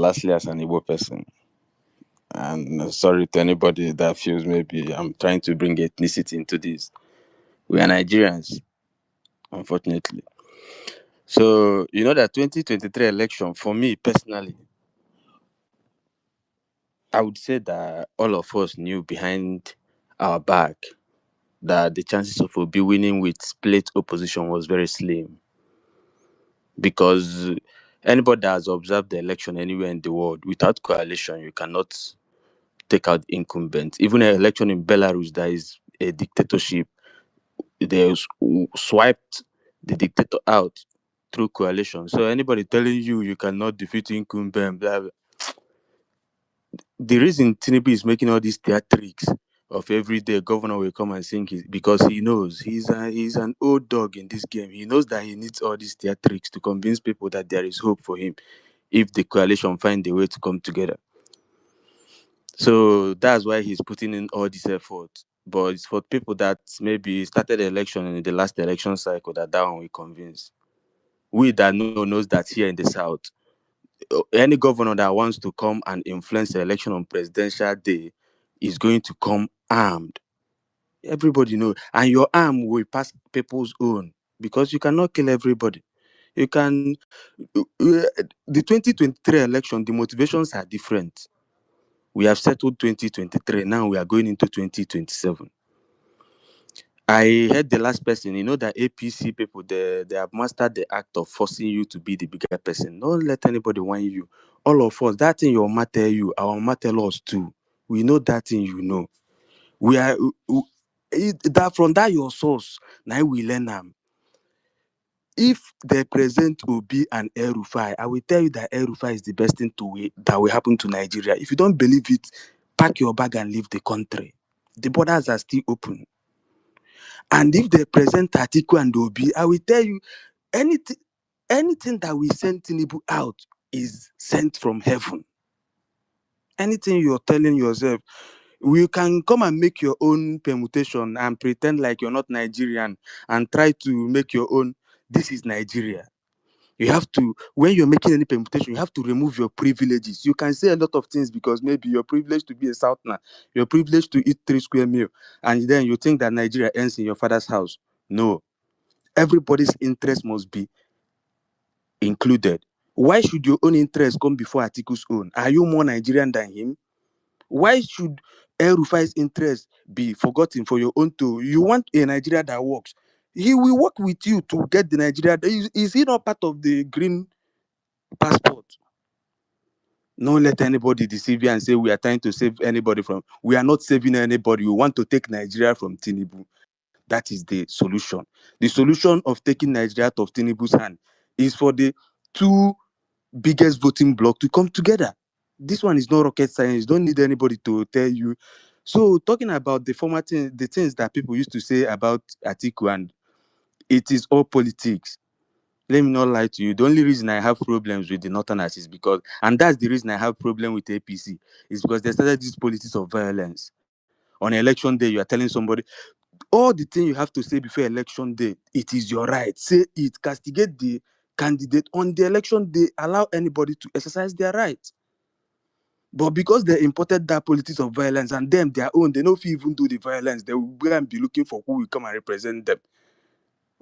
lastly, as an Igbo person, and sorry to anybody that feels maybe I'm trying to bring ethnicity into this. We are Nigerians, unfortunately. So, you know that 2023 election, for me personally, I would say that all of us knew behind our back that the chances of Obi winning with split opposition was very slim. Because anybody that has observed the election anywhere in the world, without coalition, you cannot take out incumbents. Even an election in Belarus that is a dictatorship, they swiped the dictator out through coalition. So anybody telling you you cannot defeat incumbent, blah, blah. The reason Tinubu is making all these theatrics of every day governor will come and sing is because he knows he's an old dog in this game. He knows that he needs all these theatrics to convince people that there is hope for him if the coalition find a way to come together. So that's why he's putting in all this effort. But it's for people that maybe started the election in the last election cycle that one will convince. We that knows that here in the South, any governor that wants to come and influence the election on presidential day is going to come armed. Everybody knows. And your arm will pass people's own because you cannot kill everybody. You can... The 2023 election, the motivations are different. We have settled 2023. Now we are going into 2027. I heard the last person, you know, that APC people, they have mastered the act of forcing you to be the bigger person. Don't let anybody whine you. All of us, that thing your matter you, our matter us too. We know that thing you know. We are that from that your source, now we learn them. If they present Obi and El Rufai, I will tell you that El Rufai is the best thing that will happen to Nigeria. If you don't believe it, pack your bag and leave the country. The borders are still open. And if they present Atiku and Obi, I will tell you, anything that we send Tinubu out is sent from heaven. Anything you're telling yourself, you can come and make your own permutation and pretend like you're not Nigerian and try to make your own. This is Nigeria. You have to, when you're making any permutation, you have to remove your privileges. You can say a lot of things because maybe you're privileged to be a Southerner, you're privileged to eat 3 square meal, and then you think that Nigeria ends in your father's house. No. Everybody's interest must be included. Why should your own interest come before Atiku's own? Are you more Nigerian than him? Why should El Rufai's interest be forgotten for your own too? You want a Nigeria that works. He will work with you to get the Nigeria. Is he not part of the green passport? Don't let anybody deceive you and say we are trying to save anybody from. We are not saving anybody. We want to take Nigeria from Tinubu. That is the solution. The solution of taking Nigeria out of Tinubu's hand is for the two biggest voting bloc to come together. This one is not rocket science. Don't need anybody to tell you. So talking about the formatting, the things that people used to say about Atiku, and it is all politics. Let me not lie to you. The only reason I have problems with the Northerners is because, and that's the reason I have problem with APC, is because they started this politics of violence. On election day, you are telling somebody, all the thing you have to say before election day, it is your right. Say it, castigate the candidate on the election day, allow anybody to exercise their right. But because they imported that politics of violence and them, their own, they don't even do the violence. They will go and be looking for who will come and represent them.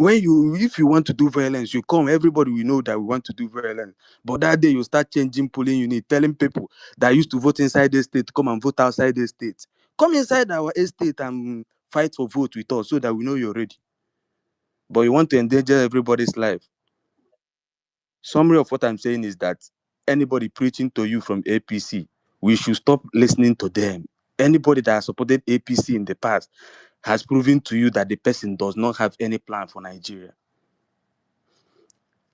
If you want to do violence, you come, everybody will know that we want to do violence. But that day you start changing polling unit, telling people that used to vote inside the state, come and vote outside the state. Come inside our estate and fight for vote with us so that we know you're ready. But you want to endanger everybody's life. Summary of what I'm saying is that anybody preaching to you from APC, we should stop listening to them. Anybody that has supported APC in the past has proven to you that the person does not have any plan for Nigeria.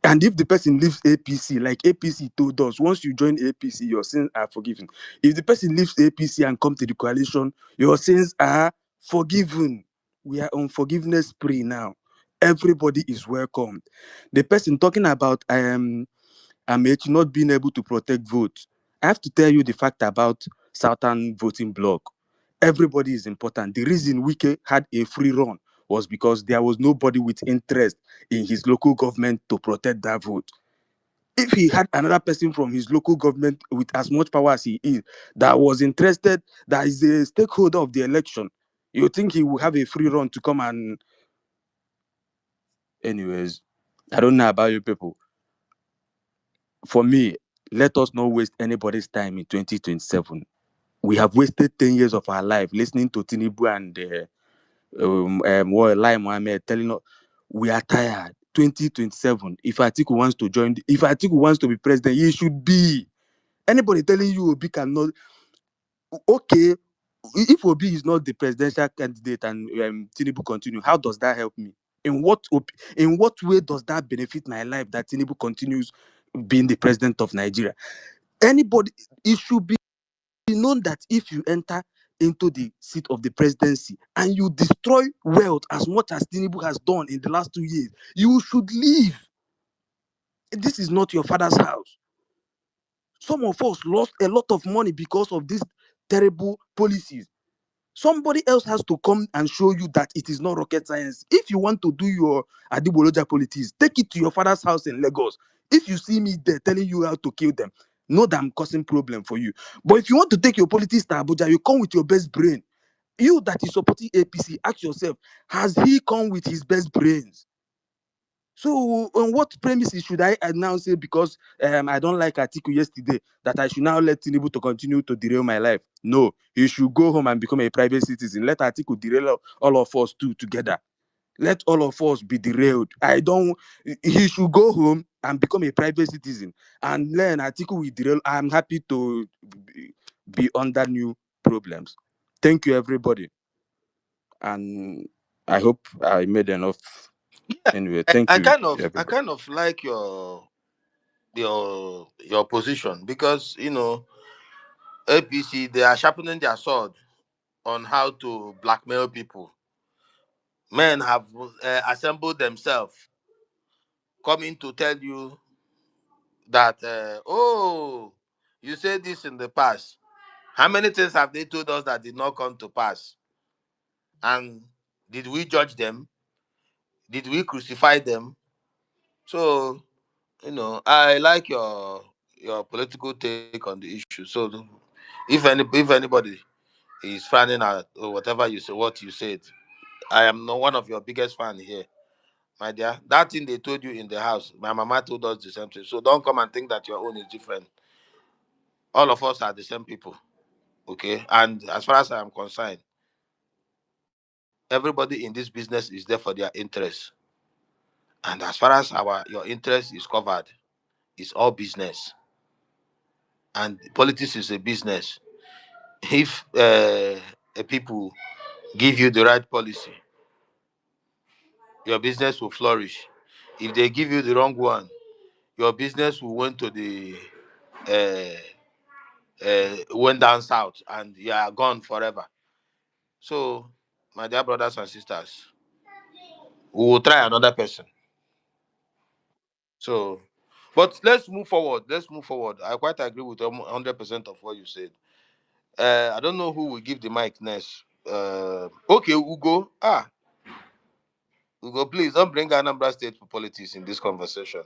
And if the person leaves APC, like APC told us, once you join APC, your sins are forgiven. If the person leaves APC and comes to the coalition, your sins are forgiven. We are on forgiveness spree now. Everybody is welcomed. The person talking about Amechi not being able to protect votes, I have to tell you the fact about Southern voting bloc. Everybody is important. The reason Wike had a free run was because there was nobody with interest in his local government to protect that vote. If he had another person from his local government with as much power as he is, that was interested, that is a stakeholder of the election, you think he will have a free run to come and... Anyways, I don't know about you people. For me, let us not waste anybody's time in 2027. We have wasted 10 years of our life listening to Tinubu and Lai Mohammed telling us we are tired. 2027, if Atiku wants to join, if Atiku wants to be president, he should be. Anybody telling you Obi cannot... Okay, if Obi is not the presidential candidate and Tinubu continue, how does that help me? In what way does that benefit my life that Tinubu continues being the president of Nigeria? Anybody, it should be known that if you enter into the seat of the presidency and you destroy wealth as much as Tinubu has done in the last 2 years, you should leave. This is not your father's house. Some of us lost a lot of money because of these terrible policies. Somebody else has to come and show you that it is not rocket science. If you want to do your Adiboloja politics, take it to your father's house in Lagos. If you see me there telling you how to kill them, know that I'm causing problem for you. But if you want to take your politics to Abuja, you come with your best brain. You that is supporting APC, ask yourself, has he come with his best brains? So on what premises should I now say because I don't like Atiku yesterday that I should now let Tinubu to continue to derail my life? No, he should go home and become a private citizen. Let Atiku derail all of us too together. Let all of us be derailed. He should go home and become a private citizen and learn Atiku will derail. I'm happy to be under new problems. Thank you, everybody. And I hope I made enough. Anyway, thank I you, kind of everybody. like your position because APC, they are sharpening their sword on how to blackmail people. Men have assembled themselves, coming to tell you that oh, you said this in the past. How many things have they told us that did not come to pass? And did we judge them? Did we crucify them? So I like your political take on the issue. So if anybody is frowning at whatever you say, what you said, I am not one of your biggest fan here, my dear. That thing they told you in the house, my mama told us the same thing. So don't come and think that your own is different. All of us are the same people, okay? And as far as I am concerned, everybody in this business is there for their interest. And as far as your interest is covered, it's all business. And politics is a business. If a people give you the right policy, your business will flourish. If they give you the wrong one, your business will went to the went down south and you are gone forever. So, my dear brothers and sisters, we will try another person. So, but let's move forward. Let's move forward. I quite agree with 100% of what you said. I don't know who will give the mic next. Okay, Ugo. Ugo, please don't bring Anambra State for politics in this conversation.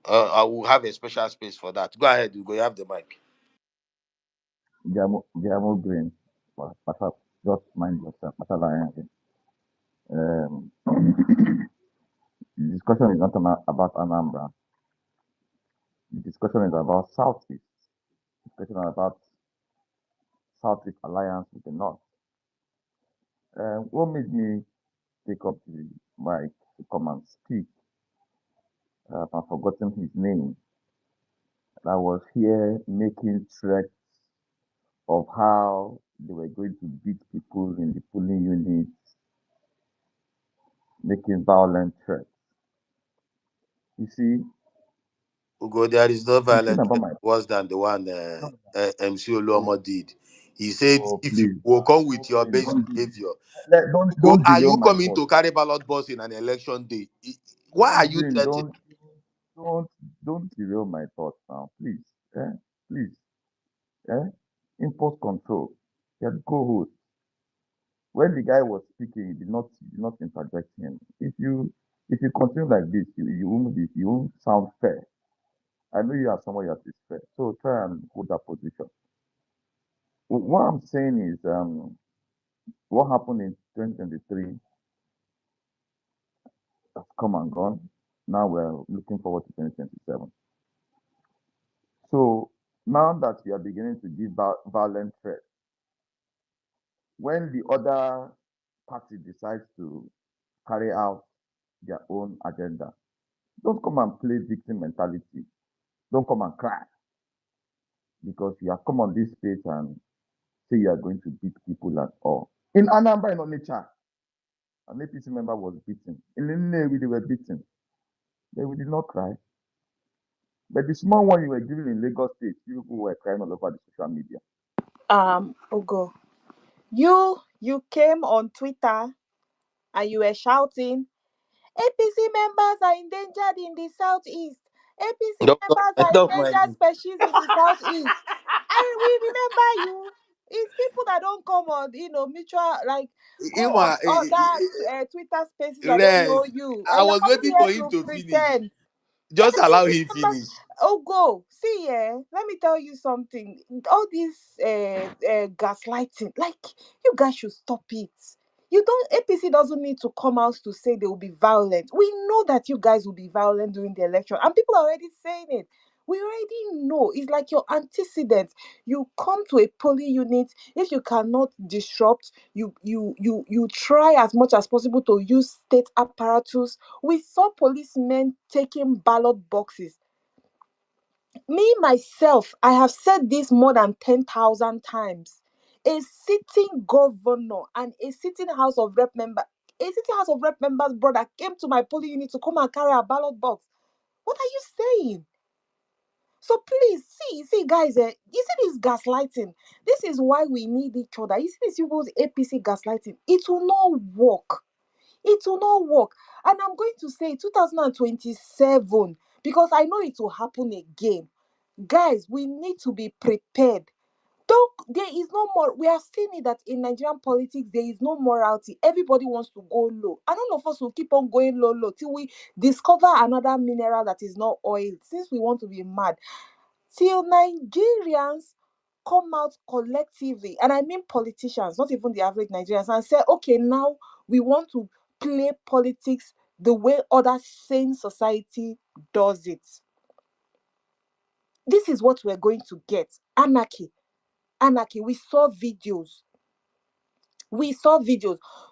I will have a special space for that. Go ahead, Ugo. You have the mic. Jamo Green, Pata, just mind yourself. Pata Lion. The discussion is not about Anambra. The discussion is about Southeast. The discussion is about Southeast alliance with the North. What made me take up the mic to come and speak? I've forgotten his name. I was here making threats of how they were going to beat people in the polling units, making violent threats. You see, Ugo, there is no the thing violent about my worse than the one no, MC no, Oluomo did. He said, oh, if you please, will come with don't, your please, best don't, behavior, Ugo, don't are derail you my coming thoughts. to carry ballot box in an election day? Why are Jamo you Green, threatening? don't, don't derail my thoughts now, please. Please, eh? Impulse control. You have co-host. When the guy was speaking, you did not interject him. If you continue like this, you won't sound fair. I know you are someone that is fair. So try and hold that position. What I'm saying is, what happened in 2023 has come and gone. Now we're looking forward to 2027. So now that we are beginning to give violent threats, when the other party decides to carry out their own agenda, don't come and play victim mentality. Don't come and cry because you have come on this space and say you are going to beat people and all. In Anambra, in Onitsha, an APC member was beaten. In Nnewi, they were beaten. We did not cry. But the small one you were giving in Lagos State, you people were crying all over the social media. Ogo, you came on Twitter and you were shouting, APC members are endangered in the southeast. APC members are Don't endangered mind. species in the southeast. And we remember you. It's people that don't come on, mutual, like, go on Ima, other Twitter spaces that don't know rest. you. I And you're was coming waiting here for him to to finish. pretend. Just Yes, allow APC him members. finish. Oh, go. See, let me tell you something. All this gaslighting, like, you guys should stop it. You don't, APC doesn't need to come out to say they will be violent. We know that you guys will be violent during the election, and people are already saying it. We already know. It's like your antecedent. You come to a polling unit. If you cannot disrupt, you try as much as possible to use state apparatus. We saw policemen taking ballot boxes. Me myself, I have said this more than 10,000 times. A sitting governor and a sitting house of rep member, a sitting house of rep member's brother came to my polling unit to come and carry a ballot box. What are you saying? So please, see, guys, you see this gaslighting. This is why we need each other. You see this people's APC gaslighting. It will not work. It will not work. And I'm going to say 2027 because I know it will happen again. Guys, we need to be prepared. Don't, there is no more. We are seeing it that in Nigerian politics there is no morality. Everybody wants to go low, and all of us will keep on going low till we discover another mineral that is not oil. Since we want to be mad, till Nigerians come out collectively, and I mean politicians, not even the average Nigerians, and say, okay, now we want to play politics the way other sane society does it. This is what we're going to get. Anarchy. Anarchy. We saw videos.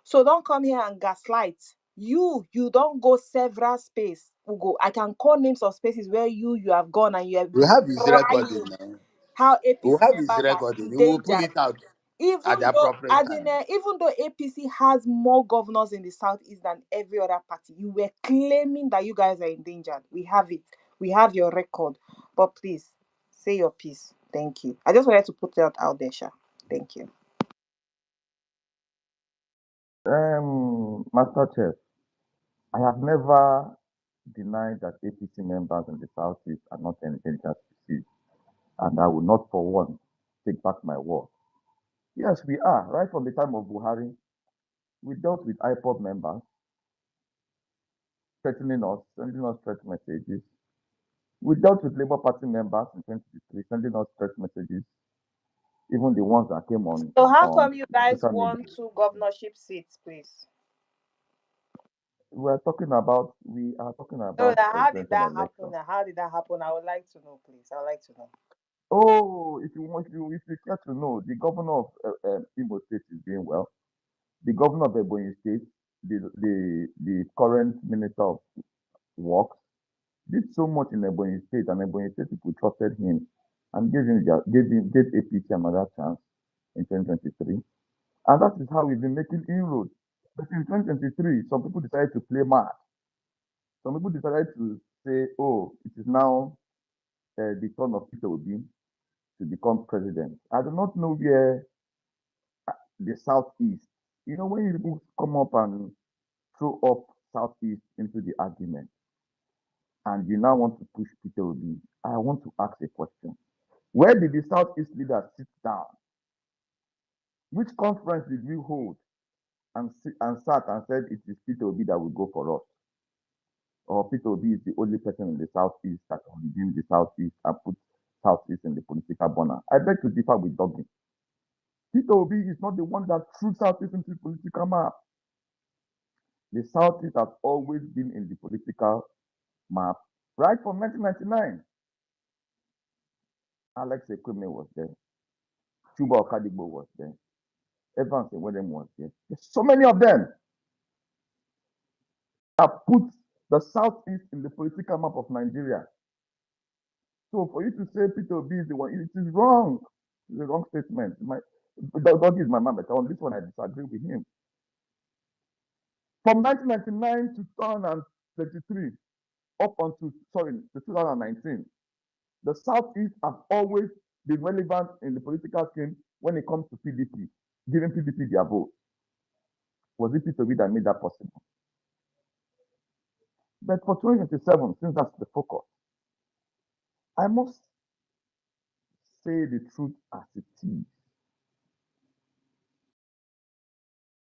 So don't come here and gaslight. You don't go several space. Ugo, I can call names of spaces where you have gone and you have We been have his recording crying now. how We APC have his members are recording. We will pull endangered. it out at Even the though, appropriate time. even though APC has more governors in the southeast than every other party, you were claiming that you guys are endangered. We have it. We have your record. But please say your piece. Thank you. I just wanted to put that out there, Sha. Thank you. Master Chef, I have never denied that APC members in the Southeast are not endangered species, and I will not for one take back my word. Yes, we are. Right from the time of Buhari, we dealt with IPOB members threatening us, sending us threat messages. We dealt with Labour Party members in 2023, sending us threat messages, even the ones that came So how on come you guys social media. won 2 governorship seats, please? We are talking So about the that how did presidential that happen? election. How did that happen? I would like to know, please. I would like to know. Oh, if you care to know, the governor of Imo State is doing well. The governor of Ebonyi State, the current minister of works, did so much in Ebonyi State, and Ebonyi State people trusted him and gave APC another chance in 2023. And that is how we've been making inroads. But in 2023, some people decided to play mad. Some people decided to say, oh, it is now the turn of Peter Obi to become president. I do not know where the Southeast, when you people come up and throw up Southeast into the argument, and you now want to push Peter Obi, I want to ask a question. Where did the Southeast leaders sit down? Which conference did we hold and sat and said it is Peter Obi that will go for us? or Peter Obi is the only person in the Southeast that can redeem the Southeast and put Southeast in the political burner. I beg to differ with Duggan. Peter Obi is not the one that threw Southeast into the political map. The Southeast has always been in the political map right from 1999. Alex Ekweme was there. Chuba Okadigbo was there. Evans Ewedem was there. There's so many of them that put the Southeast in the political map of Nigeria. So for you to say Peter Obi is the one, it is wrong. It's a wrong statement. Doggy is my man, but on this one I disagree with him. From 1999 to 2023, up until, to 2019, the Southeast has always been relevant in the political scene when it comes to PDP, giving PDP their vote. Was it Peter Obi that made that possible? But for 2027, since that's the focus, I must say the truth as it is.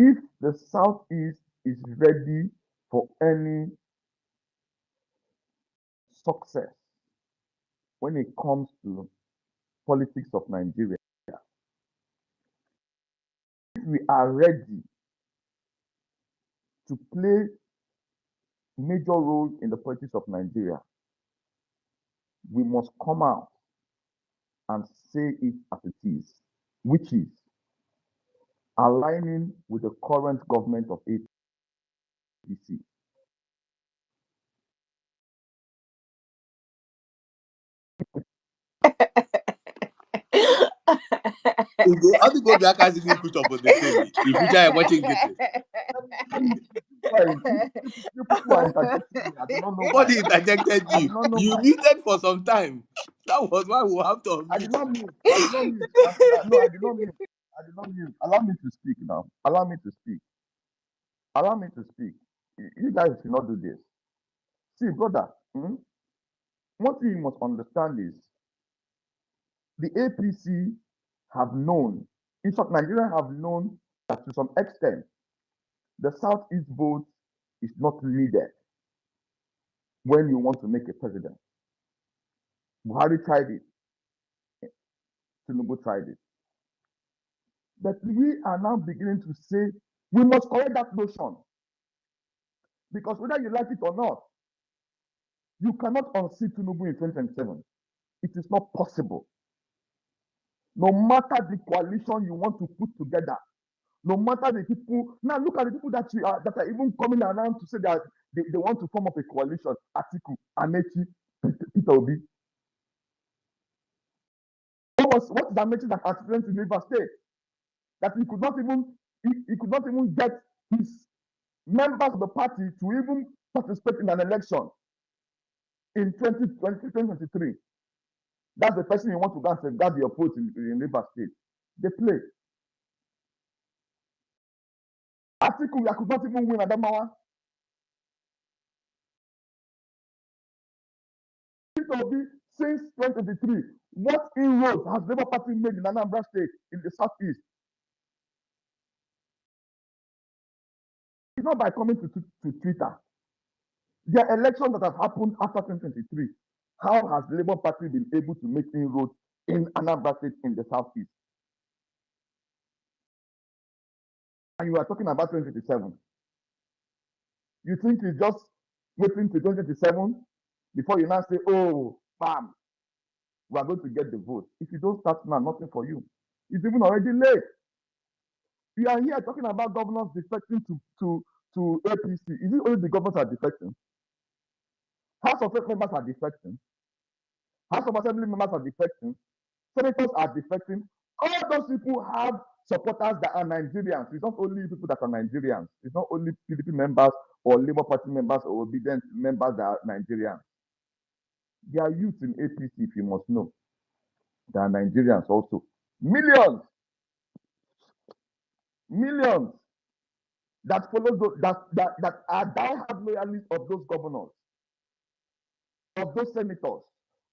If the Southeast is ready for any success when it comes to politics of Nigeria, if we are ready to play major role in the politics of Nigeria, we must come out and say it as it is, which is aligning with the current government of APC. How do you go back as you put up on the stage? If you try watching it, People are interjecting me. I do not know why. somebody interjected I do you. not know You why. muted for some time. That was why we have to I did unmute. not mute. I did not mute. No, I did not mute. I did not mute. Allow me to speak now. Allow me to speak. Allow me to speak. You guys should not do this. See, brother, one thing you must understand is the APC have known, in fact, Nigeria have known that to some extent, the Southeast vote is not needed when you want to make a president. Buhari tried it. Tinubu tried it. But we are now beginning to say we must correct that notion. Because whether you like it or not, you cannot unseat Tinubu in 2027. It is not possible. No matter the coalition you want to put together, no matter the people. Now look at the people that are even coming around to say that they want to form up a coalition. Atiku, Amechi, Peter Obi. What is Amechi's experience in River State? That he could not even get his members of the party to even participate in an election in 2023. That's the person you want to go and safeguard your vote in River State. They play. Atiku, I could not even win Adamawa. Peter Obi, since 2023, what inroads has Labour Party made in Anambra State, in the Southeast? It's not by coming to Twitter. There are elections that have happened after 2023. How has the Labour Party been able to make inroads in Anambra State in the Southeast? And you are talking about 2027. You think it's just waiting to 2027 before you now say, oh, bam, we are going to get the vote. If you don't start now, nothing for you. It's even already late. We are here talking about governors defecting to APC. Is it only the governors are defecting? House of Rep members are defecting. House of Assembly members are defecting. Senators are defecting. All those people have supporters that are Nigerians. It's not only people that are Nigerians. It's not only PDP members or Labour Party members or obedient members that are Nigerians. There are youth in APC, if you must know. There are Nigerians also. Millions that follow those, that are die-hard loyalists of those governors, of those senators,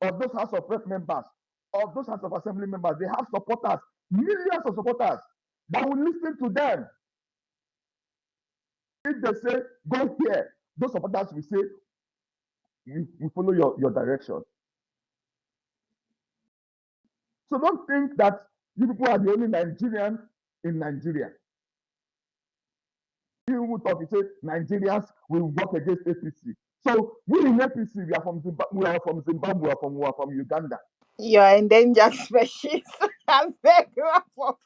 of those House of Rep members, of those House of Assembly members. They have supporters, millions of supporters that will listen to them. If they say, go here, those supporters will say, you follow your direction. So don't think that you people are the only Nigerians in Nigeria. You talk, you say Nigerians will work against APC. So we in APC, we are from Zimbabwe, we are from Uganda. You're endangered species. I beg you for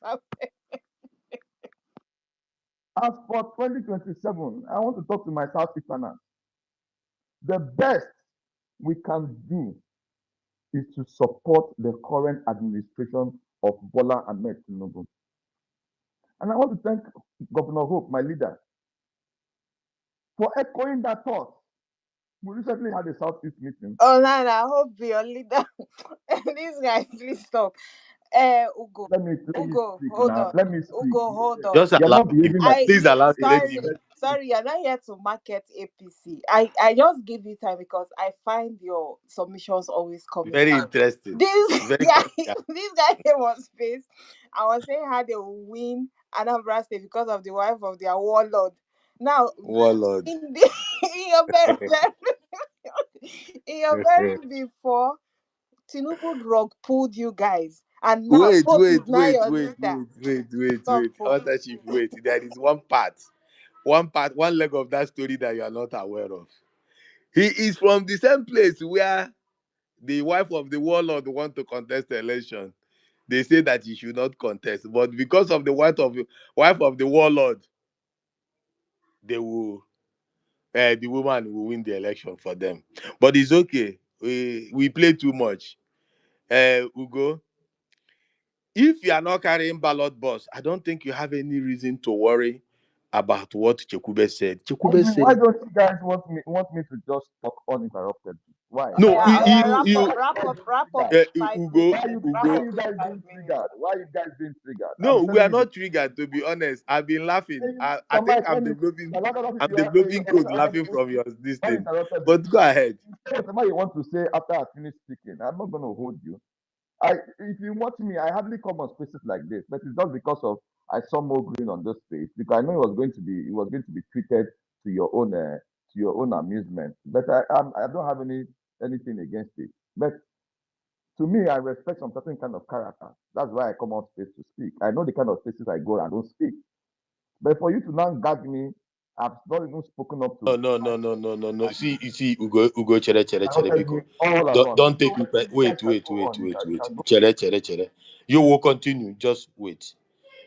As for 2027, I want to talk to my Southeasterners. The best we can do is to support the current administration of Bola Ahmed Tinubu. And I want to thank Governor Hope, my leader, for echoing that thought. We recently had a Southeast meeting. Oh, Nana, I hope your leader. This guy, please stop. Ugo, Let me Ugo, speak hold now. on. Let me speak. Ugo, hold on. Just You're allow not him. behaving like Please allow him. Let Sorry, him. sorry, you're not here to market APC. I just give you time because I find your submissions always coming Very out. interesting. This Very guy, yeah. this guy came on space. I was saying how they will win Anambra State because of the wife of their warlord. Now, Warlord. in the in your very in your very before Tinubu drug pulled you guys, and now Wait, Pope is wait, now wait, your wait, leader. wait, wait, wait, Stop, wait. Pope. Other chief, wait. There is one leg of that story that you are not aware of. He is from the same place where the wife of the warlord want to contest the election. They say that he should not contest, but because of the wife of the warlord, they will the woman will win the election for them. But it's okay. We play too much. Ugo, if you are not carrying ballot box, I don't think you have any reason to worry about what Chekube said. Chekube Why said, don't you guys want me to just talk uninterrupted? Why? no, Yeah, Why you, you guys wrap being up triggered? in five Ugo, minutes. Wrap Why Ugo. up you in guys five being minutes. triggered? Why you guys being triggered? I'm No, we are telling you. not triggered, to be honest. I've been laughing. Hey, I Mr. think Mike, let me. A lot of I'm people, a developing lot code of other laughing people from speak your this thing. uninterrupted. But go ahead. Whatever you want to say after I finish speaking, I'm not going to hold you. If you watch me, I hardly come on spaces like this, but it's not because of I saw more green on this space because I know it was going to be treated to your own amusement. But I don't have anything against it. But to me, I respect some certain kind of character. That's why I come on space to speak. I know the kind of spaces I go and I don't speak. But for you to now gag me, I've not even spoken up No, to no, no, no, no, no, no. You see, Ugo, chere, chere, chere, interrupted me biko. all Don't, along. don't take So me. you guys Wait, can wait, go wait, on. You wait, can, you wait. can go. Chere, chere, chere. You will continue. Just wait.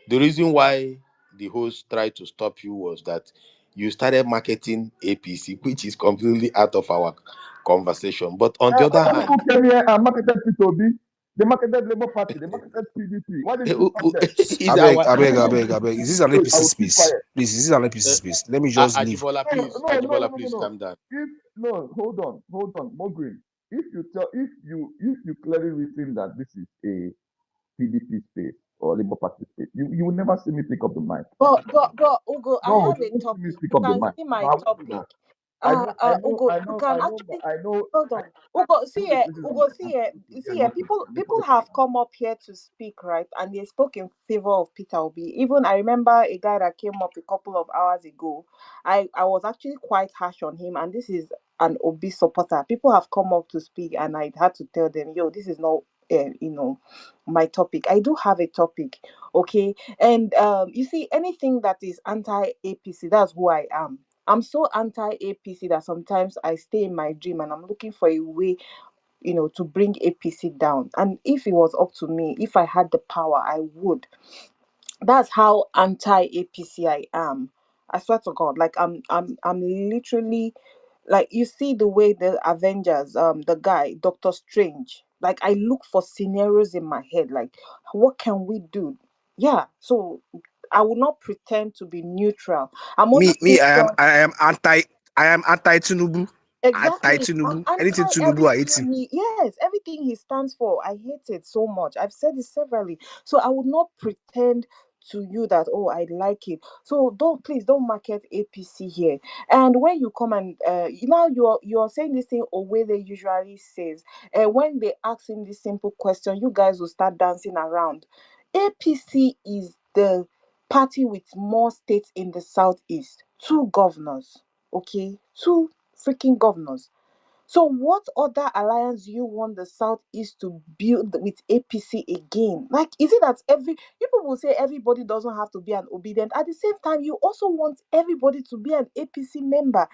The reason why the host tried to stop you was that you started marketing APC, which is completely out of our conversation. But on the other Other hand, people came here and marketed P2B. They marketed Labour Party. They marketed PDP. Why didn't you stop them? is Abeg, our abeg, Let me abeg, speak. abeg. Is this an I APC will keep space? quiet. Please, is this an APC space? Let me just leave. Ajibola, please, No, no, no, Ajibola, no, no, please no. calm down. Hold on, Mogrin. If you clearly written that this is a PDP space or Labour Party space, you will never see me pick up the mic. But Ugo, I No, have you a won't see me topic. pick You up the can mic. see No, my I won't do topic. that. I know, I know, Ugo, I you know, can I know, actually I know, hold I on. Ugo, see know the here, places I'm Ugo, see I'm here, supposed to see get here. notice. People have come up here to speak, right? And they spoke in favor of Peter Obi. Even I remember a guy that came up a couple of hours ago. I was actually quite harsh on him, and this is an Obi supporter. People have come up to speak, and I had to tell them, yo, this is not, my topic. I do have a topic, okay? And you see, anything that is anti-APC, that's who I am. I'm so anti-APC that sometimes I stay in my dream and I'm looking for a way, to bring APC down. And if it was up to me, if I had the power, I would. That's how anti-APC I am. I swear to God, like I'm literally, like, you see the way the Avengers, the guy Doctor Strange, like, I look for scenarios in my head, like, what can we do? Yeah, so I will not pretend to be neutral. I'm only Me, neutral. I am anti Tinubu. Anti Exactly. I'm Tinubu. Anything anti Tinubu, I hate everything him. yes, everything he stands for. I hate it so much. I've said it severally. So I would not pretend to you that, oh, I like it. So please don't market APC here. And when you come and now you're saying this thing Owele usually says, and when they ask him this simple question, you guys will start dancing around. APC is the party with more states in the southeast. Two governors, okay? Two freaking governors. So what other alliance you want the Southeast to build with APC again? Like, is it that people will say everybody doesn't have to be an obedient? At the same time, you also want everybody to be an APC member.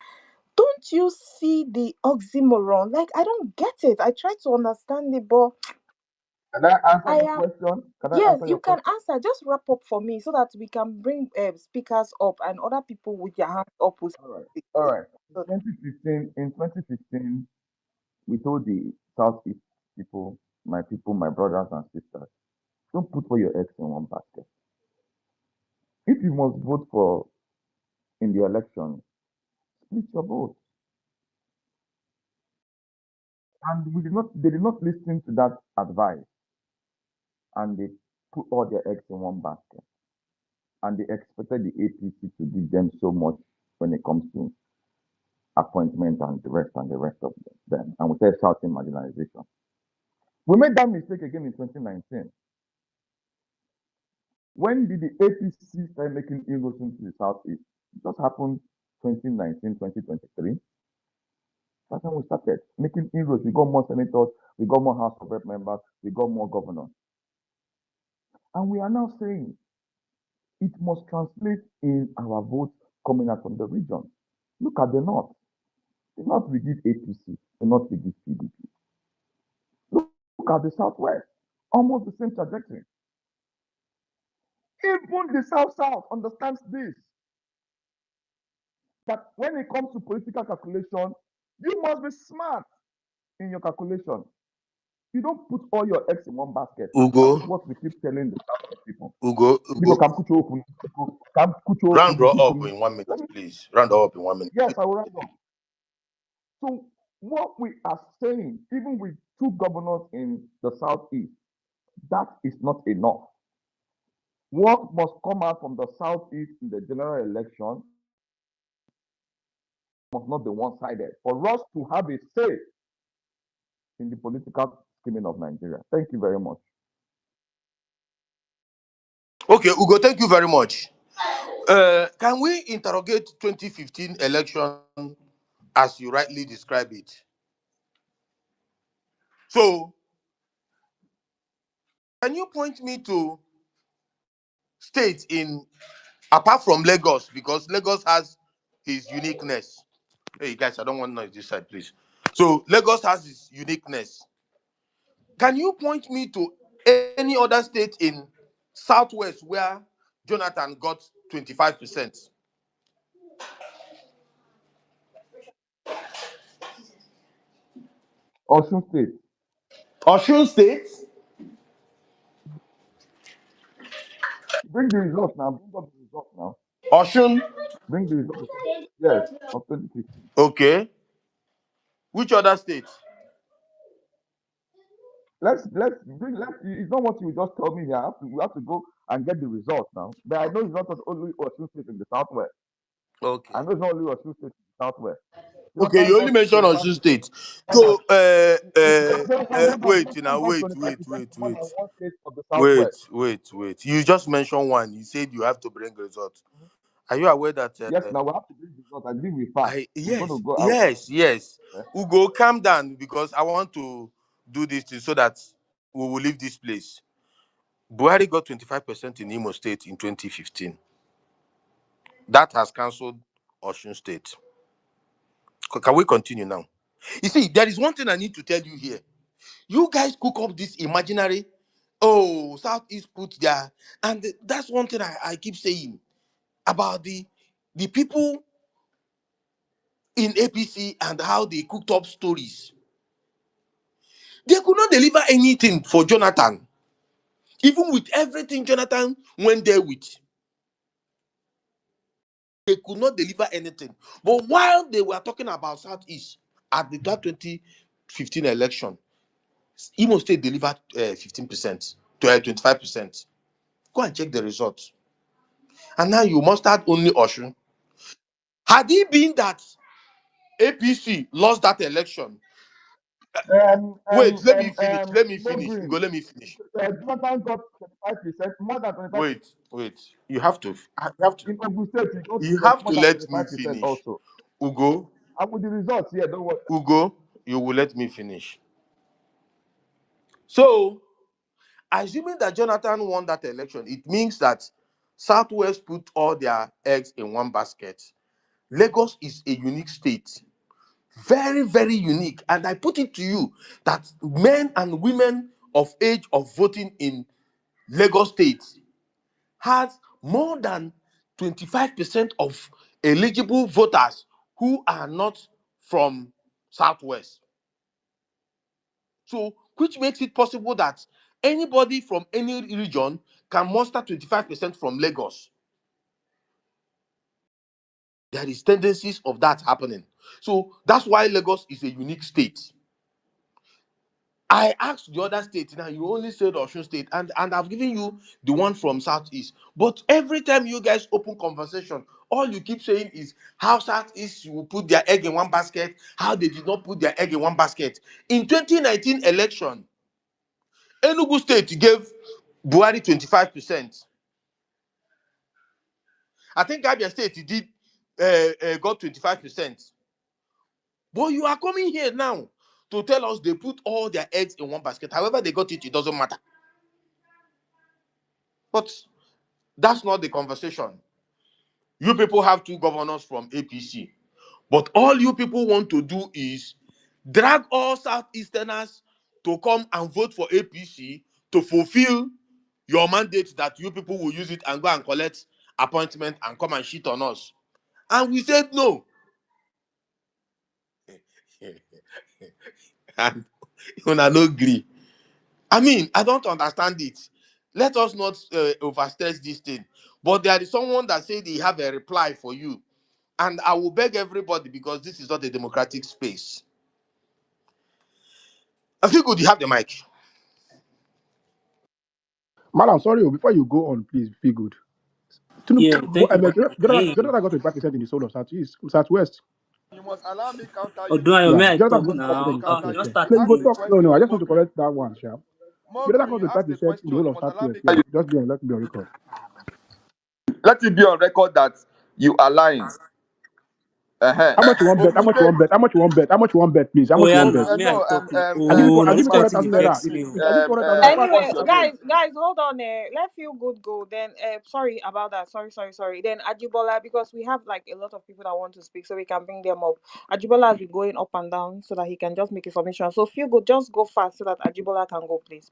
Don't you see the oxymoron? Like, I don't get it. I try to understand it, but Can I answer I the am. question? Can I Yes, answer you your can question? answer. Just wrap up for me so that we can bring speakers up and other people with their hands up will All right. speak. All right. So, 2015, in 2015, we told the Southeast people, my brothers and sisters, don't put all your eggs in one basket. If you must vote for in the election, split your vote. And they did not listen to that advice, and they put all their eggs in one basket. And they expected the APC to give them so much when it comes to appointment and the rest of them. And we started shouting marginalization. We made that mistake again in 2019. When did the APC start making inroads into the Southeast? It just happened 2019, 2023. That's when we started making inroads. We got more senators, we got more House of Rep members, we got more governors. And we are now saying it must translate in our votes coming out from the region. Look at the North. The North will give APC, the North will give PDP. Look at the Southwest. Almost the same trajectory. Even the South understands this. That when it comes to political calculation, you must be smart in your calculation. You don't put all your eggs in one basket. That is Ugo, what we keep telling the South people. Ugo, People Ugo. can put you open. People can put you Round open. up in 1 minute, please. Round up in 1 minute. Yes, I will round up. So what we are saying, even with two governors in the Southeast, that is not enough. What must come out from the Southeast in the general election must not be one-sided. For us to have a say in the political scheming of Nigeria. Thank you very much. Okay, Ugo, thank you very much. Can we interrogate 2015 election as you rightly describe it? So, can you point me to states in apart from Lagos, because Lagos has his uniqueness. Hey guys, I don't want noise this side, please. So Lagos has its uniqueness. Can you point me to any other state in Southwest where Jonathan got 25%? Osun State. Osun State? Bring the results now. Bring up the results now. Osun? Bring the results. Yes, of 2015. Okay. Which other state? Let's it's not what you just told me here. We have to go and get the results now. But I know it's not only Osun State in the Southwest. Okay. I know it's not only Osun State in the Southwest. Okay, Jonathan you only got mentioned 25%. Osun State. More than, So, wait, Jonathan now, got wait, 25% wait, wait, more than wait. one state of the Wait, Southwest. wait. You just mentioned one. You said you have to bring results. Are you aware that? Yes, now we have to bring the results. I agree with facts. I We're going to yes, go out. yes. Eh? Ugo, calm down because I want to do this thing so that we will leave this place. Buhari got 25% in Imo State in 2015. That has cancelled Osun State. Can we continue now? You see, there is one thing I need to tell you here. You guys cook up this imaginary, oh, Southeast put their, and that's one thing I keep saying about the people in APC and how they cooked up stories. They could not deliver anything for Jonathan, even with everything Jonathan went there with. They could not deliver anything. But while they were talking about Southeast at the 2015 election, Imo State delivered 15% to 25%. Go and check the results. And now you mustered only Osun. Had it been that APC lost that election, wait, let me finish. Let me No finish. green. Ugo, let me finish. Jonathan got 25%, more than 25%. Wait. You have to. You have to. In Ogun State, he You got have more to than let me 25% finish. also. Ugo, And with the results here, don't worry. Ugo. You will let me finish. So, assuming that Jonathan won that election, it means that Southwest put all their eggs in one basket. Lagos is a unique state, very, very unique. And I put it to you that men and women of age of voting in Lagos State has more than 25% of eligible voters who are not from Southwest. So, which makes it possible that anybody from any region can muster 25% from Lagos. There is tendencies of that happening. So that's why Lagos is a unique state. I asked the other states, now you only said Osun State, and I've given you the one from Southeast. But every time you guys open conversation, all you keep saying is how Southeast will put their egg in one basket, how they did not put their egg in one basket. In 2019 election, Enugu State gave Buhari 25%. I think Abia State did got 25%. But you are coming here now to tell us they put all their eggs in one basket. However they got it, it doesn't matter. But that's not the conversation. You people have two governors from APC. But all you people want to do is drag all Southeasterners to come and vote for APC to fulfill your mandate that you people will use it and go and collect appointment and come and shit on us. And we said no. And you no agree. I mean, I don't understand it. Let us not overstress this thing. But there is someone that said they have a reply for you. And I will beg everybody, because this is not a democratic space. I feel good you have the mic. Madam, sorry, before you go on, please feel good. Yeah, thank you very much. I hear you. Jonathan got 25% in the soul of Southeast, Southwest. You must allow me counter you. Odunayo, Yeah, may I Jonathan talk got Before you in now? the counter You don't Southwest. me, start No, you go ask a again. talk. No, no, I question. just want to correct that one, Sha. Jonathan Mogreen, got ask a 25% in the question. whole You of must allow me Southwest. counter So you. let me be on record. Let it be on record that you are lying. Uh-huh. How much you want bet? How much you Ogunde, want bet? How much you want bet? How much you want bet, please? How Oh much you yeah, want Mog, bet? now may I no, talk now? um, Oh, now I give this you kind 100,000 thing Ogunde, naira. vex me. Oh. I give you 100,000 naira. Pack Anyway, what you abeg. guys, hold on. Let feel good go. Then, sorry about that. Sorry. Then Ajibola, because we have like a lot of people that want to speak, so we can bring them up. Ajibola has been going up and down so that he can just make information. So feel good, just go fast so that Ajibola can go, please.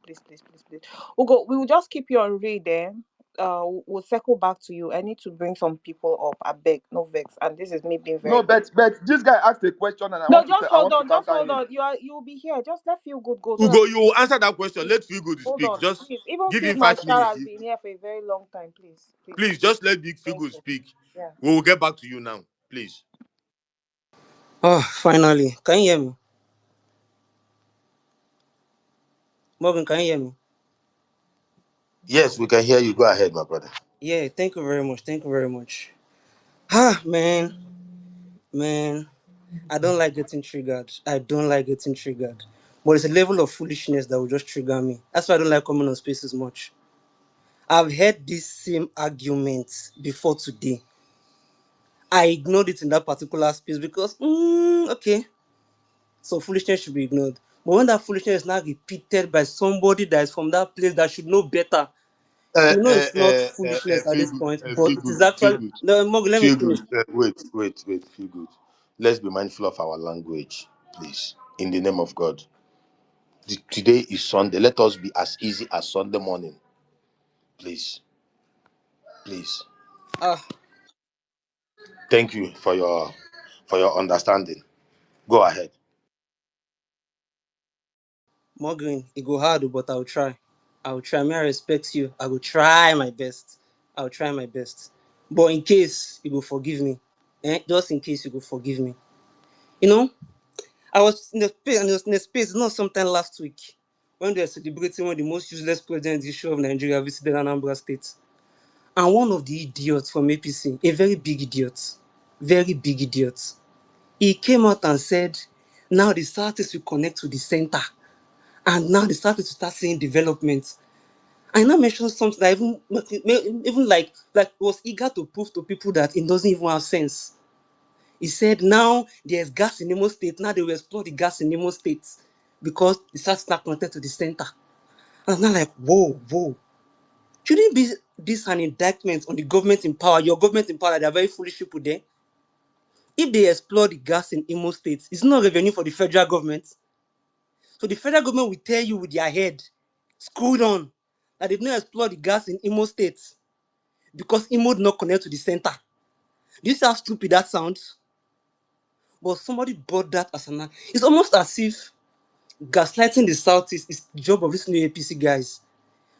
We'll go. We will just keep you on read there. We'll circle back to you. I need to bring some people up. I beg, no vex. And this is me being very no, good. but this guy asked a question and No, just I hold want to on. Just counter hold him. on. You'll be here. Just let feel good go so that Ugo, you will answer that question. Let Feel Good hold speak. on, Just please. Even give Field him Marshal 5 minutes. has been here for a very long time. Please. Please, just let Big Feel Thank Good you. speak. Yeah. We will get back to you now. Please. Oh, finally. Can you hear me? Morgan, can you hear me? Yes, we can hear you. Go ahead, my brother. Yeah, thank you very much. Thank you very much. Ah, man. I don't like getting triggered. I don't like getting triggered. But it's a level of foolishness that will just trigger me. That's why I don't like coming on spaces much. I've heard this same argument before today. I ignored it in that particular space because, okay, so foolishness should be ignored. But when that foolishness is now repeated by somebody that is from that place that should know better, you know it's not foolishness at Feel this Good. point, Feel but it Good. is Feel actually. Good. No, Morgan, let me Feel finish. Good. Wait. Feel Good. Let's be mindful of our language, please. In the name of God. Today is Sunday. Let us be as easy as Sunday morning. Please. Ah, Thank you for your understanding. Go ahead. Morgan, it go hard, but I'll try. I'll try. May I respect you? I will try my best. I'll try my best. But in case you will forgive me, just in case you will forgive me. You know, I was in the space, and it was in the space not sometime last week when they were celebrating one of the most useless presidents in history of Nigeria visited Anambra State. And one of the idiots from APC, a very big idiot, he came out and said, now the Southeast will connect to the center. And now the Southeast will start seeing development. I now mentioned something that even like was eager to prove to people that it doesn't even have sense. He said now there's gas in Imo State. Now they will explore the gas in Imo State because the south is not connected to the center. And I'm not like, whoa. Shouldn't be this an indictment on the government in power? Your government in power, they are very foolish people there. If they explore the gas in Imo State, it's not revenue for the federal government. So the federal government will tell you with their head, screwed on, that they did not explore the gas in Imo State because Imo did not connect to the center. Do you see how stupid that sounds? But somebody brought that as an... It's almost as if gaslighting the Southeast is the job of these new APC guys.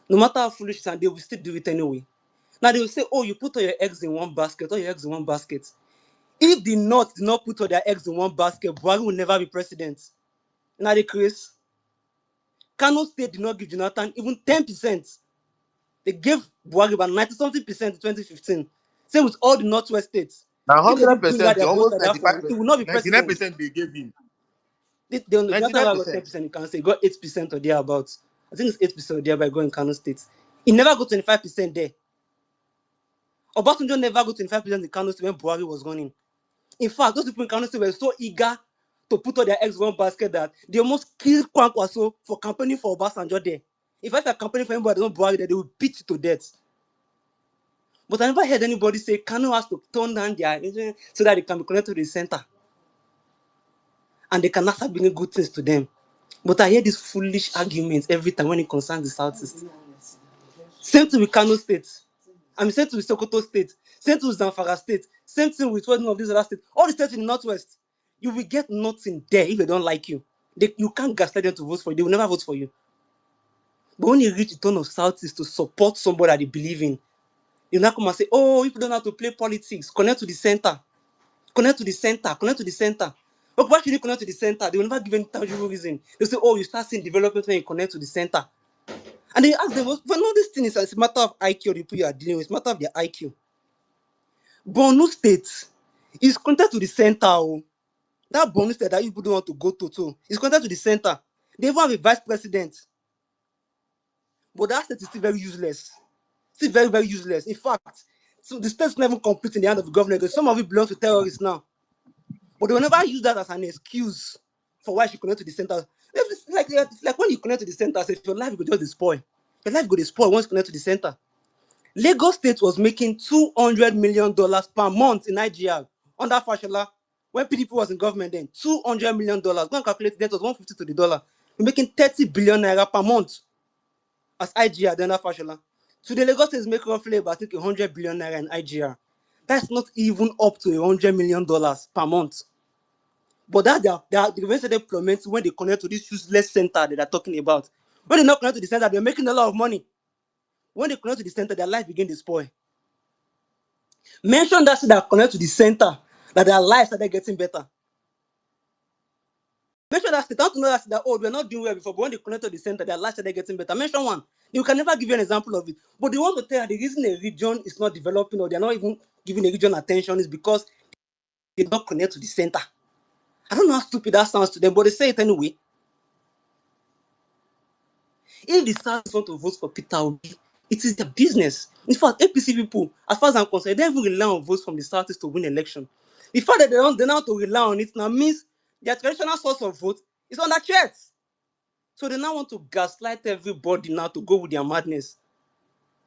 No matter how foolish it is, they will still do it anyway. Now they will say, oh, you put all your eggs in one basket, all your eggs in one basket. If the North did not put all their eggs in one basket, Buhari will never be president. Now the case. Kano State did not give Jonathan even 10%. They gave Buhari about 90-something percent in 2015. Same with all the Northwest states. Now If they didn't bring out 100%, their votes almost like that for him, 95%, he will not be president. 99% they gave him. Jonathan never got 99%. 10%, you can say. He got 8% or thereabouts. I think it's 8% or thereabout going in Kano State. He never got 25% there. Obasanjo never got 25% in Kano State when Buhari was running. In fact, those people in Kano State were so eager to put all their eggs in one basket that they almost killed Kwankwaso for campaigning for Obasanjo there. If I start campaigning for anybody that don't Buhari there, they will beat you to death. But I never heard anybody say Kano has to turn down their so that they can be connected to the center. And they can start bringing good things to them. But I hear these foolish arguments every time when it concerns the Southeast. Same thing with Kano State. I mean, same thing with Sokoto State. Same thing with Zamfara State. Same thing with one of these other states. All the states in the Northwest. You will get nothing there if they don't like you. You can't gaslight them to vote for you. They will never vote for you. But when you reach the turn of Southeast to support somebody that they believe in, you now come and say, oh, if you don't know how to play politics, connect to the center. Connect to the center. Connect to the center. But why should you connect to the center? They will never give any tangible reason. They say, oh, you start seeing development when you connect to the center. And they ask them, well, no, this thing is a matter of IQ, the people you are dealing with. It's a matter of their IQ. Borno State is connected to the center. Oh. That Borno State that you people don't want to go to too is connected to the center. They even have a vice president. But that state is still very useless. Still very, very useless. In fact, so the state's not even complete in the hand of the government because some of it belongs to terrorists now. But they will never use that as an excuse for why she connect to the center. It's like when you connect to the center, if your life go just spoil. Your life go spoil once you connect to the center. Lagos State was making $200 million per month in Nigeria under Fashola when PDP was in government then. $200 million. Go and calculate that was 150 to the dollar. We're making 30 billion naira per month as IGR under Fashola. Today, Lagos State is making roughly about, I think, 100 billion naira in IGR. That's not even up to $100 million per month. But that they are the rest of the deployments when they connect to this useless center that they're talking about. When they not connect to the center, they're making a lot of money. When they connect to the center, their life begin to spoil. Mention that that connect to the center, that their lives started getting better. Mention that state. I want to know that oh, we're not doing well before, but when they connect to the center, their lives started getting better. Mention one. You can never give you an example of it. But they want to tell you the reason a region is not developing or they're not even giving a region attention is because they don't connect to the center. I don't know how stupid that sounds to them, but they say it anyway. If the South want to vote for Peter Obi, it is their business. In fact, APC people, as far as I'm concerned, they don't even rely on votes from the South to win election. The fact that they now have to rely on it now means their traditional source of vote is under threat. So they now want to gaslight everybody now to go with their madness.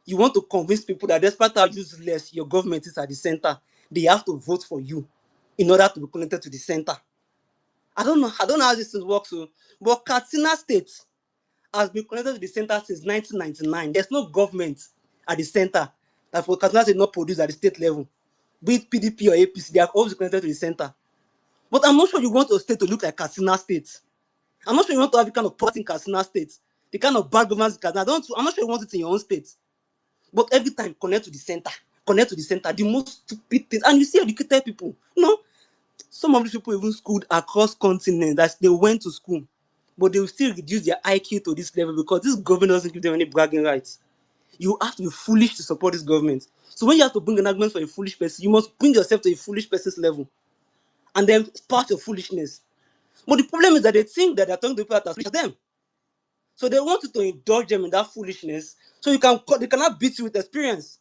You want to convince people that despite how useless your government is at the center, they have to vote for you in order to be connected to the center. I don't know how this thing works, but Katsina State has been connected to the center since 1999. There's no government at the center that for Katsina State not produced at the state level. Be it PDP or APC, they are always connected to the center. But I'm not sure you want a state to look like Katsina State. I'm not sure you want to have the kind of poverty in Katsina State, the kind of bad governance in Katsina. I'm not sure you want it in your own state. But every time, connect to the center. Connect to the center. The most stupid things. And you see educated people. Some of these people even schooled across continents that they went to school. But they will still reduce their IQ to this level because this government doesn't give them any bragging rights. You have to be foolish to support this government. So when you have to bring an argument for a foolish person, you must bring yourself to a foolish person's level. And then part your foolishness. But the problem is that they think that they're talking to people that are foolish as them. So they want you to indulge them in that foolishness so they cannot beat you with experience.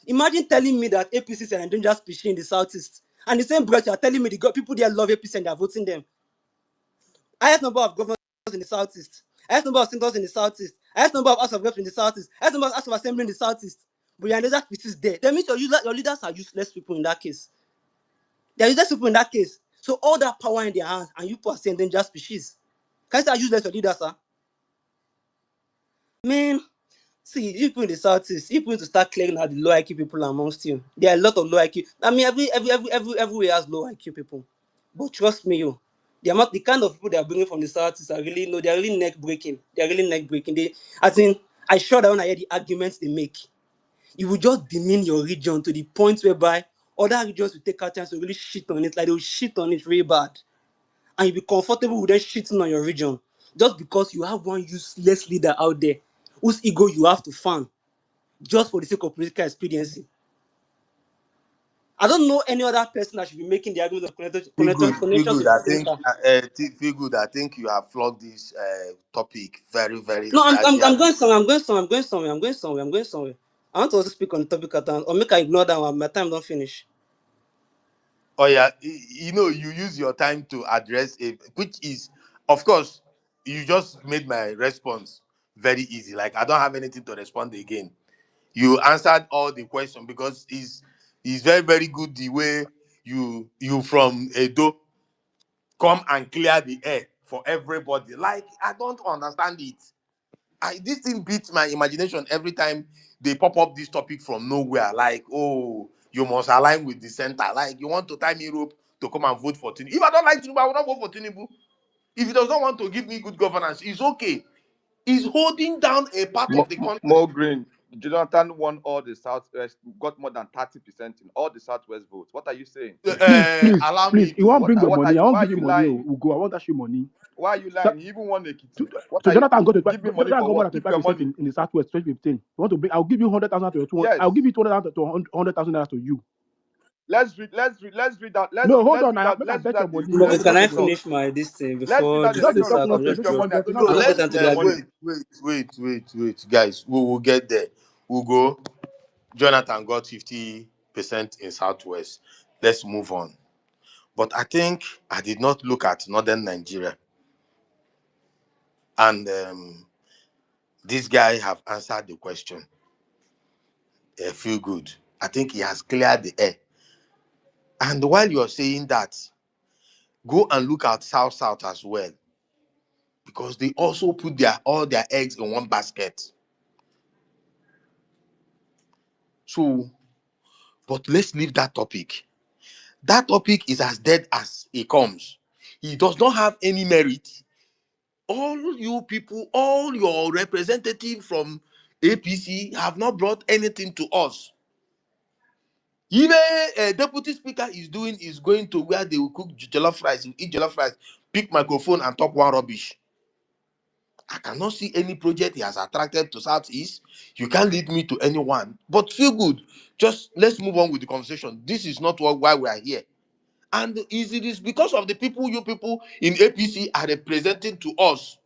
Imagine telling me that APC is an endangered species in the Southeast And the same breath, you are telling me the people there love APC and they are voting them. Highest number of governors in the southeast, highest number of senators in the southeast, highest number of house of reps in the southeast, highest number of house of assembly in the southeast. But your leaders is there. That means your leaders are useless people in that case. They are useless people in that case. So all that power in their hands, and you are saying endangered species. Can you say useless your leaders, sir? Man, see, you people in the southeast, you people need to start clearing out the low IQ people amongst you. There are a lot of low IQ. I mean, everywhere has low IQ people. But trust me, the kind of people they are bringing from the southeast are really no, they are really neck breaking. They are really neck breaking. I sure that when I hear the arguments they make, you will just demean your region to the point whereby other regions will take out chance to really shit on it, like they will shit on it really bad, and you'll be comfortable with them shitting on your region just because you have one useless leader out there whose ego you have to fan just for the sake of political expediency. I don't know any other person that should be making the argument of Feel connection to good. the I think center. feel good. I think you have flogged this topic very, very No, I'm tertiary. going somewhere. I want to also speak on the topic at hand, or make I ignore that one. My time don't finish. Oh yeah, you use your time to address it, which is, of course, you just made my response very easy. Like I don't have anything to respond again. You answered all the questions because it's very, very good the way you from Edo come and clear the air for everybody. Like I don't understand it. This thing beats my imagination every time they pop up this topic from nowhere. Like, oh, you must align with the center. Like, you want to tie me rope to come and vote for Tinubu. If I don't like Tinubu, I will not vote for Tinubu. If he does not want to give me good governance, it's okay. He's holding down a part of the country. More Green, Jonathan won all the Southwest, got more than 30% in all the Southwest votes. What are you saying? Allow me Please. You to. won't bring your money. I won't Why are give you you money. lying? We'll go. I won't dash you money. Why are you So, lying? He even won Ekiti. so, What so are you? Jonathan Give me money Jonathan for got more what? than Keep your 25% money. in the Southwest 2015. You want to bring? I'll give you 100,000 to 200. Yes. I'll give you 200,000 to 100,000 naira to you. Let's read that. No, hold on. Let's Make I read bet your that. money. No, Let's Let's can read discuss I the your money. talk. finish my this thing Let's read before that this Just election thing discuss starts? results. I'm one thing. Take just your Just, money joking. and just, go just to No, your have I'll a wait money. until they are done. wait, guys. We'll get there. We'll go. Jonathan got 50% in Southwest. Let's move on. But I think I did not look at Northern Nigeria. And this guy have answered the question. Feel good. I think he has cleared the air. And while you're saying that, go and look at South as well. Because they also put all their eggs in one basket. So, but let's leave that topic. That topic is as dead as it comes. He does not have any merit. All you people, all your representatives from APC have not brought anything to us. Even a deputy speaker is going to where they will cook jollof rice, eat jollof rice, pick microphone and talk one rubbish. I cannot see any project he has attracted to Southeast. You can't lead me to anyone. But feel good. Just let's move on with the conversation. This is not why we are here. And it is because of the people you people in APC are representing to us.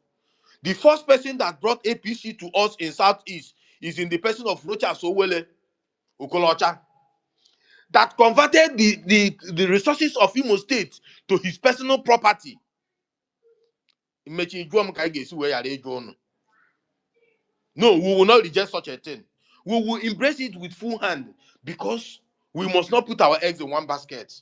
The first person that brought APC to us in Southeast is in the person of Rocha Sowele Okolocha, that converted the resources of Imo State to his personal property. No, we will not reject such a thing. We will embrace it with full hand because we must not put our eggs in one basket.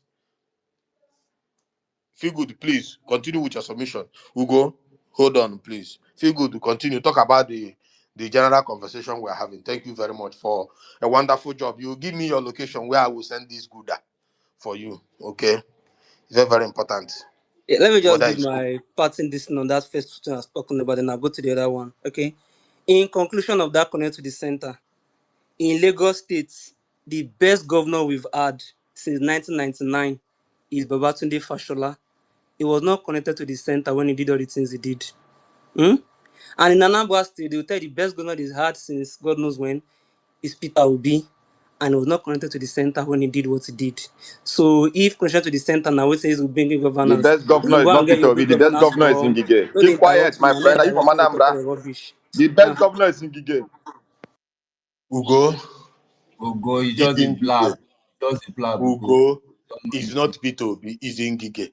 Feel good, please continue with your submission. Ugo, hold on, please. Feel good, continue. Talk about the general conversation we're having. Thank you very much for a wonderful job. You give me your location where I will send this gooder for you. Okay, it's very, very important. Yeah, let me just Whether give it's good. my part in this on that first thing I've spoken about, then I'll go to the other one. Okay. In conclusion of that connect to the center, in Lagos State, the best governor we've had since 1999 is Babatunde Fashola. He was not connected to the center when he did all the things he did. Hmm? And in Anambra State, they will tell you the best governor he's had since God knows when is Peter Obi, and he was not connected to the center when he did what he did. So if connected to the center now, we say he's bringing The governance, best governor then is go and not get Peter your Obi. good The best governance governor is from. Ngige. No, they Keep quiet, interrupt me. my I know friend. Are you from interrupt me. They talk Anambra? all the rubbish. The best governor is Ngige. Ugo, Ogo, you just a Igingige. blab. Just a blab, Ogo. Ugo, It's not Peter Obi, it's Ngige.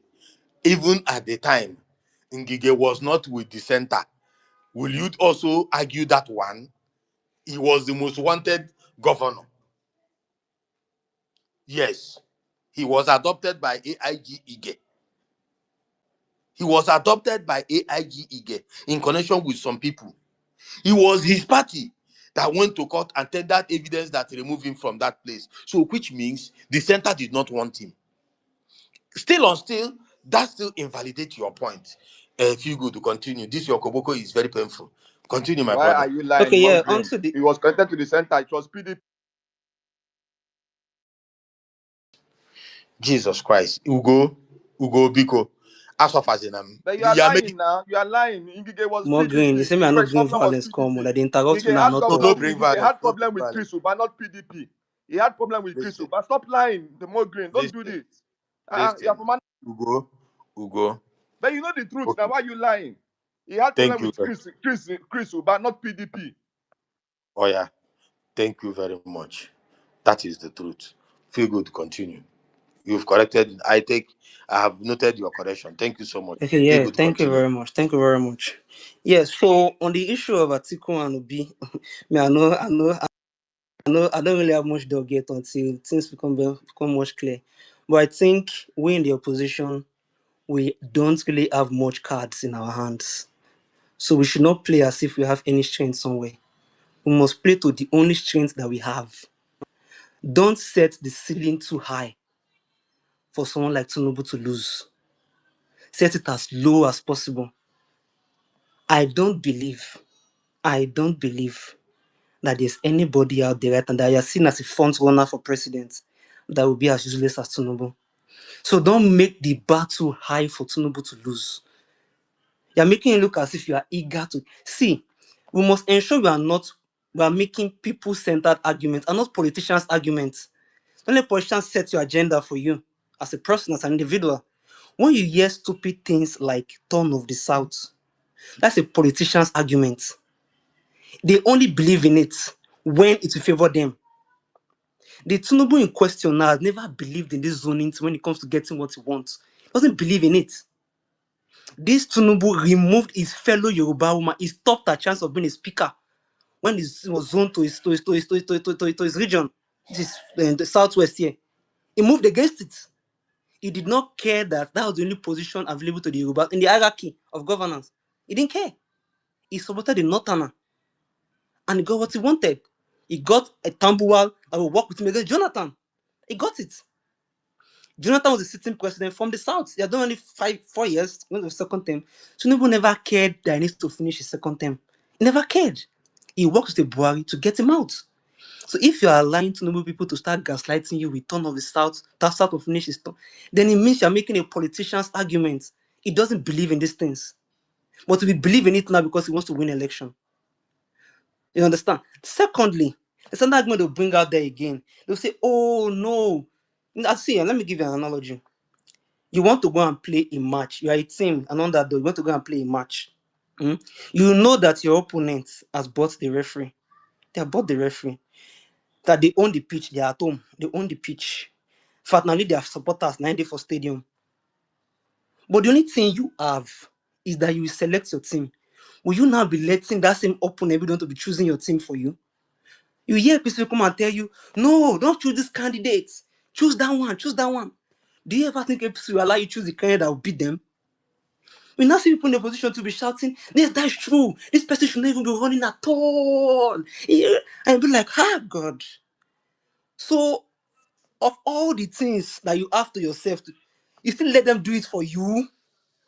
Even at the time, Ngige was not with the center. Will you also argue that one? He was the most wanted governor. Yes. He was adopted by AIG Ige. He was adopted by AIG Ige in connection with some people. It was his party that went to court and tendered evidence that removed him from that place. So, which means the center did not want him. Still on still, that still invalidates your point. If you go to continue, this your Koboko is very painful. Continue, my Why are brother. you lying, Okay, yeah, Green? onto the It was connected to the center. It was PDP. Jesus Christ. Ugo, Biko. As of as in But you are you are making lying now. You are lying. Ngige was more green. You PDP. say me I not Ngige green governor was violence come on. PDP. That they interrupt me Ngige now, had not no, governor. no talk. bring Ngige violence, had no bring problem with violence. Chris Uba, not PDP. He had problem with Chris Listen, Uba. Stop lying. The more green. Don't do listen, this. You are listen. from an... Ugo. But you know the truth. Now Okay. why are you lying? He had problem Thank you. with Chris Uba, not PDP. Oh yeah. Thank you very much. That is the truth. Feel good. Continue. You've corrected. I have noted your correction. Thank you so much. Okay, Feel yeah, good. thank you Continue. very much. Thank you very much. Yes, so on the issue of Atiku and Obi, me, I don't really have much to get until things become much clear. But I think we in the opposition, we don't really have much cards in our hands. So we should not play as if we have any strength somewhere. We must play to the only strength that we have. Don't set the ceiling too high for someone like Tinubu to lose. Set it as low as possible. I don't believe that there's anybody out there right now that you are seen as a front runner for president that will be as useless as Tinubu. So don't make the bar too high for Tinubu to lose. You're making it look as if you are eager to see. We must ensure we are making people-centered arguments and not politicians' arguments. Don't let politicians set your agenda for you as a person, as an individual. When you hear stupid things like turn of the South, that's a politician's argument. They only believe in it when it will favor them. The Tinubu in question now has never believed in this zoning when it comes to getting what he wants. He doesn't believe in it. This Tinubu removed his fellow Yoruba woman. He stopped her chance of being a speaker when he was zoned to his region, the southwest here. He moved against it. He did not care that that was the only position available to the Yoruba in the hierarchy of governance. He didn't care. He supported the Northerner and he got what he wanted. He got a Tambuwal that will work with him against Jonathan. He got it. Jonathan was a sitting president from the south. He had done only 4 years, when the second term. Tinubu never cared that he needs to finish his second term. He never cared. He worked with the Buhari to get him out. So if you are allowing Tinubu people to start gaslighting you with turn of the south, that south will finish his term, then it means you're making a politician's argument. He doesn't believe in these things. But we believe in it now because he wants to win election. You understand? Secondly, there's another argument they'll bring out there again. They'll say, oh no. Now see, let me give you an analogy. You want to go and play a match. You are a team, and on that though, you want to go and play a match. You know that your opponent has bought the referee. They have bought the referee. That they own the pitch. They are at home. They own the pitch. Fortunately, they have supporters 90 for stadium. But the only thing you have is that you select your team. Will you now be letting that same opponent be to be choosing your team for you? You hear people come and tell you, no, don't choose this candidate. Choose that one. Choose that one. Do you ever think APC will allow you choose the candidate that will beat them? We now see people in a position to be shouting, yes, that's true. This person should not even be running at all. Yeah. And be like, God. So, of all the things that you have to yourself, you still let them do it for you.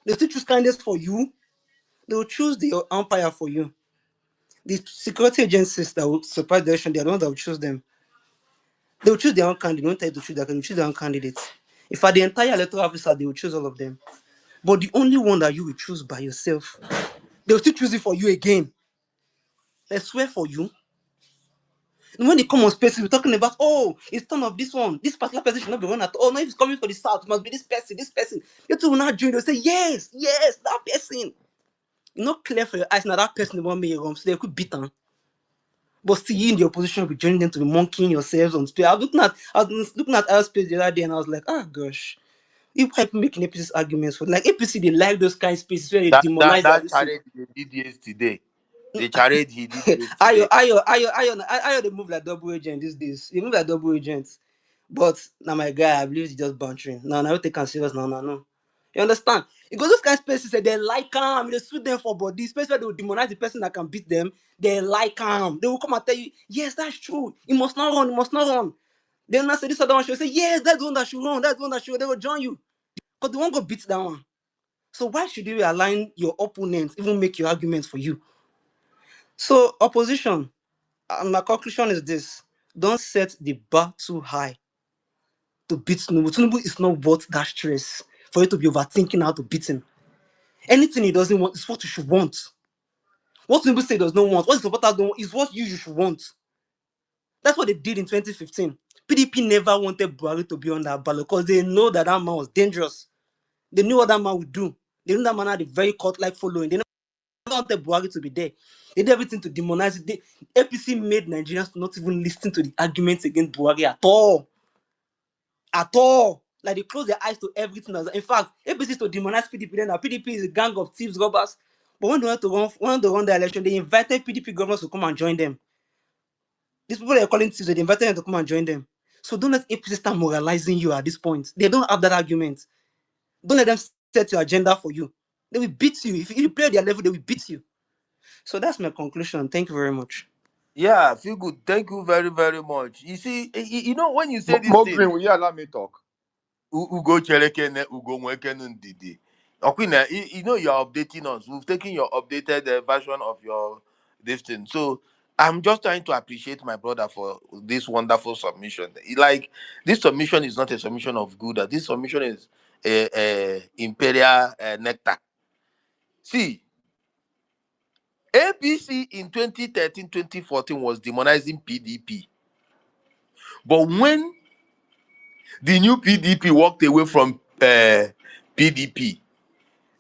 They still choose candidates for you. They will choose the umpire for you. The security agencies that will supply the election, they are the ones that will choose them. They will choose their own candidate. They won't tell you to choose their candidate. They will choose their own candidates. If at the entire electoral officer, they will choose all of them. But the only one that you will choose by yourself, they will still choose it for you again. They swear for you. And when they come on space, we're talking about, oh, it's turn of this one. This particular person should not be run at all. No, if it's coming for the south, it must be this person, this person. You two will not join. They'll say, yes, that person. Not clear for your eyes. Now that person won't make you wrong, so they could beat them. But still, you in the opposition will be joining them to be monkeying yourselves on space. I was looking at our space the other day, and I was like, ah, gosh, if people making APC's arguments for like APC, they like those kind of spaces where they demonize their That this thing. charade he did yesterday. The charade he did yesterday. Ayo, they move like double agent these days. They move like double agents. But now my guy, I believe he's just bantering. Now I will take him serious. No. You understand? Because those kind of spaces they like him, they suit them for body, especially where they will demonize the person that can beat them. They like him. They will come and tell you, yes, that's true. He must not run, he must not run. Then I say this other one should say, yes, that's the one that should run, that's the one that should. They will join you. Because they won't go beat that one. So why should you align your opponents, even make your arguments for you? So opposition, and my conclusion is this: don't set the bar too high to beat Tinubu. Tinubu is not worth that stress for you to be overthinking how to beat him. Anything he doesn't want is what you should want. What Tinubu say does not want, what his supporters don't want, is what you should want. That's what they did in 2015. PDP never wanted Buhari to be on that ballot because they know that man was dangerous. They knew what that man would do. They knew that man had a very cult-like following. They never wanted Buhari to be there. They did everything to demonize it. APC made Nigerians to not even listen to the arguments against Buhari at all. At all. Like they close their eyes to everything else. In fact, APC is to demonize PDP. Then PDP is a gang of thieves, robbers. But when they want to run the election, they invited PDP governors to come and join them. These people they're calling thieves, they invited them to come and join them. So don't let APC start moralizing you at this point. They don't have that argument. Don't let them set your agenda for you. They will beat you. If you play at their level, they will beat you. So that's my conclusion. Thank you very much. Yeah, feel good. Thank you very, very much. You see, you know, when you say this More thing, Green, will you allow me talk? Ugo Cherekene, Ugo Mwekene Ndidi. Okwina, you know you're updating us. We've taken your updated version of your this thing. So I'm just trying to appreciate my brother for this wonderful submission. Like this submission is not a submission of Gouda. This submission is a imperial nectar. See, APC in 2013-2014 was demonizing PDP. But when the new PDP walked away from PDP,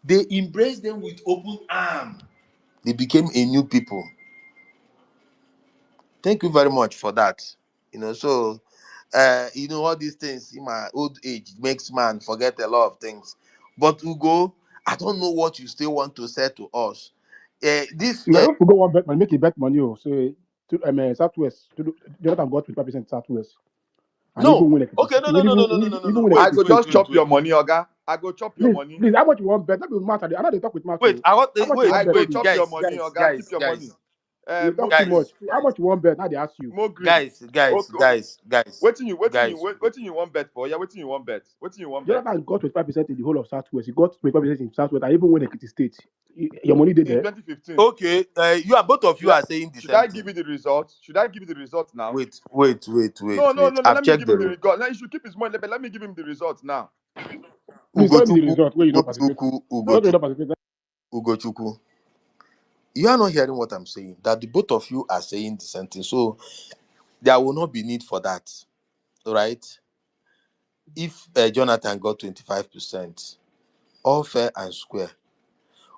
they embraced them with open arms. They became a new people. Thank you very much for that. You know, so all these things in my old age makes man forget a lot of things. But Ugo, I don't know what you still want to say to us. This Now, if we go one bet money, make a bet money. Say to Southwest. Jonathan got 25% Southwest, and even no. when like Okay, no, no, no, no, no, no, no, no, even no. when Wait, I like go wait, just wait, chop your wait. money, Oga. I go chop your money. please, how much you want bet? That be matter. I know they talk with mouth. Wait, I want How much you wait, want I bet, go wait, please? chop your guys, money, guys, Oga. Keep guys, your money. guys, You talk too much. guys, How much you want bet? Now they ask you. More Green. guys, guys, Okay. guys, guys, guys. Waiting you want bet for? Yeah, waiting you want bet. Waiting you want bet. Jonathan got 25% in the whole of Southwest. He got 25% in Southwest, and even when Ekiti State, your money did In there. 2015. Okay, you and both of Should you I are saying the should same I give thing. you the results? Should I give you the results now? Wait. No. I've Let me checked give him the the result. Now you should keep his money, but let me give him the results now. Please tell me the Ugochukwu, result where you don't participate. Ugochukwu, Not you Ugochukwu, don't participate. Ugochukwu. You are not hearing what I'm saying. That the both of you are saying the same thing. So there will not be need for that, right? If Jonathan got 25%, all fair and square.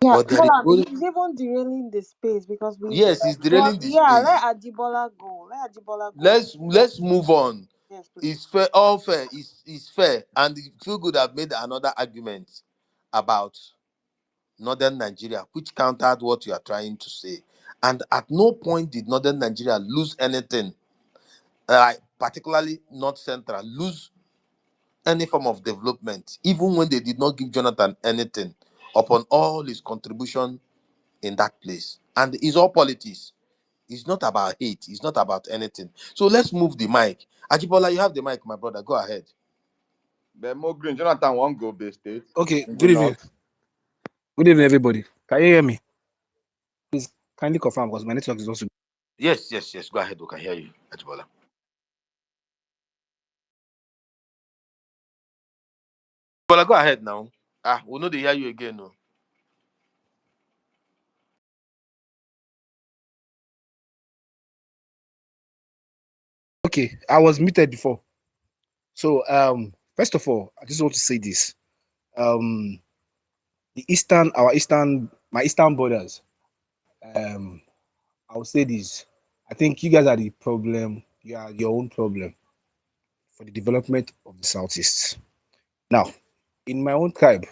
Yeah, But there is Bola, only he's even derailing the space because we yes, it's well, derailing the yeah, let space. Ajibola go. Let Ajibola go. Let's move on. Yes, please. It's fair, all fair. It's fair, and feel good have made another argument about northern Nigeria, which countered what you are trying to say. And at no point did northern Nigeria lose anything, particularly North Central, lose any form of development, even when they did not give Jonathan anything upon all his contribution in that place. And it's all politics. It's not about hate. It's not about anything. So let's move the mic. Ajibola, you have the mic, my brother. Go ahead. But More Green, Jonathan won't go Bay State. Okay, He go good evening. north. Good evening, everybody. Can you hear me? Please kindly confirm because my network is also. Yes. Go ahead. We can hear you, Ajibola. Ajibola, go ahead now. We know they hear you again. No. Okay, I was muted before. So, first of all, I just want to say this. Um, my eastern borders. I will say this. I think you guys are the problem. You are your own problem for the development of the Southeast. Now, in my own tribe,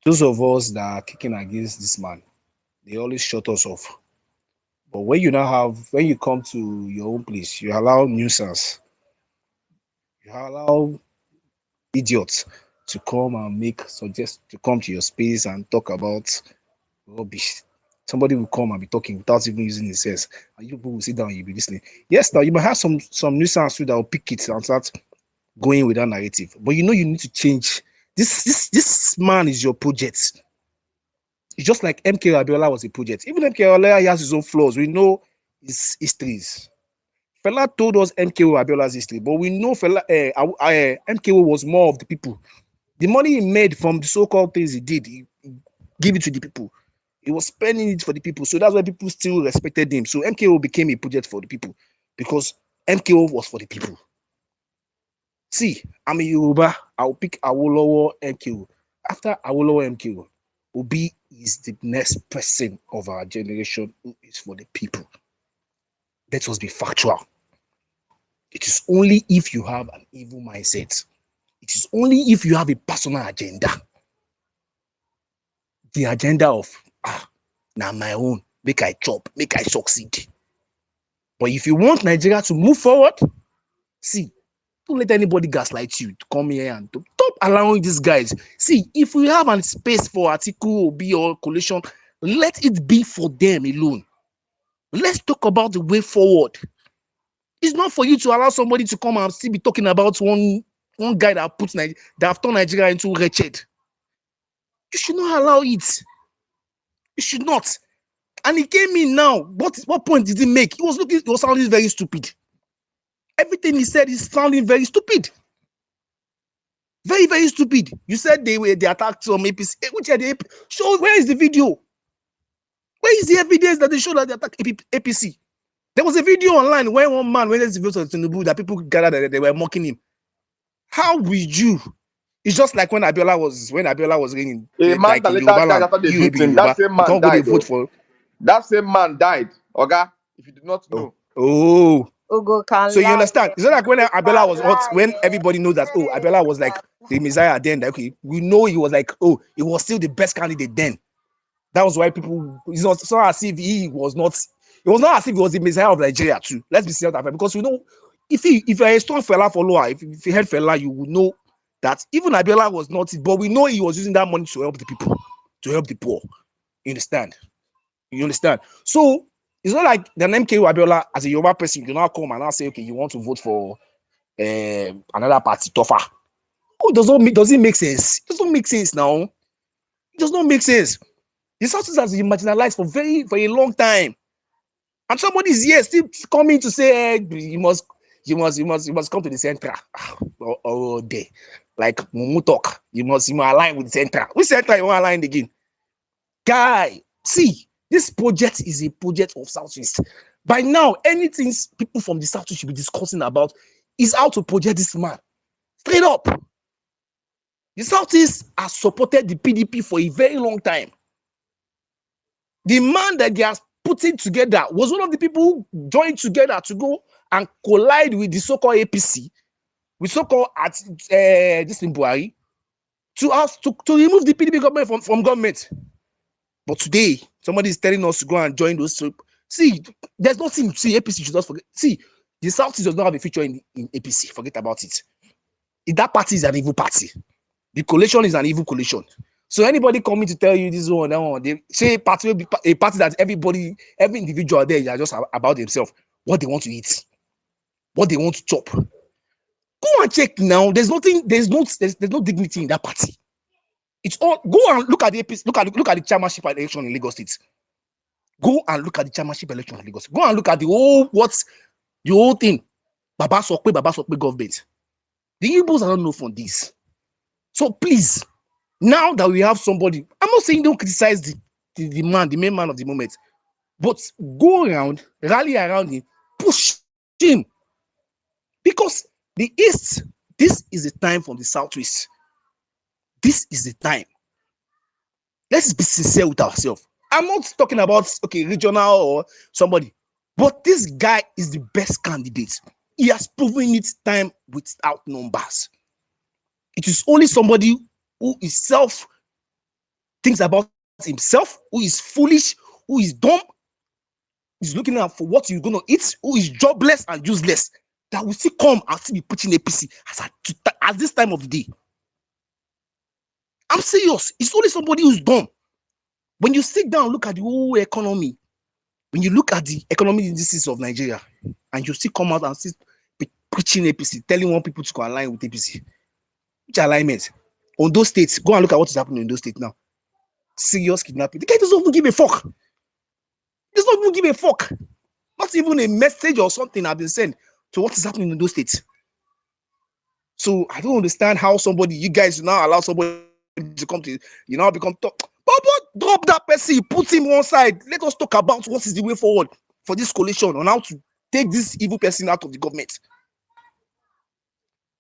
those of us that are kicking against this man, they always shut us off. But when you come to your own place, you allow nuisance, you allow idiots to come and suggest to come to your space and talk about rubbish. Somebody will come and be talking without even using his sense, and you people will sit down and you'll be listening. Yes, now you might have some nuisance too that will pick it and start going with that narrative. But you know you need to change. This man is your project. It's just like MK Abiola was a project. Even MK Abiola has his own flaws. We know his histories. Fela told us MKO Abiola's history, but we know MKO was more of the people. The money he made from the so-called things he did, he gave it to the people. He was spending it for the people. So that's why people still respected him. So MKO became a project for the people because MKO was for the people. See, I'm a Yoruba. I'll pick Awolowo MKO. After Awolowo MKO, Obi is the next person of our generation who is for the people. Let us be factual. It is only if you have an evil mindset. It is only if you have a personal agenda. The agenda of, now my own, make I chop, make I succeed. But if you want Nigeria to move forward, see, don't let anybody gaslight you to come here and to stop allowing these guys. See, if we have a space for Atiku, Obi, or coalition, let it be for them alone. Let's talk about the way forward. It's not for you to allow somebody to come and still be talking about one guy that have turned Nigeria into wretched. You should not allow it. You should not. And he came in now. What point did he make? He was sounding very stupid. Everything he said is sounding very stupid. Very, very stupid. You said they attacked some APC. Which are the show? Where is the video? Where is the evidence that they show that they attacked APC? There was a video online where one man went to the vote of Tinubu that people gathered that they were mocking him. How would you? It's just like when Abiola was reigning, A man like that in later Yoruba died land, after they you beat be him. That Yoruba, same you man can't go to died, vote though. for. That same man died, Oga. If you do not know. Oh. Ogo can So you lie, understand? yeah. It's not like when Ogo Abiola can was hot, lie, when yeah. everybody knows that, oh, Hey, Abiola was like the Messiah then. Like, okay, we know he was like, oh, he was still the best candidate then. That was why people, it's not as if it was not as if he was the Messiah of Nigeria too. Let's be serious, because we know if you're a strong fella follower, if you heard fella, you would know that even Abiola was not it, but we know he was using that money to help the people, to help the poor. You understand? So it's not like the name MK Abiola as a Yoruba person, you can now come and now say, okay, you want to vote for another party, Tofa. Oh, does it make sense? It doesn't make sense now. It does not make sense. The South has been marginalized for a long time. And somebody is here still coming to say, you must come to the center. Or there. Like Mumu talk. You must align with the center. Which center you want to align again? Guy, see, this project is a project of Southeast. By now, anything people from the South should be discussing about is how to project this man. Straight up. The Southeast has supported the PDP for a very long time. The man that they are putting together was one of the people who joined together to go and collide with the so-called APC, with so-called this in Buhari, to remove the PDP government from government. But today, somebody is telling us to go and join those. See, there's nothing. See, APC should not forget. See, the Southeast does not have a future in APC. Forget about it. That party is an evil party. The coalition is an evil coalition. So anybody coming to tell you this one, that one, they say a party that every individual there are just about themselves, what they want to eat, what they want to chop. Go and check now. There's no dignity in that party. It's all. Go and look at the APC, look at the chairmanship election in Lagos State. Go and look at the chairmanship election in Lagos. Go and look at the whole thing. Baba Sokwe government. The Igbos are not known for this. So please, now that we have somebody, I'm not saying don't criticize the main man of the moment, but go around, rally around him, push him. Because the East, this is the time from the Southwest. This is the time. Let's be sincere with ourselves. I'm not talking about, okay, regional or somebody. But this guy is the best candidate. He has proven it time without numbers. It is only somebody who is thinks about himself, who is foolish, who is dumb, is looking out for what you're going to eat, who is jobless and useless, that will still come and still be preaching APC at this time of the day. I'm serious. It's only somebody who's dumb. When you sit down and look at the whole economy, when you look at the economic indices of Nigeria, and you still come out and still be preaching APC, telling one people to go align with APC, which alignment? On those states, go and look at what is happening in those states now. Serious kidnapping. The guy doesn't even give a fuck. He does not even give a fuck. Not even a message or something has been sent to what is happening in those states. So I don't understand how you guys now allow somebody to come to, you now become top. But drop that person, put him one side. Let us talk about what is the way forward for this coalition on how to take this evil person out of the government.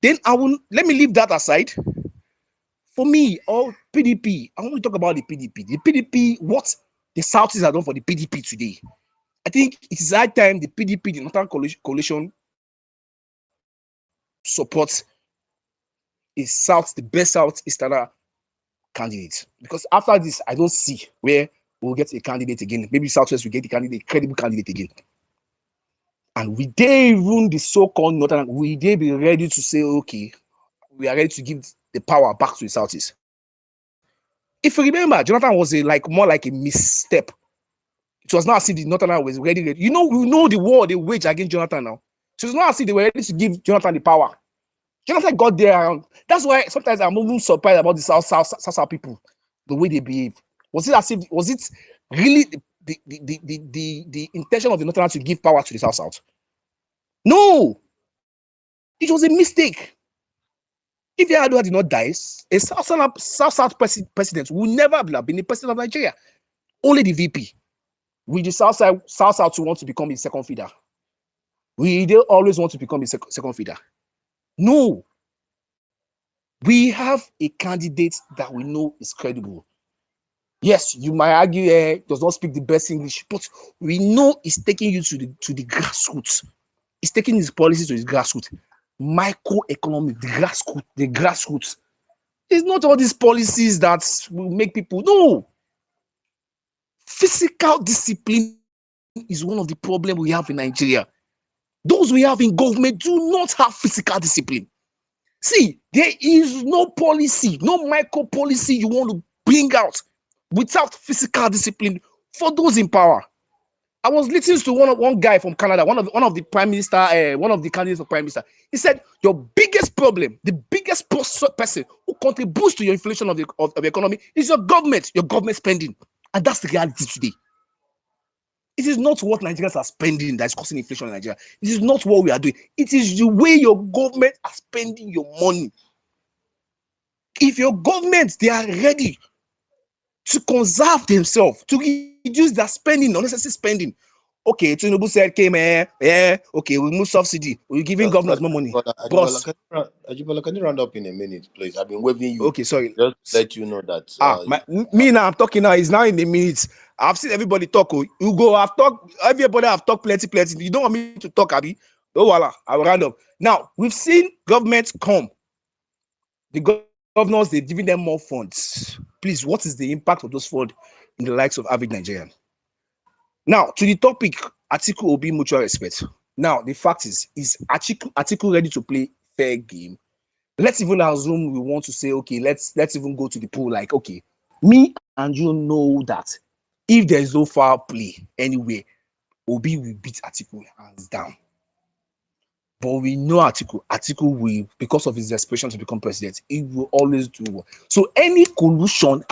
Then let me leave that aside. For me, all PDP, I want to talk about the PDP. The PDP, what the Southeast have done for the PDP today. I think it is high time the PDP, the Northern Coalition, supports the best Southeasterner candidate. Because after this, I don't see where we'll get a candidate again. Maybe Southwest will get a credible candidate again. And we they even the so-called Northern, we they be ready to say, okay, we are ready to give the power back to the Southeast. If you remember, Jonathan was more like a misstep. It was not as if the Northern was ready. We know the war they wage against Jonathan now. So it's not as if they were ready to give Jonathan the power. Jonathan got there around. That's why sometimes I'm even surprised about the South people, the way they behave. Was it really the intention of the Northern to give power to the South? No, it was a mistake. If Yar'Adua did not die, a South president will never have been the president of Nigeria. Only the VP. With the South to want to become a second feeder. They always want to become a second feeder. No. We have a candidate that we know is credible. Yes, you might argue does not speak the best English, but we know he's taking you to the grassroots. He's taking his policies to his grassroots. Microeconomic, the grassroots. It's not all these policies that will make people. No. Physical discipline is one of the problems we have in Nigeria. Those we have in government do not have physical discipline. See, there is no policy, no micro policy you want to bring out without physical discipline for those in power. I was listening to one guy from Canada, one of the prime minister, one of the candidates for prime minister. He said, your biggest problem, the biggest person who contributes to your inflation of the economy is your government spending. And that's the reality today. It is not what Nigerians are spending that is causing inflation in Nigeria. It is not what we are doing. It is the way your government are spending your money. If your government, they are ready to conserve themselves, to reduce their spending, unnecessary spending. Okay, Tinubu said, okay, we move subsidy. We're giving governors more money. Boss. Ajibola, can you round up in a minute, please? I've been waving you. Okay, sorry. Just let you know that. Me now, I'm talking now. It's now in a minute. I've seen everybody talk. You go, I've talked. Everybody have talked plenty. You don't want me to talk, Abi? Oh, voila. I'll round up. Now, we've seen governments come. The governors, they're giving them more funds. Please, what is the impact of those funds in the likes of average Nigerian? Now, to the topic, Atiku will be mutual respect. Now, the fact is Atiku ready to play fair game? Let's even assume we want to say, okay, let's even go to the pool. Like, okay, me and you know that if there is no foul play anywhere, Obi will beat Atiku hands down. But we know Atiku will, because of his aspiration to become president, he will always do well. So any collation,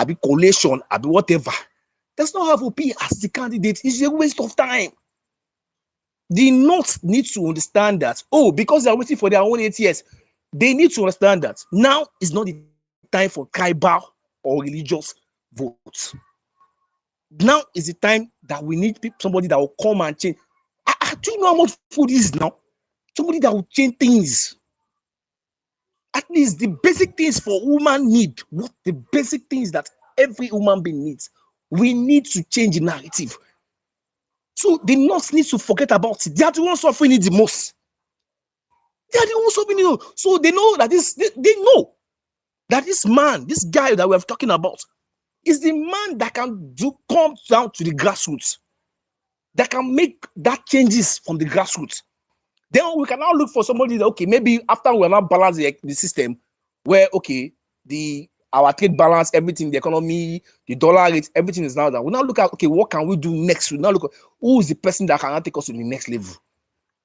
whatever, does not have Obi as the candidate. It's a waste of time. The North need to understand that, because they are waiting for their own 8 years, they need to understand that now is not the time for tribal or religious votes. Now is the time that we need somebody that will come and change. Do you know how much food is now? Somebody that will change things. At least the basic things for woman need. What the basic things that every human being needs. We need to change the narrative. So the North needs to forget about it. They are the ones suffering it the most. They are the ones suffering it. So they know that they know that this man, this guy that we're talking about, is the man that can come down to the grassroots, that can make that changes from the grassroots. Then we can now look for somebody that, okay, maybe after we now balance the system, where okay, our trade balance, everything, the economy, the dollar rate, everything is now done. We now look at, okay, what can we do next? We now look at who is the person that can take us to the next level.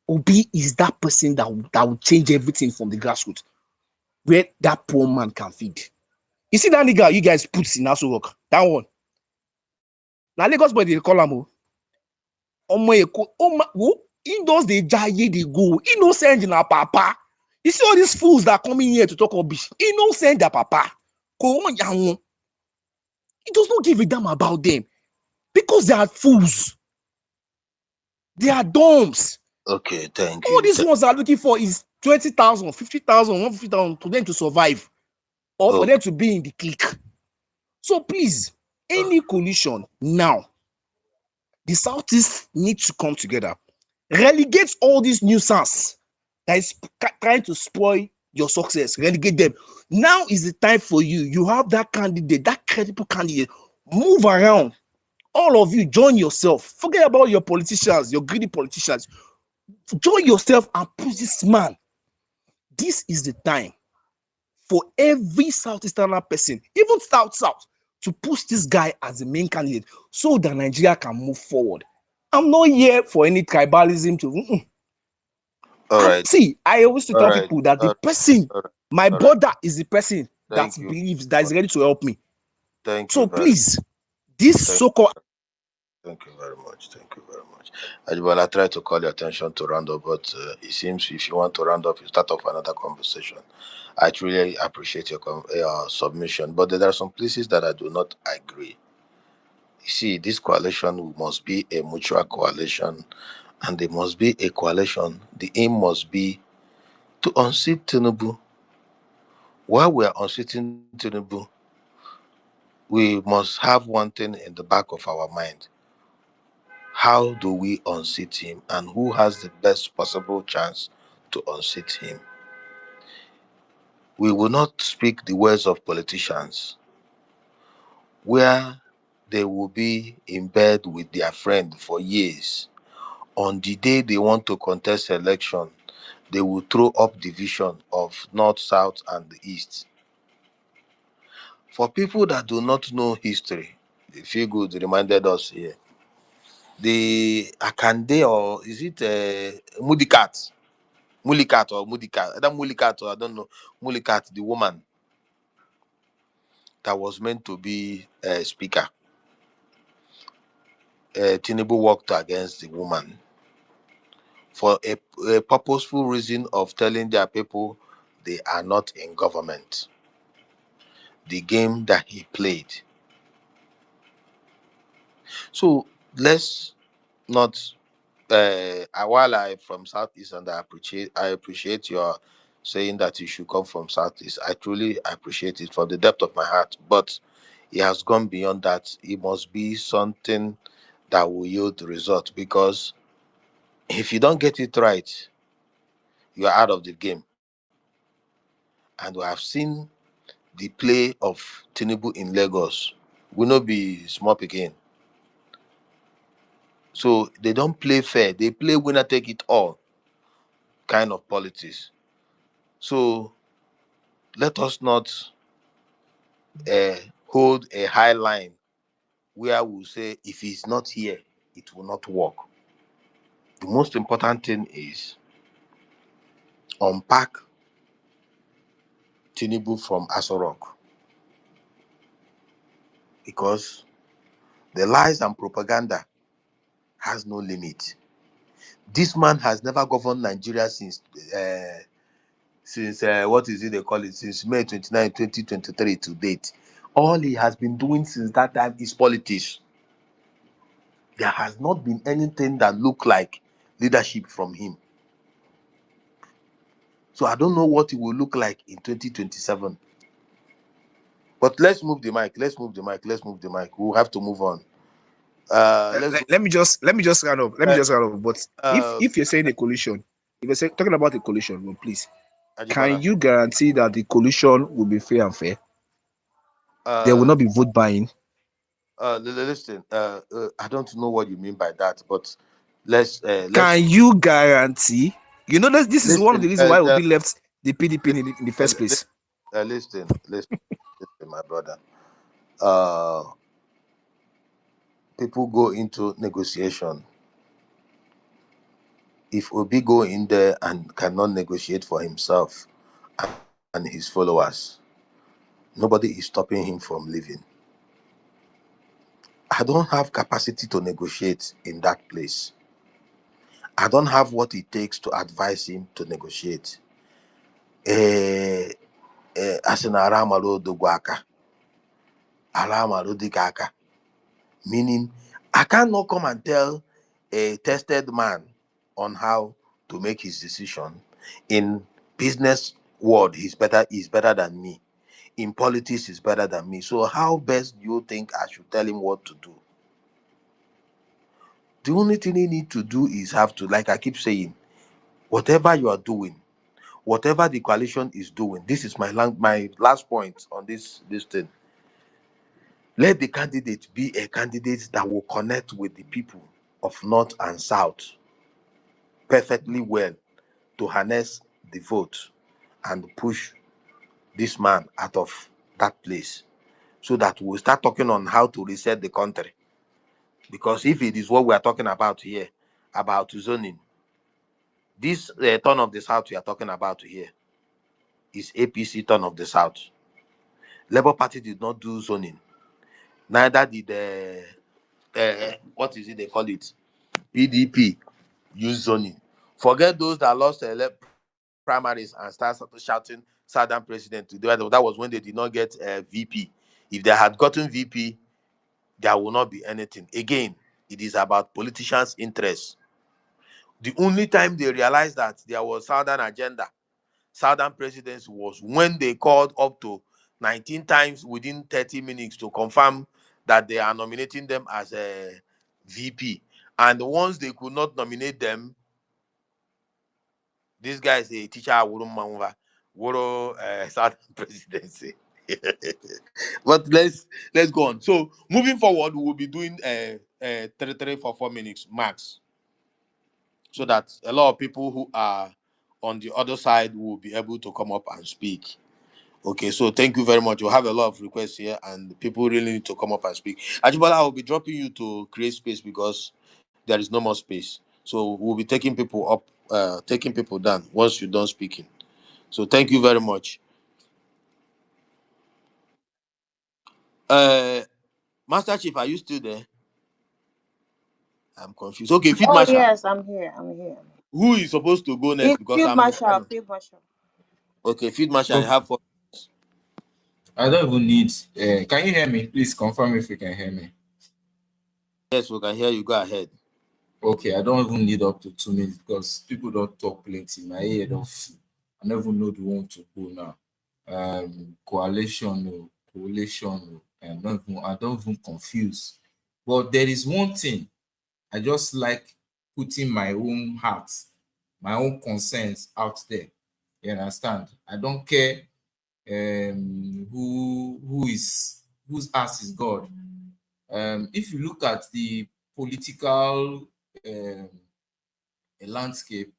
Obi is that person that will change everything from the grassroots, where that poor man can feed. You see that nigga you guys put in Aso Rock, that one. Now Lagos boy they call him he knows they jaye they go. He no send na papa. You see all these fools that come in here to talk rubbish. He no send their papa. He does not give a damn about them because they are fools. They are dumbs. Okay, thank All you. these ones are looking for is 20,000, 50,000, 150,000 for them to survive or for them Okay. to be in the clique. So please, any coalition now, the Southeast need to come together. Relegate all these nuisance that is trying to spoil your success. Relegate them. Now is the time for you. You have that candidate, that credible candidate. Move around. All of you, join yourself. Forget about your politicians, your greedy politicians. Join yourself and push this man. This is the time for every Southeasterner person, even South, to push this guy as the main candidate so that Nigeria can move forward. I'm not here for any tribalism to. All right. See, I always All tell right. people that the All right. person, All right. my All right. brother, is the person that Thank you believes that is very ready much. to help me. Thank you So very please, this thank so-called thank you very much. Thank you very much. Well, I tried to call your attention to round up, but it seems if you want to round up, you start off another conversation. I truly appreciate your submission, but there are some places that I do not agree. You see, this coalition must be a mutual coalition, and there must be a coalition. The aim must be to unseat Tinubu. While we are unseating Tinubu, we must have one thing in the back of our mind. How do we unseat him, and who has the best possible chance to unseat him? We will not speak the words of politicians where they will be in bed with their friend for years. On the day they want to contest election, they will throw up division of north, south, and the east. For people that do not know history, feel good reminded us here. The Akande, or is it Mudikat? Mulikat or Mudikat? Either Mulikat or I don't know. Mulikat, the woman that was meant to be a speaker. Tinubu worked against the woman for a purposeful reason of telling their people they are not in government. The game that he played. So let's not. While I from Southeast, and I appreciate your saying that you should come from Southeast. I truly appreciate it from the depth of my heart. But it has gone beyond that. It must be something that will yield the result, because if you don't get it right, you are out of the game. And we have seen the play of Tinubu in Lagos. Will not be small again. So they don't play fair. They play winner take it all kind of politics. So let us not uh, hold a high line where we say if he's not here, it will not work. The most important thing is unpack Tinubu from Aso Rock, because the lies and propaganda has no limit. This man has never governed Nigeria since what is it they call it, since May 29, 2023 to date. All he has been doing since that time is politics. There has not been anything that looked like leadership from him. So I don't know what it will look like in 2027. But let's move the mic. Let's move the mic. Let's move the mic. We'll have to move on. Let's go. let me just round up. Let me Uh, just round up. But uh, if you're saying a coalition, if you're talking about a coalition, well, please, can Ajibala. you guarantee that the coalition will be fair and fair? There will Uh, not be vote buying. Listen. I don't know what you mean by that, but let's Can you guarantee? You know that this is one of listen. the reasons why Obi left the PDP in the first Listen, place. listen, my brother. Uh, People go into negotiation. If Obi go in there and cannot negotiate for himself and his followers, nobody is stopping him from leaving. I don't have capacity to negotiate in that place. I don't have what it takes to advise him to negotiate. Asina aramalo dogwaka, aramalo digaka. Meaning, I cannot come and tell a tested man on how to make his decision. In business world, he's better than me. In politics, he's better than me. So how best do you think I should tell him what to do? The only thing he need to do is have to, like I keep saying, whatever you are doing, whatever the coalition is doing, this is my last point on this thing. Let the candidate be a candidate that will connect with the people of North and South perfectly well to harness the vote and push this man out of that place so that we'll start talking on how to reset the country. Because if it is what we are talking about here, about zoning, this turn of the South we are talking about here is APC turn of the South. Labour Party did not do zoning. Neither did what is it they call it? PDP use zoning. Forget those that lost primaries and start shouting Southern president. That was when they did not get VP. If they had gotten VP, there will not be anything. Again, it is about politicians' interests. The only time they realized that there was Southern agenda, Southern presidency, was when they called up to 19 times within 30 minutes to confirm that they are nominating them as a VP. And once they could not nominate them, this guy is a teacher, Wuro Southern presidency. But let's go on. So moving forward, we will be doing 3 4 4 minutes max, so that a lot of people who are on the other side will be able to come up and speak. Okay, so thank you very much. We'll have a lot of requests here, and people really need to come up and speak. Ajibola, I will be dropping you to create space because there is no more space. So we'll be taking people up, taking people down once you're done speaking. So thank you very much. Uh, Master Chief, are you still there? I'm confused. Okay, Field Oh Marshal. yes, I'm here. I'm here. Who is supposed to go next? It's Because Field I'm in the Marshal. panel. Field Marshal. Okay, Field Marshal, you Okay. have 4 minutes. I don't even need. Can you hear me? Please confirm if you can hear me. Yes, we can hear you. Go ahead. Okay, I don't even need up to 2 minutes because people don't talk plenty. My head off. I never know the one to go now. Coalition or coalition. I don't even confuse. But there is one thing I just like putting my own heart, my own concerns out there. You understand? I don't care whose ass is God. If you look at the political landscape,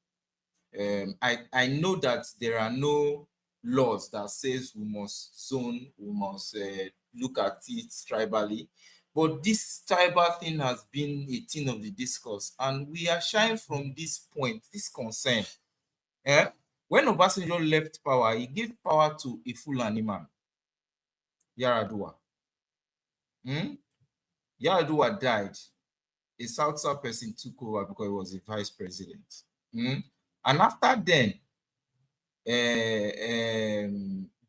I know that there are no laws that says we must zone, we must look at it tribally. But this tribal thing has been a thing of the discourse, and we are shying from this point, this concern. Eh? When Obasanjo left power, he gave power to a Fulani man, Yaradua. Yaradua died. A South person took over because he was the vice president. And after then,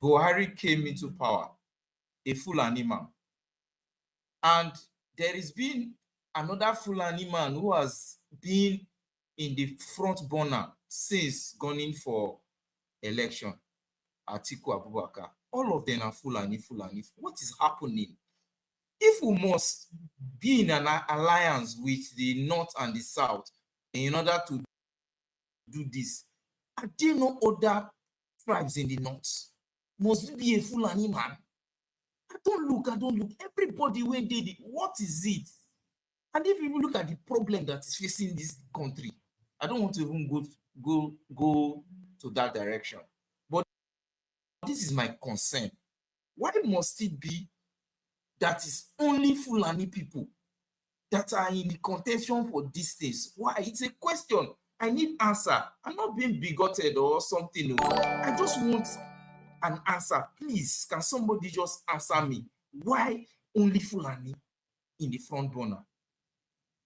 Buhari came into power, a Fulani man. And there has been another Fulani man who has been in the front burner since going for election, Atiku Abubakar. All of them are Fulani. What is happening? if we must be in an alliance with the North and the South in order to do this, are there no other tribes in the North? Must it be a Fulani man? I don't look. Everybody when they did, what is it? And if you look at the problem that is facing this country, I don't want to even go to that direction. But this is my concern. Why must it be that is only Fulani people that are in the contention for these things? Why? It's a question. I need answer. I'm not being bigoted or something. No. I just want an answer. Please, can somebody just answer me? Why only Fulani in the front burner?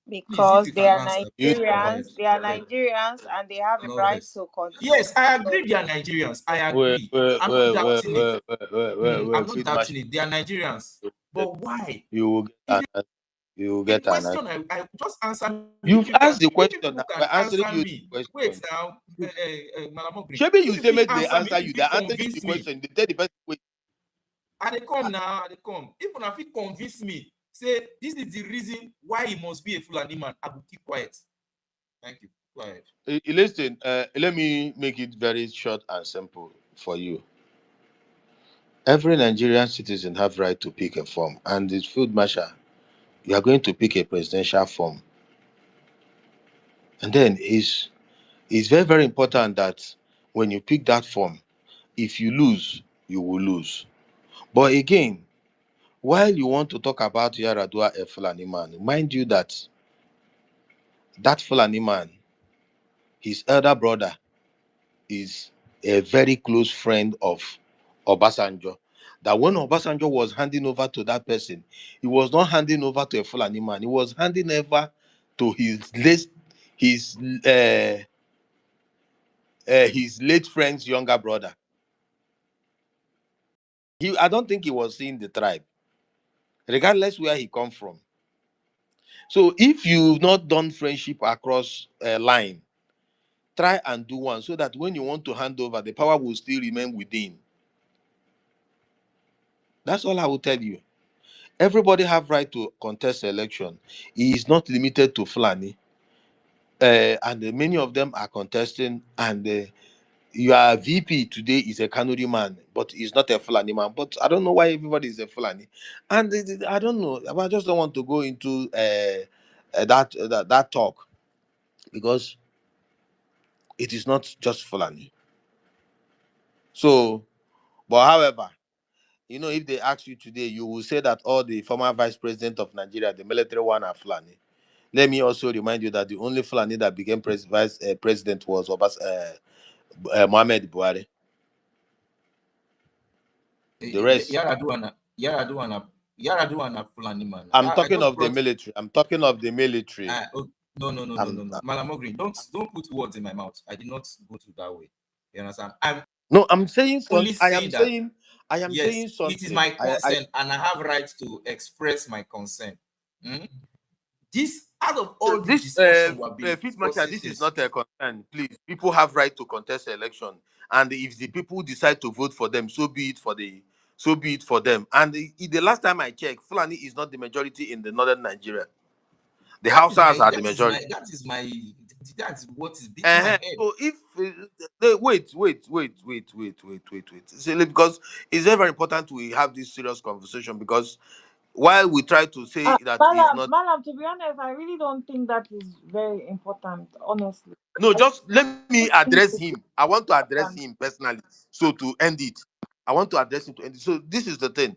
Please, if Because you they can are answer, You, please go ahead. Nigerians. They are Go ahead. Nigerians, and they have a No right vex. to contest. Yes, I agree they are Nigerians. I wait, agree. wait, I'm not wait, wait, doubting it. wait, wait, wait, I'm wait, not Field doubting Marshal. it. They are Nigerians. But why? You will get If an answer. You will the get an answer. question I just answer me. You've asked the If question. you people Now. can We're answering answer you me, the wait question. now, Madam Ogri. Maybe you If say you make they answer me, answer if you. you They're answering you the convince me, question. They tell the person wait. I dey come now, I dey come. If una fit convince me, say this is the reason why he must be a Fulani man, I will keep quiet. Thank you. Go ahead. Listen, let me make it very short and simple for you. Every Nigerian citizen have right to pick a form, and the field marshal, you are going to pick a presidential form, and then it's very very important that when you pick that form, if you lose, you will lose. But again, while you want to talk about Yaradua a Fulani man, mind you that that Fulani man, his elder brother, is a very close friend of Obasanjo. That when Obasanjo was handing over to that person, he was not handing over to a Fulani man. He was handing over to his his late friend's younger brother. I don't think he was seeing the tribe, regardless where he come from. So if you've not done friendship across a line, try and do one so that when you want to hand over, the power will still remain within. That's all I will tell you. Everybody have right to contest election. It is not limited to Fulani, and many of them are contesting. And your VP today is a Kanuri man, but he's not a Fulani man. But I don't know why everybody is a Fulani, and I don't know. I just don't want to go into that talk because it is not just Fulani. So, but however, if they ask you today, you will say that all the former vice president of Nigeria, the military one, are Fulani. Let me also remind you that the only Fulani that became vice president was Mohamed Buhari. The rest, Yaradua and a Fulani man. I'm I talking just of the brought. military. I'm talking of the military. Oh, I'm, no. Malamogri, don't put words in my mouth. I did not go to that way. You understand? I'm no, I'm saying only something. saying that I am yes, saying it is something. my concern, and I have right to express my concern. Hmm? This out of all the This discussion we have been Field Marshal, discussing this is since. not a concern. Please, people have right to contest election, and if the people decide to vote for them, so be it for them. And the last time I checked, Fulani is not the majority in the northern Nigeria. The Hausas are the majority. That's what is beating my head. So if wait. See, because it's very important we have this serious conversation because while we try to say that is not Malam, to be honest, I really don't think that is very important, honestly. no, I just let me don't think address it's him. I want to address important. him personally. So to end it, I want to address him to end it. So this is the thing.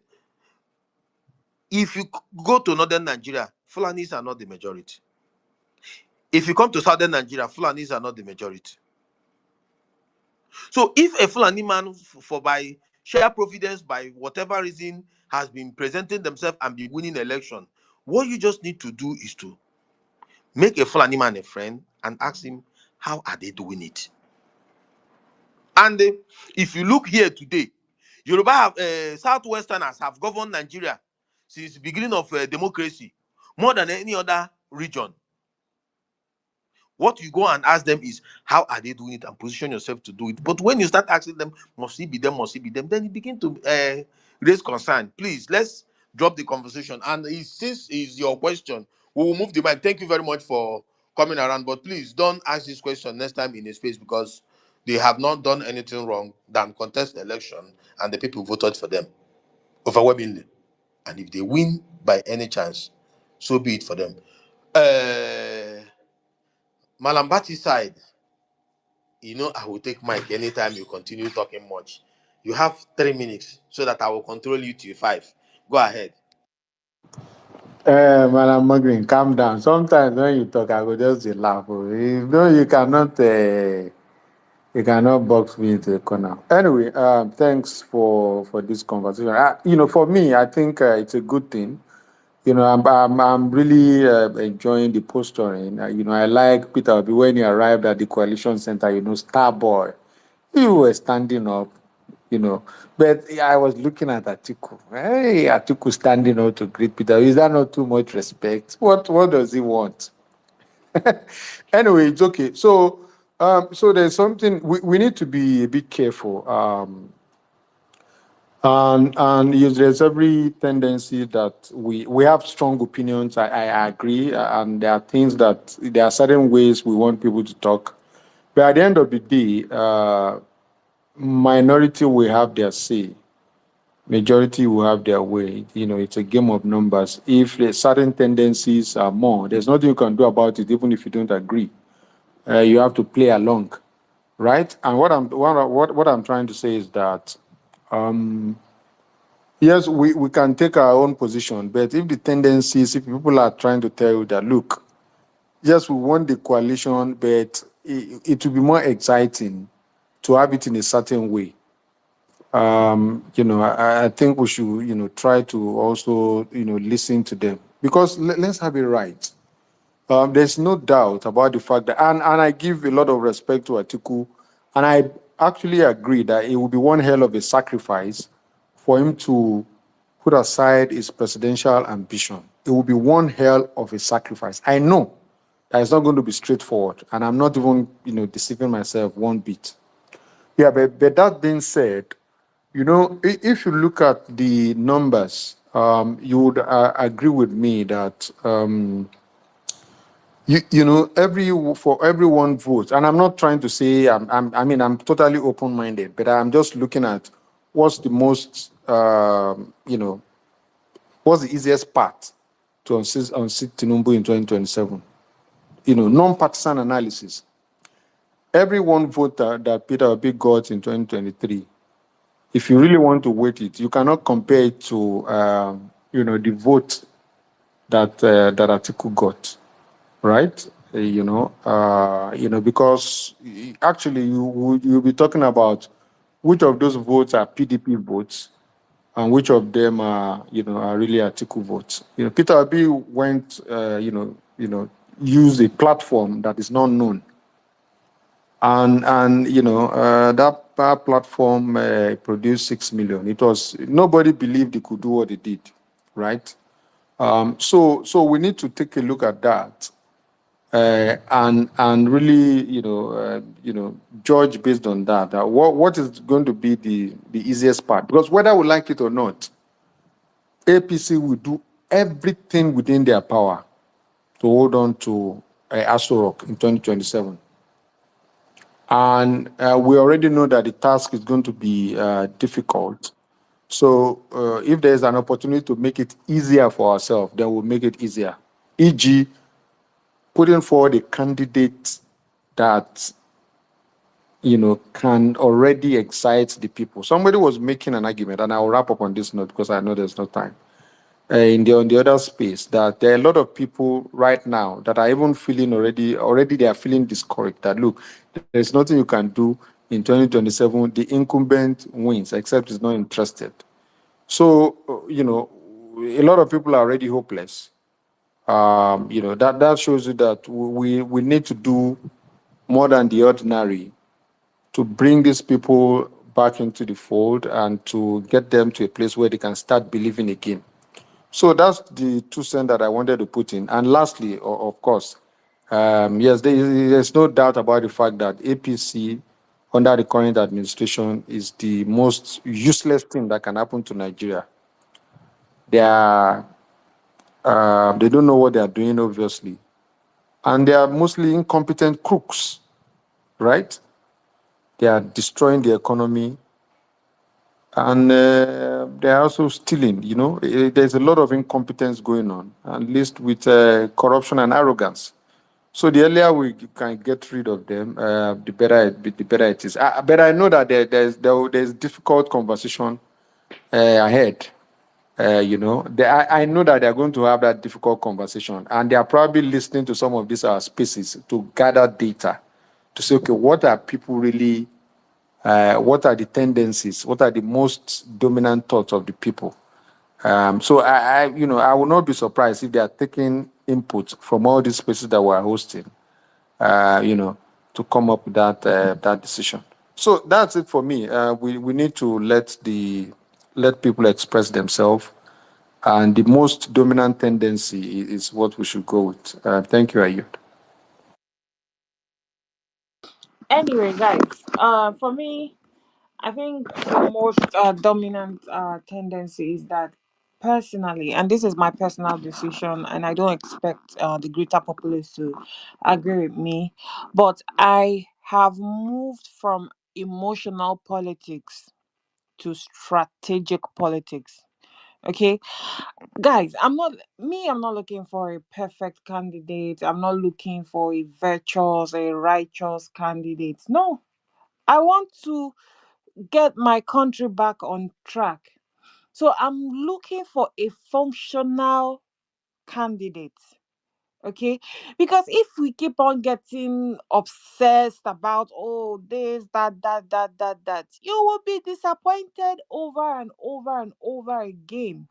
If you go to northern Nigeria, Fulanis are not the majority. If you come to southern Nigeria, Fulanis are not the majority. So if a Fulani man for by sheer providence, by whatever reason, has been presenting themselves and been winning election, what you just need to do is to make a Fulani man a friend and ask him how are they doing it. And if you look here today, Yoruba have Southwesterners have governed Nigeria since the beginning of democracy more than any other region. What you go and ask them is how are they doing it and position yourself to do it. But when you start asking them, must it be them, then you begin to raise concern. Please, let's drop the conversation. And since it's your question, we will move the mic. Thank you very much for coming around. But please don't ask this question next time in a space, because they have not done anything wrong than contest the election and the people voted for them overwhelmingly. And if they win by any chance, so be it for them. Malambati side, I will take mic anytime you continue talking much. You have 3 minutes so that I will control you till 5. Go ahead. Madam Margaret, calm down. Sometimes when you talk, I will just dey laugh. Oh. You cannot box me into a corner. Anyway, thanks for this conversation. For me, I think it's a good thing. I'm really enjoying the posturing. I like Peter Obi when he arrived at the coalition center. Star boy, you were standing up. You know, but I was looking at Atiku. Hey, Atiku standing up to greet Peter. Is that not too much respect? What does he want? Anyway, it's okay. So there's something we need to be a bit careful. And yes, there's every tendency that we have strong opinions. I agree, and there are certain ways we want people to talk. But at the end of the day, minority will have their say. Majority will have their way. It's a game of numbers. If the certain tendencies are more, there's nothing you can do about it, even if you don't agree. You have to play along, right? And what I'm trying to say is that yes, we can take our own position, but if the tendencies, if people are trying to tell you that, look, yes, we want the coalition, but it will be more exciting to have it in a certain way. I think we should, try to also, listen to them, because let's have it right. There's no doubt about the fact that, and I give a lot of respect to Atiku, and I actually agree that it would be one hell of a sacrifice for him to put aside his presidential ambition. It will be one hell of a sacrifice. I know that it's not going to be straightforward, and I'm not even, deceiving myself one bit. Yeah, but that being said, if you look at the numbers, you would agree with me that for every one vote, and I'm not trying to say I'm totally open-minded, but I'm just looking at what's the most what's the easiest path to unseat Tinubu in 2027. Non-partisan analysis. Every one vote that Peter Obi got in 2023, if you really want to weight it, you cannot compare it to the vote that Atiku got, right? Because actually you'll be talking about which of those votes are PDP votes and which of them are really Atiku votes. Peter Obi went used a platform that is not known, and that platform produced 6 million. It was nobody believed he could do what he did, right? So we need to take a look at that and really judge based on that. What is going to be the easiest part? Because whether we like it or not, APC will do everything within their power to hold on to Aso Rock in 2027. And we already know that the task is going to be difficult. So if there's an opportunity to make it easier for ourselves, then we'll make it easier. E.g., putting forward a candidate that can already excite the people. Somebody was making an argument, and I'll wrap up on this note because I know there's no time. On the other space, that there are a lot of people right now that are even feeling already they are feeling discouraged. That look, there's nothing you can do in 2027. The incumbent wins, except he's not interested. So a lot of people are already hopeless. That shows you that we need to do more than the ordinary to bring these people back into the fold and to get them to a place where they can start believing again. So that's the 2 cents that I wanted to put in. And lastly, of course, yes, there's no doubt about the fact that APC under the current administration is the most useless thing that can happen to Nigeria. They are they don't know what they are doing, obviously, and they are mostly incompetent crooks, right? They are destroying the economy, and they are also stealing. There's a lot of incompetence going on, at least with corruption and arrogance. So the earlier we can get rid of them, the better it is. But I know that there's difficult conversation ahead. I know that they're going to have that difficult conversation, and they are probably listening to some of these spaces to gather data to say, okay, what are people really? What are the tendencies? What are the most dominant thoughts of the people? So I will not be surprised if they are taking input from all these spaces that we're hosting, to come up with that decision. So that's it for me. We need to let people express themselves, and the most dominant tendency is what we should go with. Thank you, Ayud. Anyway, guys, for me, I think the most dominant tendency is that personally, and this is my personal decision, and I don't expect the greater populace to agree with me, but I have moved from emotional politics to strategic politics. Okay, guys, I'm not looking for a perfect candidate. I'm not looking for a righteous candidate. No, I want to get my country back on track. So I'm looking for a functional candidate. Okay, because if we keep on getting obsessed about this, that, you will be disappointed over and over and over again.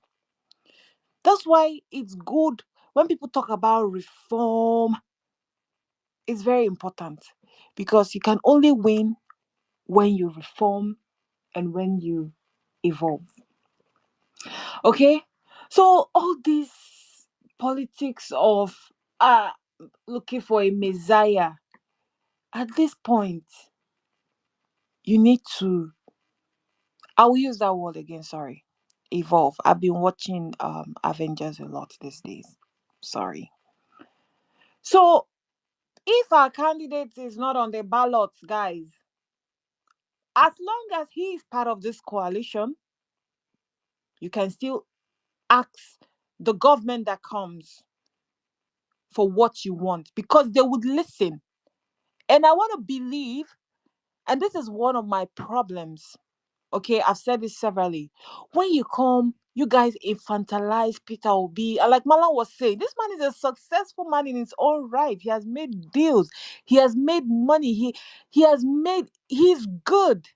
That's why it's good when people talk about reform. It's very important because you can only win when you reform and when you evolve. Okay, so all these politics of uh looking for a messiah, at this point you need to, I will use that word again, sorry, evolve. I've been watching Avengers a lot these days. Sorry. So if our candidate is not on the ballot, guys, as long as he is part of this coalition, you can still ask the government that comes for what you want because they would listen. And I want to believe, and this is one of my problems. Okay, I've said this severally. When you come, you guys infantilize Peter Obi. And like Malan was saying, this man is a successful man in his own right. He has made deals. He has made money. He's good.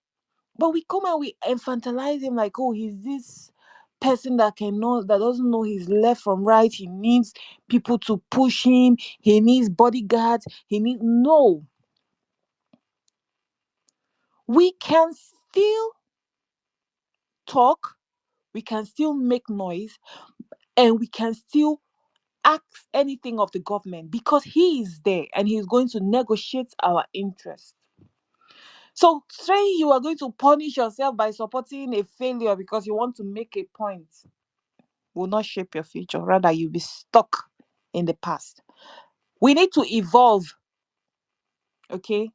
But we come and we infantilize him like, oh, he's this person that doesn't know his left from right. He needs people to push him. He needs bodyguards. No. We can still talk, we can still make noise, and we can still ask anything of the government because he is there and he is going to negotiate our interests. So saying you are going to punish yourself by supporting a failure because you want to make a point will not shape your future. Rather, you'll be stuck in the past. We need to evolve, okay?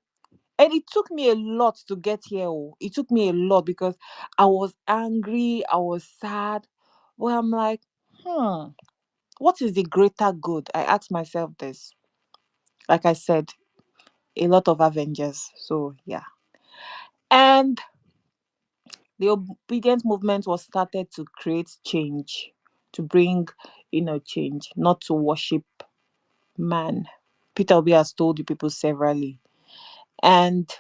And it took me a lot to get here. Oh. It took me a lot because I was angry, I was sad. Well, I'm like, what is the greater good? I asked myself this. Like I said, a lot of Avengers. So, yeah. And the obedience movement was started to create change, to bring, change, not to worship man. Peter Obi has told you people severally. And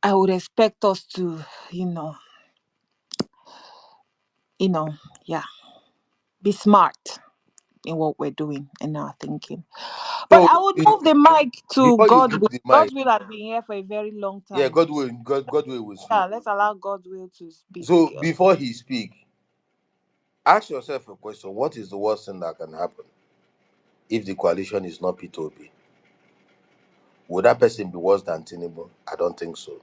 I would expect us to, you know, yeah, be smart in what we're doing and our thinking. But So I would move the mic to before you move Godwill. the mic, Godwill has been here for a very long yeah, time. God will speak. Yeah, let's allow Godwill to speak. So before he speak, ask yourself a question: what is the worst thing that can happen if the coalition is not P2P? Would that person be worse than Tinubu? I don't think so.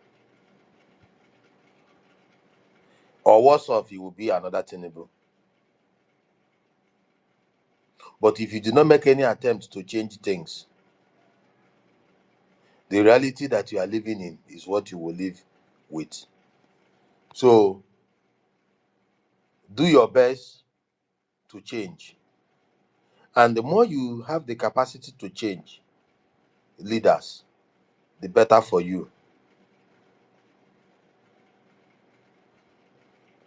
Or worse off, he will be another Tinubu. But if you do not make any attempt to change things, the reality that you are living in is what you will live with. So do your best to change. And the more you have the capacity to change leaders, the better for you.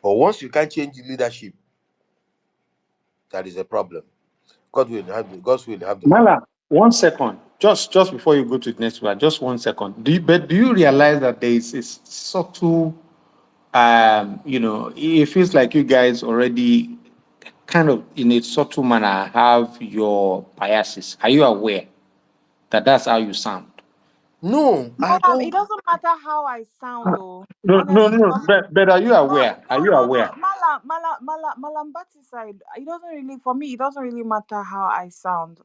But once you can't change the leadership, that is a problem. God's will have the final. Mala, 1 second. Just before you go to the next one, just 1 second. Do you realize that there is a subtle it feels like you guys already kind of in a subtle manner have your biases. Are you aware that that's how you sound? No, I Madam, it don't. doesn't matter how I sound, though. No, no, Honestly, it no. doesn't. But are you No, aware? Are no, you no, no. aware? Malam side. It doesn't really, for me, it doesn't really matter how I sound.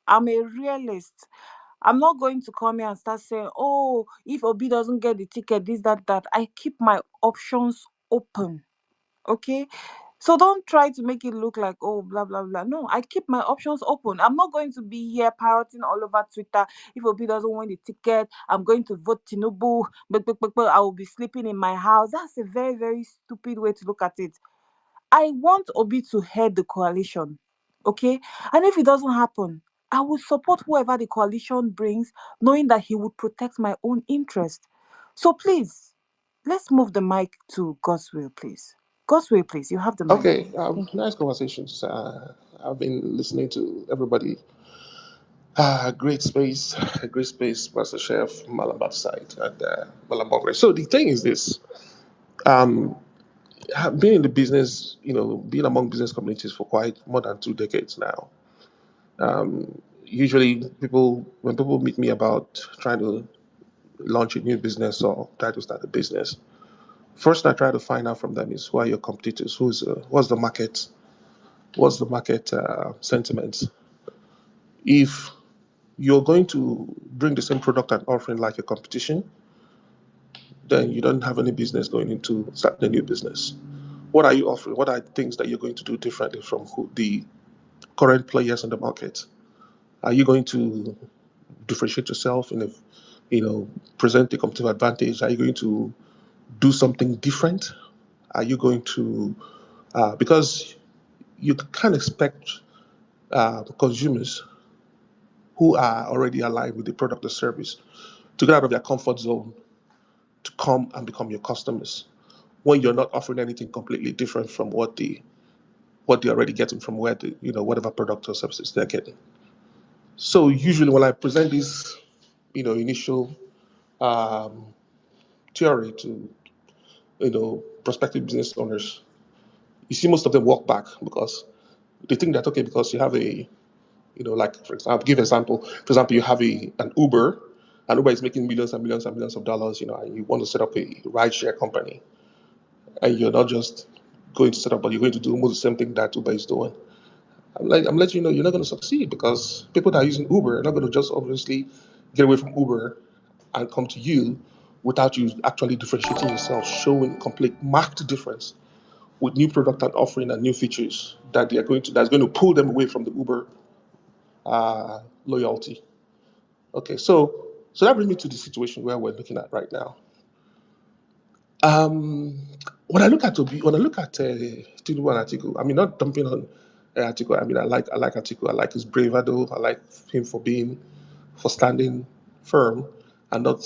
I'm a realist. I'm not going to come here and start saying, oh, if Obi doesn't get the ticket, this, that. I keep my options open. Okay? So don't try to make it look like, oh, blah, blah, blah. No, I keep my options open. I'm not going to be here parroting all over Twitter. If Obi doesn't win the ticket, I'm going to vote Tinubu. But I will be sleeping in my house. That's a very, very stupid way to look at it. I want Obi to head the coalition. Okay? And if it doesn't happen, I will support whoever the coalition brings, knowing that he would protect my own interest. So please, let's move the mic to God's will, please. God's will, please. You have the mic. Okay, Thank you. nice conversations. I've been listening to everybody. Great space, Master Chef, Malabat side, and Malabongre. So the thing is this: um, being in the business, being among business communities for quite more than 2 decades now. Usually, when people meet me about trying to launch a new business or try to start a business, first I try to find out from them is who are your competitors, what's the market sentiment. If you're going to bring the same product and offering like a competition, then you don't have any business going into starting a new business. What are you offering? What are things that you're going to do differently from the current players in the market? Are you going to differentiate yourself present a competitive advantage? Are you going to do something different? Are you going to, because you can't expect consumers who are already aligned with the product or service to get out of their comfort zone to come and become your customers when you're not offering anything completely different from what they're already getting from where whatever product or services they're getting. So usually when I present this initial um, theory to prospective business owners, you see most of them walk back because they think that okay, because you have like for example, give an example. For example, you have an Uber, and Uber is making millions and millions and millions of dollars, and you want to set up a rideshare company, and you're not just going to set up, but you're going to do almost the same thing that Uber is doing. I'm letting you know you're not going to succeed because people that are using Uber are not going to just obviously get away from Uber and come to you without you actually differentiating yourself, showing complete marked difference with new product and offering and new features that that's going to pull them away from the Uber loyalty. Okay, so that brings me to the situation where we're looking at right now. Um, when I look at Tinubu and Atiku, I mean not dumping on Atiku. I mean I like Atiku. I like his bravado. I like him for standing firm and not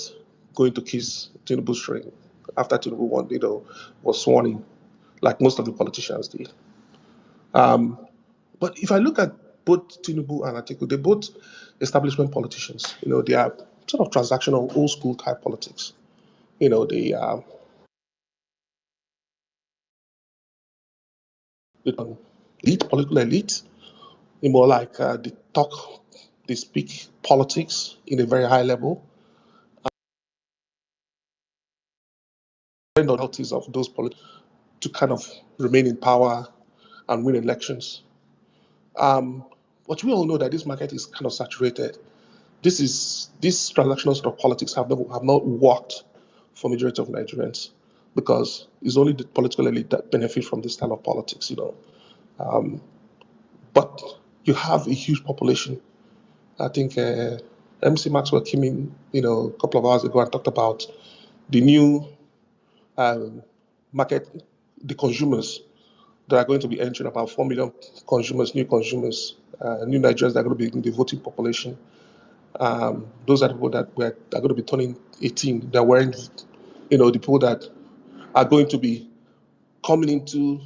going to kiss Tinubu's string after Tinubu was sworn in, like most of the politicians did. Um, but if I look at both Tinubu and Atiku, they're both establishment politicians. They are sort of transactional, old school type politics. They elite, political elite. They're more like they speak politics in a very high level. And loyalties of those politics to kind of remain in power and win elections. Um, but we all know that this market is kind of saturated. These transactional sort of politics have not worked for majority of Nigerians because it's only the political elite that benefit from this style of politics. But you have a huge population. I think MC Maxwell came in, a couple of hours ago and talked about the new market, the consumers that are going to be entering, about 4 million consumers, new Nigerians that are going to be in the voting population. Those are the people that are going to be turning 18. They're wearing, the people that are going to be coming into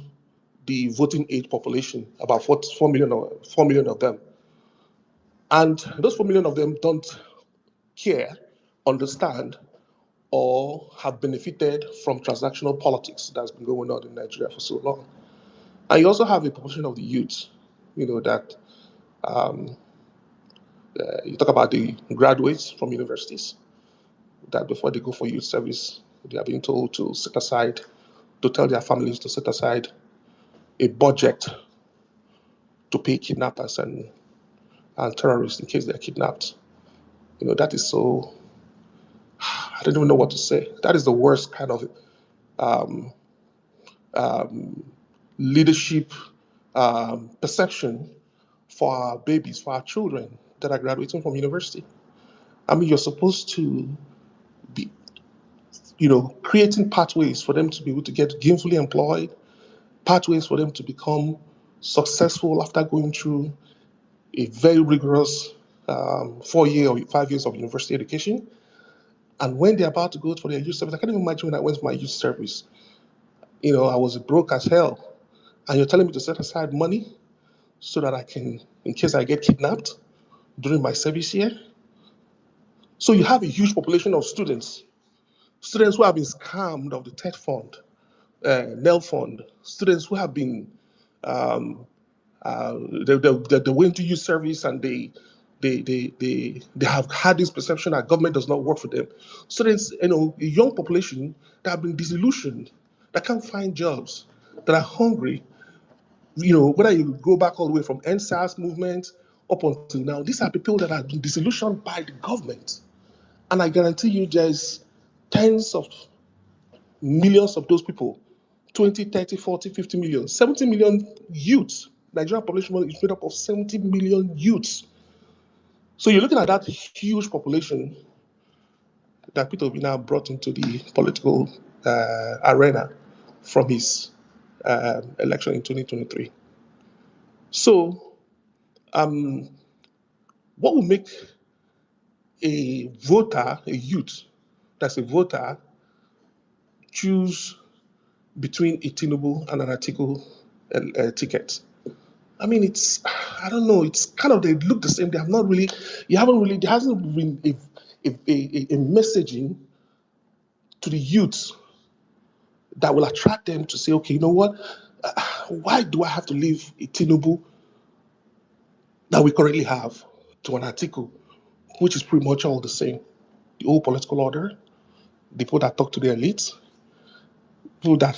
the voting age population, about 4 million of them. And those 4 million of them don't care, understand, or have benefited from transactional politics that's been going on in Nigeria for so long. And you also have a proportion of the youth, that you talk about the graduates from universities, that before they go for youth service, they are being told to tell their families to set aside a budget to pay kidnappers and terrorists in case they're kidnapped. That is so, I don't even know what to say. That is the worst kind of um, um, leadership perception for our babies, for our children that are graduating from university. I mean, you're supposed to be, creating pathways for them to be able to get gainfully employed, pathways for them to become successful after going through a very rigorous 4 year or 5 years of university education. And when they're about to go for their youth service, I can't even imagine when I went for my youth service. I was broke as hell. And you're telling me to set aside money so that I can, in case I get kidnapped during my service year. So you have a huge population of students who have been scammed of the TED fund, NEL fund, students who have been, they went to youth service and they have had this perception that government does not work for them. Students, a young population that have been disillusioned, that can't find jobs, that are hungry. Whether you go back all the way from NSAS movement up until now, these are people that have been disillusioned by the government. And I guarantee you there's tens of millions of those people, 20, 30, 40, 50 million, 70 million youths. Nigerian population is made up of 70 million youths. So you're looking at that huge population that Peter Obi now brought into the political arena from his election in 2023. So what will make a voter, a youth that's a voter, choose between a Tinubu and an Atiku ticket? I mean, I don't know, it's kind of, they look the same. They have not really, there hasn't been a messaging to the youth that will attract them to say, okay, you know what? Why do I have to leave a Tinubu that we currently have to an Atiku, which is pretty much all the same? The old political order, the people that talk to the elites, people that,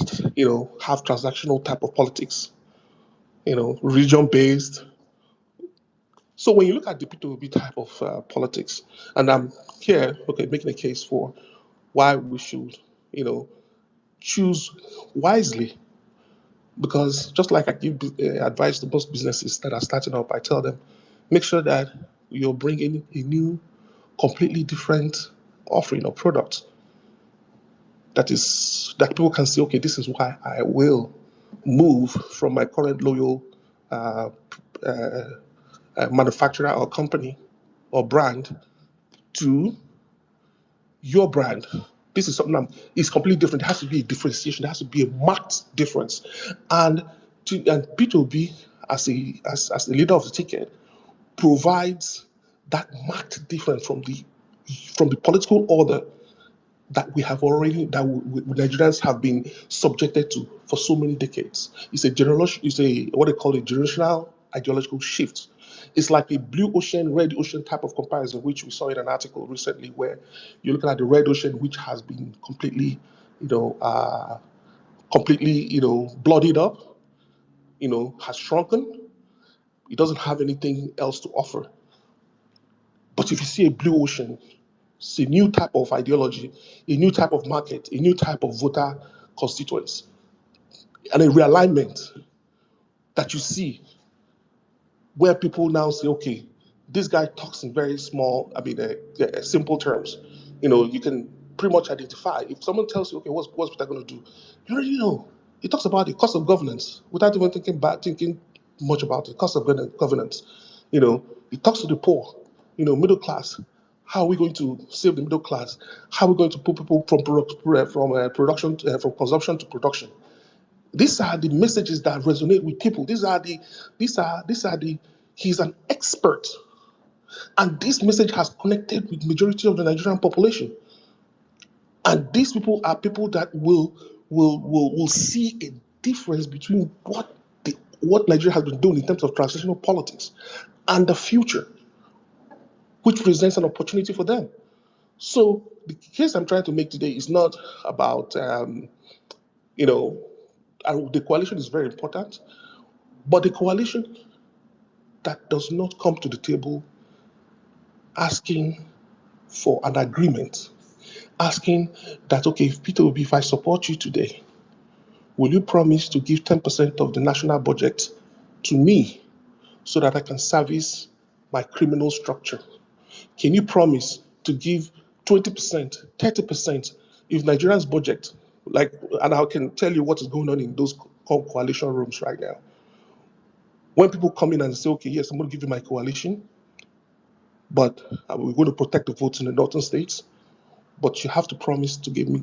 have transactional type of politics, region-based. So when you look at the P2B type of politics, and I'm here, okay, making a case for why we should, choose wisely, because just like I give advice to most businesses that are starting up, I tell them, make sure that you're bringing a new, completely different offering or product that people can say, okay, this is why I will move from my current loyal uh, uh, manufacturer or company or brand to your brand. This is something it's completely different. There has to be a differentiation. There has to be a marked difference. And P2B, as the leader of the ticket, provides that marked difference from the political order that we have already, Nigerians have been subjected to for so many decades. It's what they call a generational ideological shift. It's like a blue ocean, red ocean type of comparison, which we saw in an article recently, where you're looking at the red ocean, which has been completely, bloodied up, has shrunken. It doesn't have anything else to offer. But if you see a blue ocean, it's a new type of ideology, a new type of market, a new type of voter constituents, and a realignment that you see where people now say, okay, this guy talks in very small, simple terms. You can pretty much identify. If someone tells you, okay, what's Peter going to do? You already know. He talks about the cost of governance without even thinking much about the cost of governance. He talks to the poor, middle class. How are we going to save the middle class? How are we going to put people from consumption to production? These are the messages that resonate with people. He's an expert. And this message has connected with majority of the Nigerian population. And these people are people that will see a difference between what Nigeria has been doing in terms of transitional politics and the future, which presents an opportunity for them. So the case I'm trying to make today is not about, the coalition is very important, but the coalition that does not come to the table asking for an agreement, asking that, okay, if Peter Obi, if I support you today, will you promise to give 10% of the national budget to me so that I can service my criminal structure? Can you promise to give 20%, 30% if Nigeria's budget, and I can tell you what is going on in those coalition rooms right now. When people come in and say, okay, yes, I'm going to give you my coalition, but we're going to protect the votes in the northern states, but you have to promise to give me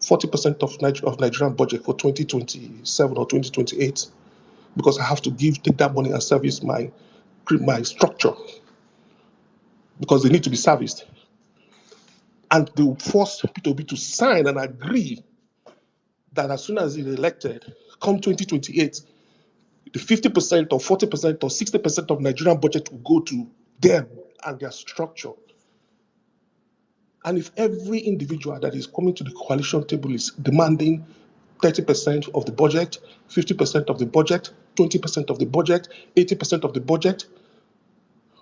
40% of Nigerian budget for 2027 or 2028, because I have to take that money and service my structure, because they need to be serviced. And they will force Peter Obi to sign and agree that as soon as he's elected, come 2028, the 50% or 40% or 60% of Nigerian budget will go to them and their structure. And if every individual that is coming to the coalition table is demanding 30% of the budget, 50% of the budget, 20% of the budget, 80% of the budget,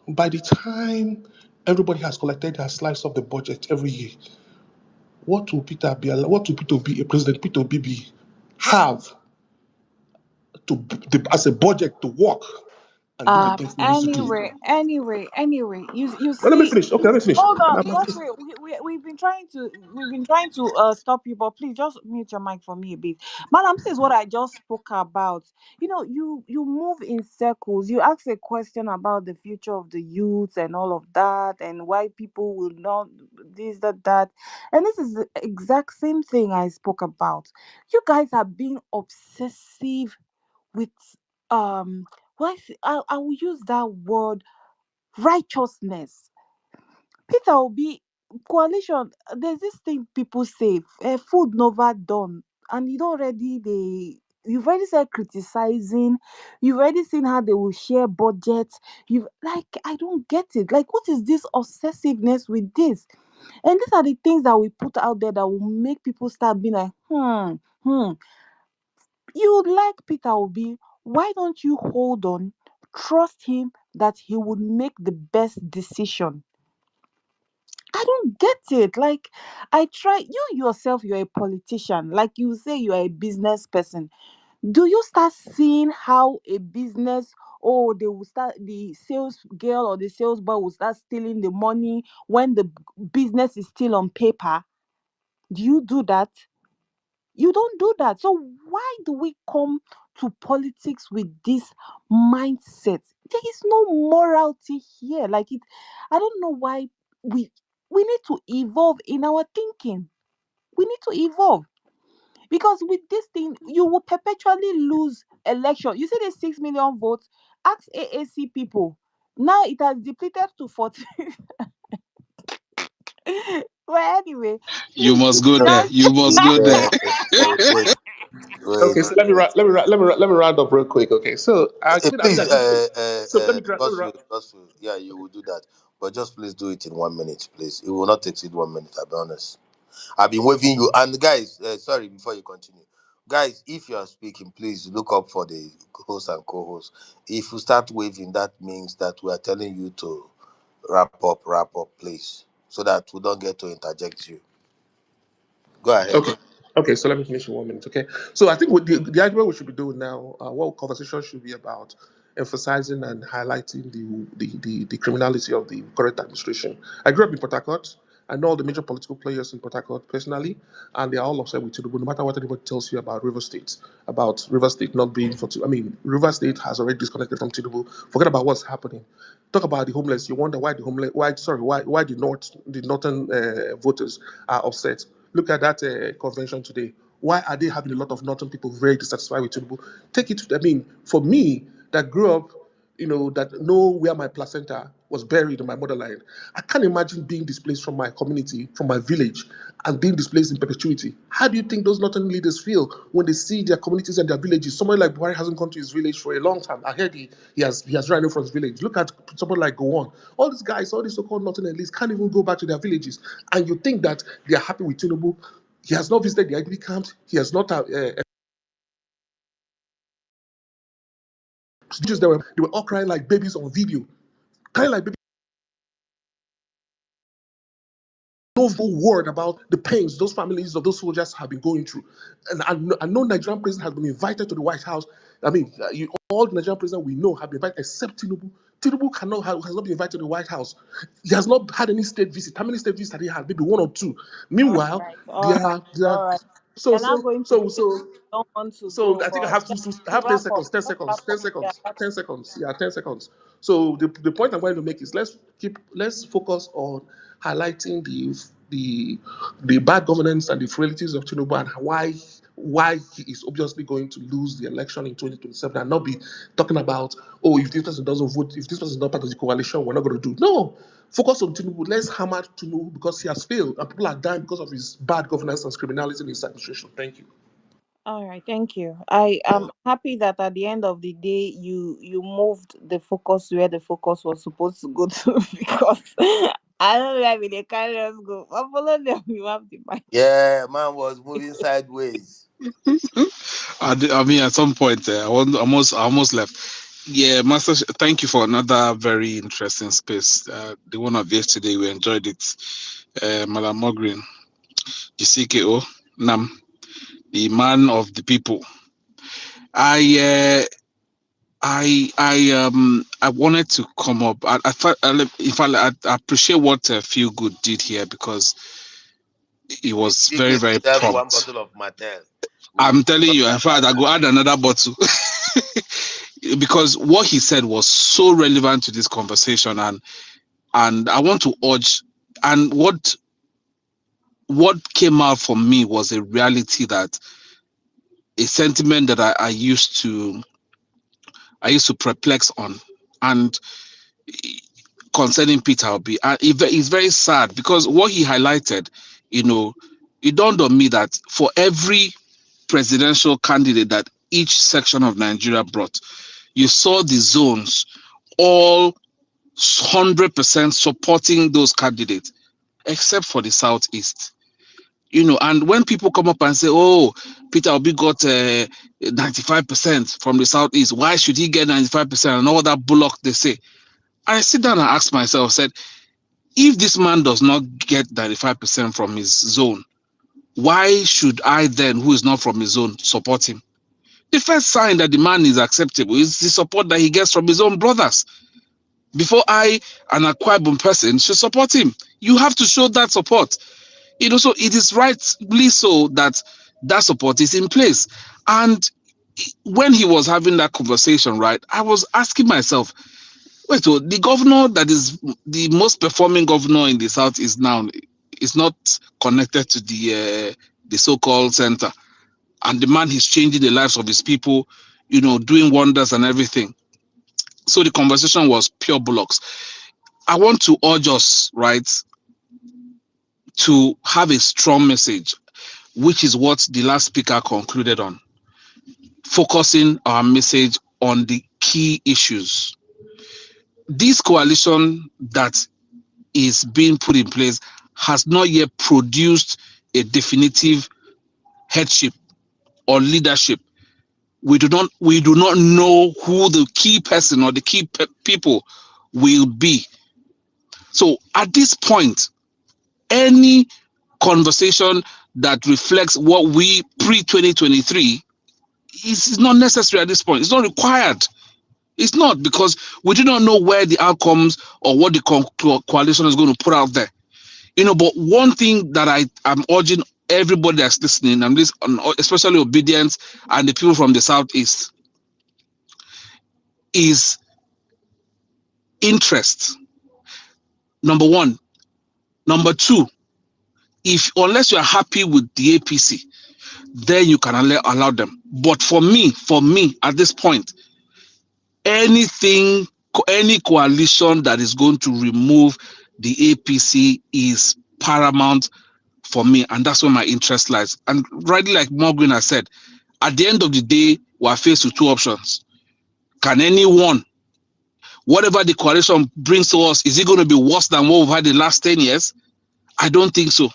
by the time everybody has collected their slice of the budget every year, what will Peter Obi, President Peter Obi have as a budget to work and do the things he needs to do? Anyway, you Well, let me see, finish. Okay, let me finish. hold on, just wait. We've been trying to stop you, but please just mute your mic for me a bit. Madam, this is what I just spoke about. You move in circles. You ask a question about the future of the youth and all of that, and why people will not this, that, and this is the exact same thing I spoke about. You guys are being obsessive with I will use that word, righteousness. Peter Obi coalition. There's this thing people say, food never done, and you've already said criticizing. You've already seen how they will share budgets. I don't get it. Like, what is this obsessiveness with this? And these are the things that we put out there that will make people start being like, you like Peter Obi, why don't you hold on, trust him that he would make the best decision? I don't get it. Like, I try, you yourself, you're a politician. Like you say, you're a business person. Do you start seeing how a business, they will start, the sales girl or the sales boy will start stealing the money when the business is still on paper? Do you do that? You don't do that. So why do we come to politics with this mindset? There is no morality here. I don't know why we we need to evolve in our thinking. We need to evolve. Because with this thing, you will perpetually lose election. You see the 6 million votes. Ask AAC people. Now it has depleted to 40. Well, anyway, You please must go there. just You must go there. Wait, Okay, wait, so let me round up real quick. Okay, so Please, so let me Gospel, Gospel. Yeah, you will do that, but just please do it in 1 minute, please. It will not exceed 1 minute. I'll be honest. I've been waving you. And guys, sorry, before you continue, guys, if you are speaking, please look up for the host and co-host. If you start waving, that means that we are telling you to wrap up, please, so that we don't get to interject you. Go ahead. Okay, so let me finish in 1 minute. Okay, so I think with the argument we should be doing now, what conversation should be about emphasizing and highlighting the criminality of the current administration. I grew up in Port Harcourt. I know all the major political players in Port Harcourt personally, and they are all upset with Tinubu, no matter what anybody tells you about River State not being for Tinubu. I mean, River State has already disconnected from Tinubu. Forget about what's happening. Talk about the homeless. You wonder why the homeless, why the northern voters are upset. Look at that convention today. Why are they having a lot of northern people very dissatisfied with Tinubu? Take it. I mean, for me that grew up, that know where my placenta was buried in my motherland. I can't imagine being displaced from my community, from my village, and being displaced in perpetuity. How do you think those northern leaders feel when they see their communities and their villages? Somebody like Buhari hasn't gone to his village for a long time. I heard he has ran away from his village. Look at someone like Gowon. All these guys, all these so-called northern elites can't even go back to their villages. And you think that they are happy with Tinubu. He has not visited the IDP camps. He has not they were all crying like babies on video. Crying like babies. No word about the pains those families of those soldiers have been going through. And I know Nigerian president has been invited to the White House. I mean, all the Nigerian presidents we know have been invited except Tinubu. Tinubu has not been invited to the White House. He has not had any state visit. How many state visits had he had? Maybe one or two. All Meanwhile, right, they all right, are they are all right. so You're now so going to so say so you don't want to so go, I think I but have I have 10 wrap up. seconds, 10 Let's seconds, wrap 10 up. Yeah, seconds, 10 seconds. Yeah, 10 seconds. So the point I'm going to make is let's focus on highlighting the bad governance and the frailties of Tinubu and why he is obviously going to lose the election in 2027 and not be talking about, oh, if this person doesn't vote, if this person is not part of the coalition, we're not going to do. No. Focus on Tinubu. Let's hammer Tinubu because he has failed and people are dying because of his bad governance and criminality in his administration. Thank you. all right. Thank you. I am happy that at the end of the day, you moved the focus where the focus was supposed to go to because I don't know where they carry us go. But follow them. You have the mic. Yeah, man was moving sideways. I mean, at some point, I almost left. Yeah, Master, thank you for another very interesting space. The one of yesterday, we enjoyed it. Madam Mogrin, GCKO, Nam, the man of the people. I, I wanted to come up. I thought, in fact, I appreciate what Feel Good did here because it was He very, gave very himself one prompt. bottle of Mattel. We I'm telling you, in fact, I go add another bottle. Because what he said was so relevant to this conversation, and I want to urge, and what came out for me was a reality, that a sentiment that I used to perplex on, and concerning Peter Obi, and it's very sad because what he highlighted, you know, it dawned on me that for every presidential candidate that each section of Nigeria brought, you saw the zones all 100% supporting those candidates, except for the Southeast. You know, and when people come up and say, oh, Peter Obi got 95% from the Southeast, why should he get 95%, and all that bullock they say, I sit down and ask myself, said, if this man does not get 95% from his zone, why should I then, who is not from his zone, support him? The first sign that the man is acceptable is the support that he gets from his own brothers. Before I, an Akwa person, should support him, you have to show that support. You know, so it is rightly so that that support is in place. And when he was having that conversation, right, I was asking myself, wait, so the governor that is the most performing governor in the South is now is not connected to the so-called center, and the man is changing the lives of his people, you know, doing wonders and everything. So the conversation was pure bullocks. I want to urge us, right, to have a strong message, which is what the last speaker concluded on, focusing our message on the key issues. This coalition that is being put in place has not yet produced a definitive headship or leadership. We do not know who the key person or the key people will be. So at this point, any conversation that reflects what we pre 2023 is not necessary at this point. It's not required. It's not, because we do not know where the outcomes or what the coalition is going to put out there. But one thing that I am urging everybody that's listening, and this, especially Obedience and the people from the Southeast, is interest. Number one. Number two, unless you are happy with the APC, then you can allow them. But for me, at this point, any coalition that is going to remove the APC is paramount for me, and that's where my interest lies. And rightly, like Morgan has said, at the end of the day, we are faced with two options. Can anyone, whatever the coalition brings to us, is it going to be worse than what we've had the last 10 years? I don't think so.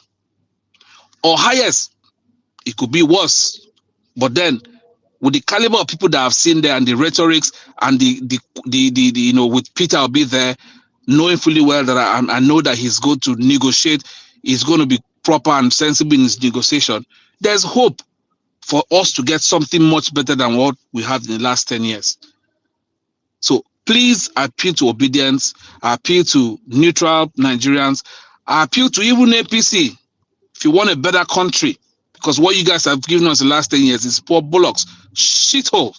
Or highest, it could be worse. But then, with the caliber of people that I've seen there and the rhetorics and the with Peter I'll be there, knowing fully well that I know that he's going to negotiate, he's going to be proper and sensible in his negotiation. There's hope for us to get something much better than what we have in the last 10 years. So please, I appeal to Obedience, I appeal to neutral Nigerians, I appeal to even APC. If you want a better country, because what you guys have given us the last 10 years is poor bullocks, shithole,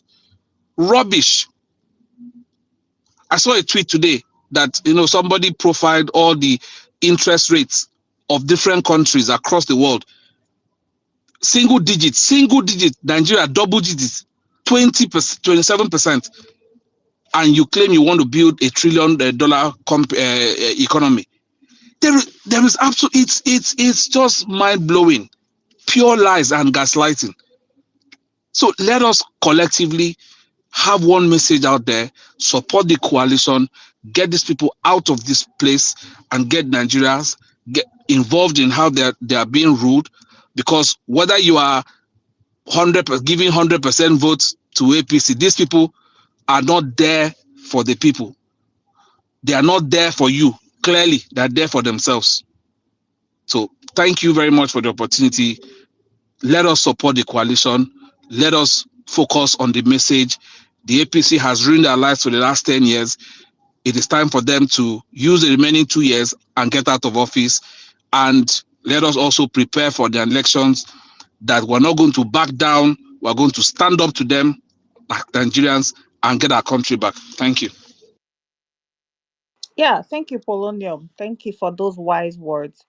rubbish. I saw a tweet today that somebody profiled all the interest rates of different countries across the world. Single digit, Nigeria double digits, 20%, 27%, and you claim you want to build $1 trillion economy. There is absolutely, it's just mind blowing, pure lies and gaslighting. So let us collectively have one message out there, support the coalition, get these people out of this place, and get Nigerians get involved in how they are being ruled. Because whether you are giving 100% votes to APC, these people are not there for the people. They are not there for you. Clearly, they're there for themselves. So thank you very much for the opportunity. Let us support the coalition. Let us focus on the message. The APC has ruined our lives for the last 10 years. It is time for them to use the remaining 2 years and get out of office. And let us also prepare for the elections, that we're not going to back down. We're going to stand up to them, like Nigerians, and get our country back. Thank you. Yeah, thank you, Polonium. Thank you for those wise words.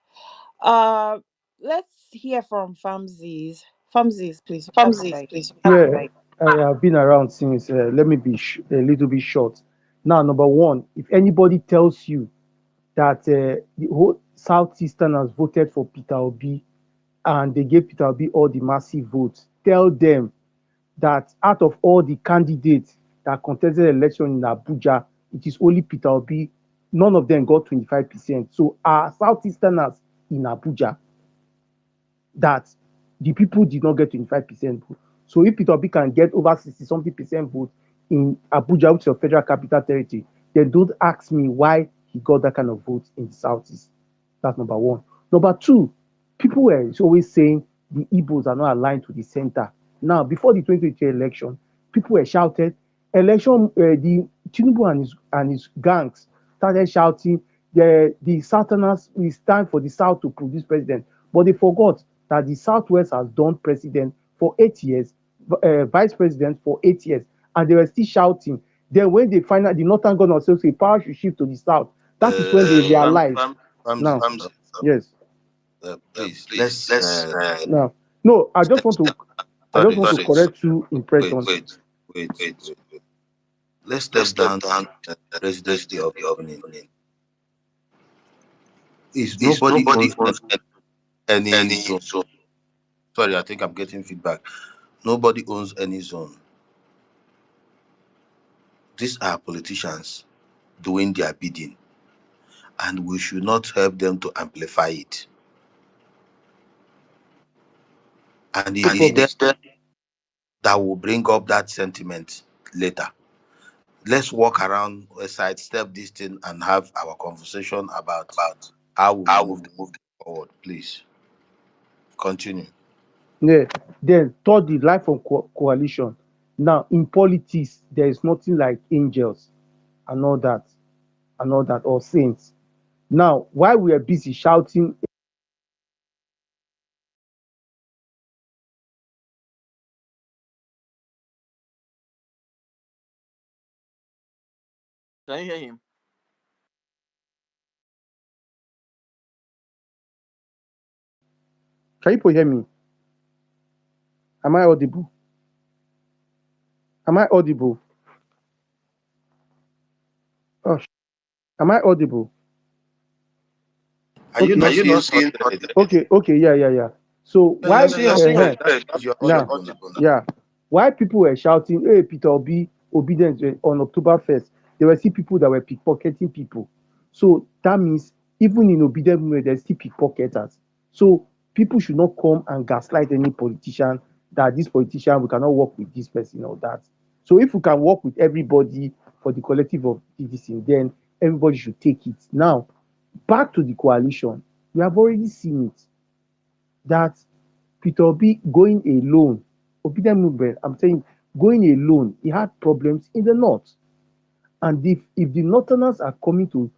Uh, let's hear from Famzis. Famzis, please. You have the mic. Yeah, I have been around since. Let me be a little bit short. Now, number one, if anybody tells you that the whole Southeasterners voted for Peter Obi and they gave Peter Obi all the massive votes, tell them that out of all the candidates that contested the election in Abuja, it is only Peter Obi. None of them got 25%. So our Southeasterners in Abuja, that the people did not get 25% vote. So if Peter Obi can get over 60 something percent vote in Abuja, which is a federal capital territory, then don't ask me why he got that kind of vote in the Southeast. That's number one. Number two, people were always saying the Igbos are not aligned to the center. Now, before the 2023 election, people were shouted, the Tinubu and his gangs started shouting, the Southerners, we stand for the South to produce president. But they forgot that the Southwest has done president for 8 years, vice president for 8 years, and they were still shouting. Then when they find out the Northern governor says the power should shift to the South, that is when they realized. Now, Ramsey, yes. please let's Now, no, I just sorry, want to correct two wait, impressions. wait. Let's step down to the presidency of Benin. Is nobody owns any zone? Sorry, I think I'm getting feedback. Nobody owns any zone. These are politicians doing their bidding, and we should not help them to amplify it. And No it is problem. them that will bring up that sentiment later. Let's walk around, sidestep this thing, and have our conversation about how we will move forward. Please continue. Yeah. Then third, the life of coalition. Now, in politics, there is nothing like angels and all that, or saints. Now, while we are busy shouting, Can you hear him? can you people hear me? Am I audible? Am I audible? Oh, am I audible? Are you Okay. not seeing hundred? Okay, yeah. So No, you're why seeing 100. That means you're now, audible now. yeah, why people were shouting, hey, Peter Obi, obedience on October 1st, there were still people that were pickpocketing people. So that means even in obedient movement, there's still pickpocketers. So people should not come and gaslight any politician that this politician, we cannot work with this person or that. So if we can work with everybody for the collective of this thing, then everybody should take it. Now, back to the coalition, we have already seen it that Peter Obi going alone, obedient movement, I'm saying going alone, he had problems in the north. And if the northerners are coming to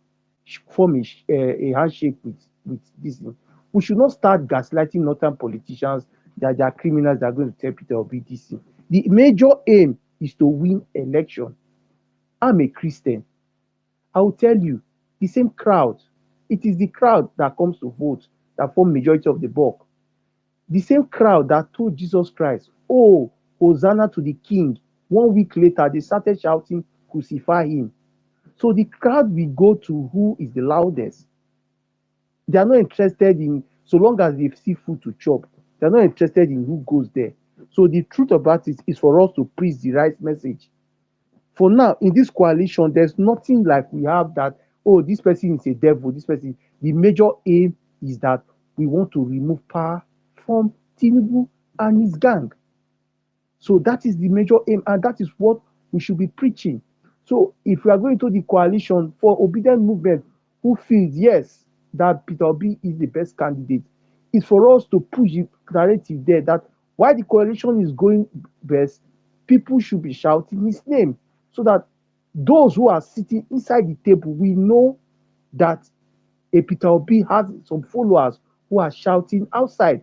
form a handshake with this thing, we should not start gaslighting northern politicians that they are criminals that are going to tell Peter Obi this thing. The major aim is to win election. I'm a Christian. I will tell you, the same crowd, it is the crowd that comes to vote that form majority of the bulk. The same crowd that told Jesus Christ, oh, Hosanna to the King. 1 week later, they started shouting, crucify him. So the crowd will go to who is the loudest. They are not interested in, so long as they see food to chop, they are not interested in who goes there. So the truth about it is for us to preach the right message. For now, in this coalition, there's nothing like we have that, oh, this person is a devil, this person. The major aim is that we want to remove power from Tinubu and his gang. So that is the major aim, and that is what we should be preaching. So if we are going to the coalition for obedient movement, who feels yes that Peter Obi is the best candidate, it's for us to push the narrative there that while the coalition is going best, people should be shouting his name so that those who are sitting inside the table we know that a Peter Obi has some followers who are shouting outside.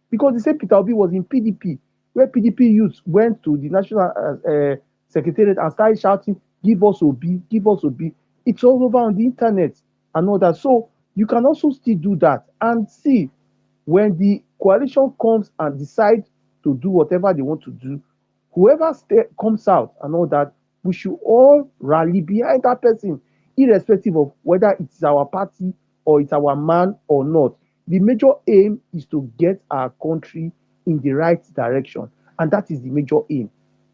Because the same Peter Obi was in PDP, where PDP youths went to the National Secretariat and started shouting, give us Obi, give us Obi. It's all over on the internet and all that. So you can also still do that and see when the coalition comes and decide to do whatever they want to do, whoever comes out and all that, we should all rally behind that person, irrespective of whether it's our party or it's our man or not. The major aim is to get our country in the right direction, and that is the major aim,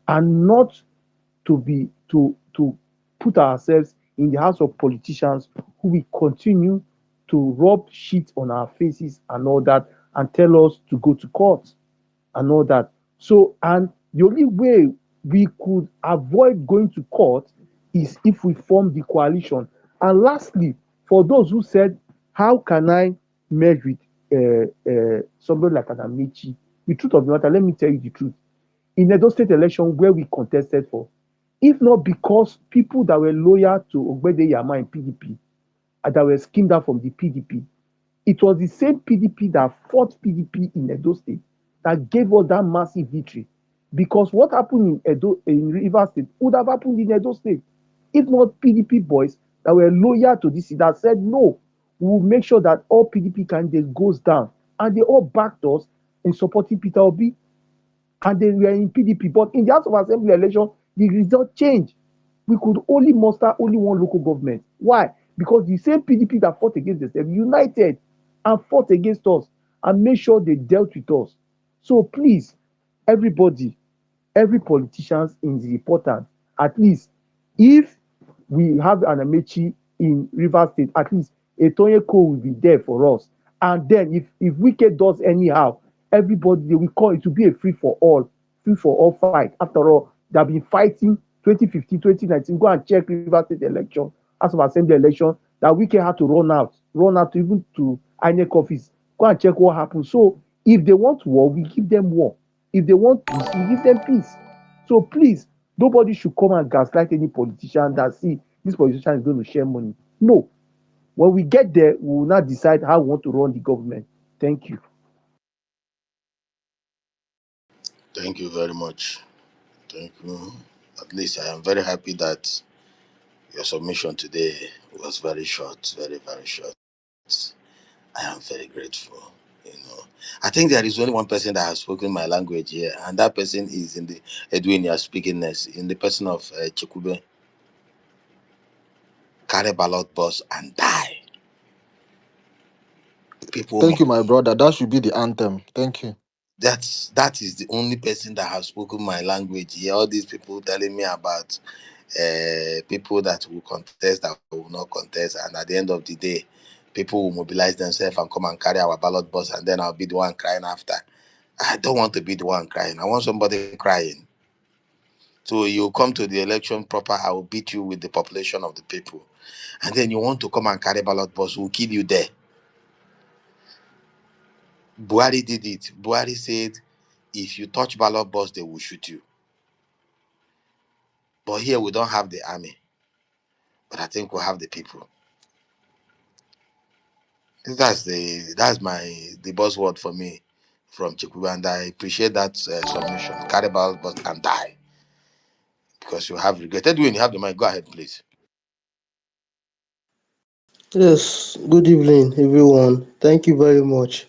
and not to put ourselves in the hands of politicians who will continue to rub shit on our faces and all that and tell us to go to court and all that. So, and the only way we could avoid going to court is if we form the coalition. And lastly, for those who said, how can I merge with somebody like an Amici? The truth of the matter, let me tell you the truth. In Edo State election where we contested for, if not because people that were loyal to Ogbede Yama in PDP and that were skimmed out from the PDP, it was the same PDP that fought PDP in Edo State that gave us that massive victory. Because what happened in Rivers State would have happened in Edo State. If not PDP boys that were loyal to this, that said, no, we will make sure that all PDP candidates goes down. And they all backed us in supporting Peter Obi. And they were in PDP. But in the House of Assembly election, the result changed. We could only muster only one local government. Why? Because the same PDP that fought against themselves united and fought against us and made sure they dealt with us. So please, everybody, every politician is important. At least if we have an Amechi in River State, at least a Tonyeko will be there for us. And then if Wike does anyhow, everybody they will call it to be a free for all fight. After all, they have been fighting 2015, 2019. Go and check River State election, House of Assembly election, that Wike had to run out even to INEC office. Go and check what happened. So if they want war, we give them war. If they want peace, we give them peace. So please, nobody should come and gaslight any politician that see this politician is going to share money. No. When we get there, we will not decide how we want to run the government. Thank you. Thank you very much. Thank you. At least I am very happy that your submission today was very short, very, very short. I am very grateful. You know, I think there is only one person that has spoken my language here, and that person is in the Edwin you are speakingness, in the person of Chikube. Carry ballot box and die. People Thank must. you, my brother. That should be the anthem. Thank you. That is the only person that has spoken my language here. All these people telling me about people that will contest, that will not contest, and at the end of the day, people will mobilize themselves and come and carry our ballot box, and then I'll be the one crying after. I don't want to be the one crying. I want somebody crying. So you come to the election proper, I will beat you with the population of the people. And then you want to come and carry ballot box, we'll kill you there. Buhari did it. Buhari said, if you touch ballot box, they will shoot you. But here we don't have the army. But I think we'll have the people. That's the buzzword for me from Chikubu, and I appreciate that submission. Carry ballot box and die because you have regretted. When you have the mind, go ahead, please. Yes, good evening, everyone. Thank you very much.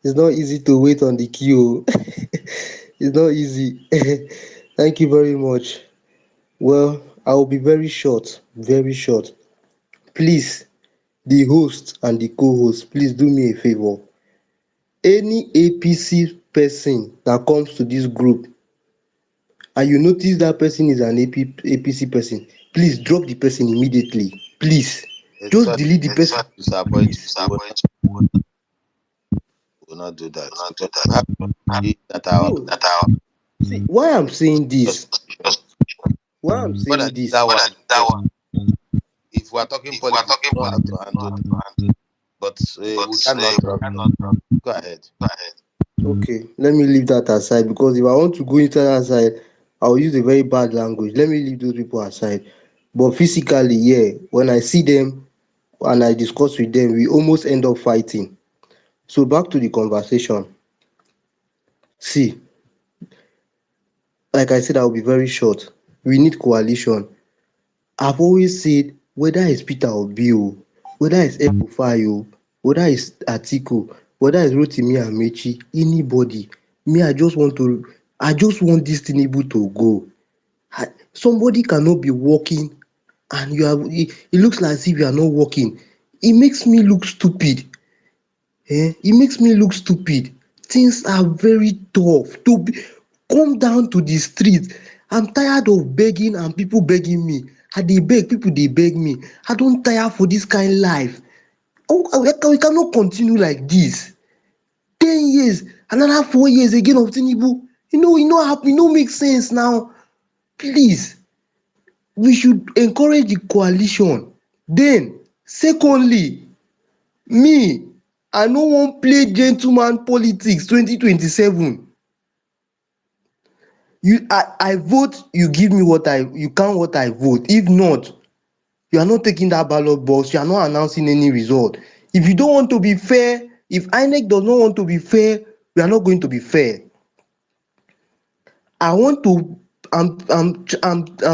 It's not easy to wait on the queue. It's not easy. Thank you very much. Well, I will be very short, very short. Please, the host and the co-host, please do me a favor. Any APC person that comes to this group and you notice that person is an APC person, please drop the person immediately. Please, just Sorry, delete the person. disappoint you. We will not do that because you have that are No, see, why I'm saying your this, submission. why I'm What I saying did this, that one, yes. If we are talking politics, we know how to handle that. But we cannot drop you. Go ahead. okay, let me leave that aside because if I want to go into that side, I'll use a very bad language. Let me leave those people aside. But physically, yeah, when I see them and I discuss with them, we almost end up fighting. So back to the conversation. See, like I said, I'll be very short. We need coalition. I've always said whether it's Peter Obi o, whether it's El-Rufai o, whether it's Atiku, whether it's Rotimi Amaechi, anybody, me I just want this Tinubu to go. Somebody cannot be working and it looks like as if you are not working. It makes me look stupid. It makes me look stupid. Things are very tough to be, come down to the street. I'm tired of begging and people begging me. I dey beg, people dey beg me. I don tire for this kind life. We cannot continue like this. 10 years, another 4 years again of Tinubu. E no happen, e no make sense now. Please, we should encourage the coalition. Den secondly, me, I no wan play gentleman politics 2027. I vote, you give me you count what I vote. If not, you are not taking that ballot box, you are not announcing any result. If you don't want to be fair, if INEC does not want to be fair, we are not going to be fair. I want to I'm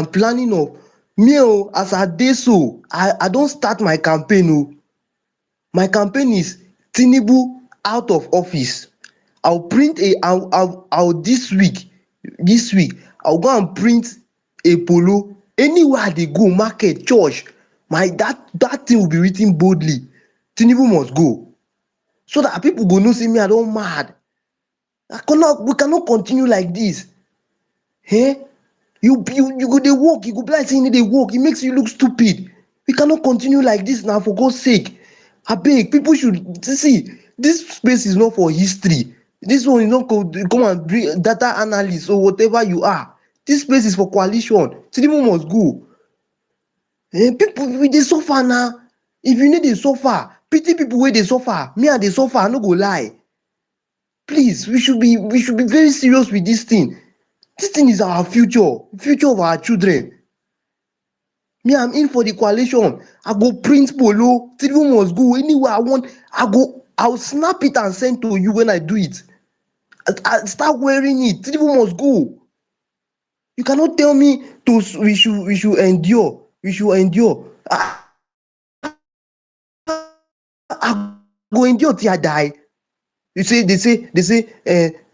planning of me as I dey so I don start my campaign o. My campaign is Tinubu out of office. I'll this week I'll go and print a polo. Anywhere I dey go, market, church, that thing will be written boldly, Tinubu must go, so that people go know say me I don mad. We cannot continue like this. um you go dey work, you go be like say you no dey work, e makes you look stupid. We cannot continue like this na, for God's sake. Abeg, people should see, this space is not for history. This one is not come and bring data analyst or whatever you are. This space is for coalition. Tinubu must go. People we dey suffer na. If you no dey suffer, pity people wey dey suffer. Me I dey suffer, I no go lie. Please, we should be very serious with this thing. This thing is our future, future of our children. Me, I'm in for the coalition. I go print polo. Tinubu must go anywhere I want. I'll snap it and send to you when I do it. I start wearing it. Tinubu must go. You cannot tell me to we should endure. We should endure. I go endure till I die. We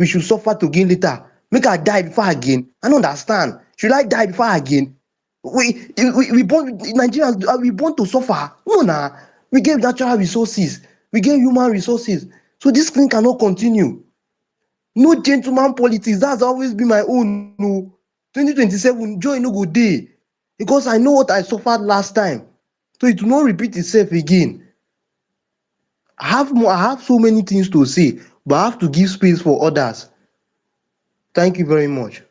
should suffer to gain later. Make I die before I gain. I don't understand. Should I die before I gain? We born Nigerians. We born to suffer. No, nah. We get natural resources. We get human resources. So this thing cannot continue. No gentleman politics. That's always been my own. No, 2027 joy no go dey because I know what I suffered last time. So it will not repeat itself again. I have so many things to say, but I have to give space for others. Thank you very much.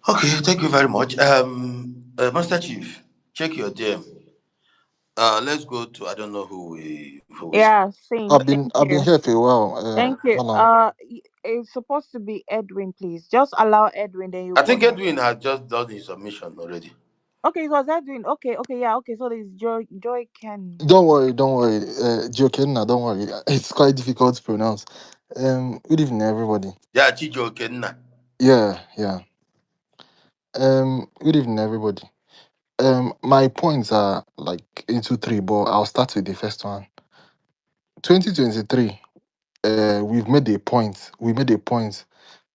Okay, thank you very much. Master Chief, check your DM. Let's go to I don't know who we Yeah, same. Thank I've been you. here for a while. Thank you. Malam. It's supposed to be Edwin, please. Just allow Edwin, then you I go think next. Edwin has just done his submission already. Okay, it was Edwin. Okay, okay, yeah, okay. So there's Joy Ken. Don't worry. Jokenna, don't worry. It's quite difficult to pronounce. Good evening, everybody. Yeah, Chijo Kenna. Yeah, yeah. Good evening, everybody. My points are like into three, but I'll start with the first one. 2023. We've made a point. We made a point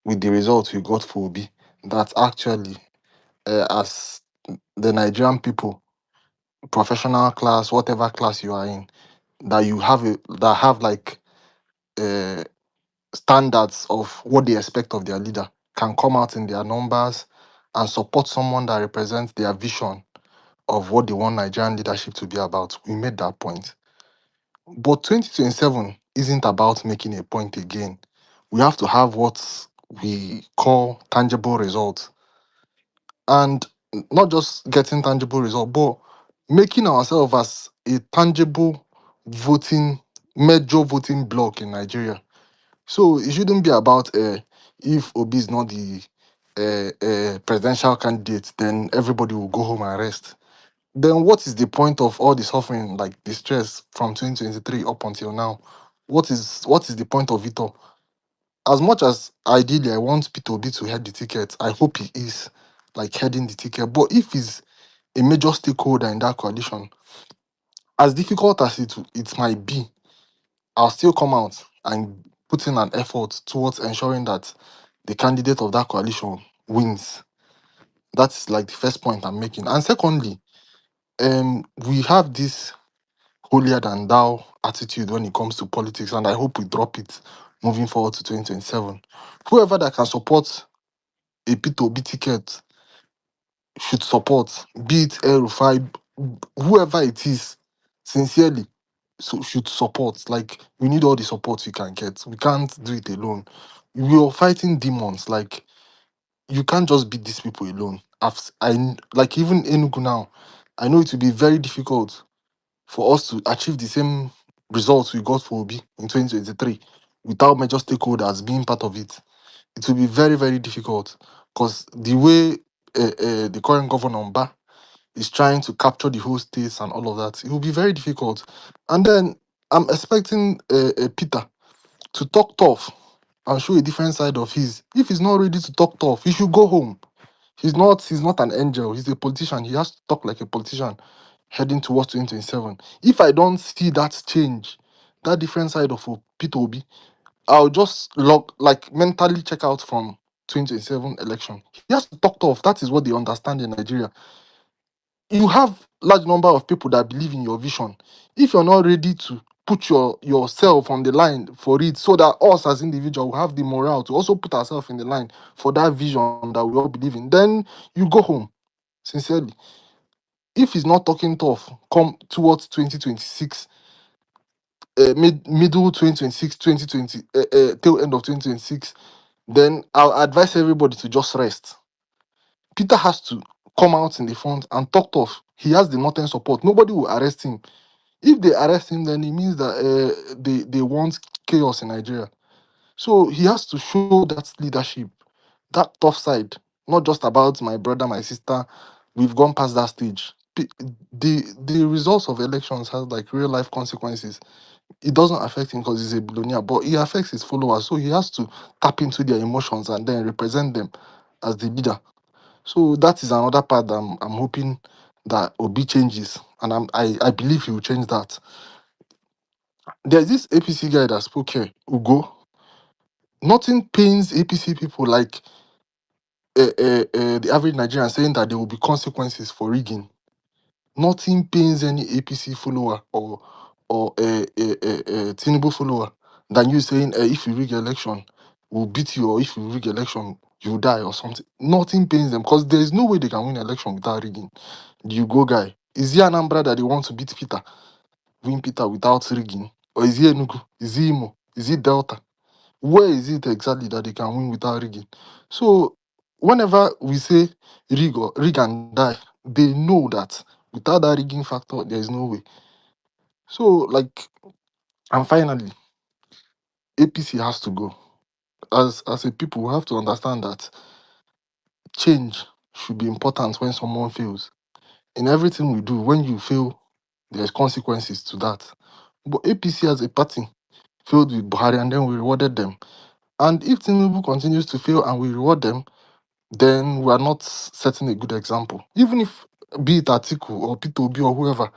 with the results we got for Obi that actually, as the Nigerian people, professional class, whatever class you are in, that you have that have like uh, standards of what they expect of their leader can come out in their numbers and support someone that represents their vision of what they want Nigerian leadership to be about. We made that point. But 2027 isn't about making a point again. We have to have what we call tangible results. And not just getting tangible results, but making ourselves as a tangible major voting bloc in Nigeria. So it shouldn't be about if Obi is not the presidential candidate, then everybody will go home and rest. Then what is the point of all the suffering, like the stress from 2023 up until now? What is the point of it all? As much as ideally I want Peter Obi to head the ticket, I hope he is like heading the ticket. But if he's a major stakeholder in that coalition, as difficult as it might be, I'll still come out and put in an effort towards ensuring that the candidate of that coalition wins. That's like the first point I'm making. And secondly, we have this holier than thou attitude when it comes to politics, and I hope we drop it moving forward to 2027. Whoever that can support a P2B ticket should support, be it El Rufai, whoever it is, sincerely, so should support. Like, we need all the support we can get. We can't do it alone. We are fighting demons. Like, you can't just beat these people alone. Like, even Enugu now, I know it will be very difficult for us to achieve the same results we got for Obi in 2023 without major stakeholders being part of it. It will be very, very difficult because the way the current governor Mba is trying to capture the whole states and all of that, it will be very difficult. And then I'm expecting Peter to talk tough and show a different side of his. If he's not ready to talk tough, he should go home. He's not an angel. He's a politician. He has to talk like a politician heading towards 2027. If I don't see that change, that different side of Peter Obi, I'll just like mentally check out from 2027 election. He has to talk tough. That is what they understand in Nigeria. You have large number of people that believe in your vision. If you're not ready to put yourself on the line for it, so that us as individuals will have the morale to also put ourselves in the line for that vision that we all believe in, then you go home. Sincerely. If he's not talking tough, come towards 2026, middle 2026, 2020, till end of 2026, then I'll advise everybody to just rest. Peter has to come out in the front and talk tough. He has the northern support. Nobody will arrest him. If they arrest him, then it means that they want chaos in Nigeria. So he has to show that leadership, that tough side, not just about my brother, my sister. We've gone past that stage. The results of elections has like real life consequences. It doesn't affect him because he's a billionaire, but it affects his followers. So he has to tap into their emotions and then represent them as the leader. So that is another part that I'm hoping that Obi changes, and I believe he will change that. There's this APC guy that spoke here, Ugo. Nothing pains APC people like the average Nigerian saying that there will be consequences for rigging. Nothing pains any APC follower or Tinubu follower than you saying if you rig election, we'll beat you, or if you rig election, you die or something. Nothing pains them because there is no way they can win election without rigging. You go guy. Is he Anambra that they want to beat Peter, win Peter without rigging? Or is he Enugu? Is he Imo? Is he Delta? Where is it exactly that they can win without rigging? So whenever we say rig and die, they know that without that rigging factor, there is no way. So like, and finally, APC has to go. As a people, we have to understand that change should be important when someone fails. In everything we do, when you fail, there's consequences to that. But APC as a party failed with Buhari and then we rewarded them. And if Tinubu continues to fail and we reward them, then we are not setting a good example. Even if, be it Atiku or Peter Obi or whoever,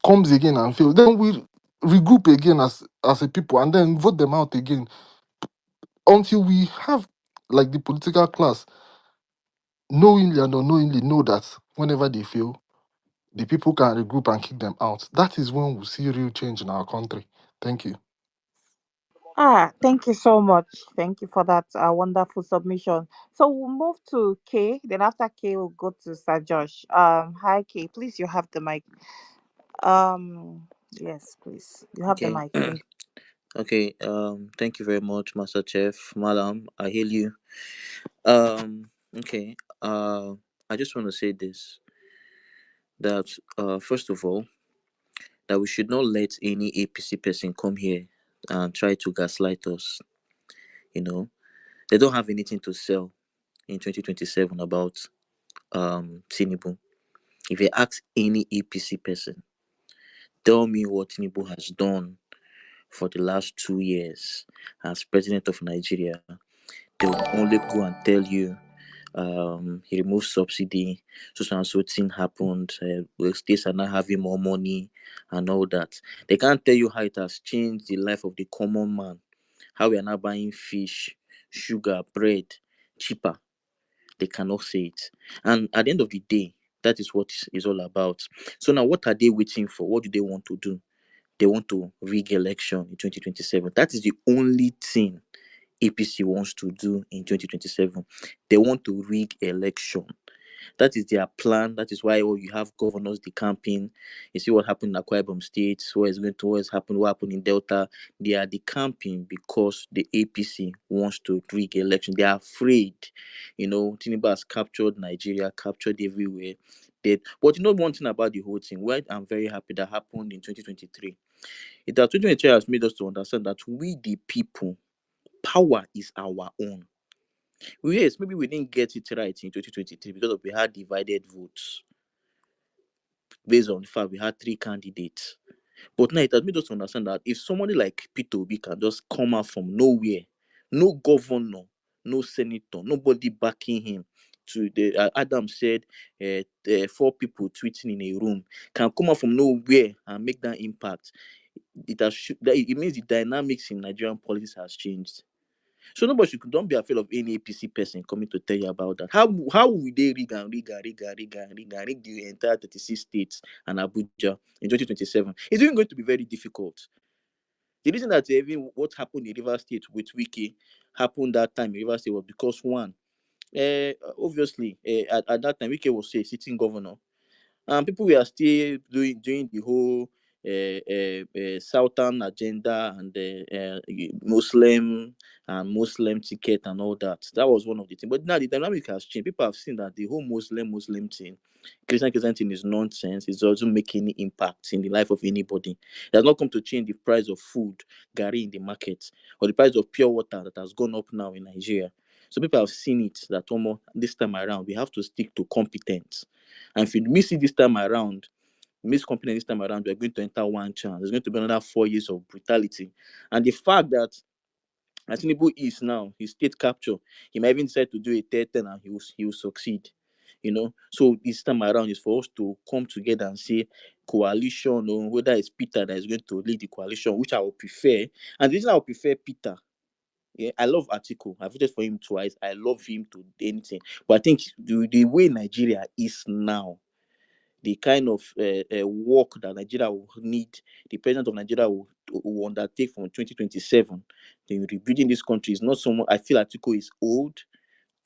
comes again and fails, then we regroup again as a people and then vote them out again until we have like the political class knowingly and unknowingly know that whenever they fail, the people can regroup and kick them out. That is when we see real change in our country. Thank you. Thank you so much. Thank you for that wonderful submission. So we'll move to K. Then after K, we'll go to Sir Josh. Hi K, please you have the mic. Yes, please you have the Okay. mic. Thank Okay. Thank you very much, Master Chef Malam. I hail you. Okay. I just want to say this, that first of all, that we should not let any APC person come here and try to gaslight us. You know, they don't have anything to sell in 2027 about Tinubu. If you ask any APC person, tell me what Tinubu has done for the last 2 years as president of Nigeria, they will only go and tell you he removed subsidy, so and so thing happened, states are now having more money and all that. They can't tell you how it has changed the life of the common man, how we are now buying fish, sugar, bread cheaper. They cannot say it. And at the end of the day, that is what it's all about. So now what are they waiting for? What do they want to do? They want to rig election in 2027. That is the only thing APC wants to do in 2027. They want to rig election. That is their plan. That is why you have governors decamping. You see what happened in Akwa Ibom State, what happened in Delta. They are decamping because the APC wants to rig election. They are afraid. Tinubu has captured Nigeria, captured everywhere. But one thing about the whole thing, what I'm very happy that happened in 2023, it has 2023 has made us to understand that we the people, power is our own. Yes, maybe we didn't get it right in 2023 because we had divided votes based on the fact we had three candidates. But now it has made us understand that if somebody like Peter Obi can just come out from nowhere, no governor, no senator, nobody backing him. Adam said, 4 people tweeting in a room can come out from nowhere and make that impact. It means the dynamics in Nigerian politics has changed. So nobody should don't be afraid of any APC person coming to tell you about that. How will they rig the entire 36 states and Abuja in 2027? It's even going to be very difficult. The reason that even what happened in River State with Wiki happened that time in River State was because one, obviously, at that time Wiki was a sitting governor, and people were still doing the whole southern agenda and Muslim and Muslim ticket and all that. That was one of the things. But now the dynamic has changed. People have seen that the whole Muslim thing, Christian thing is nonsense. It doesn't make any impact in the life of anybody. It has not come to change the price of food, gari in the market, or the price of pure water that has gone up now in Nigeria. So people have seen it that almost this time around we have to stick to competence. And if you miss it this time around, miss competence this time around, we're going to enter one chance. There's going to be another 4 years of brutality. And the fact that Atinubu is now his state capture, he might even decide to do a third term and he will succeed. So this time around is for us to come together and say coalition, or whether it's Peter that is going to lead the coalition, which I would prefer. And the reason I would prefer Peter, yeah, I love Atiku. I voted for him twice. I love him to anything. But I think the way Nigeria is now, the kind of work that Nigeria will need, the president of Nigeria will undertake from 2027, the rebuilding this country is not someone. I feel Atiku is old.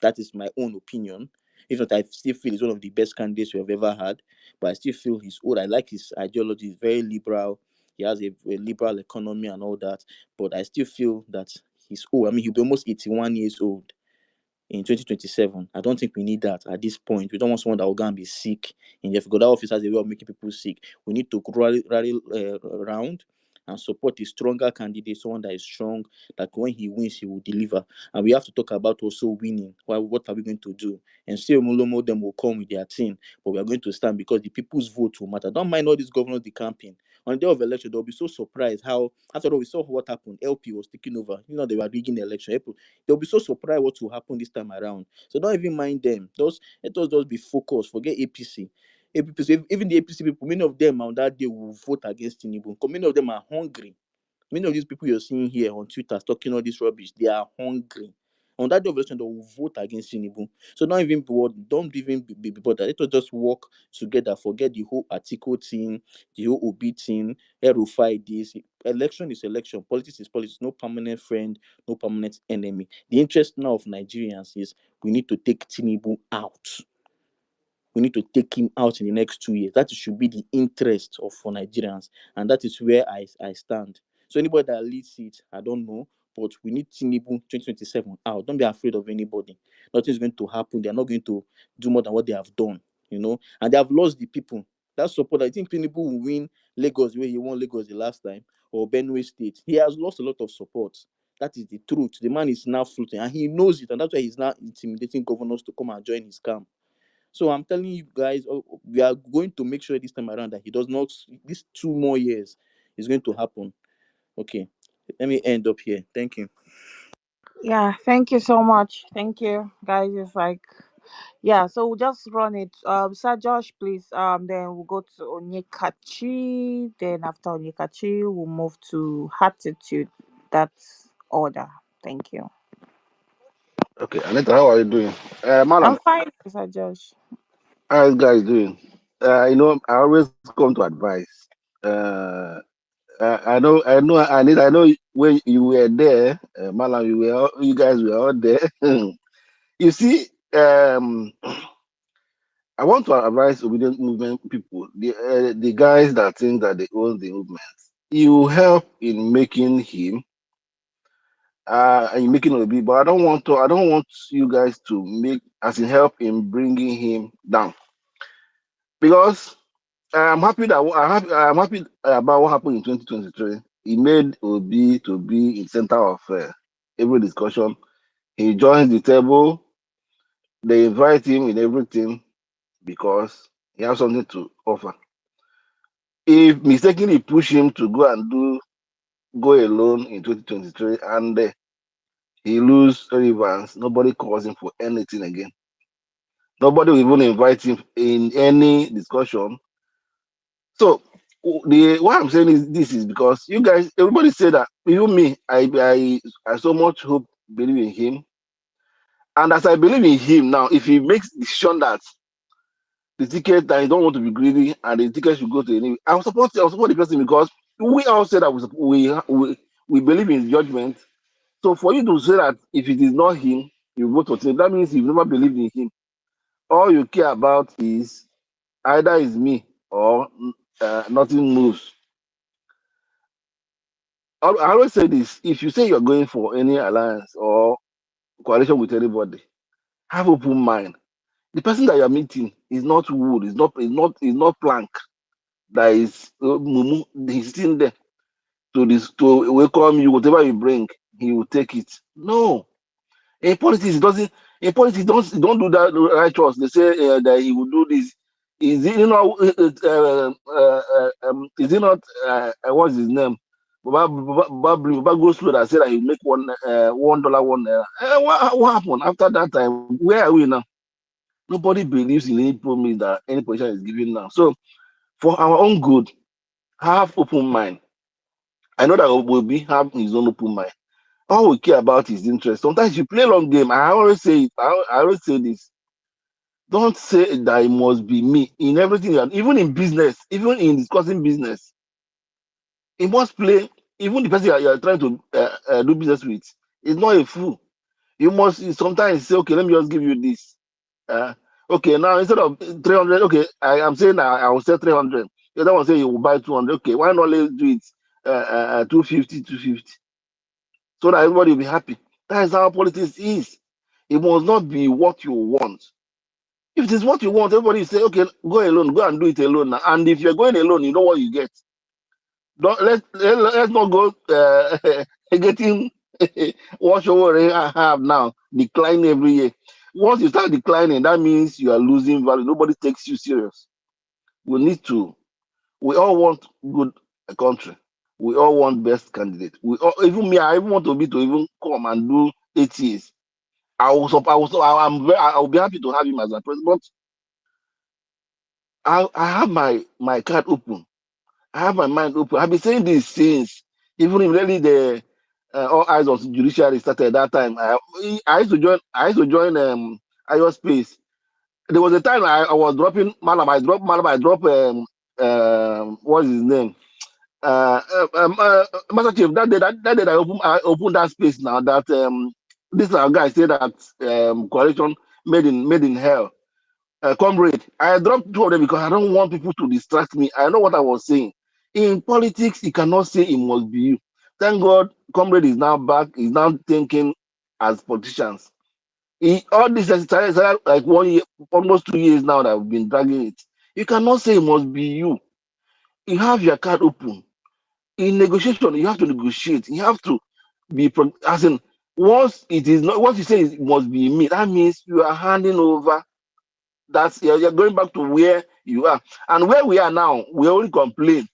That is my own opinion. If not, I still feel he's one of the best candidates we have ever had. But I still feel he's old. I like his ideology. He's very liberal. He has a liberal economy and all that. But I still feel that he's old. I mean, he'll be almost 81 years old in 2027. I don't think we need that at this point. We don't want someone that will go and be sick. And if that office has a way of making people sick, we need to rally around and support a stronger candidate, someone that is strong, that when he wins, he will deliver. And we have to talk about also winning. What are we going to do? And still, Molomo, them will come with their team, but we are going to stand because the people's vote will matter. Don't mind all these governors, the campaign. On the day of election, they'll be so surprised how, after all, we saw what happened. LP was taking over. They were rigging the election. They'll be so surprised what will happen this time around. So don't even mind them. Let us just be focused. Forget APC. APC, even the APC people, many of them on that day will vote against Tinubu. Because many of them are hungry. Many of these people you're seeing here on Twitter talking all this rubbish, they are hungry. On that day of election, they will vote against Tinubu. So don't even be bothered. Let us just work together. Forget the whole Atiku thing, the whole Obi thing, Erufai this. Election is election. Politics is politics. No permanent friend, no permanent enemy. The interest now of Nigerians is we need to take Tinubu out. We need to take him out in the next 2 years. That should be the interest for Nigerians. And that is where I stand. So anybody that leads it, I don't know. But we need Tinubu 2027 out. Don't be afraid of anybody. Nothing's going to happen. They're not going to do more than what they have done. And they have lost the people. That support. I think Tinubu will win Lagos the way he won Lagos the last time, or Benue State. He has lost a lot of support. That is the truth. The man is now floating, and he knows it. And that's why he's now intimidating governors to come and join his camp. So I'm telling you guys, we are going to make sure this time around that he does not, these 2 more years is going to happen. Okay. Let me end up here. Thank you. Yeah, thank you so much. Thank you, guys. It's like, yeah, so we'll just run it. Sir Josh, please. Then we'll go to Onyekachi. Then after Onyekachi, we'll move to Attitude. That's order. Thank you. Okay, Anita, how are you doing? I'm Madam, fine, Sir Josh. how you guys doing? I always come to advise. Uh, I know when you were there, Madam, you guys were all there. You see, I want to advise obedient movement people, the guys that think that they own the movement. You help in making him, and you making Obi, but I don't want you guys to make as in help in bringing him down because I'm happy about what happened in 2023. He made Obi to be in center of every discussion. He joins the table. They invite him in everything because he has something to offer. If mistakenly push him to go alone in 2023 and he lose relevance, nobody calls him for anything again. Nobody will even invite him in any discussion. So the why I'm saying is this is because you guys, everybody say that even me, I so much hope believe in him. And as I believe in him now, if he makes decision that the ticket that he don't want to be greedy and the ticket should go to any, I'll support the person because we all say that we believe in his judgment. So for you to say that if it is not him, you vote for him, that means you've never believed in him. All you care about is either is me or nothing moves. I always say this: if you say you're going for any alliance or coalition with anybody, have open mind. The person that you're meeting is not wood, is not plank that is mumu. He's sitting there to welcome you, whatever you bring, he will take it. No, in politics, it doesn't. In politics, don't do that righteous. They say that he will do this. Is it is it not what's his name? Baba goes through that said that he make $1 1 naira. What happened after that time? Where are we now? Nobody believes in any promise that any politician is giving now. So for our own good, have open mind. I know that will be have his own open mind. All we care about is interest. Sometimes you play long game. I always say it. I always say this. Don't say that it must be me in everything. Even in business, even in discussing business, it must play. Even the person you are trying to do business with is not a fool. You must sometimes say, okay, let me just give you this. Uh, okay, now instead of 300, okay, I'm saying I will sell 300. The other one say you will buy 200. Okay, why not let's do it 250, 250, so that everybody will be happy. That is how politics is. It must not be what you want. If it is what you want, everybody say, okay, go alone, go and do it alone now. And if you're going alone, you know what you get. Don't let's not go getting what you already have now, decline every year. Once you start declining, that means you are losing value. Nobody takes you serious. We need to. We all want good country. We all want best candidate. We all, even me, I even want to even come and do 8 years. I will be happy to have him as a president. But I have my card open. I have my mind open. I've been saying this since even immediately the all eyes on judiciary started that time. I used to join. I used to join IO space. There was a time I was dropping Malam. I drop what's his name? Master Chief. That day I opened that space now. That this guy said that coalition made in hell. Comrade, I dropped two of them because I don't want people to distract me. I know what I was saying. In politics, you cannot say it must be you. Thank God, Comrade is now back. He's now thinking as politicians. All this has started like 1 year, almost 2 years now that I've been dragging it. You cannot say it must be you. You have your card open. In negotiation, you have to negotiate. You have to be as in once you say it must be me, that means you are handing over. That's you're going back to where you are. And where we are now, we only complain.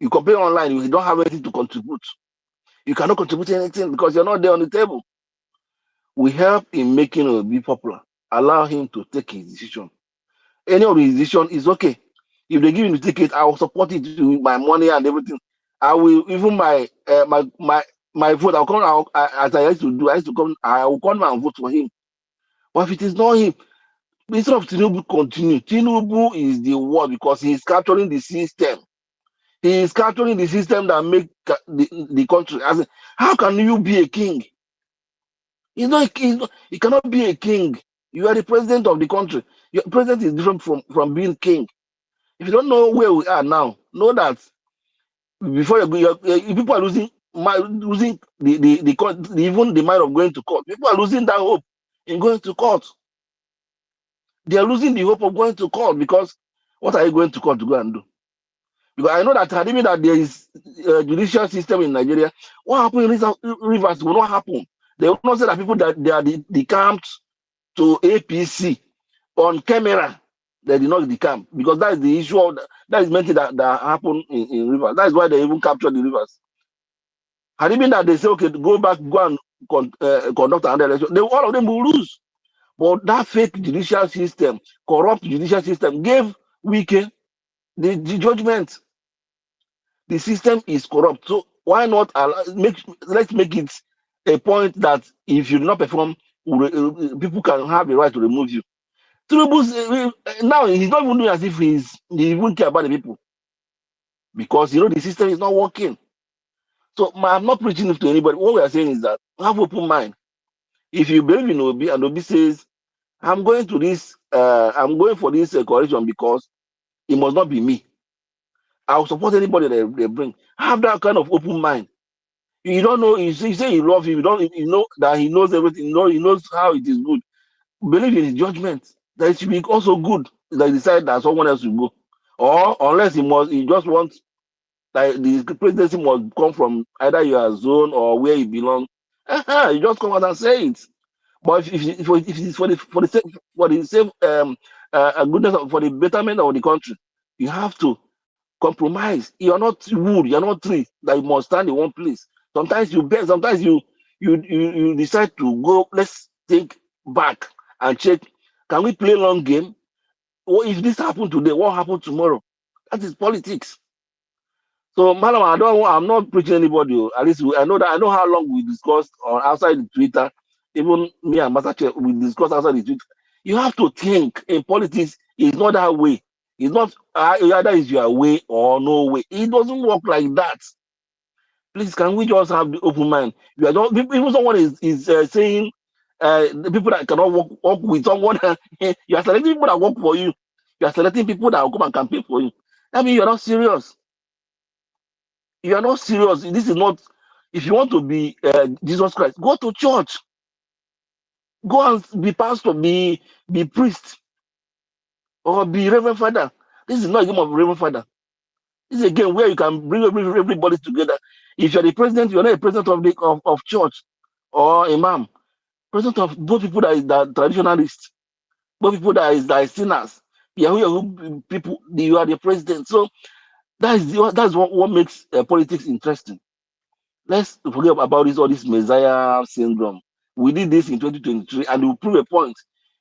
You complain online, you don't have anything to contribute. You cannot contribute anything because you're not there on the table. We help in making Obi popular. Allow him to take his decision. Any of his decision is okay. If they give him the ticket, I will support it with my money and everything. I will even my vote. I'll come out as I used to do. I used to come. I will come and vote for him. But if it is not him, instead of Tinubu continue, Tinubu is the one because he is capturing the system. He is capturing the system that make the country. As in, how can you be a king? You cannot be a king. You are the president of the country. Your president is different from being king. If you don't know where we are now, know that before you go, people are losing even the mind of going to court. People are losing that hope in going to court. They are losing the hope of going to court because what are you going to court to go and do? Because I know that had it been that there is a judicial system in Nigeria, what happened in Rivers will not happen. They will not say that people that they are the camps to APC on camera. They did not decamp because that is the issue of that is meant that happened in Rivers. That is why they even captured the Rivers. Had it been that they say, okay, go back, go and conduct another election, all of them will lose. But that fake judicial system, corrupt judicial system, gave Wike the judgment. The system is corrupt. So why not let's make it a point that if you do not perform, people can have a right to remove you. Tinubu now he's not even doing as if he even care about the people because the system is not working. So I'm not preaching it to anybody. What we are saying is that have open mind. If you believe in Obi and Obi says, I'm going for this coalition because it must not be me. I'll support anybody that they bring. Have that kind of open mind. You don't know. You say you love him. You don't. You know that he knows everything. You know, he knows how it is good. Believe in his judgment. That it should be also good. That he decide that someone else will go, or unless he just wants like the presidency must come from either your zone or where you belong. You just come out and say it. But if it's for the sake goodness for the betterment of the country, you have to compromise. You're not wood, you're not tree that you must stand in one place. Sometimes you bend, sometimes you decide to go. Let's think back and check. Can we play long game? What if this happened today? What happened tomorrow? That is politics. So, madam, I'm not preaching anybody. At least I know that I know how long we discussed on outside the Twitter. Even me and Master Chair, we discussed outside the Twitter. You have to think in politics. It's not that way. It's not either is your way or no way. It doesn't work like that. Please, can we just have the open mind? You are not even someone is saying the people that cannot work with someone. You are selecting people that work for you. You are selecting people that will come and campaign for you. I mean, you're not serious. You are not serious. This is not. If you want to be Jesus Christ, go to church. Go and be pastor, be priest, or be reverend father. This is not a game of reverend father. This is a game where you can bring everybody together. If you're the president, you're not a president of church or imam. President of both people that traditionalists, both people that is sinners. Yahoo people, you are the president. So that's what makes politics interesting. Let's forget about all this Messiah syndrome. We did this in 2023 and we prove a point.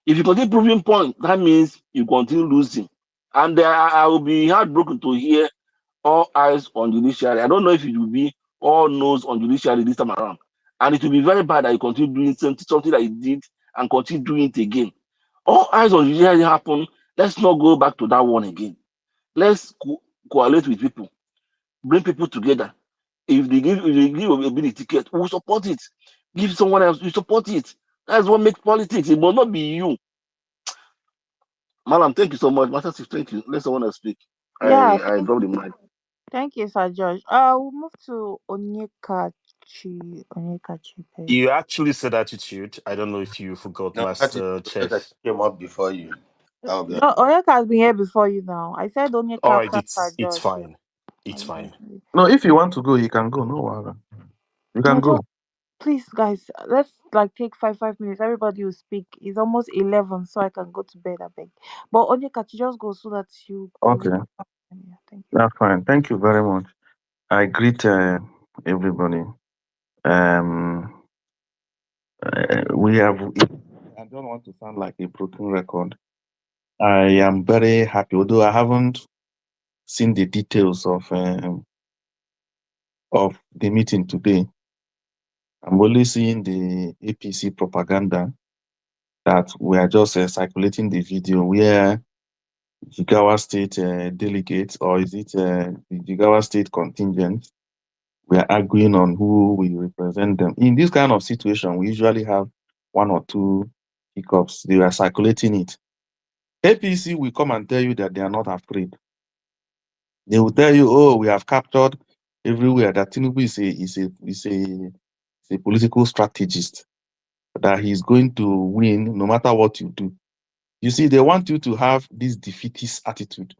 If you continue proving point, that means you continue losing. And I will be heartbroken to hear all eyes on judiciary. I don't know if it will be all nose on judiciary this time around. And it will be very bad that you continue doing something that you did and continue doing it again. All eyes on judiciary happen. Let's not go back to that one again. Let's coalesce with people, bring people together. If they give a big ticket, we'll support it. Give someone else, you support it. That's what makes politics. It must not be you. Madam, thank you so much. Master Chief, thank you. Let someone else speak. Yeah, I drop the mic. thank you, Sir George. We'll move to Onyekachi. Onyekachi, please. You actually said attitude. I don't know if you forgot, No, Master that Chef. came up before you. That would be No, Onyeka has been here before you now. I said All Onyeka right, after Sir it's George. So, fine. It's um, fine. No, if you want to go, you can go. No, you can no, just go. please, guys, let's like take 5 minutes. Everybody will speak. It's almost 11, so I can go to bed. I beg. But Onyeka, just go so that you Okay, won't. Yeah, thank you. that's fine. Thank you very much. I greet everybody. Um, we have. I don't want to sound like a broken record. I am very happy, although I haven't seen the details of the meeting today. I'm only seeing the APC propaganda that we are just circulating the video where Jigawa State delegates, or is it the Jigawa State contingent, we are arguing on who will represent them. In this kind of situation, we usually have one or two hiccups. They are circulating it. APC will come and tell you that they are not afraid. They will tell you, "Oh, we have captured everywhere." That Tinubu is a political strategist. That he's going to win no matter what you do. You see, they want you to have this defeatist attitude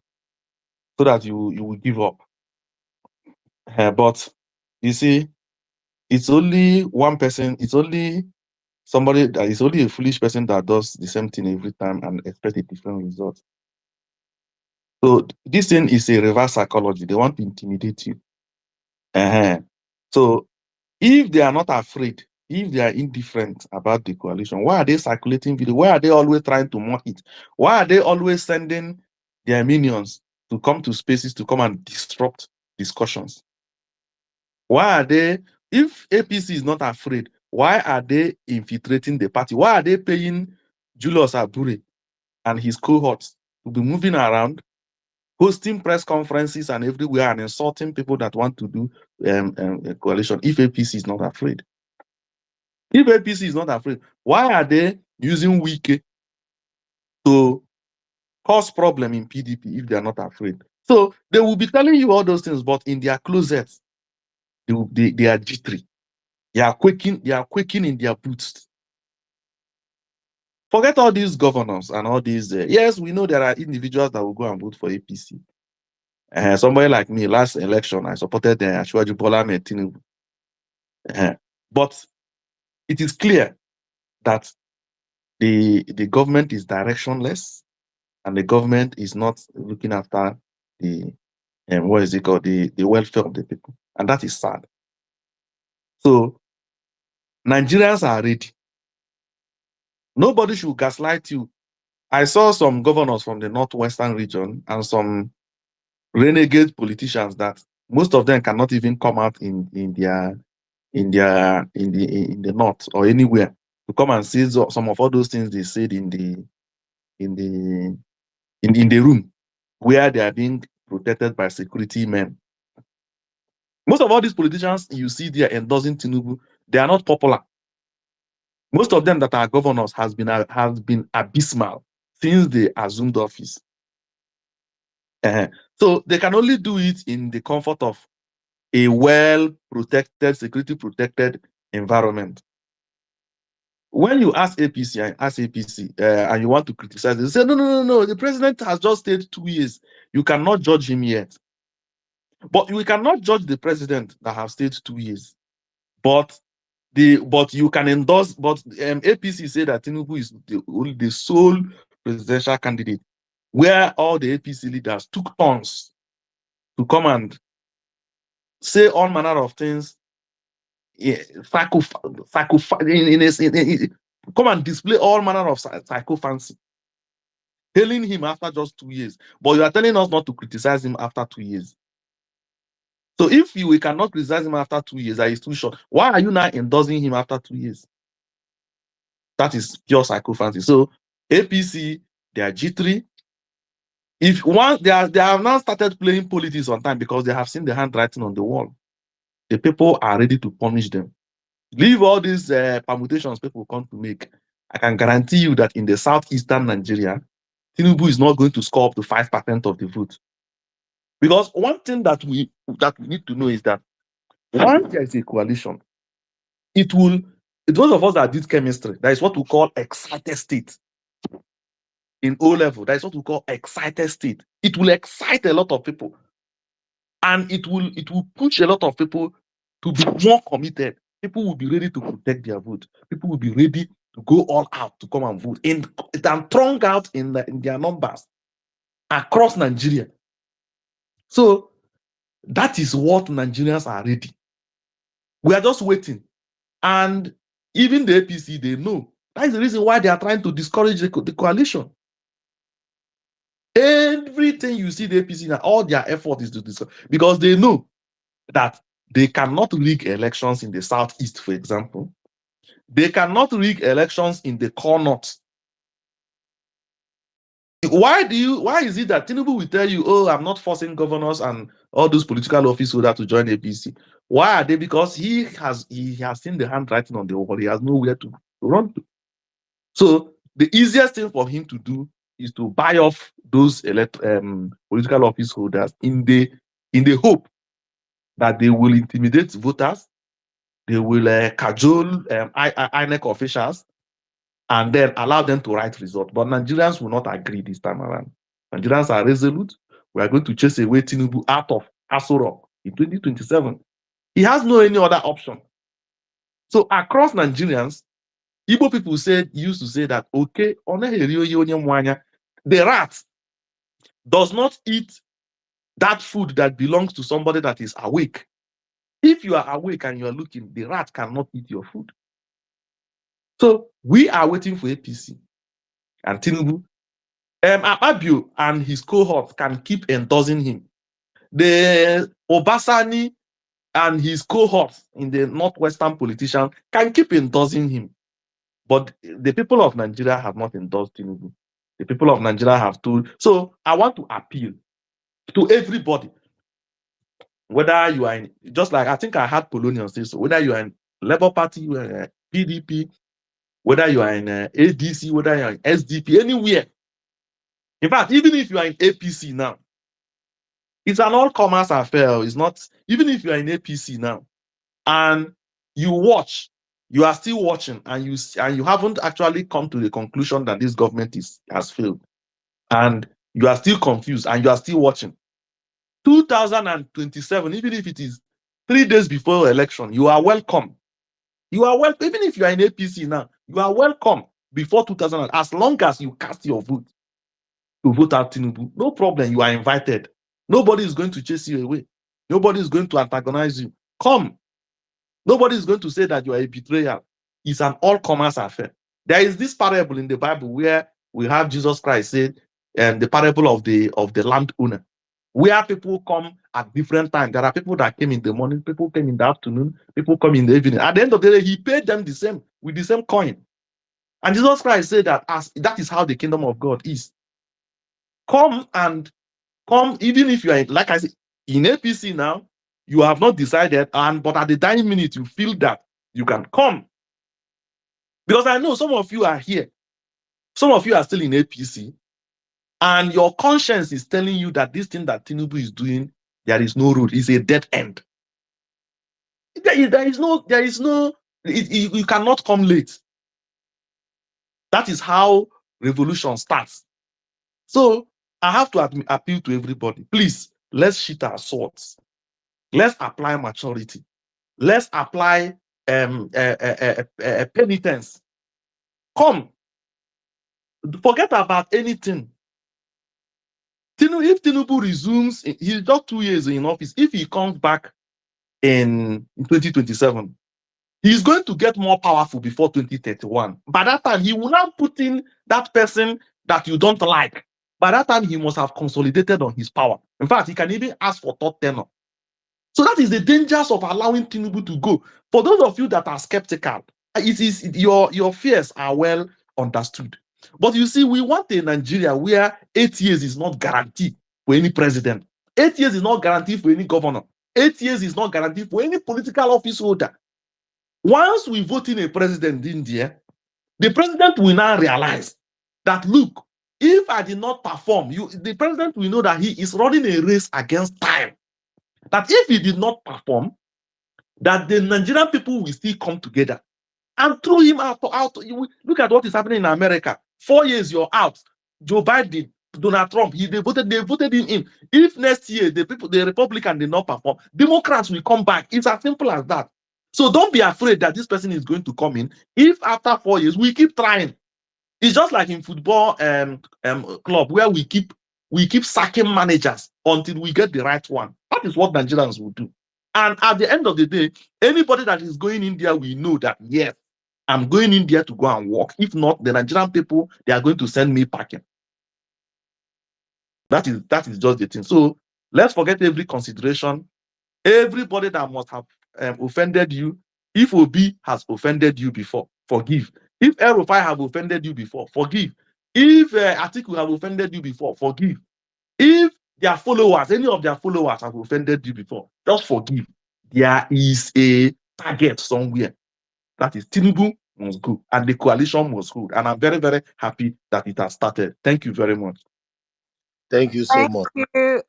so that you will give up. But you see, it's only one person. It's only somebody that is only a foolish person that does the same thing every time and expect a different result. So this thing is a reverse psychology. They want to intimidate you. So if they are not afraid, if they are indifferent about the coalition, why are they circulating video? Why are they always trying to mock it? Why are they always sending their minions to come to spaces to come and disrupt discussions? Why are they, if APC is not afraid, why are they infiltrating the party? Why are they paying Julius Abure and his cohorts to be moving around, hosting press conferences and everywhere and insulting people that want to do a coalition if APC is not afraid? If APC is not afraid, why are they using Wike to cause problem in PDP if they are not afraid? So they will be telling you all those things, but in their closets, They are jittery. They are quaking in their boots. Forget all these governors and all these. Yes, we know there are individuals that will go and vote for APC. Somebody like me, last election, I supported Ashwaji Bola Ahmed Tinubu. But it is clear that the government is directionless, and the government is not looking after the what is it called, the welfare of the people, and that is sad. So Nigerians are ready. Nobody should gaslight you. I saw some governors from the northwestern region and some renegade politicians that most of them cannot even come out in the north or anywhere to come and say some of all those things they said in the room where they are being protected by security men. Most of all these politicians you see there endorsing Tinubu, they are not popular. Most of them that are governors has been abysmal since they assumed office. So they can only do it in the comfort of a well-protected, security-protected environment. When you ask APC and you want to criticize, they say, no, the president has just stayed 2 years. You cannot judge him yet. But we cannot judge the president that have stayed 2 years. But you can endorse, APC say that Tinubu is the sole presidential candidate, where all the APC leaders took turns to come and say all manner of things, come and display all manner of psychophancy, hailing him after just 2 years. But you are telling us not to criticize him after 2 years. So if we cannot criticize him after 2 years, that is too short, why are you now endorsing him after 2 years? That is pure psychophancy. So APC, they are jittery. If once they have now started playing politics on time because they have seen the handwriting on the wall, the people are ready to punish them. Leave all these permutations people come to make. I can guarantee you that in the southeastern Nigeria, Tinubu is not going to score up to 5% of the vote. Because one thing that we need to know is that once there is a coalition, those of us that did chemistry, that is what we call excited state. In O level, that is what we call excited state. It will excite a lot of people, and it will push a lot of people to be more committed. People will be ready to protect their vote. People will be ready to go all out to come and vote, and throng out in their numbers across Nigeria. So that is what Nigerians are ready. We are just waiting, and even the APC, they know that is the reason why they are trying to discourage the coalition. Everything you see the APC now, all their effort is to discourage, because they know that they cannot rig elections in the southeast, for example. They cannot rig elections in the core north. Why is it that Tinubu will tell you, oh, I'm not forcing governors and all those political office holders to join APC? Why are they? Because he has seen the handwriting on the wall. He has nowhere to run to. So the easiest thing for him to do is to buy off those political office holders in the hope that they will intimidate voters, they will cajole INEC officials, and then allow them to write results. But Nigerians will not agree this time around. Nigerians are resolute. We are going to chase away Tinubu out of Aso Rock in 2027. He has no any other option. So across Nigerians, Igbo people used to say that, okay, the rat does not eat that food that belongs to somebody that is awake. If you are awake and you are looking, the rat cannot eat your food. So we are waiting for APC and Tinubu. Abio and his cohort can keep endorsing him. The Obasani and his cohort in the northwestern politician can keep endorsing him. But the people of Nigeria have not endorsed Tinubu. The people of Nigeria have told. So I want to appeal to everybody, whether you are in, just like I think I had Polonian say so, whether you are in Labour Party, you are in PDP, whether you are in ADC, whether you are in SDP, anywhere. In fact, even if you are in APC now, it's an all-comers affair. It's not, even if you are in APC now, and you watch, you are still watching, and you haven't actually come to the conclusion that this government has failed, and you are still confused, and you are still watching. 2027, even if it is 3 days before election, you are welcome. You are welcome. Even if you are in APC now, you are welcome before 2000, as long as you cast your vote to vote out Tinubu. No problem, you are invited. Nobody is going to chase you away. Nobody is going to antagonize you. Come. Nobody is going to say that you are a betrayer. It's an all-comers affair. There is this parable in the Bible where we have Jesus Christ said, the parable of the landowner, where people come at different times. There are people that came in the morning, people came in the afternoon, people come in the evening. At the end of the day, he paid them the same with the same coin. And Jesus Christ said that that is how the kingdom of God is. Come, even if you are, like I said, in APC now, you have not decided, but at the dying minute, you feel that you can come. Because I know some of you are here. Some of you are still in APC, and your conscience is telling you that this thing that Tinubu is doing, there is no road. It's a dead end. You cannot come late. That is how revolution starts. So I have to appeal to everybody. Please, let's sheath our swords. Let's apply maturity. Let's apply penitence. Come, forget about anything. If Tinubu resumes, he's got 2 years in office. If he comes back in 2027, he's going to get more powerful before 2031. By that time, he will not put in that person that you don't like. By that time, he must have consolidated on his power. In fact, he can even ask for third tenure. So that is the dangers of allowing Tinubu to go. For those of you that are skeptical, your fears are well understood. But you see, we want a Nigeria where 8 years is not guaranteed for any president. 8 years is not guaranteed for any governor. 8 years is not guaranteed for any political office holder. Once we vote in a president in India, the president will now realize that, look, if I did not perform, the president will know that he is running a race against time. That if he did not perform, that the Nigerian people will still come together and throw him out. Look at what is happening in America. 4 years, you're out. Joe Biden, Donald Trump, they voted him in. If next year the Republican did not perform, Democrats will come back. It's as simple as that. So don't be afraid that this person is going to come in. If after 4 years we keep trying, it's just like in football club where we keep sacking managers until we get the right one. That is what Nigerians will do. And at the end of the day, anybody that is going in there, we know that, yes, I'm going in there to go and work. If not, the Nigerian people, they are going to send me packing. That is just the thing. So let's forget every consideration. Everybody that must have offended you, if Obi has offended you before, forgive. If El-Rufai have offended you before, forgive. If Atiku have offended you before, forgive. If their followers, any of their followers have offended you before, just forgive. There is a target somewhere. That is Tinubu must go, and the coalition must hold. And I'm very, very happy that it has started. Thank you very much. Thank you so Thank much. you.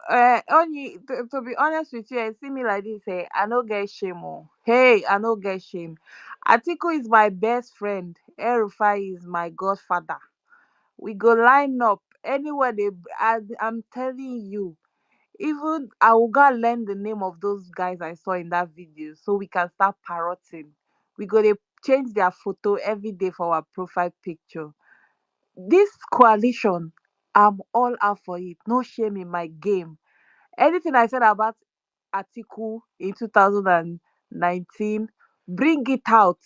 Only to be honest with you, I see me like this. I no get shame. Oh. Hey, I no get shame. Atiku is my best friend. Erufai is my godfather. We go line up anywhere I'm telling you. Even I will go and learn the name of those guys I saw in that video, so we can start parroting. We go to change their photo every day for our profile picture. This coalition, I'm all out for it. No shame in my game. Anything I said about Atiku in 2019, bring it out.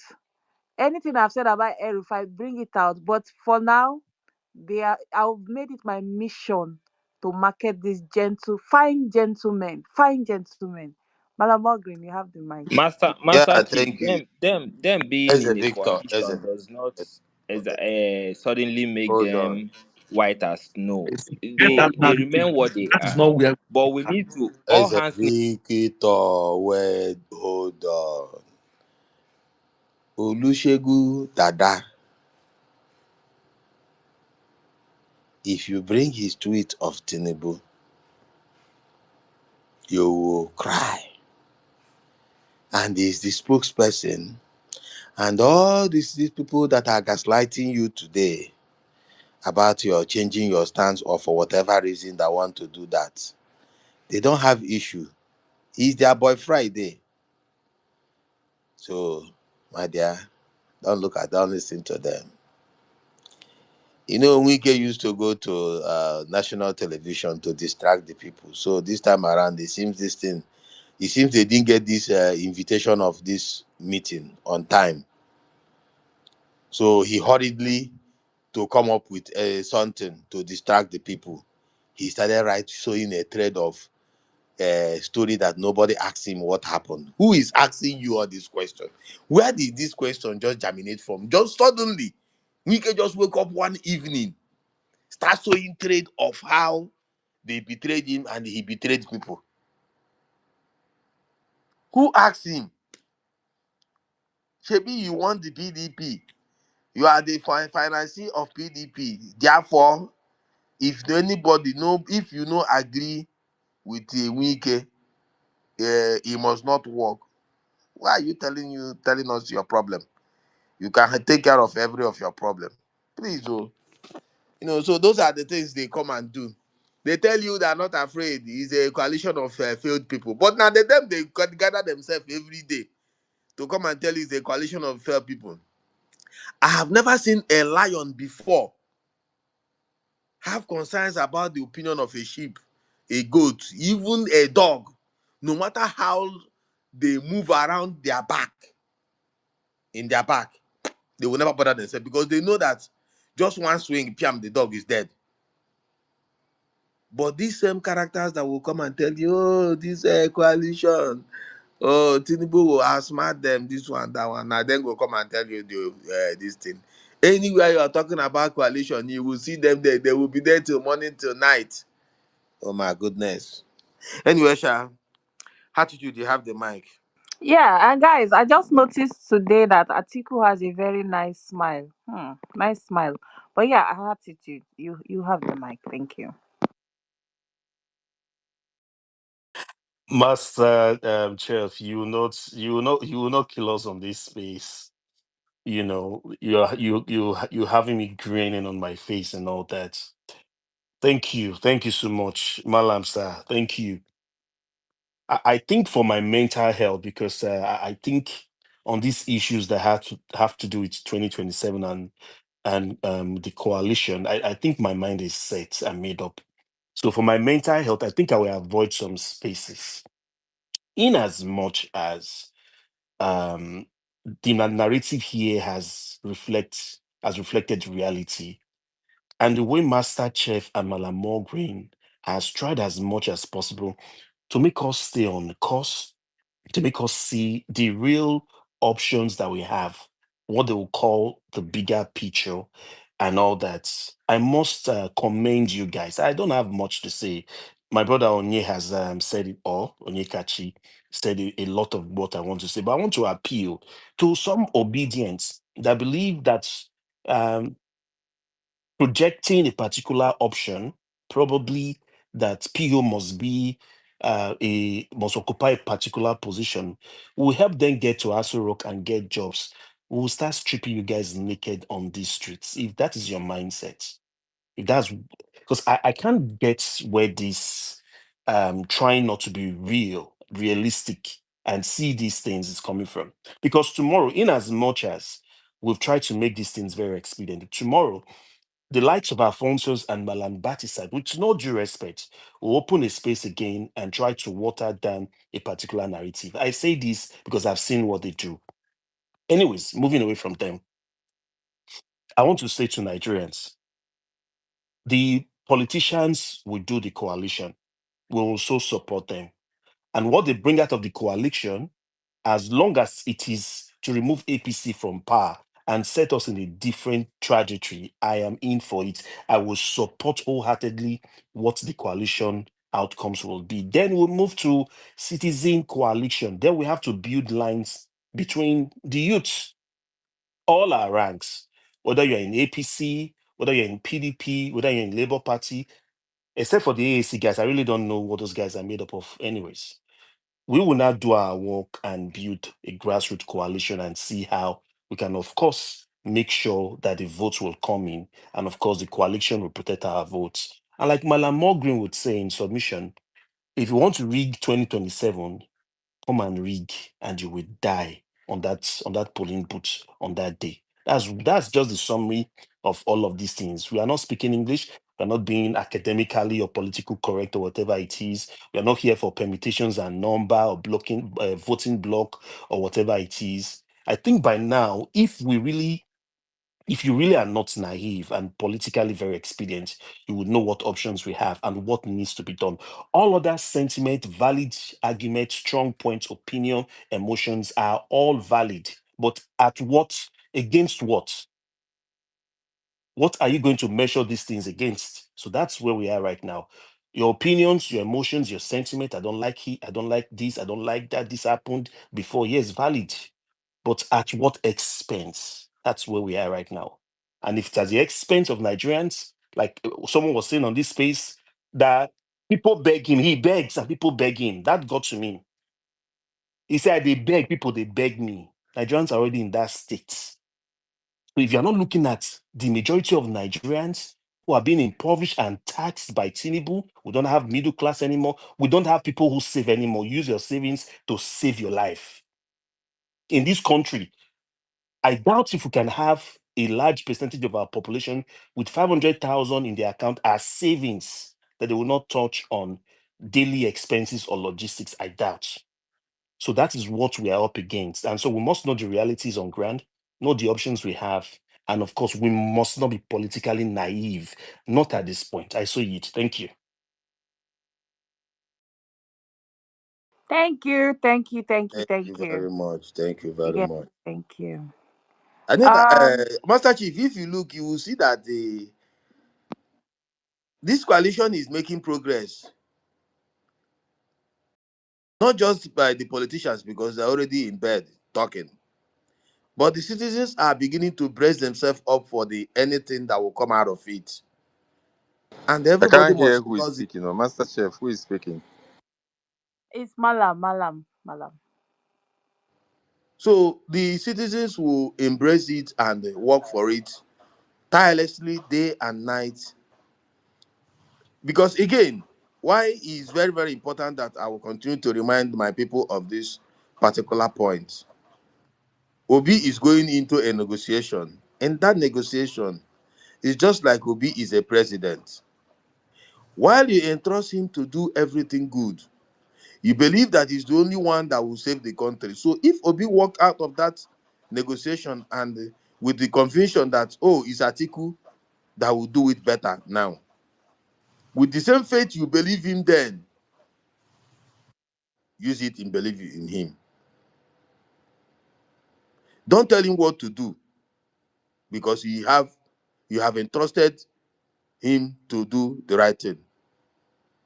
Anything I've said about Erufai, bring it out. But for now, I've made it my mission to market these fine gentlemen, fine gentlemen. Madam Green, you have the mic. Yeah, Master Chief, thank you. them being As a in a Victor, as a coalition does not okay. suddenly make Hold on. them white as snow. Get Hold that They narrative. remain what they That is are. not where But we need to all as a hands. Victor, wait, hold on. Olushegu Dada, if you bring his tweet of Tinubu, you will cry. and he's the spokesperson, and all these people that are gaslighting you today about your changing your stance or for whatever reason that want to do that, they don't have issue. He's their boy Friday. So, my dear, don't listen to them. You know, Wike used to go to national television to distract the people. So this time around, it seems they didn't get this invitation of this meeting on time. So he hurriedly, to come up with something to distract the people, he started showing a thread of story that nobody asked him what happened. Who is asking you all this question? Where did this question just germinate from? Just suddenly, Wike just wake up one evening, start showing trade of how they betrayed him and he betrayed people. Who asked him? Shebi, you want the PDP. You are the financier of PDP. Therefore, if anybody know, if you no agree with Wike, he must not work. Why are you telling us your problem? You can take care of every of your problem. Please, oh. So those are the things they come and do. They tell you they are not afraid. It's a coalition of failed people. But now they gather themselves every day to come and tell you it's a coalition of failed people. I have never seen a lion before have concerns about the opinion of a sheep, a goat, even a dog, no matter how they move around in their back, they will never bother themselves because they know that just one swing, piam, the dog is dead. But these same characters that will come and tell you, oh, this coalition, oh, Tinubu will outsmart them, this one, that one. Now then go come and tell you this thing. Anywhere you are talking about coalition, you will see them there. They will be there till morning, till night. Oh my goodness. Anyway, Sha, attitude, you have the mic. Yeah, and guys, I just noticed today that Atiku has a very nice smile. Nice smile. But yeah, attitude. You have the mic. Thank you. Master Chef, you will not kill us on this space. You having me grinning on my face and all that. Thank you so much, Malam sir. Thank you. I think for my mental health, because I think on these issues that have to do with 2027 and the coalition, I think my mind is set and made up. So for my mental health, I think I will avoid some spaces, in as much as um, the narrative here has reflected reality, and the way Master Chef and Malam Green has tried as much as possible to make us stay on course, to make us see the real options that we have, what they will call the bigger picture and all that. I must commend you guys. I don't have much to say. My brother Onye has said it all. Onyekachi said a lot of what I want to say, but I want to appeal to some obedience that believe that um, projecting a particular option, probably that PO must occupy a particular position, will help them get to Aso Rock and get jobs. We'll start stripping you guys naked on these streets. If that is your mindset, if that's because I can't get where this trying not to be realistic and see these things is coming from. Because tomorrow, in as much as we've tried to make these things very expedient, tomorrow the likes of Alfonso's and Malan Batisad, with no due respect, will open a space again and try to water down a particular narrative. I say this because I've seen what they do. Anyways, moving away from them, I want to say to Nigerians, the politicians will do the coalition. We will also support them. And what they bring out of the coalition, as long as it is to remove APC from power and set us in a different trajectory, I am in for it. I will support wholeheartedly what the coalition outcomes will be. Then we'll move to citizen coalition. Then we have to build lines between the youths, all our ranks, whether you're in APC, whether you're in PDP, whether you're in Labour Party, except for the AAC guys. I really don't know what those guys are made up of, anyways. We will now do our work and build a grassroots coalition and see how we can, of course, make sure that the votes will come in. And of course, the coalition will protect our votes. And like Malam Green would say in submission, if you want to rig 2027, come and rig and you will die on that polling booth on that day. That's just the summary of all of these things. We are not speaking English. We are not being academically or political correct or whatever it is. We are not here for permutations and number or blocking voting block or whatever it is. I think by now, if you really are not naive and politically very expedient, you would know what options we have and what needs to be done. All other sentiment, valid argument, strong points, opinion, emotions are all valid. But at what, against what? What are you going to measure these things against? So that's where we are right now. Your opinions, your emotions, your sentiment, I don't like it, I don't like this, I don't like that, this happened before. Yes, valid. But at what expense? That's where we are right now. And if it's at the expense of Nigerians, like someone was saying on this space, that people beg him, he begs and people beg him. That got to me. He said, they beg people, they beg me. Nigerians are already in that state. So if you're not looking at the majority of Nigerians who are being impoverished and taxed by Tinubu, we don't have middle class anymore. We don't have people who save anymore. Use your savings to save your life. In this country, I doubt if we can have a large percentage of our population with 500,000 in their account as savings that they will not touch on daily expenses or logistics. I doubt. So that is what we are up against. And so we must know the realities on ground, know the options we have. And of course, we must not be politically naive. Not at this point. I saw it. Thank you. Thank you, thank you, thank you, Thank thank you you. very much. Thank you very Yeah, much. thank you. I know that Um, Master Chief, if you look, you will see that this coalition is making progress, not just by the politicians because they're already in bed talking, but the citizens are beginning to brace themselves up for the anything that will come out of it, and I everybody can't hear must who is endorse it. speaking. Or Master Chef, who is speaking? it's Malam. So the citizens will embrace it and work for it tirelessly day and night. Because again, why is very, very important that I will continue to remind my people of this particular point. Obi is going into a negotiation, and that negotiation is just like Obi is a president. While you entrust him to do everything good, you believe that he's the only one that will save the country. So if Obi walk out of that negotiation and with the conviction that, oh, it's Atiku that will do it better now, with the same faith you believe him then, use it in believe in him. Don't tell him what to do because you have entrusted him to do the right thing.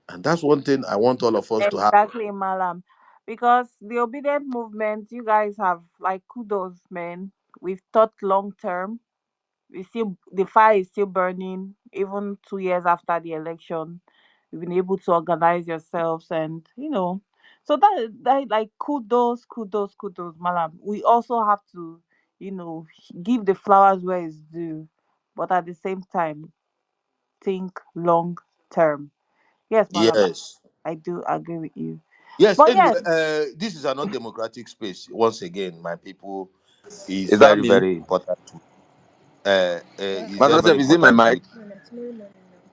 And that's one thing I want all of us to have. Exactly, Malam. Because the obedient movement, you guys have like kudos, man. We've thought long term. We still the fire is still burning, even 2 years after the election. You've been able to organize yourselves, and so that like kudos, Malam. We also have to, you know, give the flowers where it's due, but at the same time, think long term. Yes, Malam, Yes. I do agree with you. Yes, But anyway, yes, this is another democratic space. Once again, my people, is Is that very, me? very important to is very, Master very Chef, is it my important to mic?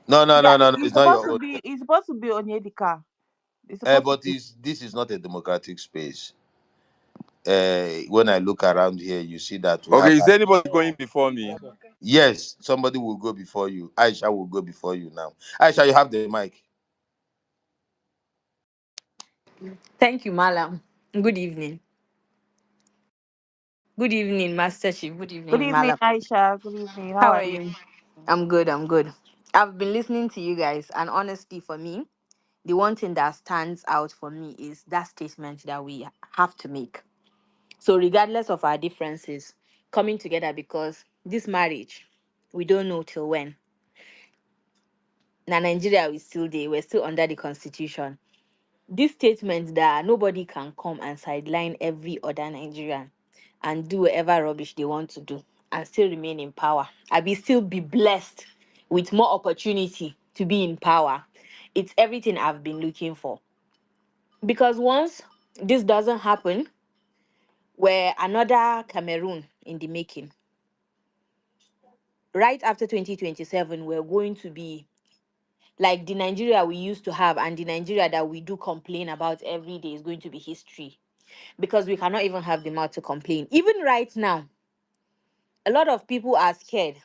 no, no, yeah, no, no, no, it's not your own. it's supposed to be Onyedika. It's supposed to But be. this is not a democratic space. When I look around here, you see that we have Okay, is anybody going before me? yes, somebody will go before you. Aisha will go before you now. Aisha, you have the mic. Thank you, Malam. Good evening. Good evening, Master Chief. Good Good evening, evening, Malam. Aisha. Good evening. How How are are you? you? I'm good. I'm good. I've been listening to you guys, and honestly, for me, the one thing that stands out for me is that statement that we have to make. So, regardless of our differences, coming together because this marriage, we don't know till when. Now, Nigeria is still there. We're still under the constitution. this statement that nobody can come and sideline every other Nigerian and do whatever rubbish they want to do and still remain in power. I be still be blessed with more opportunity to be in power. It's everything I've been looking for. Because once this doesn't happen, we're another Cameroon in the making. Right after 2027, we're going to be like the Nigeria we used to have, and the Nigeria that we do complain about every day is going to be history, because we cannot even have the mouth to complain. Even right now, a lot of people are scared.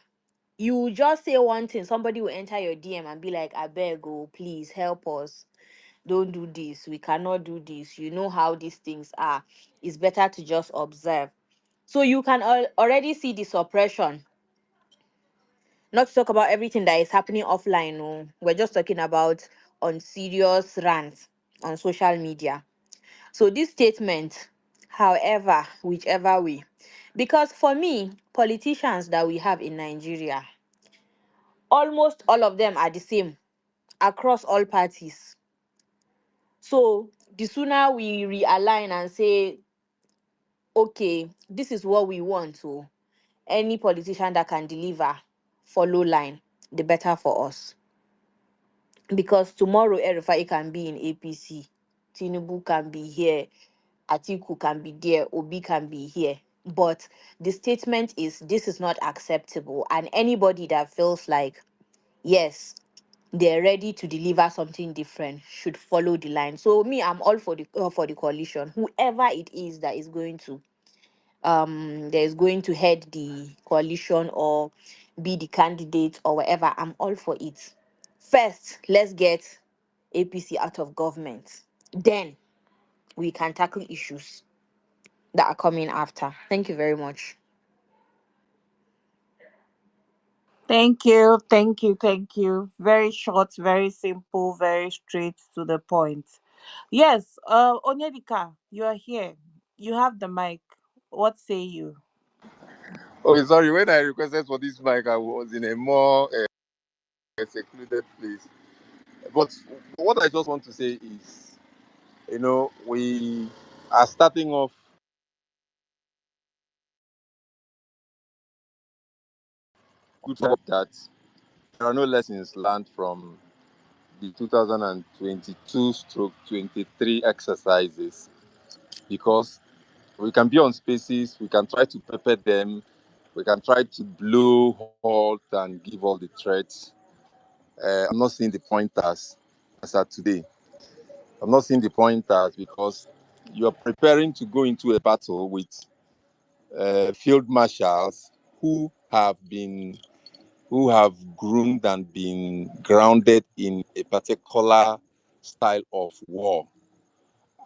You just say one thing, somebody will enter your DM and be like, I beg, oh, please help us. Don't do this. We cannot do this. You know how these things are. It's better to just observe. So you can already see the suppression. Not to talk about everything that is happening offline. No, we're just talking about on serious rants on social media. So this statement, however, whichever way, because for me, politicians that we have in Nigeria, almost all of them are the same across all parties. So the sooner we realign and say, okay, this is what we want to, any politician that can deliver, follow line, the better for us. Because tomorrow Erifai can be in APC, Tinubu can be here, Atiku can be there, Obi can be here. But the statement is this is not acceptable. And anybody that feels like, yes, they're ready to deliver something different should follow the line. So me, I'm all for the coalition. Whoever it is that is going to head the coalition or be the candidate or whatever, I'm all for it. First, let's get APC out of government. Then we can tackle issues that are coming after. Thank you very much. Thank you. Very short, very simple, very straight to the point. Yes, Onyedika, you are here. You have the mic. What say you? Okay, sorry. When I requested for this mic, I was in a more secluded place. But what I just want to say is, we are starting off good hope that there are no lessons learned from the 2022 stroke 23 exercises, because we can be on spaces, we can try to pepper them, we can try to blow halt and give all the threats. I'm not seeing the pointers as at today. I'm not seeing the pointers because you're preparing to go into a battle with field marshals who have groomed and been grounded in a particular style of war.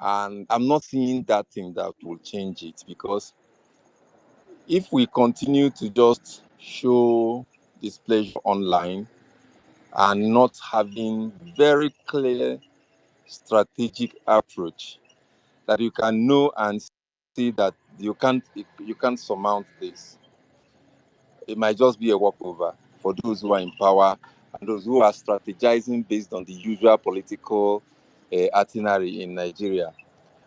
And I'm not seeing that thing that will change it, because if we continue to just show displeasure online and not having very clear strategic approach that you can know and see that you can't surmount this, it might just be a walkover for those who are in power and those who are strategizing based on the usual political itinerary in Nigeria.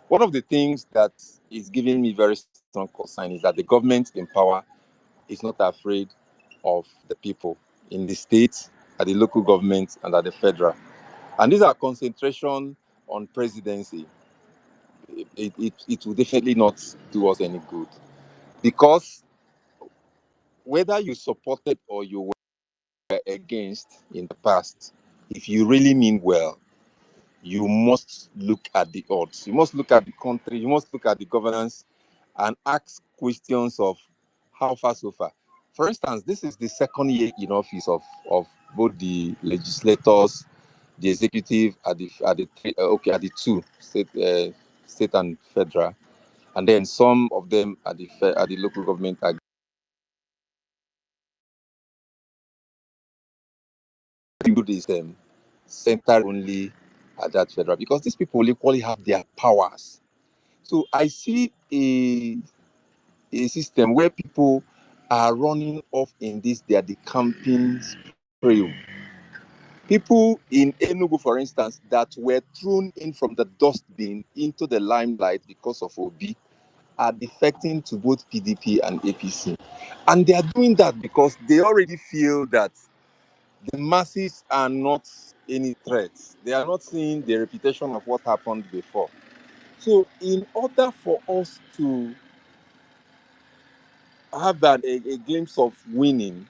One of the things that is giving me very strong concern is that the government in power is not afraid of the people in the state, at the local government, and at the federal. And these are concentration on presidency. It will definitely not do us any good, because whether you supported or you were against in the past, if you really mean well, you must look at the odds. You must look at the country. You must look at the governance and ask questions of how far so far. For instance, this is the second year in office of both the legislators, the executive at the two state and federal, and then some of them at the local government are do this center only at that federal, because these people equally have their powers. So I see a system where people are running off in this, they are the camping spree. People in Enugu, for instance, that were thrown in from the dustbin into the limelight because of Obi are defecting to both PDP and APC. And they are doing that because they already feel that the masses are not any threats. They are not seeing the reputation of what happened before. So, in order for us to have a glimpse of winning,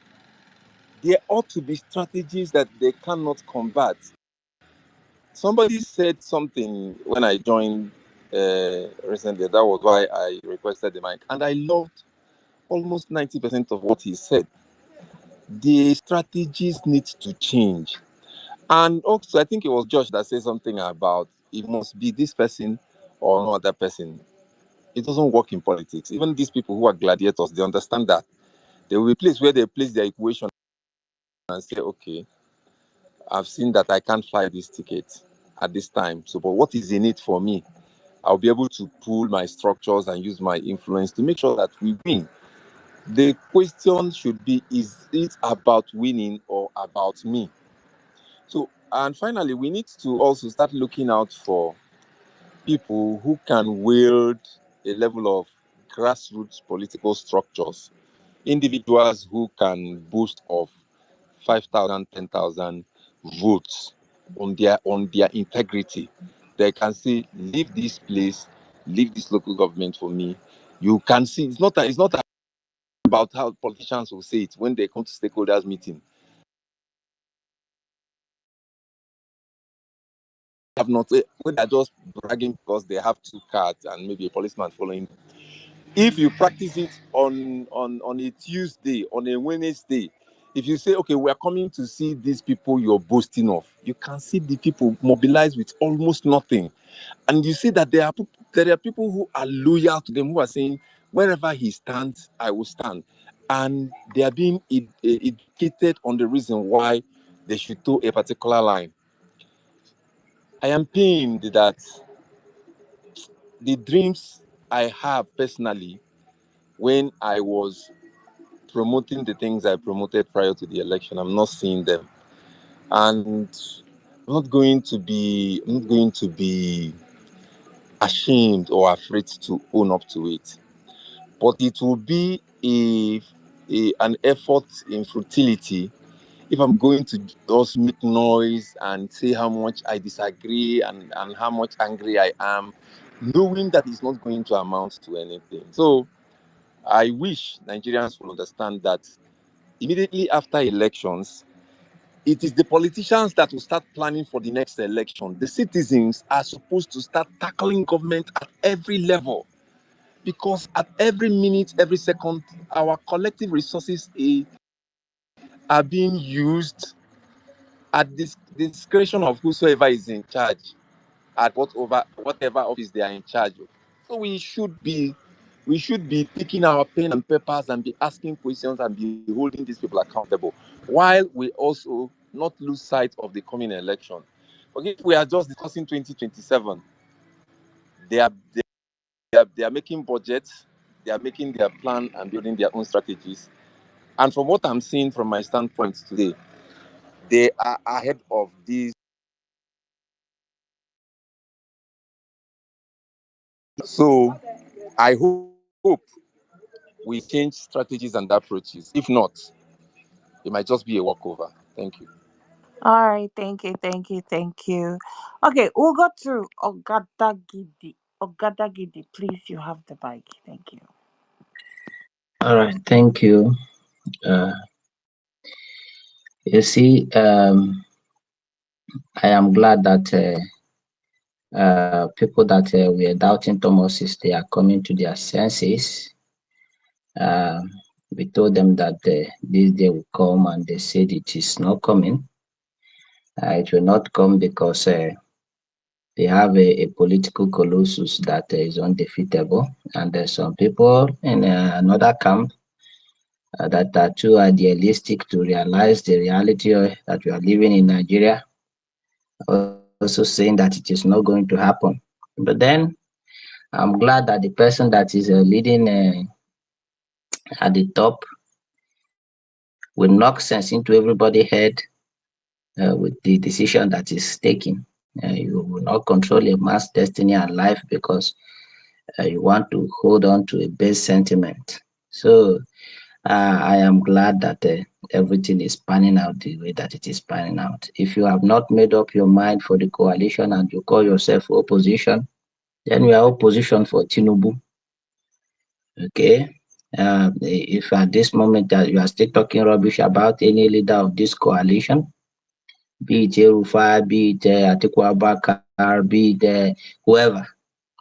there ought to be strategies that they cannot combat. Somebody said something when I joined recently. That was why I requested the mic. And I loved almost 90% of what he said. The strategies need to change. And also, I think it was Josh that said something about it must be this person or no other person. It doesn't work in politics. Even these people who are gladiators, they understand that. There will be a place where they place their equation and say, okay, I've seen that I can't fly this ticket at this time. So, but what is in it for me? I'll be able to pull my structures and use my influence to make sure that we win. The question should be, is it about winning or about me? So, and finally, we need to also start looking out for people who can wield a level of grassroots political structures, individuals who can boast of 5,000, 10,000 votes on their integrity. They can say, leave this place, leave this local government for me. You can see it's not about how politicians will say it when they come to stakeholders meeting. Have not when they're just bragging because they have two cards and maybe a policeman following. If you practice it on a Tuesday, on a Wednesday, if you say, okay, we're coming to see these people you're boasting of, you can see the people mobilize with almost nothing. And you see that there are people who are loyal to them, who are saying, wherever he stands, I will stand. And they are being educated on the reason why they should toe a particular line. I am pained that the dreams I have personally when I was promoting the things I promoted prior to the election, I'm not seeing them. And I'm not going to be ashamed or afraid to own up to it. But it will be an effort in futility if I'm going to just make noise and say how much I disagree and how much angry I am, knowing that it's not going to amount to anything. So I wish Nigerians will understand that immediately after elections, it is the politicians that will start planning for the next election. The citizens are supposed to start tackling government at every level, because at every minute, every second, our collective resources are being used at the discretion of whosoever is in charge at whatever office they are in charge of. So we should be taking our pen and papers and be asking questions and be holding these people accountable, while we also not lose sight of the coming election. Okay, if we are just discussing 2027, they are they are making budgets, they are making their plan and building their own strategies. And from what I'm seeing from my standpoint today, they are ahead of these. So I hope we change strategies and approaches. If not, it might just be a walkover. Thank you. All right, thank you. Okay, we'll go to Ogadagidi. Ogadagidi, please, you have the mic. Thank you. All right, thank you. Uh, you see, I am glad that people that were doubting Thomas, they are coming to their senses. Uh, we told them that this day will come, and they said it is not coming. It will not come because they have a political colossus that is undefeatable, and there's some people in another camp that are too idealistic to realize the reality that we are living in Nigeria, also saying that it is not going to happen. But then I'm glad that the person that is leading at the top will knock sense into everybody's head with the decision that is taken. You will not control a man's destiny and life because you want to hold on to a base sentiment. So I am glad that everything is panning out the way that it is panning out. If you have not made up your mind for the coalition and you call yourself opposition, then you are opposition for Tinubu. Okay. If at this moment that you are still talking rubbish about any leader of this coalition, be it Rufa, be it Atiku Abakar, be it whoever,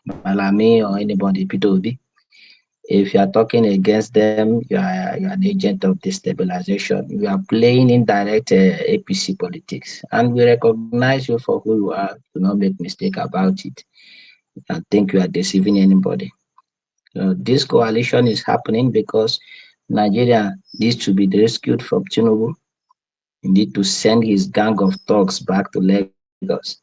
Malami or anybody, Peter Obi, if you are talking against them, you are an agent of destabilization. You are playing indirect APC politics, and we recognize you for who you are. Do not make mistake about it and think you are deceiving anybody. This coalition is happening because Nigeria needs to be rescued from Tinubu. He need to send his gang of thugs back to Lagos.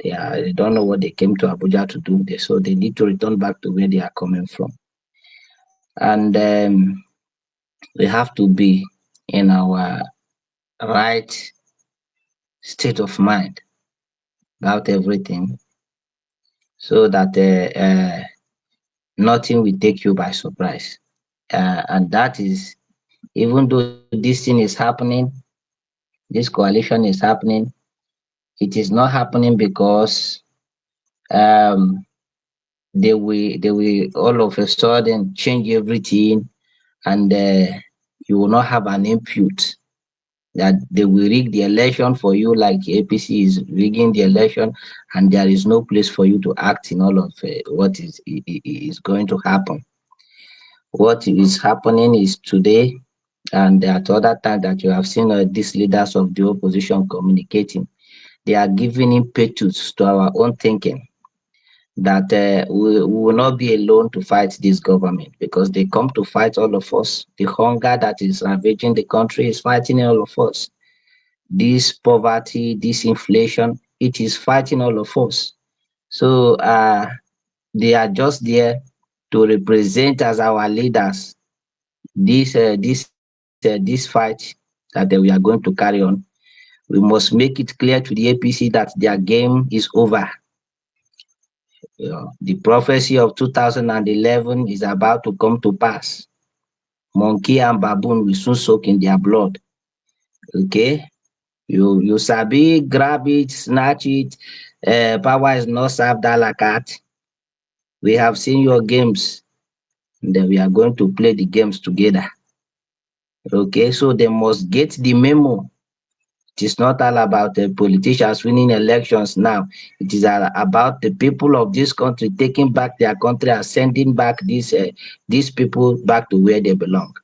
They don't know what they came to Abuja to do. So they need to return back to where they are coming from. And we have to be in our right state of mind about everything so that nothing will take you by surprise. And that is, even though this thing is happening, this coalition is happening, it is not happening because um, they will all of a sudden change everything and you will not have an input that they will rig the election for you like APC is rigging the election, and there is no place for you to act in all of what is going to happen. What is happening is today, and at other times that you have seen these leaders of the opposition communicating, they are giving impetus to our own thinking that we will not be alone to fight this government because they come to fight all of us. The hunger that is ravaging the country is fighting all of us. This poverty, this inflation, it is fighting all of us. So they are just there to represent as our leaders this fight that we are going to carry on. We must make it clear to the APC that their game is over. The prophecy of 2011 is about to come to pass. Monkey and baboon will soon soak in their blood. Okay, you sabi grab it, snatch it. Power is not served a la carte. We have seen your games, and then we are going to play the games together. Okay, so they must get the memo. It is not all about the politicians winning elections now. It is about the people of this country taking back their country and sending back these people back to where they belong.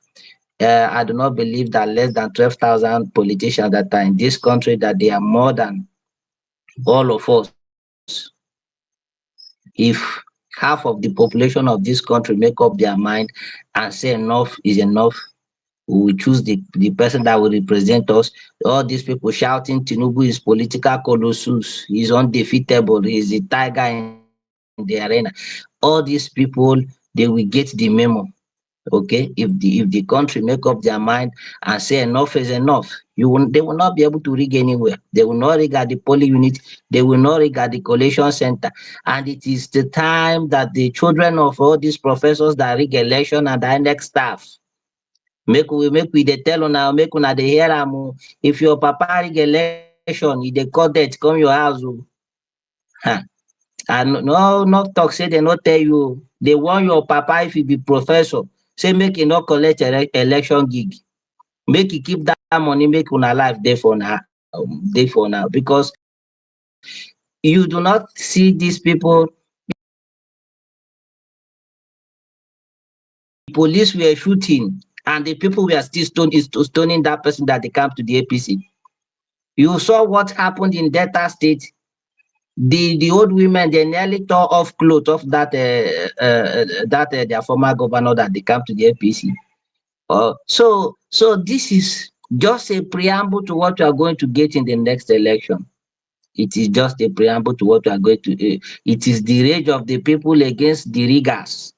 I do not believe that less than 12,000 politicians that are in this country that they are more than all of us. If half of the population of this country make up their mind and say enough is enough, we will choose the person that will represent us. All these people shouting Tinubu is political colossus, he's undefeatable, he's the tiger in the arena. All these people, they will get the memo. Okay, if the country make up their mind and say enough is enough, they will not be able to rig anywhere. They will not rig at the polling unit, they will not rig at the collation center. And it is the time that the children of all these professors that rig election and the next staff make we dey tell una make una dey hear am o. If your papa rig election, e dey call death come your house o. um And no talk say dem no tell you o. Dey warn your papa if you be professor say make e no collect election gig, make e keep dat money make una life dey for now because you do not see dis people. The police were shooting and the people were still stoning dat person that dey come to the APC. You saw what happened in Delta State. The old women they nearly tore off cloth of that their former governor that they come to the APC. So this is just a preamble to what you are going to get in the next election. It is just a preamble to what you are going to. It is the rage of the people against the riggers.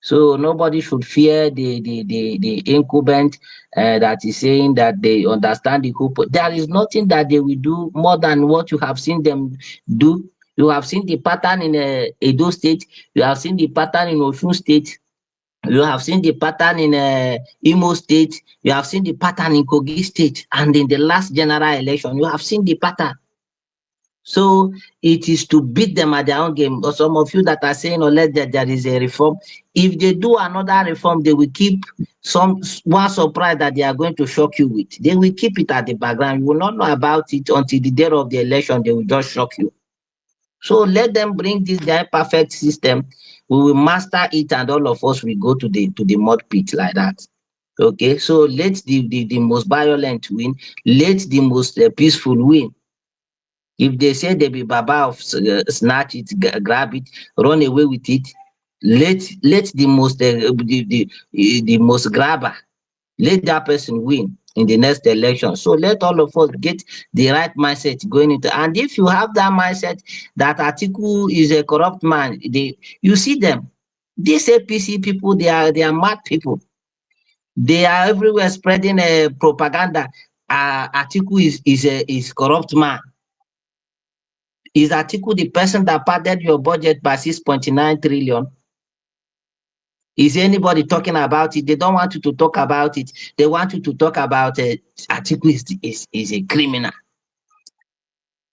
So nobody should fear the incumbent that is saying that they understand the whole. There is nothing that they will do more than what you have seen them do. You have seen the pattern in Edo State. You have seen the pattern in Osun State. You have seen the pattern in Imo State. You have seen the pattern in Kogi State. And in the last general election, you have seen the pattern. So it is to beat them at their own game. Or some of you that are saying, unless there is a reform, if they do another reform, they will keep one surprise that they are going to shock you with. They will keep it at the background. You will not know about it until the day of the election. They will just shock you. So let them bring this their perfect system. We will master it, and all of us will go to the mud pit like that. Okay, so let the most violent win. Let the most peaceful win. If they say they be baba of snatch it, grab it, run away with it, let the most the most grabber, let that person win in the next election. So let all of us get the right mindset going into. And if you have that mindset that Atiku is a corrupt man, you see them. These APC people, they are mad people. They are everywhere spreading propaganda. Atiku is corrupt man. Is Atiku the person that padded your budget by 6.9 trillion? Is anybody talking about it? They don't want you to talk about it. They want you to talk about Atiku is a criminal.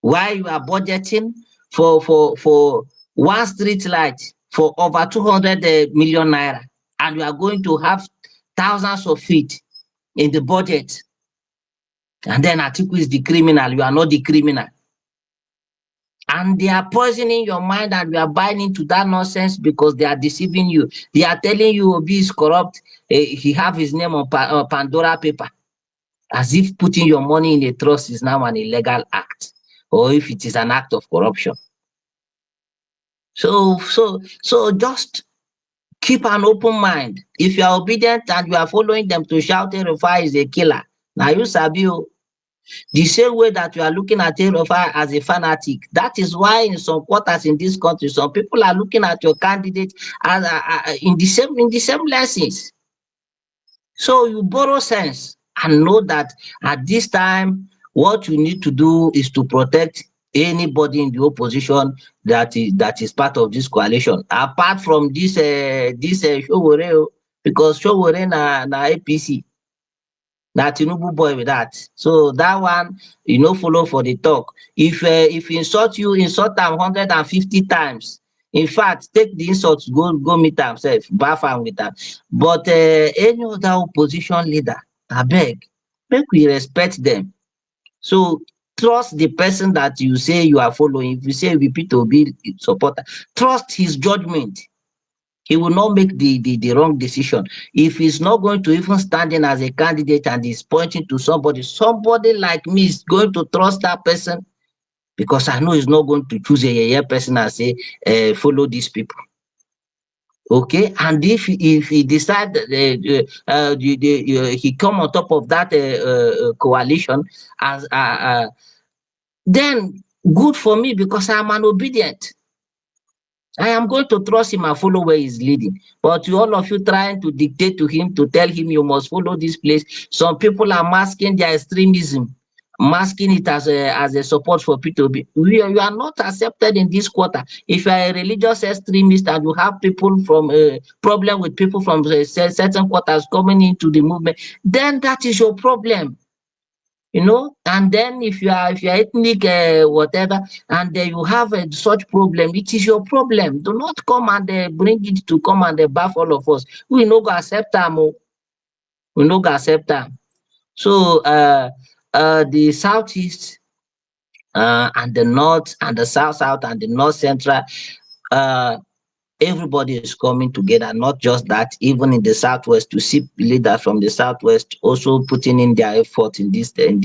Why you are budgeting for one street light for over 200 million naira, and you are going to have thousands of feet in the budget, and then Atiku is the criminal. You are not the criminal. And they are poisoning your mind, and you are buying into that nonsense because they are deceiving you. They are telling you Obi is corrupt. He have his name on Pandora paper, as if putting your money in a trust is now an illegal act, or if it is an act of corruption. So just keep an open mind. If you are obedient and you are following them to shout Erufai is a killer, now you sabi o. The same way that you are looking at Erufai as a fanatic, that is why in some quarters in this country, some people are looking at your candidate as in the same lessons. So you borrow sense and know that at this time, what you need to do is to protect anybody in the opposition that is part of this coalition. Apart from this Showore o, because Showore na APC. Na Tinubu boy with that. So that one, you no follow for the talk. If he insult you, insult am 150 times. In fact, take the insult, go meet am sef, baff am with am. But any other opposition leader, abeg, make we respect them. So trust the person that you say you are following. If you say you be Peter Obi supporter, trust his judgment. He will not make the wrong decision. If he's not going to even stand in as a candidate and is pointing to somebody like me is going to trust that person, because I know he's not going to choose a yeye person and say, follow these people. Okay, and if he decide he come on top of that coalition as then good for me, because I'm an obedient. I am going to trust him and follow where he's leading. But to all of you trying to dictate to him, to tell him you must follow this place, some people are masking their extremism, masking it as a support for P2B. You are not accepted in this quarter. If you are a religious extremist and you have people from problem with people from certain quarters coming into the movement, then that is your problem. And then if you are ethnic whatever, and you have such problem, it is your problem. Do not come and bring it to come and baff all of us. We no go accept am o. We no go accept am. So the southeast and the north and the south and the north central, uh everybody is coming together. Not just that, even in the southwest, to see leaders from the southwest also putting in their effort in this thing,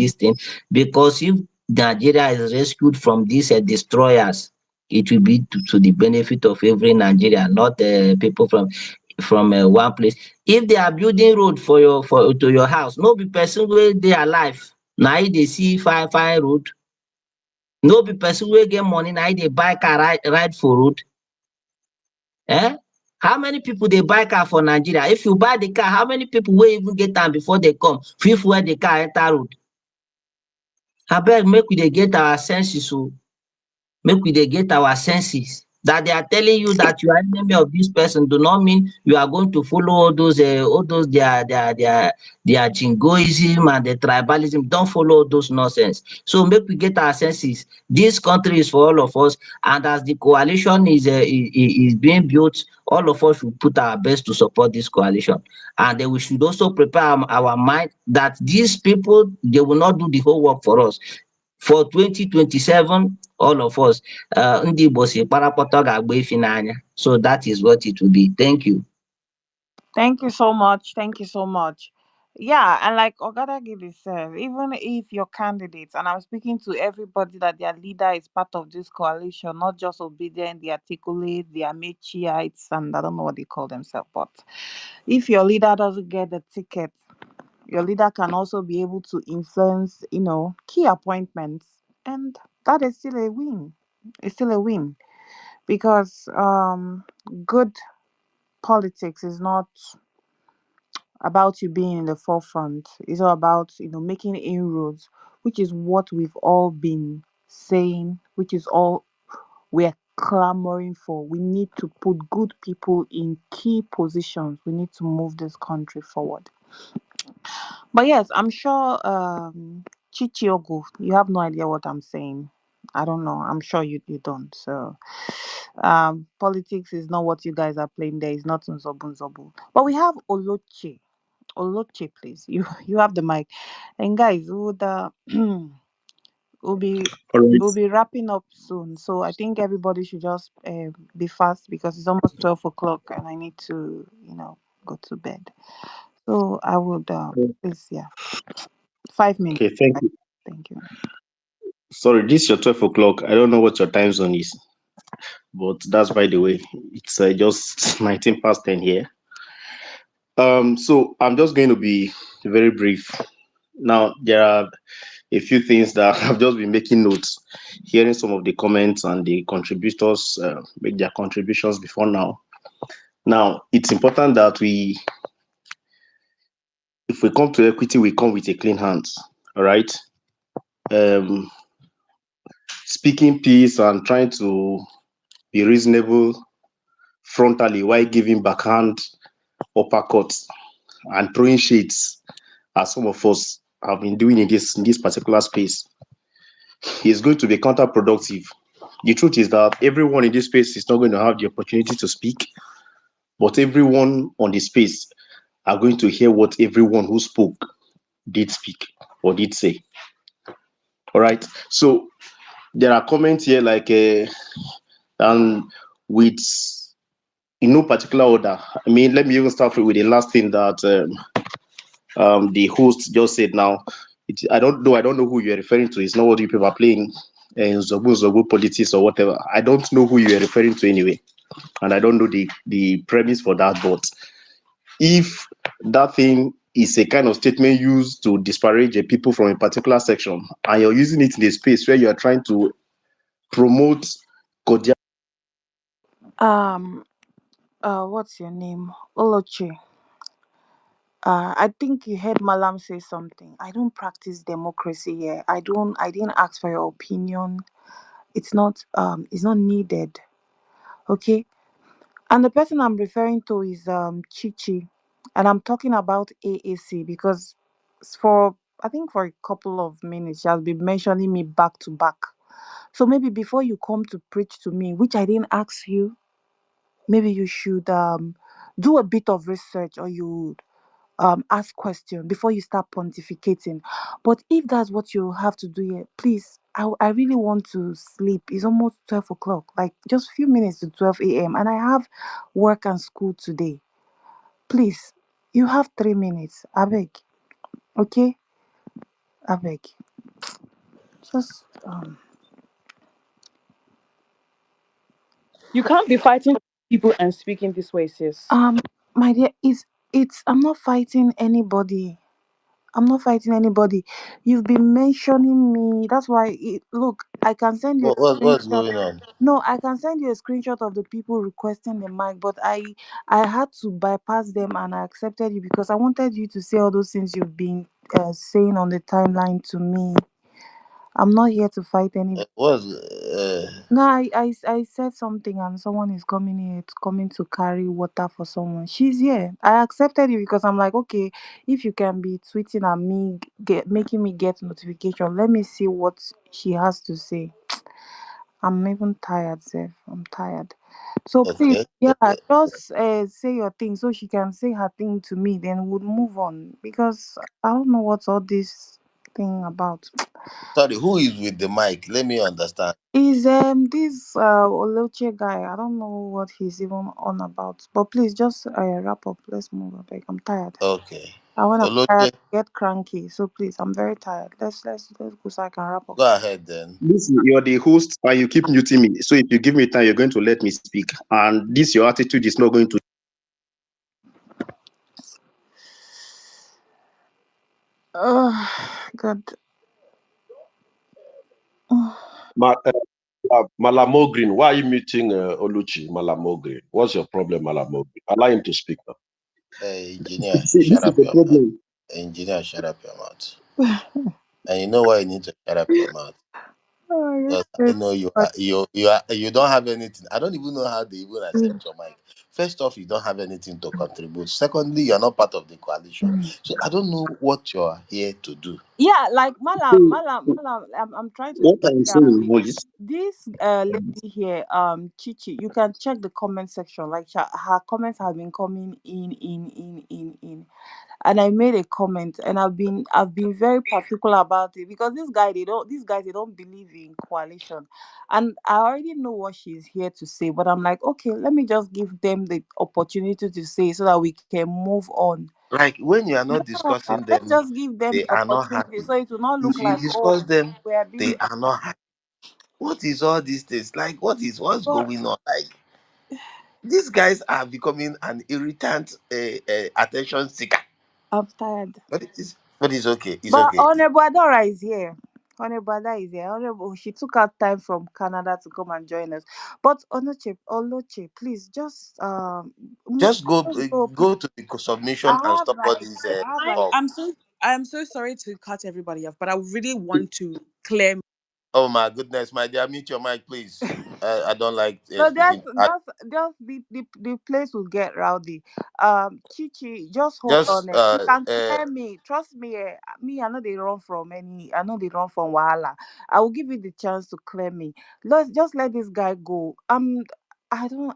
because if Nigeria is rescued from these destroyers, it will be to the benefit of every Nigerian, not people from one place. If they are building road for to your house, no be person wey dey alive na im dey see fine road. No be person wey get money na im dey buy car ride for road. How many people they buy car for Nigeria? If you buy the car, how many people will even get am before they come? Fifth where the car enter road. Abeg, make we dey get our senses o. Make we dey get our senses. That they are telling you that you are enemy of this person do not mean you are going to follow all those their jingoism and the tribalism. Don't follow all those nonsense. So make we get our senses. This country is for all of us, and as the coalition is being built, all of us should put our best to support this coalition. And then we should also prepare our mind that these people, they will not do the whole work for us. For 2027, all of us, ndị Igbo si kparakpọtọ ga-agba efi n'anya. So that is what it will be. Thank you. Thank you so much. Thank you so much. Yeah, and like Ogada Gidi said, even if your candidates, and I'm speaking to everybody that their leader is part of this coalition, not just obedient, the articulate, the Amechiites, and I don't know what they call themselves, but if your leader doesn't get the ticket, your leader can also be able to influence, key appointments, and that is still a win. It's still a win because good politics is not about you being in the forefront. It's all about, making inroads, which is what we've all been saying, which is all we're clamoring for. We need to put good people in key positions. We need to move this country forward. But yes, I'm sure Chichiogo, you have no idea what I'm saying. I don't know. I'm sure you don't. So politics is not what you guys are playing there. It's not Nzobu Nzobu. But we have Oloche. Oloche, please. You have the mic. And guys, we'll be All right. we'll be wrapping up soon. So I think everybody should just be fast because it's almost 12 o'clock and I need to, go to bed. So I would please, yeah, 5 minutes. Okay, thank you. Thank you. Sorry, this is your 12 o'clock. I don't know what your time zone is, but that's by the way. It's just 19 past 10 here. So I'm just going to be very brief. Now, there are a few things that I've just been making notes, hearing some of the comments and the contributors make their contributions before now. Now, it's important that if we come to equity, we come with a clean hands. All right. Speaking peace and trying to be reasonable frontally while giving backhand uppercuts and throwing shades, as some of us have been doing in this particular space, is going to be counterproductive. The truth is that everyone in this space is not going to have the opportunity to speak, but everyone on the space are going to hear what everyone who spoke did speak or did say. All right. So there are comments here like, and with in no particular order. I mean, let me even start with the last thing that the host just said. Now, I don't know who you're referring to. It's not what you people are playing in Zobu politics or whatever. I don't know who you're referring to anyway, and I don't know the premise for that. But if that thing is a kind of statement used to disparage a people from a particular section, and you're using it in a space where you are trying to promote cordial. What's your name? Oloche. I think you heard Malam say something. I don't practice democracy here. I didn't ask for your opinion. It's not needed. Okay? And the person I'm referring to is Chichi. And I'm talking about AAC because for I think for a couple of minutes she has been mentioning me back to back. So maybe before you come to preach to me, which I didn't ask you, maybe you should do a bit of research or you ask questions before you start pontificating. But if that's what you have to do here, please, I really want to sleep. It's almost 12 o'clock, like just few minutes to 12 a.m. And I have work and school today. Please, you have 3 minutes. I beg. Okay? I beg. Just You can't be fighting people and speaking this way, sis. my dear, it's I'm not fighting anybody. I'm not fighting anybody. You've been mentioning me. That's why. Look, I can send you a What's screenshot. going on? No, I can send you a screenshot of the people requesting the mic, but I had to bypass them and I accepted you because I wanted you to say all those things you've been saying on the timeline to me. I'm not here to fight anybody. What's No, I said something and someone is coming here, coming to carry water for someone. She's here. I accepted you because I'm like, okay, if you can be tweeting at me, making me get notification, let me see what she has to say. I'm even tired, Seth. I'm tired. So please, okay? yeah, just say your thing so she can say her thing to me. Then we'll move on because I don't know what's all this thing about. Sorry, who is with the mic? Let me understand. Is this Oloche guy? I don't know what he's even on about. But please just wrap up. Let's move on. Like, I'm tired. Okay. And when I'm tired, Oloche, I get cranky. So please, I'm very tired. Let's go so I can wrap up. go ahead then. Listen, you're the host and you keep muting me. So if you give me time, you're going to let me speak. And this your attitude is not going to. Oh God. Ma, Malamogrin, why are you meeting Oluchi Malamogrin? What's your problem, Malamogrin? Allow him to speak now. Engineer, See, shut this is up the your mouth. problem. Engineer, shut up your mouth. And you know why you need to shut up your mouth? Oh, Because I yes, know yes. you don't have anything. I don't even know how they even accept your mic. First off, you don't have anything to contribute. Secondly, you're not part of the coalition. So I don't know what you're here to do. Yeah, like So, Malam. I'm trying to what tell I'm you, saying is, this lady here, Chichi. You can check the comment section. Like her comments have been coming in. And I made a comment, and I've been very particular about it because these guys they don't believe in coalition, and I already know what she's here to say. But I'm like, okay, let me just give them the opportunity to say so that we can move on. Like when you are not Yeah, discussing let's them, just give them they the are not opportunity happy. so it will not look If you like, oh, discuss them, we are they doing. are not happy. What is all these things? Like what's But going on? Like these guys are becoming an irritant attention seeker. I'm tired. But it's okay. It's But okay. Honorable Adora is here. Honorable Ada is here. Honorable, she took out time from Canada to come and join us. But Oloche, please just Just go just go, please. go to the submission and I have stop all like these I have like talk. I'm so sorry to cut everybody off, but I really want to clear. Oh my goodness, my dear, mute your mic, please. I don't like so speaking. just the place will get rowdy. Chichi, just hold on. Just You can clear me. Trust me. Me, I know they run from Wahala. I will give you the chance to clear me. Let's just let this guy go. I don't.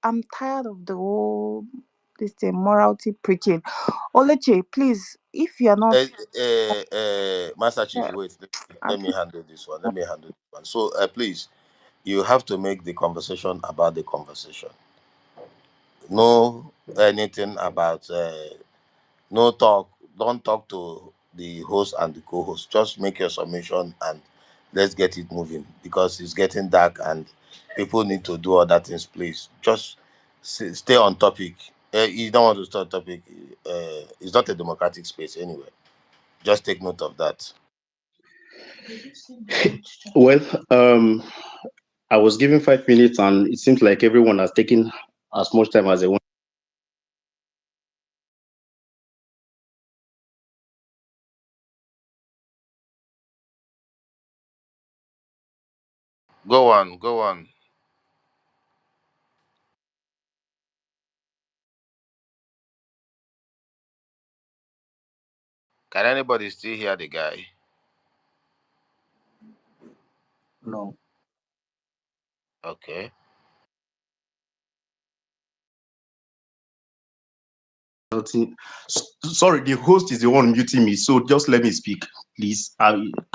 I'm tired of the whole this thing, morality preaching. Oleche, please, if you're not, Master Chief, yeah, wait. Let at me handle this one. Let me handle this one. So please, you have to make the conversation about the conversation. No anything about no talk. Don't talk to the host and the co-host. Just make your submission and let's get it moving because it's getting dark and people need to do other things. Please, just stay on topic. You don't want to stay on topic. It's not a democratic space anyway. Just take note of that. well, I was given 5 minutes, and it seems like everyone has taken as much time as they want. Go on, go on. Can anybody still hear the guy? No. Okay. Sorry, the host is the one muting me, so just let me speak, please.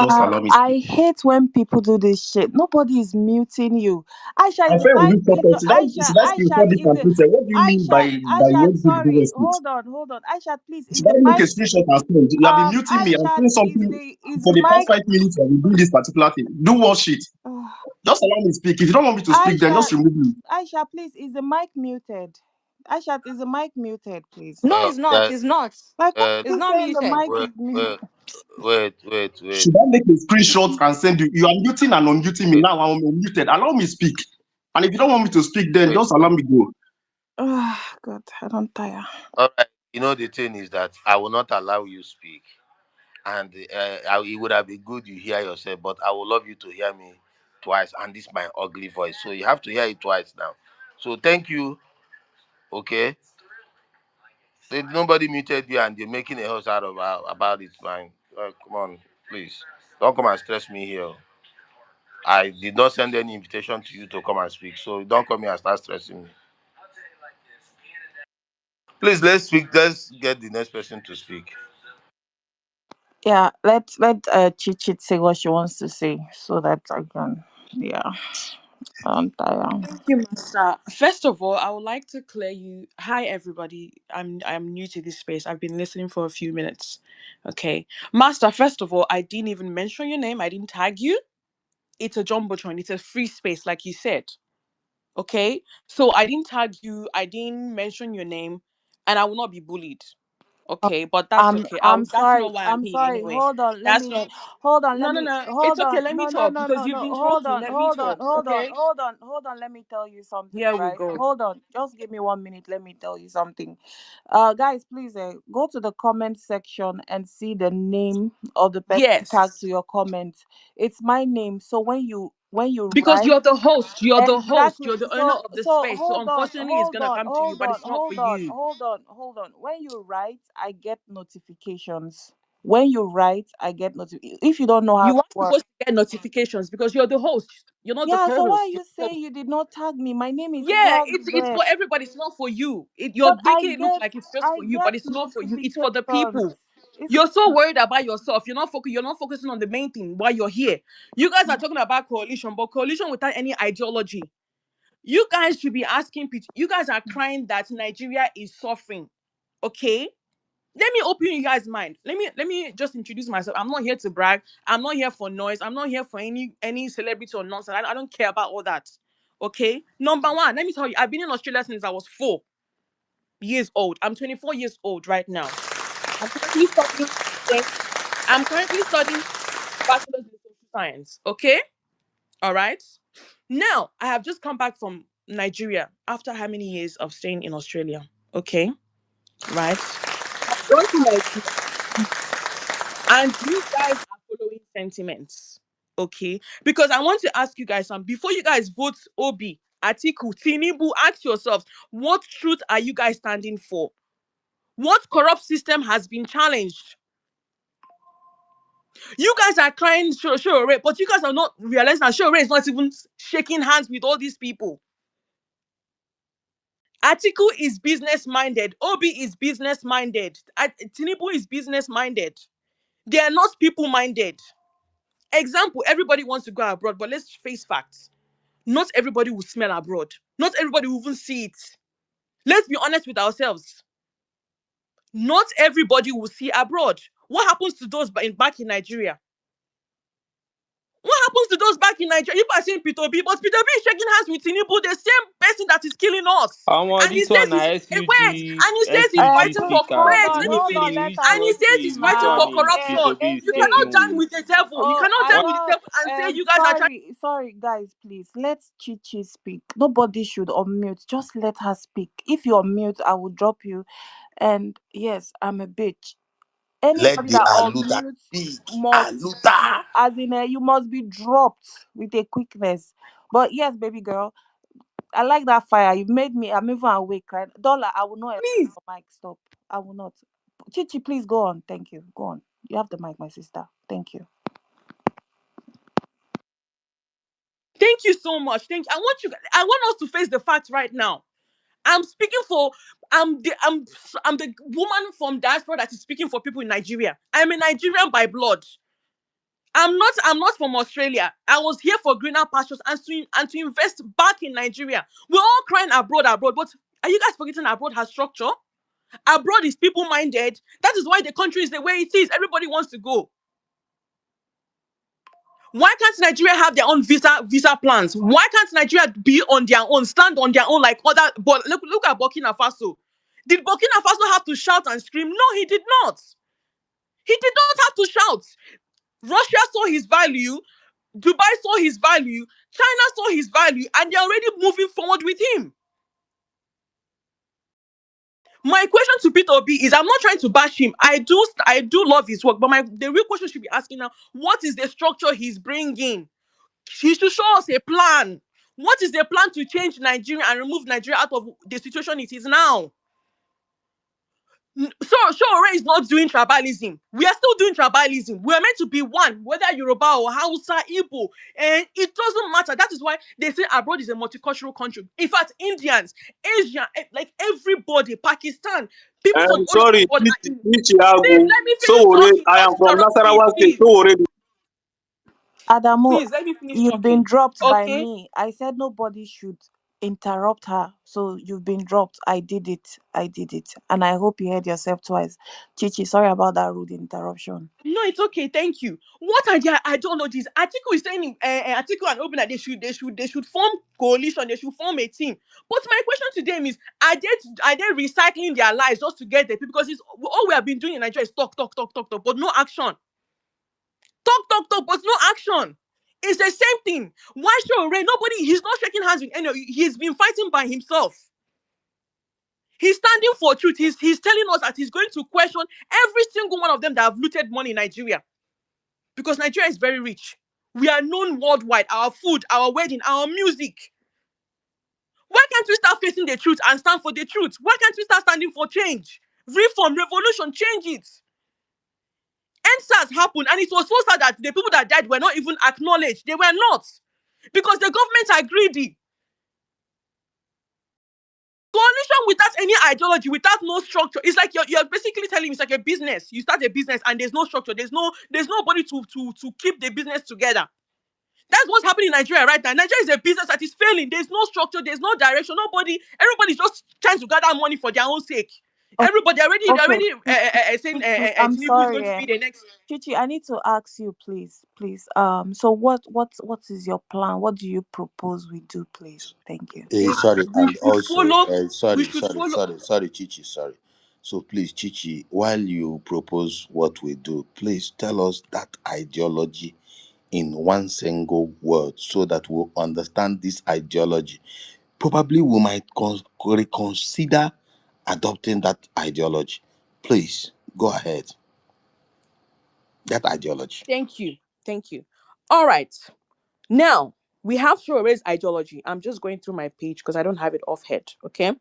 Just allow me speak. I hate when people do this shit. Nobody is muting you. Aisha My is the friend, will mic. you stop Is the it? Should I still Aisha record this is and the put it? What do you mean by Aisha? when people Sorry, do it? hold on. Aisha, please, is Should I the make a mic? screenshot and send? You have been muting me. I'm Aisha saying is something the for the past mic. 5 minutes. I've been doing this particular thing. Do what shit? Just allow me to speak. If you don't want me to speak, then Aisha, just remove me. Aisha, please, is the mic muted? Ashat, is the mic muted, please? No, it's not. Yeah, It's not. Like, why uh, are It's you not saying the muted. mic wait, is muted? wait, wait. Should I make a screenshot and send you? You are muting and unmuting me now. I'm unmuted. Allow me speak. And if you don't want me to speak, then Wait. just allow me go. Oh, God, I don't tire. All right. You know the thing is that I will not allow you speak, and it would have been good you hear yourself, but I would love you to hear me twice, and this my ugly voice, so you have to hear it twice now. So thank you. Okay. Nobody muted you, and you're making a house out of about it, man. Come on, please. Don't come and stress me here. I did not send any invitation to you to come and speak, so don't come here and start stressing me. Please, let's speak. Let's get the next person to speak. Yeah, let Chichit say what she wants to say so that I can. Yeah, I'm tired. Thank you, Master. First of all, I would like to clear you. Hi, everybody. I'm new to this space. I've been listening for a few minutes. Okay, Master. First of all, I didn't even mention your name. I didn't tag you. It's a jumbotron. It's a free space, like you said. Okay, so I didn't tag you. I didn't mention your name, and I will not be bullied. Okay, but that's okay. I'm That's not sorry. why I'm I'm here sorry. anyway. Hold on. Let That's me. not. Hold on. No, Let no, me. no. It's Hold okay. on. Let me No, no, talk no, because no, you've no. been Hold talking. on. Let me Hold on. talk. Hold on. Okay. Hold on. Hold on. Let me tell you something. Here we Right. go. Hold on. Just give me 1 minute. Let me tell you something. Guys, please go to the comment section and see the name of the person tagged Yes. to your comment. It's my name. So when you Because write. you're the host. You're the host. Exactly. You're the owner So of the so space. So hold on, unfortunately, it's hold gonna on, come to you, hold but on, it's not for hold on, you. hold on, hold on. When you write, I get notifications. When you write, I get if you don't know how You to are work. supposed to get notifications because you're the host. You're not the Yeah, so why are co-host. You're you the saying host. you did not tag me? My name is Yeah, tagged it's there. for everybody. It's not for you. You're But I making it look get like it's just I for you, get but it's not for you. It's for the notifications. people. It's You're so worried about yourself. You're not focusing on the main thing while you're here. You guys are talking about coalition, but coalition without any ideology. You guys should be asking people. You guys are crying that Nigeria is suffering. Okay? Let me open you guys' mind. Let me just introduce myself. I'm not here to brag. I'm not here for noise. I'm not here for any celebrity or nonsense. I don't care about all that. Okay? Number one, let me tell you, I've been in Australia since I was 4 years old. I'm 24 years old right now. I'm currently studying. Thank you. I'm currently studying bachelor's in social science. Okay? All right. Now I have just come back from Nigeria after how many years of staying in Australia? Okay, right. I've gone to Nigeria, and you guys are following sentiments. Okay, because I want to ask you guys some before you guys vote Obi, Atiku, Tinibu. Ask yourselves what truth are you guys standing for? What corrupt system has been challenged? You guys are crying sure, but you guys are not realizing that sure is not even shaking hands with all these people. Atiku is business minded. Obi is business minded. Tinubu is business minded. They are not people minded. Example, everybody wants to go abroad, but let's face facts. Not everybody will smell abroad. Not everybody will even see it. Let's be honest with ourselves. Not everybody will see abroad. What happens to those back in Nigeria? What happens to those back in Nigeria? You are saying Peter B, but Peter B is shaking hands with Tinubu, the same person that is killing us. And he This says one na he's wait, SUG and he says he's SUG fighting for speaker. wait, let me Which finish. which And he says okay, he's which fighting for one is corruption. Peter B is You okay. cannot speaking join with? with the devil. You Oh, cannot I join What with the don't. devil and say you guys are trying. Sorry, guys. Please let Chichi speak. Nobody should unmute. Just let her speak. If you unmute, I will drop you. And yes, I'm a bitch. Let Anybody the that Aluda unmutes speak. must, Aluda. as in, you must be dropped with a quickness. But yes, baby girl, I like that fire. You've made me. I'm even awake, right? Dollar, I will not. Please. Mic, stop. I will not. Chichi, please go on. Thank you. Go on. You have the mic, my sister. Thank you. Thank you so much. I want us to face the facts right now. I'm speaking for I'm the woman from diaspora that is speaking for people in Nigeria. I'm a Nigerian by blood. I'm not from Australia. I was here for greener pastures and to invest back in Nigeria. We're all crying abroad, but are you guys forgetting abroad has structure? Abroad is people minded. That is why the country is the way it is. Everybody wants to go. Why can't Nigeria have their own visa plans? Why can't Nigeria be on their own, stand on their own like other? But look at Burkina Faso. Did Burkina Faso have to shout and scream? No, he did not. He did not have to shout. Russia saw his value, Dubai saw his value, China saw his value, and they're already moving forward with him. My question to Peter Obi is, I'm not trying to bash him. I do love his work, but the real question should be asking now, what is the structure he's bringing? He should show us a plan. What is the plan to change Nigeria and remove Nigeria out of the situation it is now? So Shore is not doing tribalism. We are still doing tribalism. We are meant to be one, whether Yoruba or Hausa, Igbo, and it doesn't matter. That is why they say abroad is a multicultural country. In fact, Indians, Asian, like everybody, Pakistan, people from all over the Sorry, world are in. Please Chiago. let me finish So talking. I am Don't from interrupt me, Nasarawa State. please. So already. Adamu, Please let me finish you've been talking. dropped by Okay. me. I said nobody should interrupt her. So you've been dropped. I did it. I did it. And I hope you heard yourself twice. Chichi, sorry about that rude interruption. No, it's okay. Thank you. What are their ideologies? Atiku is saying, Atiku and Obi, that they should form coalition. They should form a team. But my question to them is, are they recycling their lives just to get the people? Because it's all we have been doing in Nigeria is talk, talk, talk, talk, talk, but no action. Talk, talk, talk, but no action. It's the same thing. Why show Ray? Nobody. He's not shaking hands with any. He's been fighting by himself. He's standing for truth. He's telling us that he's going to question every single one of them that have looted money in Nigeria. Because Nigeria is very rich. We are known worldwide. Our food, our wedding, our music. Why can't we start facing the truth and stand for the truth? Why can't we start standing for change? Reform, revolution, change it. NSAS happened, and it was so sad that the people that died were not even acknowledged. They were not. Because the government are greedy. Coalition without any ideology, without no structure. It's like you're basically telling me it's like a business. You start a business and there's no structure. There's nobody to keep the business together. That's what's happening in Nigeria right now. Nigeria is a business that is failing. There's no structure. There's no direction. Everybody's just trying to gather money for their own sake. Okay. Everybody already, Okay. saying Chichi, I'm Tinubu is sorry. going to be the next. Chichi, I need to ask you, please, please. So what is your plan? What do you propose we do, please? Thank you. Sorry, We and should also, follow. We sorry, should sorry, follow. sorry, sorry, Chichi, sorry. So please, Chichi, while you propose what we do, please tell us that ideology in one single word so that we'll understand this ideology. Probably we might reconsider adopting that ideology. Please, go ahead. That ideology. Thank you. Thank you. All right. Now we have Shore's ideology. I'm just going through my page because I don't have it off head. Okay.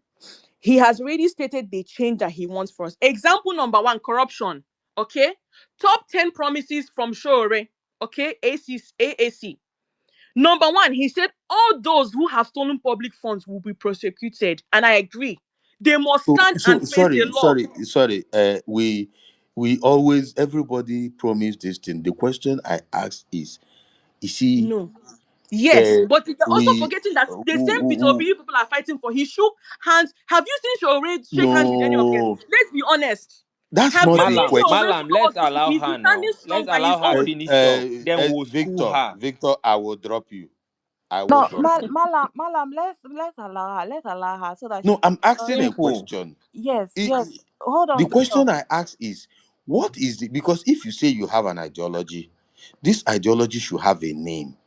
He has already stated the change that he wants for us. Example number one, corruption. Okay. Top 10 promises from Shore. Okay. AAC. Number one, he said all those who have stolen public funds will be prosecuted. And I agree. They must stand and face the law. Sorry. We always everybody promise this thing. The question I ask is he No. Yes, but they're also we, forgetting that the same Peter Obi w- people are fighting for. He shook hands. Have you seen Shore shake hands with any of them? no, Let's be honest. that's Have not you the seen Malam, question. Shore Malam, let's forward? allow He's her been standing now. strong Let's by allow his her own. finish talk. Then we'll school Victor, her. Victor, I will drop you. I will No, drop you. Malam, let's allow her. Let's allow her so that she No, I'm can. asking a Simple. question. Yes, I- yes. Hold the on, Victor. question I ask is, what is the, because if you say you have an ideology, this ideology should have a name.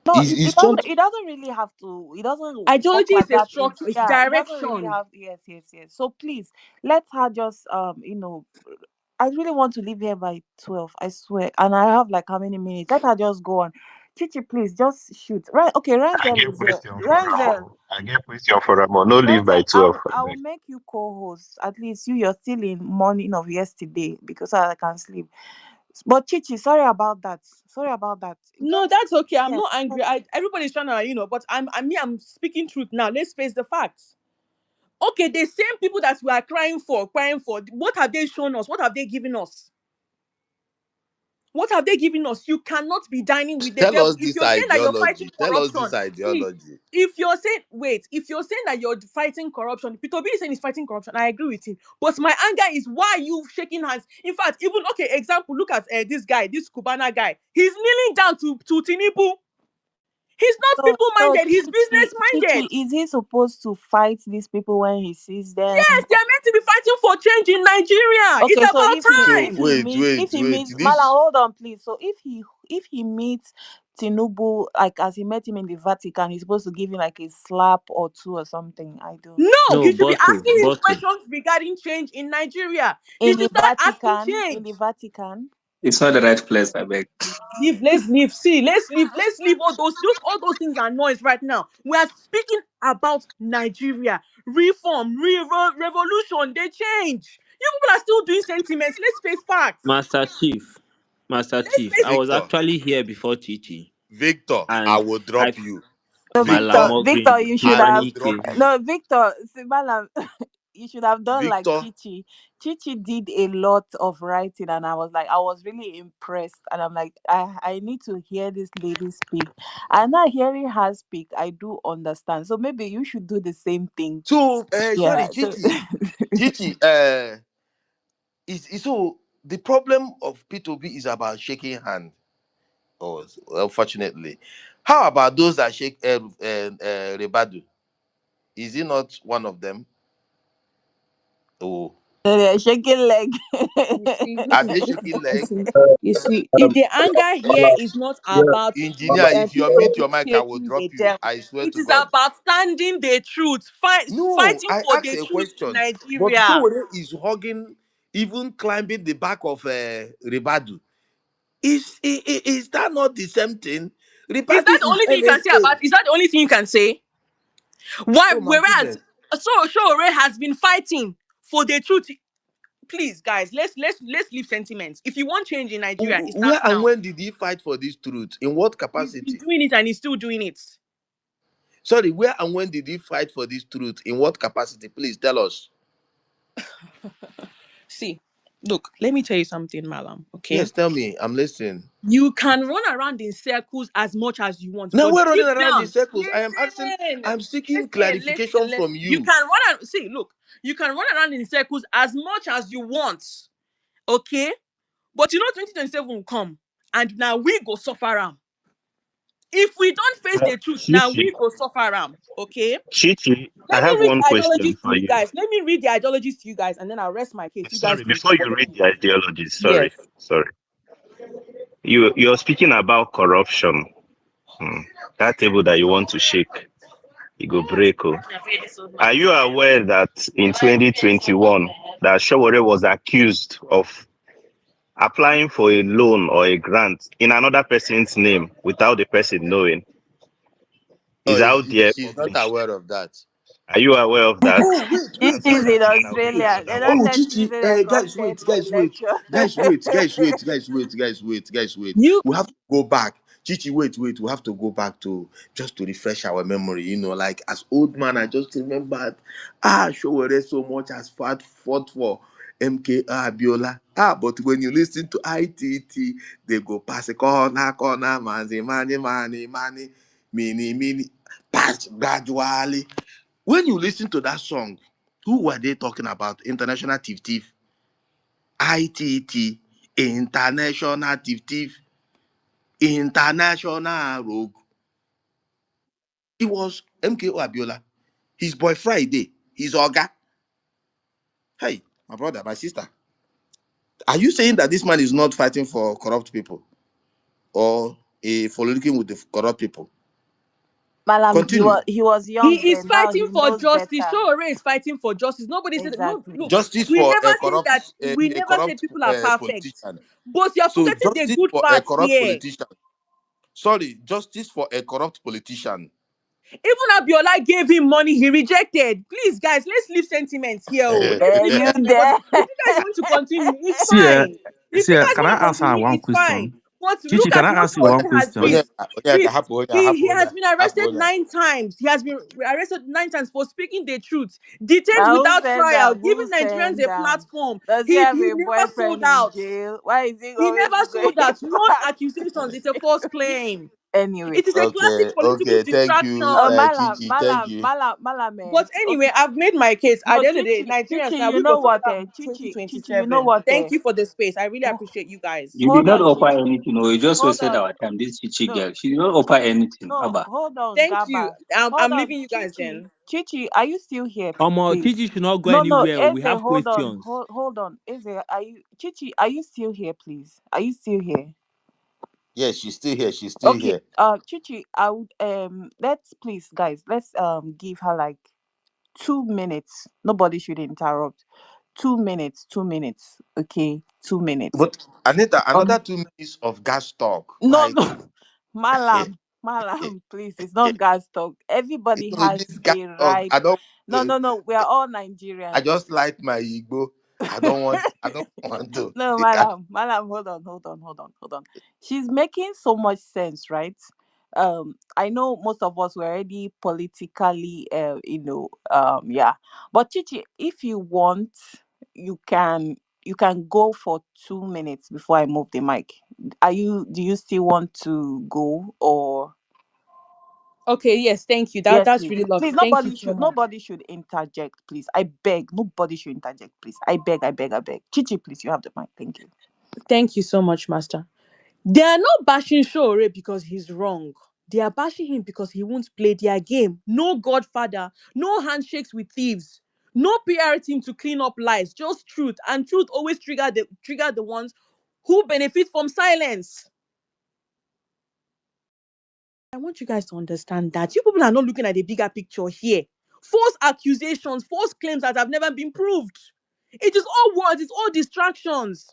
No, Is some it doesn't really have to. It doesn't work Ideology like is a that. structure, it's Yeah, it doesn't really direction. have. Yes, yes, yes. So please let her just I really want to leave here by 12. I swear, and I have like how many minutes? Let her just go on. Chichi, please just shoot. Right? Okay, I Renzel get is here. question for Renzel, Ramo. I get question for Ramo. No leave by Renzel, 12. I I will beg. make you co-host. At least you're still in morning of yesterday because I can sleep. But Chichi, sorry about that. Sorry about that. No, Just that's okay. I'm yes, not angry. Everybody's trying to, but I'm speaking truth now. Let's face the facts. Okay, the same people that we are crying for, what have they shown us? What have they given us? What have they given us? You cannot be dining with the Tell devil. us If this you're saying that you're fighting ideology. Tell us this corruption, see, ideology. if you're saying that you're fighting corruption, Peter B is saying he's fighting corruption. I agree with him. But my anger is why you shaking hands. In fact, even okay, example, look at this guy, this Cubana guy. He's kneeling down to Tinubu. He's not So, people so minded, he's business Chichi, minded. is he supposed to fight these people when he sees them? Yes, they're meant to be fighting for change in Nigeria. It's Okay, so about So time. wait, if he wait. meets Mala, This hold on, please. So if he meets Tinubu, like as he met him in the Vatican, he's supposed to give him like a slap or two or something. I don't. No, No, he should be bottle, asking his bottle. questions regarding change in Nigeria. He In should the start asking Vatican, in change. the Vatican. It's not the right place, I beg. Let's leave. See, let's leave all those things are noise right now. We are speaking about Nigeria. Reform, revolution, they change. You people are still doing sentiments. Let's face facts. Master Chief. Master Let's Chief. face I was Victor. actually here before Chichi. Victor, I And will I drop you. So Victor, Victor, Malamogri you should I have will drop Kibanike. you. no, Victor, Sibala, you should have done like Victor, Chichi. Chichi did a lot of writing, and I was really impressed. And I'm like, I need to hear this lady speak. And now hearing her speak, I do understand. So maybe you should do the same thing. so Yeah. sorry, So Chichi, so the problem of P2B is about shaking hand. Oh, unfortunately. How about those that shake Rebadu? Is he not one of them? Oh, they're shaking leg. You see, this are is they this is shaking you leg? see, if the anger here is not Yeah, about Engineer, if you people unmute your mic, I will shaking drop the you. devil, I swear it to is God. about standing the truth, No, fighting I for asked the a truth in question. But Nigeria. Showore is hugging, even climbing the back of Rebadu. Is that not the same thing? Is Ribadu that the is only thing you can say NSA. about? Is that the only thing you can say? Why? Oh my Whereas goodness. Shore has been fighting for the truth. Please, guys, let's leave sentiments. If you want change in Nigeria, it Where starts and now. when did he fight for this truth? In what He's been capacity? doing it and he's still doing it. Sorry, where and when did he fight for this truth? In what capacity? Please tell us. See, look, let me tell you something, Malam. Okay, Yes, tell me. I'm listening. you can run around in circles as much as you want, Now but we're running deep around in down, circles. I am asking, listen, I'm seeking clarification listen. from You you. can run and see, look, you can run around in circles as much as you want, okay? But 2027 will come, and now we go suffer am. If we don't face the truth, now Chichi, we go suffer am, okay? Chichi, I Let me have read one the question ideologies to for you you. guys. Let me read the ideologies to you guys, and then I'll rest my case. You guys Sorry, can before you follow read me. the ideology, Yes. sorry. You're speaking about corruption. Hmm. That table that you want to shake, you go break. Oh. Are you aware that in 2021 that Shawore was accused of applying for a loan or a grant in another person's name without the person knowing? Oh, Is out there she's not published. aware of that. Are you aware of that? Oh, wait, This wait, is wait, in wait. Australia. They don't Oh, tell Chichi, citizens they come guys, test wait, for guys, wait, election. wait. You We have to go back. Chichi, wait. We have to go back to just to refresh our memory. Like as old man, I just remembered. Showore so much as fought for MK Abiola. But when you listen to ITT, they go pass a corner, money, mini, pass gradually. When you listen to that song, who were they talking about? International Thief. ITT, International Thief, International Rogue. It was MKO Abiola, his boy Friday, his Oga. Hey, my brother, my sister, are you saying that this man is not fighting for corrupt people or for looking with the corrupt people? Malam, Continue. he was young He is then. Now fighting he for knows justice. better. Shore is fighting for justice. Nobody said no. Exactly. Look, Justice for we a never said corrupt people are perfect, politician. but you're So forgetting the justice good for a part corrupt here. politician. Sorry, justice for a corrupt politician. Even Abiola gave him money, he rejected. Please, guys, let's leave sentiments here. Oh. Let's leave You sentiments. But there? if you guys want to continue, it's see, fine. If you guys can want I to ask her continue, one it's fine. question? But Chichi, look can at I what ask you this one person has question? reached. Reached. He has been arrested Happen. 9 times. He has been arrested 9 times for speaking the truth. Detained Now who without send trial, them? giving Who Nigerians send a them? platform. Does he He have a never sold boyfriend in out. jail? Why is he He always never sold going? out. No accusations. It's a false claim. Anyway, It is a classic political Thank you, distraction. Chichi. Thank you. Malam, But anyway, okay. I've made my case. At No, the end of the day, Chichi, Nigerians now you we know go sort what, it out in Chichi, you know 2027. what, Thank you for the space. I really appreciate you guys. You did hold not on, offer Chichi, anything, or you just hold wasted on, our time. This chichi no, girl, she did not offer anything. no, Abba. hold on, Thank you. Gaba, hold I'm on, leaving you guys Chichi, then. Chichi, are you still here, please? Gigi should not go No, anywhere. We Eze, have hold on, questions. hold on, Eze, are you, Chichi, are you still here, please? Are you still here? Yes, she's still here. She's still Okay, here. Chichi, I would let's please, guys, let's give her like 2 minutes. Nobody should interrupt. 2 minutes, 2 minutes. Okay, 2 minutes. But Anita, another Um, 2 minutes of gas talk. no, Like, no, Malam, please. It's not gas talk. Everybody no, has this gas a talk. right. I don't. No. We are all I Nigerians. just like my Igbo. I don't want. I don't want to. No, Malam, hold on. She's making so much sense, right? I know most of us were already politically, yeah. But Chichi, if you want, you can you can go for 2 minutes before I move the mic. Do you still want to go, or Okay, yes, thank you. yes, That's please. really lovely. Please, Thank you so much. nobody should interject, please. I beg, nobody should interject, please. I beg. Chichi, please, you have the mic. Thank you. Thank you so much, Master. They are not bashing Shore because he's wrong. They are bashing him because he won't play their game. No Godfather, no handshakes with thieves, no PR team to clean up lies, just truth. And truth always trigger the ones who benefit from silence. I want you guys to understand that you people are not looking at the bigger picture here. False accusations, false claims that have never been proved. It is all words, it's all distractions.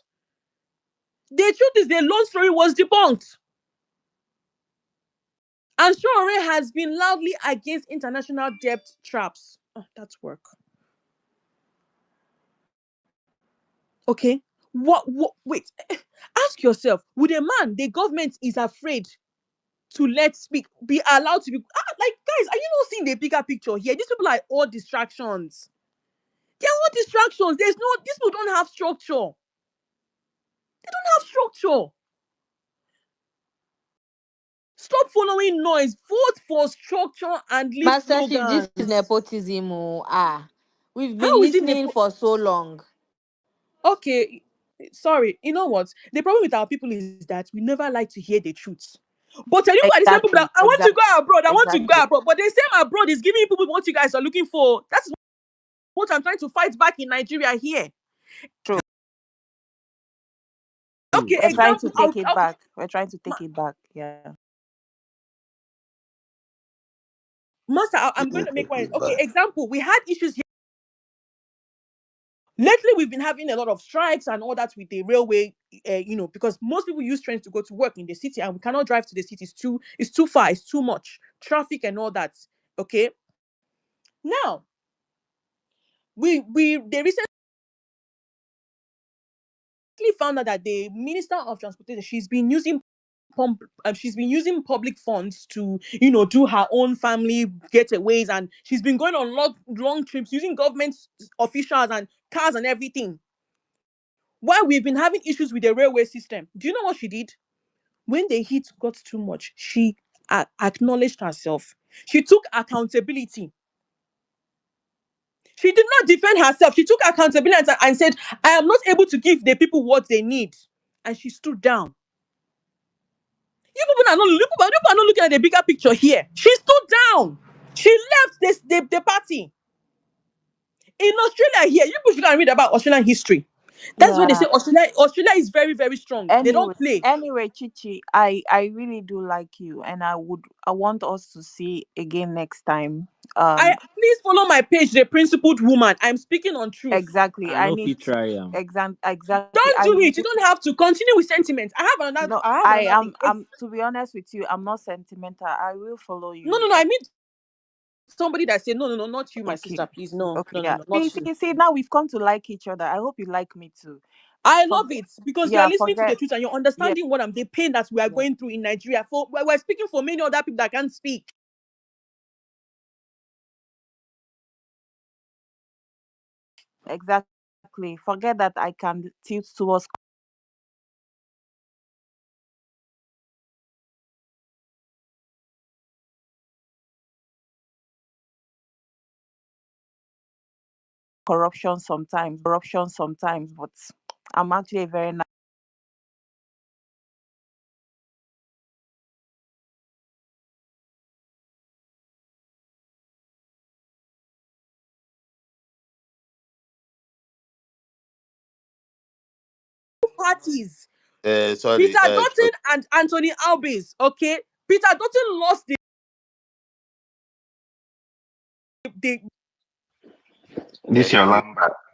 The truth is the long story was debunked. And Shore has been loudly against international debt traps. Oh, that's work. Okay. Wait. Ask yourself, would a man the government is afraid to let speak be allowed to be like, guys, are you not seeing the bigger picture here? These people are all distractions. They're all distractions. These people don't have structure. They don't have structure. Stop following noise. Vote for structure and leave Master Chief, this is slogans. nepotism. Oh. We've been How is it listening for so long. okay? Sorry, you know what? The problem with our people is that we never like to hear the truth. But you look at the same people that Exactly, I want to go abroad, I want to go exactly. abroad. But the same abroad is giving people what you guys are looking for. That's what I'm trying to fight back in Nigeria here. True. Okay, We're trying to example. take it back. We're trying to take it back. Yeah. Master, I'm going to make one. Okay, example. We had issues here. Lately, we've been having a lot of strikes and all that with the railway, because most people use trains to go to work in the city and we cannot drive to the city. It's too far, it's too much traffic and all that. Okay. Now, they recently found out that the Minister of Transportation, she's been using public funds to, do her own family getaways, and she's been going on long trips using government officials and cars and everything. While we've been having issues with the railway system, do you know what she did? When the heat got too much, she acknowledged herself. She took accountability. She did not defend herself. She took accountability and said, I am not able to give the people what they need. And she stood down. You people are not looking at the bigger picture here. She stood down. She left the party. In Australia here, you people should go and read about Australian history. That's why they Yeah. say Australia is very, very strong. They Anyway, don't play. Chichi, I really do like you, and I want us to see again next time. Please follow my page, The Principled Woman. I'm speaking on truth. Exactly. I I know if need you try him. exactly. Don't do it. You don't have to continue with sentiments. No, I have I another thing. am. I'm to be honest with you, I'm not sentimental. I will follow No, you. no, no. I mean somebody that said, no, not you, my Okay. sister, please. No, Okay, no, no, yeah. no, not you. See, now we've come to like each other. I hope you like me too. I love Forget, it because we are yeah, listening to the forget, truth and you're yeah, understanding the pain that we are yeah, going through in Nigeria. We're speaking for many other people that can't speak. exactly. Forget that I can tilt towards corruption sometimes, but I'm actually a very nice Parties. Sorry. Peter Dutton and Anthony Albies. Okay. Peter Dutton lost the Sorry.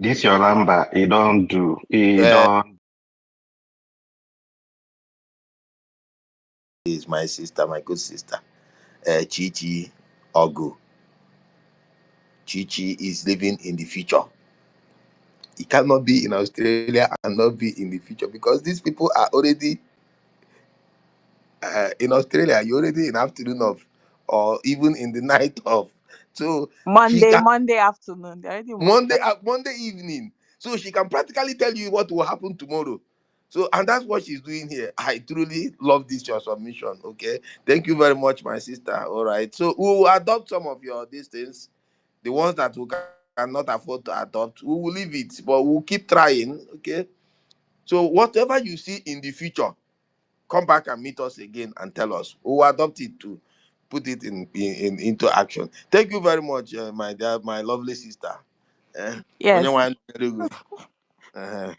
This your lamba. He don't do. He Uh, don't. is my sister, my good sister, Chichi Ogu. Chichi is living in the future. He cannot be in Australia and not be in the future because these people are already in Australia. You're already in afternoon of, or even in the night of. So she can Monday afternoon. They're already Monday evening. So she can practically tell you what will happen tomorrow. So and that's what she's doing here. I truly love this your submission. Okay, thank you very much, my sister. All right. So we will adopt some of your these things, the ones that we cannot afford to adopt. We will leave it, but we'll keep trying. Okay. So whatever you see in the future, come back and meet us again and tell us. We will adopt it to put it into action. Thank you very much, my dear, my lovely sister. Onye yes. nwanyị very good. Uh-huh.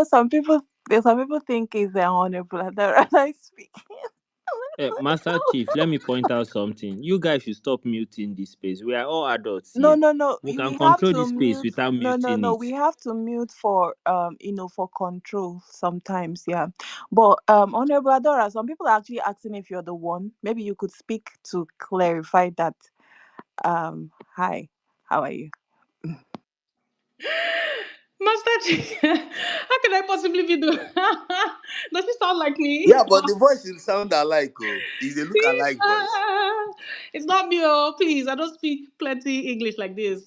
Some people think it's honorable. I don't rather speak. Master Chief, let me point out something. You guys should stop muting this space. We are all adults No, here. no, no. We can We have control to this space mute. without No, no, muting no. it. We have to mute for for control sometimes. Yeah, but Honorable Adora, some people are actually asking if you're the one. Maybe you could speak to clarify that. Hi, how are you? Master Chief. How can I possibly be the does it sound like me? Yeah, but the voice will sound alike. Oh, it's a look See, alike voice. it's not me, oh please. I don't speak plenty English like this.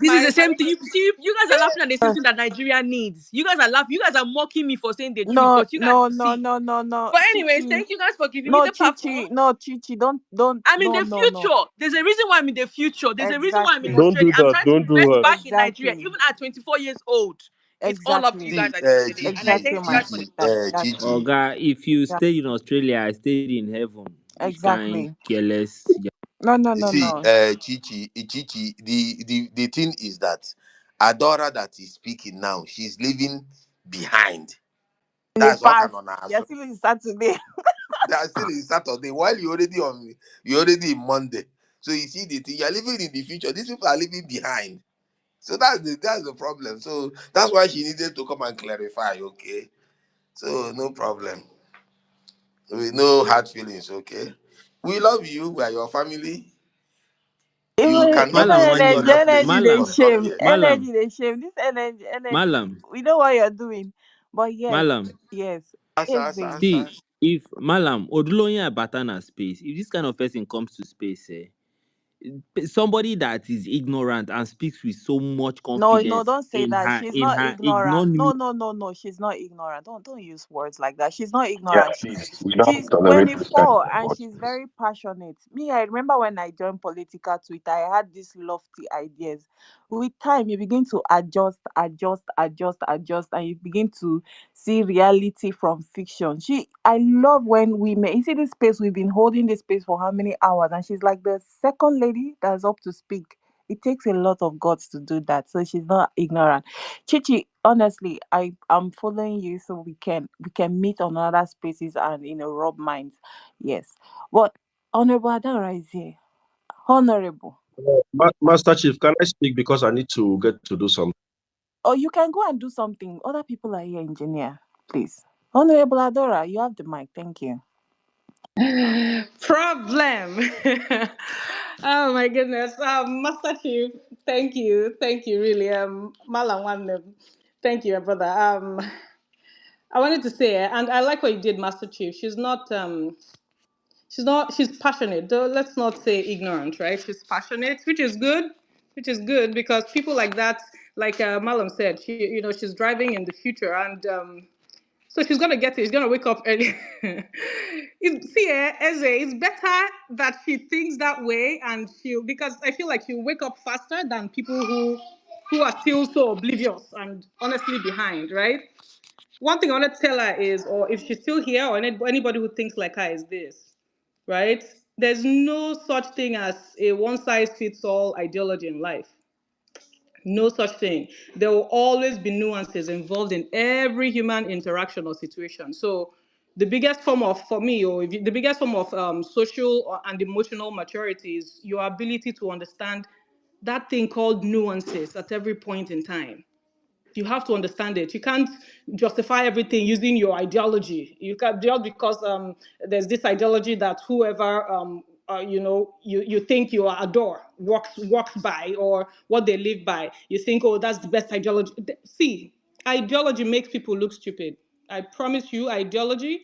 This is my the my same thing. You see, you guys are laughing at the same thing that Nigeria needs. You guys are laughing. You guys are mocking me for saying the truth, No, but you guys no, no, see. no, no, no, But anyways, Chichi. thank you guys for giving me No, the platform. Chichi. No, Chichi. Don't. I'm in No, the no, no. future. There's a reason why I'm in the future. There's a reason why I'm in Exactly. Don't Australia. do I'm that. trying to Don't do invest that. back in Nigeria, Exactly. even at 24 years old. It's all up to you Exactly. guys See, at the end of the day. And I Chichi, Exactly, thank you my guys for the Chichi, sister. platform. That's Chichi. Oga, if you yeah. stayed in Australia, I stayed in heaven. Which kind Exactly. careless? Yeah. No, no, no, See, no. Chichi. The thing is that Adora that is speaking now, she's leaving behind. In the That's all past, canon. you're still in Saturday. That's still in Saturday. While you're already in Monday. So you see the thing, you're living in the future. These people are living behind. So that's the problem. So that's why she needed to come and clarify. Okay. So no problem. With no hard feelings. Okay. We love you. We are your family. You cannot Malam, do one any Energy, other day. place energy, they but Malam, not shame. here. Malam, Energy, they shame. This energy. Malam, We know what you're doing. But yes, Malam. yes. Asa, Yes, asa, babe. asa. See, if Malam, Oduloyin Abatana space, if this kind of person comes to space, somebody that is ignorant and speaks with so much No, no, confidence don't say that. She's in not her ignorant. No, ignominy. no, no, no. She's not ignorant. Don't use words like that. She's not Yeah, ignorant. please. We don't She's tolerate this kind 24 of and voice. she's very passionate. Me, I remember when I joined political Twitter, I had these lofty ideas. With time, you begin to adjust, and you begin to see reality from fiction. I love when you see this space, we've been holding this space for how many hours, and she's like the second lady that's up to speak. It takes a lot of guts to do that, so she's not ignorant. Chichi, honestly, I'm following you, so we can meet on other spaces and rub minds. Yes, but Honorable Adara is here. Honorable. Master Chief, can I speak because I need to get to do something? Oh, you can go and do something. Other people are here, engineer. Please, Honorable Adora, you have the mic. Thank you. Problem. Oh my goodness. Master Chief, thank you. Thank you, really. Malam thank you, brother. I wanted to say, and I like what you did, Master Chief. She's passionate. Though let's not say ignorant, right? She's passionate, which is good because people like that, like Malam said, she's driving in the future, and so she's gonna get it. She's gonna wake up early. Eze, it's better that she thinks that way, and because I feel like she'll wake up faster than people who are still so oblivious and honestly behind, right? One thing I want to tell her is, or if she's still here, or anybody who thinks like her, is this, right? There's no such thing as a one size fits all ideology in life. No such thing. There will always be nuances involved in every human interaction or situation. So, the biggest form of, for me, the biggest form of social and emotional maturity is your ability to understand that thing called nuances at every point in time. You have to understand it. You can't justify everything using your ideology. You can't, just because there's this ideology that whoever you think you adore walks by, or what they live by. You think, oh, that's the best ideology. See, ideology makes people look stupid. I promise you, ideology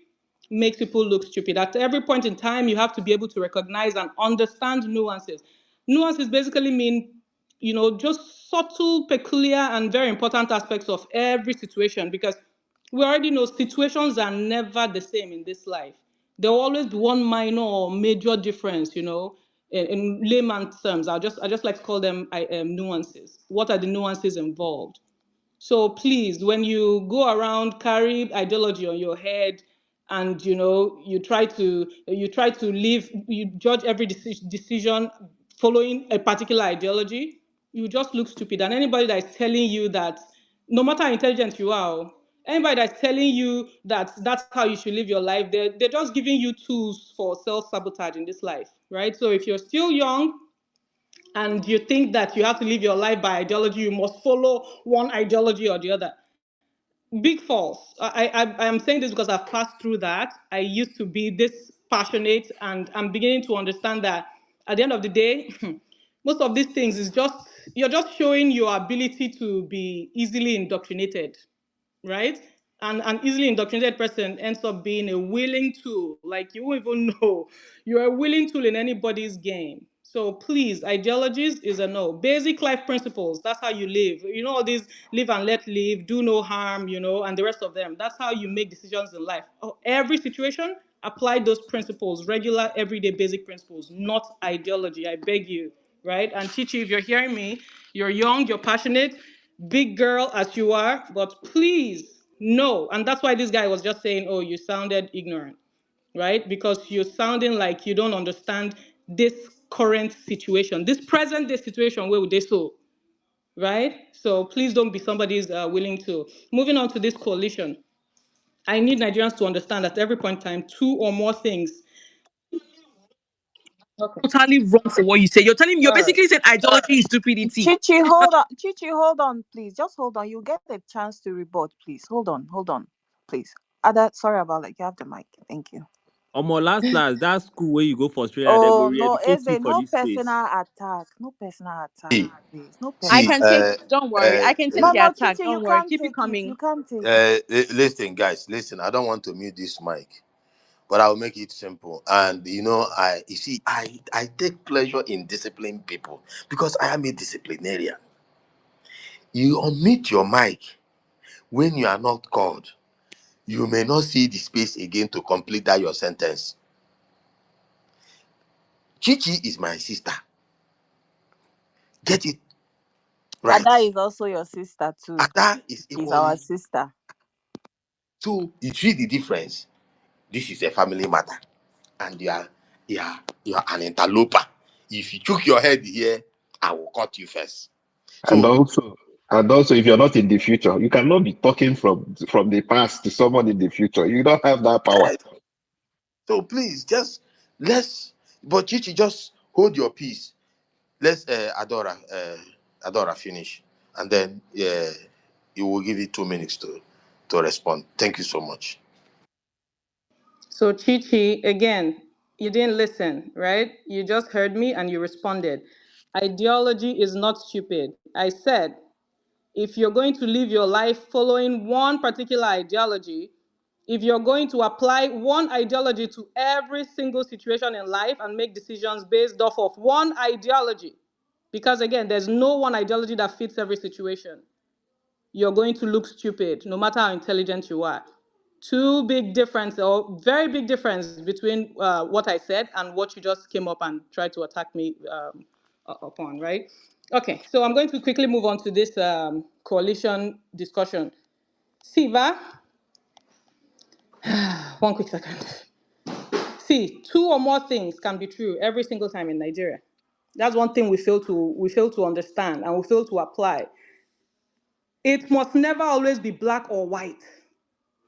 makes people look stupid. At every point in time, you have to be able to recognize and understand nuances. Nuances basically mean, just subtle, peculiar, and very important aspects of every situation, because we already know situations are never the same in this life. There will always be one minor or major difference, in layman's terms. I just like to call them nuances. What are the nuances involved? So please, when you go around, carry ideology on your head, and you try to live, you judge every decision following a particular ideology, you just look stupid. And anybody that is telling you that, no matter how intelligent you are, anybody that's telling you that that's how you should live your life, they're just giving you tools for self-sabotage in this life, right? So if you're still young and you think that you have to live your life by ideology, you must follow one ideology or the other. Big false. I am saying this because I've passed through that. I used to be this passionate, and I'm beginning to understand that at the end of the day, most of these things is just, you're just showing your ability to be easily indoctrinated, right? And an easily indoctrinated person ends up being a willing tool. Like, you won't even know you're a willing tool in anybody's game. So please, ideologies is a no. Basic life principles, that's how you live. All these live and let live, do no harm, and the rest of them. That's how you make decisions in life. Every situation, apply those principles, regular, everyday basic principles, not ideology. I beg you, right? And Chichi, if you're hearing me, you're young, you're passionate, big girl as you are, but please, no. And that's why this guy was just saying, oh, you sounded ignorant, right? Because you're sounding like you don't understand this current situation, this present day situation where they so, right? So please don't be somebody's willing to. Moving on to this coalition, I need Nigerians to understand that at every point in time, two or more things. Okay. Totally wrong for what you say. You're All right. basically saying ideology is stupidity. Chichi, hold on. Chichi, hold on, please. Just hold on. You get a chance to rebut, please. Hold on, please. Ada, sorry about that. You have the mic. Thank you. Last, that school where you go for Australia, they go Oh no, re-educate you Eze, for no this space. personal attack. No personal attack, See, please. No I see, personal can attack. take it. Don't worry. I can take No, the no, attack. Chichi, you Don't worry. can't Keep it take it. You coming. can't take it. listen, guys, listen. I don't want to mute this mic, but I'll make it simple. And you see, I take pleasure in disciplining people because I am a disciplinarian. You unmute your mic when you are not called. You may not see the space again to complete that your sentence. Chichi is my sister. Get it Ada right. is also your sister too. Ada is She's our equally. sister. So you see the difference. This is a family matter, and you are an interloper. If you chook your head here, I will cut you first. And So also, and also, if you're not in the future, you cannot be talking from the past to someone in the future. You don't have that power. eh, so please just let's. But Chichi, just hold your peace. Let's Adora finish, and then you will give it 2 minutes to respond. Thank you so much. So Chi, again, you didn't listen, right? You just heard me and you responded. Ideology is not stupid. I said, if you're going to live your life following one particular ideology, if you're going to apply one ideology to every single situation in life and make decisions based off of one ideology, because again, there's no one ideology that fits every situation, you're going to look stupid, no matter how intelligent you are. Two big difference, or very big difference between what I said and what you just came up and tried to attack me upon, right? Okay, so I'm going to quickly move on to this coalition discussion. Siva, one quick second. See, two or more things can be true every single time in Nigeria. That's one thing we fail to understand and we fail to apply. It must never always be black or white.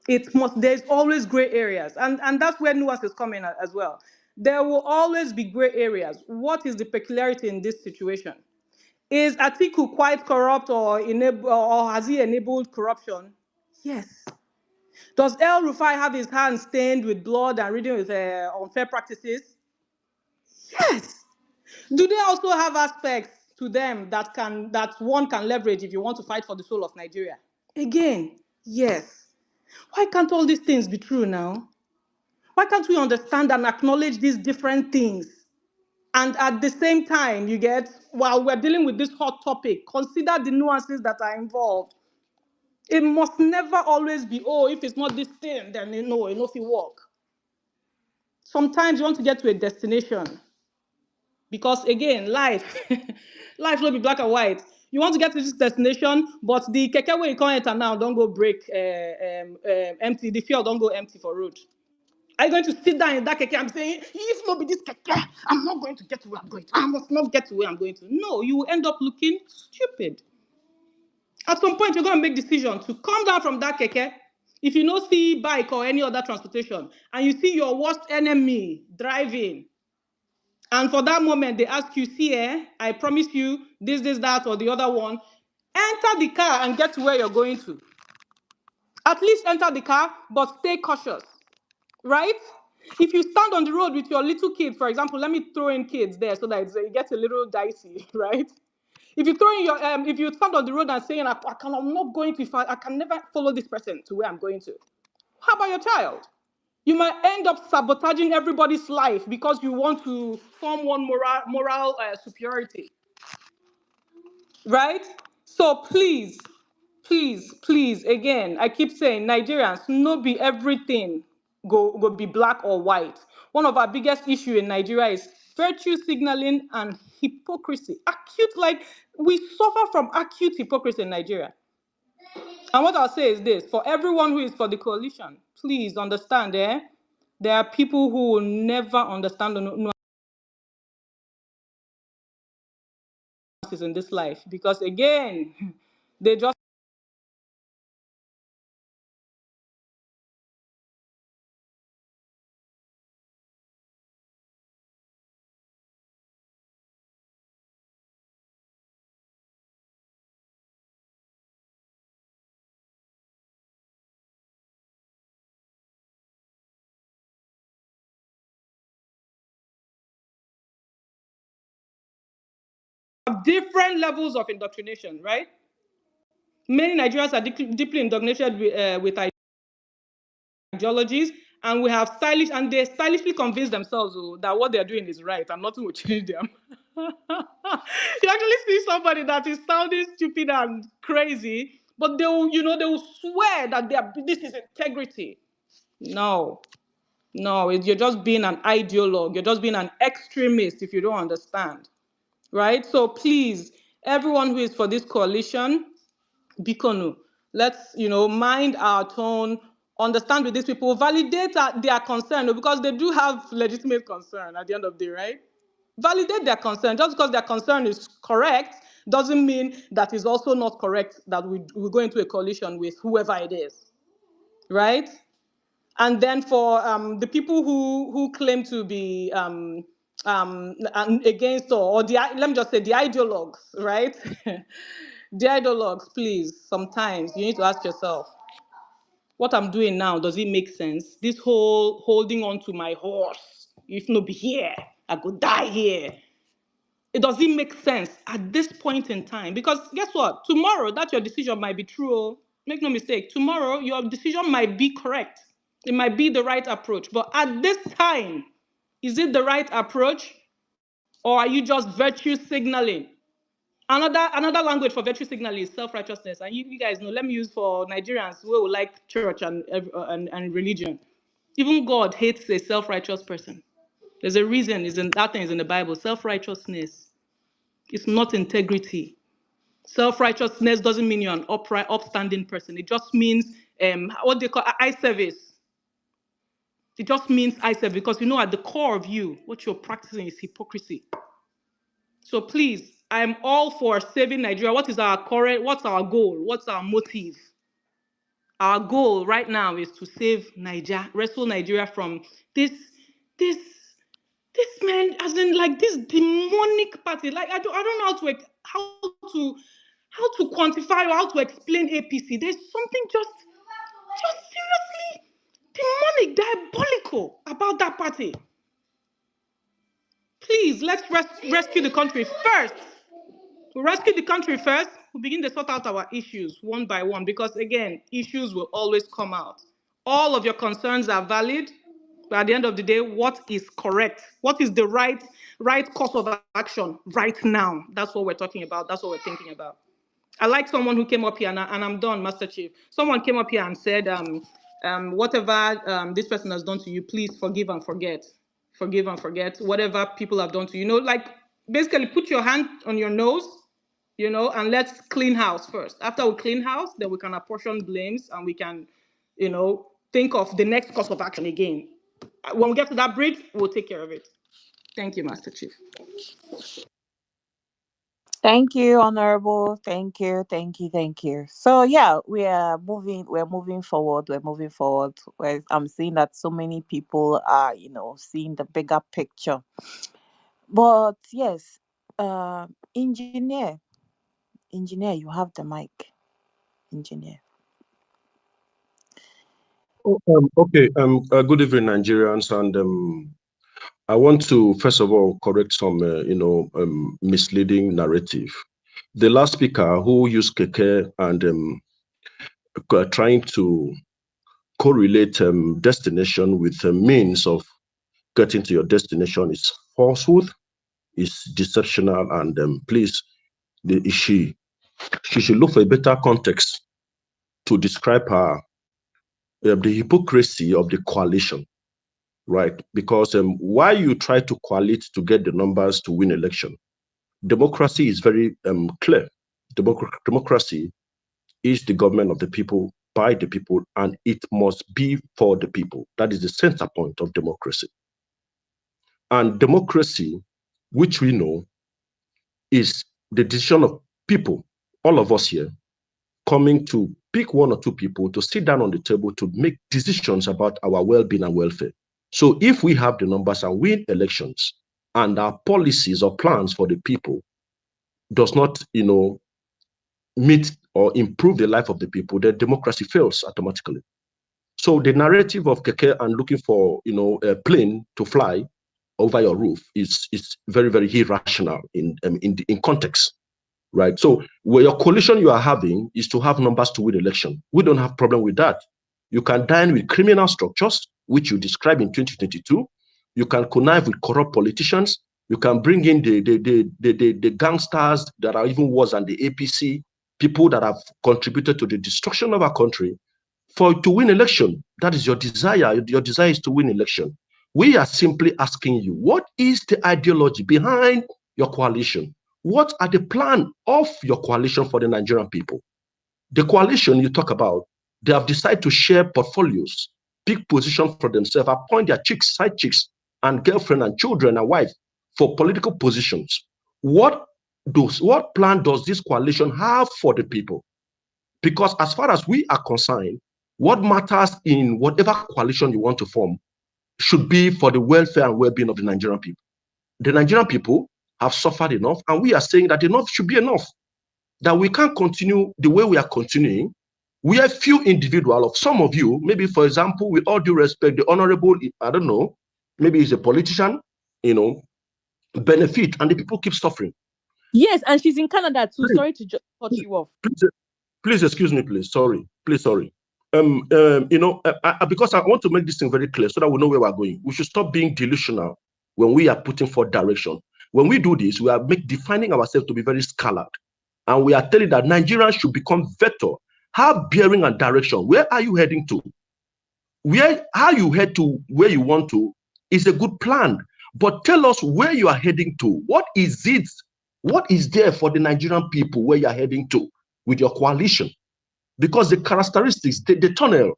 There's always gray areas, and that's where nuance is coming as well. There will always be gray areas. What is the peculiarity in this situation? Is Atiku quite corrupt or has he enabled corruption? Yes. Does El Rufai have his hands stained with blood and ridden with unfair practices? Yes. Do they also have aspects to them that one can leverage if you want to fight for the soul of Nigeria? Again, yes. Why can't all these things be true now? Why can't we understand and acknowledge these different things? And at the same time, while we're dealing with this hot topic, consider the nuances that are involved. It must never always be, oh, if it's not this thing, then it will work. Sometimes you want to get to a destination. Because again, life, life will be black and white. You want to get to this destination, but the keke where you can't enter now, don't go break empty. The fuel don't go empty for road. Are you going to sit down in that keke and saying, if not be this keke, I'm not going to get to where I'm going to. I must not get to where I'm going to. No, you will end up looking stupid. At some point, you're going to make decisions to come down from that keke. If you don't see bike or any other transportation, and you see your worst enemy driving, and for that moment, they ask you, see, I promise you this, that, or the other one, enter the car and get to where you're going to. At least enter the car, but stay cautious. Right? If you stand on the road with your little kids, for example, let me throw in kids there so that it gets a little dicey, right? If you throw in if you stand on the road and saying, I'm not going to, I can never follow this person to where I'm going to. How about your child? You might end up sabotaging everybody's life because you want to form one moral superiority, right? So please, again, I keep saying Nigerians, no be everything go be black or white. One of our biggest issue in Nigeria is virtue signaling and hypocrisy. We suffer from acute hypocrisy in Nigeria. And what I'll say is this, for everyone who is for the coalition, please understand, there are people who will never understand the nuances in this life because, again, they just have different levels of indoctrination, right? Many Nigerians are deeply indoctrinated with ideologies, and they stylishly convince themselves that what they're doing is right and nothing will change them. You actually see somebody that is sounding stupid and crazy, but they will swear that this is integrity. No, you're just being an ideologue. You're just being an extremist if you don't understand, right? So please, everyone who is for this coalition, Bikonu, let's mind our tone, understand with these people, validate their concern because they do have legitimate concern at the end of the day, right? Validate their concern. Just because their concern is correct doesn't mean that it's also not correct that we go into a coalition with whoever it is, right? And then for the people who claim to be against let me just say the ideologues, right? The ideologues, please, sometimes you need to ask yourself, What I'm doing now, does it make sense? This whole holding on to my horse, if no be here, I could die here. It doesn't make sense at this point in time. Because guess what? Tomorrow, that your decision might be true. Oh. Make no mistake. Tomorrow, your decision might be correct. It might be the right approach. But at this time, is it the right approach? Or are you just virtue signaling? Another language for virtue signaling is self-righteousness. And you guys know, let me use for Nigerians who like church and religion. Even God hates a self-righteous person. There's a reason that thing is in the Bible. Self-righteousness. It's not integrity. Self-righteousness doesn't mean you're an upright, upstanding person. It just means what they call eye service. It just means eye service because you know at the core of you, what you're practicing is hypocrisy. So please, I'm all for saving Nigeria. What is our current? What's our goal? What's our motive? Our goal right now is to save Nigeria, wrestle Nigeria from this man, as in like this demonic party. Like I don't know how to quantify or how to explain APC. There's something just seriously demonic, diabolical about that party. Please, let's rescue the country first. We rescue the country first. We begin to sort out our issues one by one because, again, issues will always come out. All of your concerns are valid, but at the end of the day, what is correct? What is the right course of action right now? That's what we're talking about. That's what we're thinking about. I like someone who came up here, and I'm done, Master Chief. Someone came up here and said, whatever this person has done to you, please forgive and forget. Forgive and forget whatever people have done to you. You know, like basically put your hand on your nose, you know, and let's clean house first. After we clean house, then we can apportion blames and we can, you know, think of the next course of action again. When we get to that bridge, we'll take care of it. Thank you, Master Chief. Thank you, Honorable. Thank you, thank you, thank you. So yeah, we're moving forward. We're moving forward. I'm seeing that so many people are, seeing the bigger picture. But yes, engineer, you have the mic. Engineer. Okay. Good evening, Nigerians, and I want to first of all correct some, misleading narrative. The last speaker who used keke and trying to correlate destination with the means of getting to your destination is falsehood, is deceptional, and please, she should look for a better context to describe her the hypocrisy of the coalition, right? Because why you try to coalesce to get the numbers to win election? Democracy is very clear. Democracy is the government of the people, by the people, and it must be for the people. That is the center point of democracy. And democracy, which we know, is the decision of people, all of us here, coming to pick one or two people to sit down on the table to make decisions about our well-being and welfare. So if we have the numbers and win elections and our policies or plans for the people does not, meet or improve the life of the people, then democracy fails automatically. So the narrative of keke and looking for, a plane to fly over your roof is very, very irrational in context, right? So where your coalition you are having is to have numbers to win election. We don't have problem with that. You can dine with criminal structures, which you described in 2022. You can connive with corrupt politicians. You can bring in the gangsters that are even worse than the APC, people that have contributed to the destruction of our country to win election. That is your desire. Your desire is to win election. We are simply asking you, what is the ideology behind your coalition? What are the plan of your coalition for the Nigerian people? The coalition you talk about, they have decided to share portfolios, pick position for themselves, appoint their chicks, side chicks, and girlfriend and children and wife for political positions. What plan does this coalition have for the people? Because as far as we are concerned, what matters in whatever coalition you want to form should be for the welfare and well-being of the Nigerian people. The Nigerian people have suffered enough, and we are saying that enough should be enough, that we can't continue the way we are continuing, We have few individual of some of you, maybe for example, with all due respect, the honorable, I don't know, maybe he's a politician, benefit, and the people keep suffering. Yes, and she's in Canada too. Please, Sorry to just cut you off. please excuse me, please. Sorry. Because I want to make this thing very clear so that we know where we're going. We should stop being delusional when we are putting forth direction. When we do this, we are defining ourselves to be very scattered. And we are telling that Nigerians should become vector, have bearing and direction. Where are you heading to? How you head to where you want to is a good plan. But tell us where you are heading to. What is it? What is there for the Nigerian people where you are heading to with your coalition? Because the characteristics, the tunnel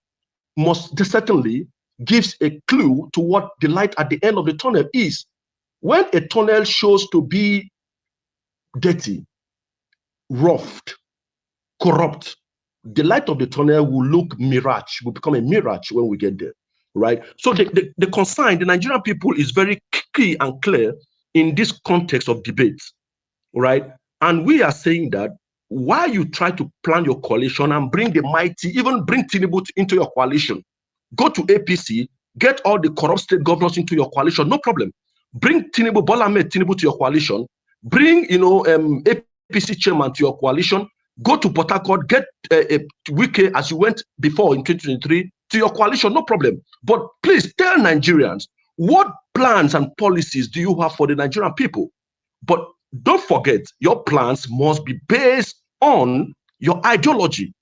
must certainly gives a clue to what the light at the end of the tunnel is. When a tunnel shows to be dirty, roughed, corrupt, the light of the tunnel will look mirage, will become a mirage when we get there, right? So the concern, the Nigerian people is very key and clear in this context of debate, right? And we are saying that while you try to plan your coalition and bring the mighty, even bring Tinubu into your coalition, go to APC, get all the corrupt state governors into your coalition, no problem. Bring Tinubu, Bola Ahmed Tinubu to your coalition, bring APC chairman to your coalition, go to Port Harcourt, get Wike as you went before in 2023 to your coalition, no problem. But please tell Nigerians, what plans and policies do you have for the Nigerian people? But don't forget, your plans must be based on your ideology.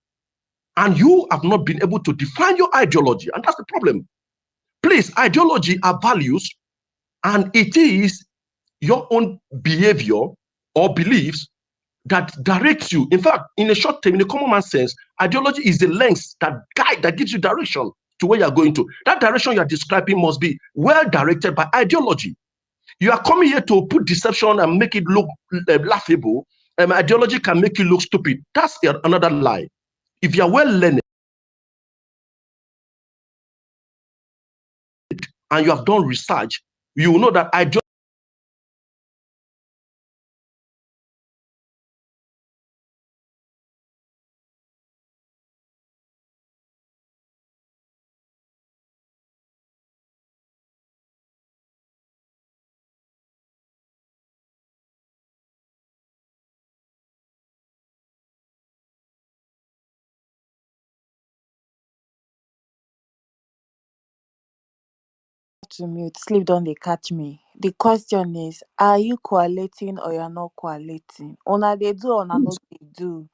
And you have not been able to define your ideology. And that's the problem. Please, ideology are values, and it is your own behavior or beliefs that directs you. In fact, in a short term, in a common man sense, ideology is the lens that that gives you direction to where you're going to. That direction you're describing must be well directed by ideology. You are coming here to put deception and make it look laughable. Ideology can make you look stupid. That's another lie. If you are well learned and you have done research, you will know that ideology to mute. Sleep don't they catch me. The question is, are you collating or you're not collating? Una they do or not they do.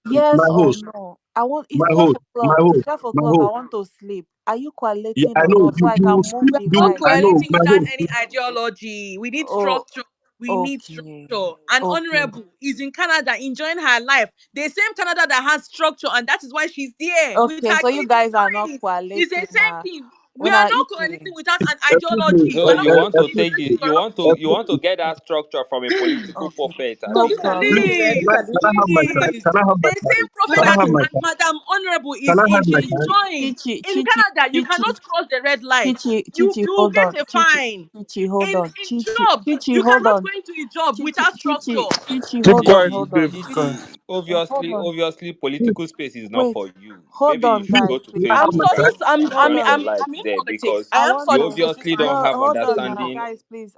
my Yes or host, no? I want my it's 12 host, my o'clock. It's host, 12 my o'clock. I host. want to sleep. Are you Yeah, collating I or know not? So I you can will move sleep. the Not You, I vibe. know, coaliting my without host. any ideology. We need Oh, structure. We need okay. structure. And Okay. Honorable is in Canada enjoying her life. The same Canada that has structure, and that is why she's there with Okay, her so you kids. guys are not It's the collating same now. thing. We are Una not Ike. coaliting without an Excuse me, ideology. So We're not you want to coaliting take because the she's corrupt. you want to get that structure from a political Okay. puppet, So No Abi. these are these please, are Please, these are can I the have my time? please. Can I have my The time? same prophet Can I that have Okay. my time? Madam Honorable Can is I have my time? enjoying. Chichi, In Chichi, Canada, you Chichi, cannot cross the red light. Chichi, You will hold on. get a Chichi, fine. Chichi, hold on. In Chichi, jobs, Chichi, you hold cannot on. go into a job Chichi, without Chichi, structure. Chichi, Keep hold on, quiet, hold Chichi, on. babe. Keep quiet. Chichi, Hold on. obviously, Please, political space is not Wait, for you. hold Maybe you on, should guys, go to please. can I have Facebook my time? Hold and on. shine light I'm in there politics. because I I am want you serving to obviously society. don't no have hold on now, understanding. guys. Please.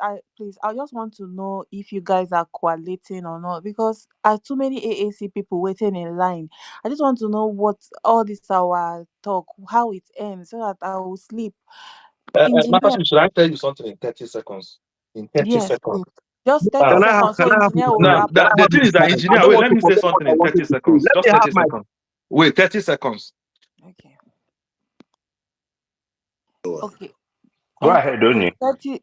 I just want to know if you guys are collating or not because are too many AAC people waiting in line. I just want to know what all this our talk, how it ends, so that I will sleep. Engineer, Should I tell you something in 30 seconds? In 30 yes, seconds. please. Just Uh, 30 seconds, so Can I have my engineer will now, time? wrap Can up. I the have thing my is that, time? I engineer, don't wait, want let to me say forget what something I in 30 wanted to say. seconds. Let Just me have 30 my seconds. Wait, 30 seconds. Okay. Okay. Go ahead, Please, Oni.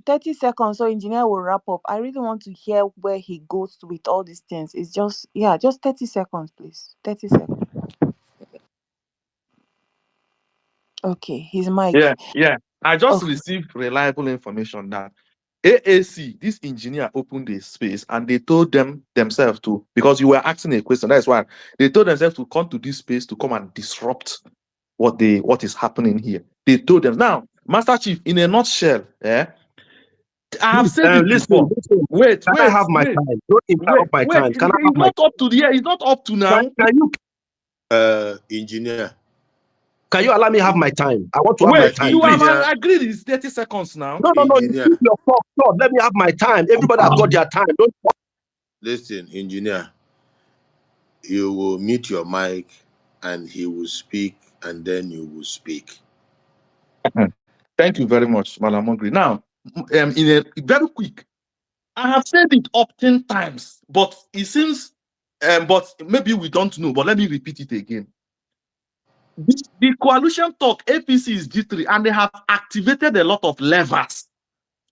30 seconds so engineer will wrap up. I really want to hear where he goes with all these things. It's just, yeah, just 30 seconds, please. 30 seconds. Okay, his mic. Yeah. I just Okay. received reliable information that AAC, this engineer, opened a space and they told themselves to, because you were asking a question, that's why they told themselves to come to this space to come and disrupt what is happening here. They told them. Now, Master Chief, in a nutshell, I have Please, said it listen, before. listen. Wait, Can I wait, have my wait, time? Don't wait, interrupt my wait. time. Can I have It's my not time? up to the air. It's not up to now. Can you? Engineer. Can you allow me have my time? I want to have my Wait, time, you have please. Engineer. agreed it's 30 seconds now. No. You Engineer. keep your talk short. Let me have my time. Everybody have got their time. Don't talk. Listen, engineer. You will mute your mic and he will speak and then you will speak. Thank you very much, Madam Mongri. Now, in a very quick, I have said it up 10 times, but it seems, but maybe we don't know, but let me repeat it again. The coalition talk, APC is G3, and they have activated a lot of levers.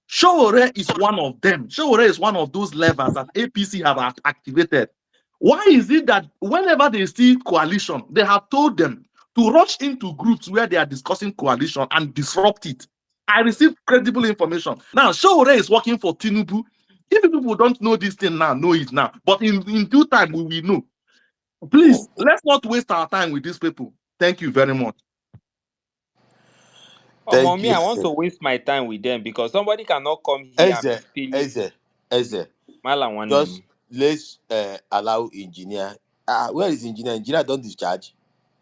Showore is one of them. Showore is one of those levers that APC have activated. Why is it that whenever they see coalition, they have told them to rush into groups where they are discussing coalition and disrupt it? I received credible information. Now, Showore is working for Tinubu. If people don't know this thing now, know it now. But in due time, we will know. Please, let's not waste our time with these people. Thank you very much. Thank Mommy, you. I want to waste my time with them because somebody cannot come here and be spilling. Eze. Malam one Just name. let's allow engineer. Where is engineer? Engineer don't discharge.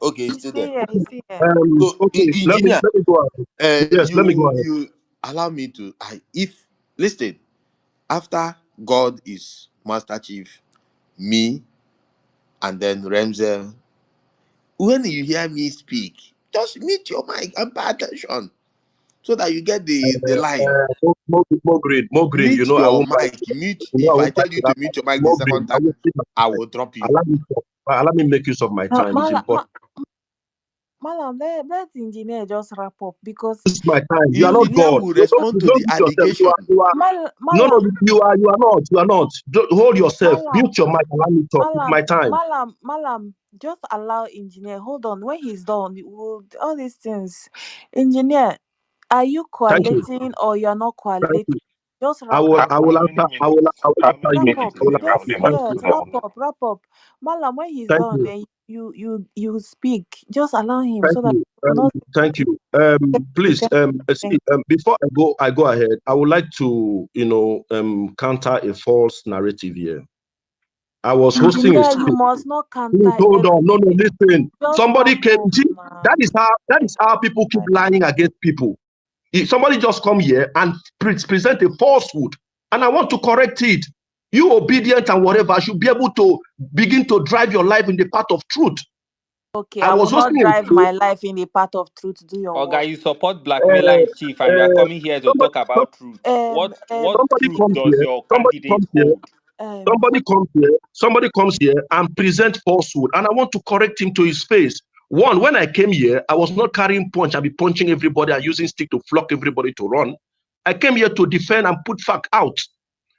Okay, he's He's still still there. here. He's still here. So Okay, engineer, let me go ahead. Yes, let me go ahead. you allow me to if listen, after God is Master Chief, me, and then Remzel, when you hear me speak, just mute your mic and pay attention so that you get the line. More green. You Mute know, I your won't mind. mic. Mute. You know, I If I won't tell mind you that. to mute your mic the More second green. I time, will take my I time. will drop you. Allow me make use of my time. It's important. Malam, let the engineer just wrap up because This is my time. You are not Engineer God. will respond to Don't the mute yourself. allegation. No, Malam, you are not. You are not. Hold yourself. Malam, Mute your mic. Allow me talk. It's my time. Malam, just allow engineer. Hold on. When he's done, all these things. Engineer, are you Thank you. collating or you're not Thank collating? you. Just I wrap will. up. I will answer. I will How answer many you. Wrap minutes up. is I will the answer Just you. problem? Thank yes, you. wrap up. Malam, when he's Thank done, you. then you speak. Just allow him Thank so that you. we will not Thank you. we Please, can see, before I go ahead, I would like to, counter a false narrative here. I was hosting a engineer, you space. must not Please, counter hold on. No, everything. listen. Just Somebody wrap came. up See, now. that is how people keep lying against people. If somebody just come here and present a falsehood, and I want to correct it. You obedient and whatever should be able to begin to drive your life in the path of truth. Okay, I I will was not hosting a drive space. my life in the path of truth. Do your Oga, work. you support blackmailer Uh, in chief and you are coming here to somebody, talk about truth. Um, What um, somebody truth comes does here. your Somebody candidate comes here. hold? who, Somebody comes here and present falsehood, and I want to correct him to his face. One, when I came here, I was not carrying punch. I'll be punching everybody and using stick to flock everybody to run. I came here to defend and put fact out.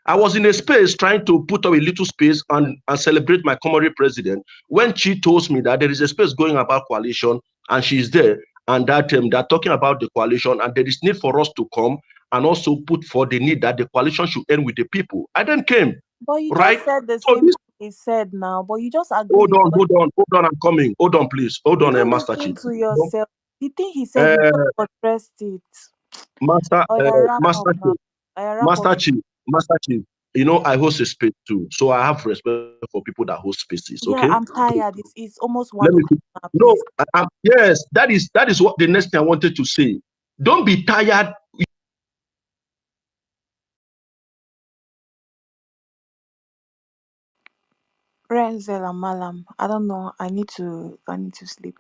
I was in a space trying to put up a little space and celebrate my commodity president when she told me that there is a space going about coalition and she's there and that they're talking about the coalition and there is need for us to come and also put for the need that the coalition should end with the people. I then came, but you right? just said the So same this, thing he said now. But you just agreed with what hold on, I'm coming. Hold on, please. Hold you on, don't Master Chief. listen to yourself. The thing he said, Uh, you just addressed it. Oh, yeah, wrap up Master now. Chief. Oh, yeah, wrap up. Master Chief, I host a space too, so I have respect for people that host spaces. Yeah, Okay, I'm tired. It's almost let one me. o'clock now. No, Please. yes, that is what the next thing I wanted to say. Don't be tired. Renzel and Malam. I don't know. I need to sleep.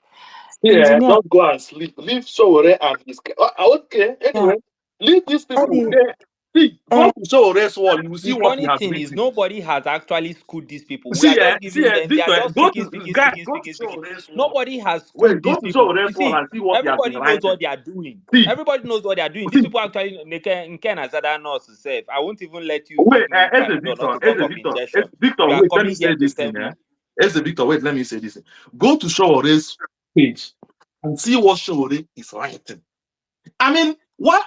Yeah, Engineer. don't go and sleep. Leave Showore and his. Okay, Yeah. anyway, leave these people Anyway, there. See, go to Showore's wall. You will see The what he funny has thing is written. nobody has actually schooled these people. We are just giving them, they are Victor, just speaking, speaking, speaking, go to speaking, speaking. Showore's wall. Nobody has schooled Wait, go these to people. You Showore's wall see, and see what he has been everybody knows writing. what they are doing. See, Everybody knows what they are doing. These see. people actually in Ken Azada knows to save. I won't even let you Wait, make me Panadol not Victor, to talk of injection. Victor, You are wait, let me coming say here to this tell thing, me Victor, wait, let me say this thing. Go to Showore's page and see what Showore is writing. I mean, why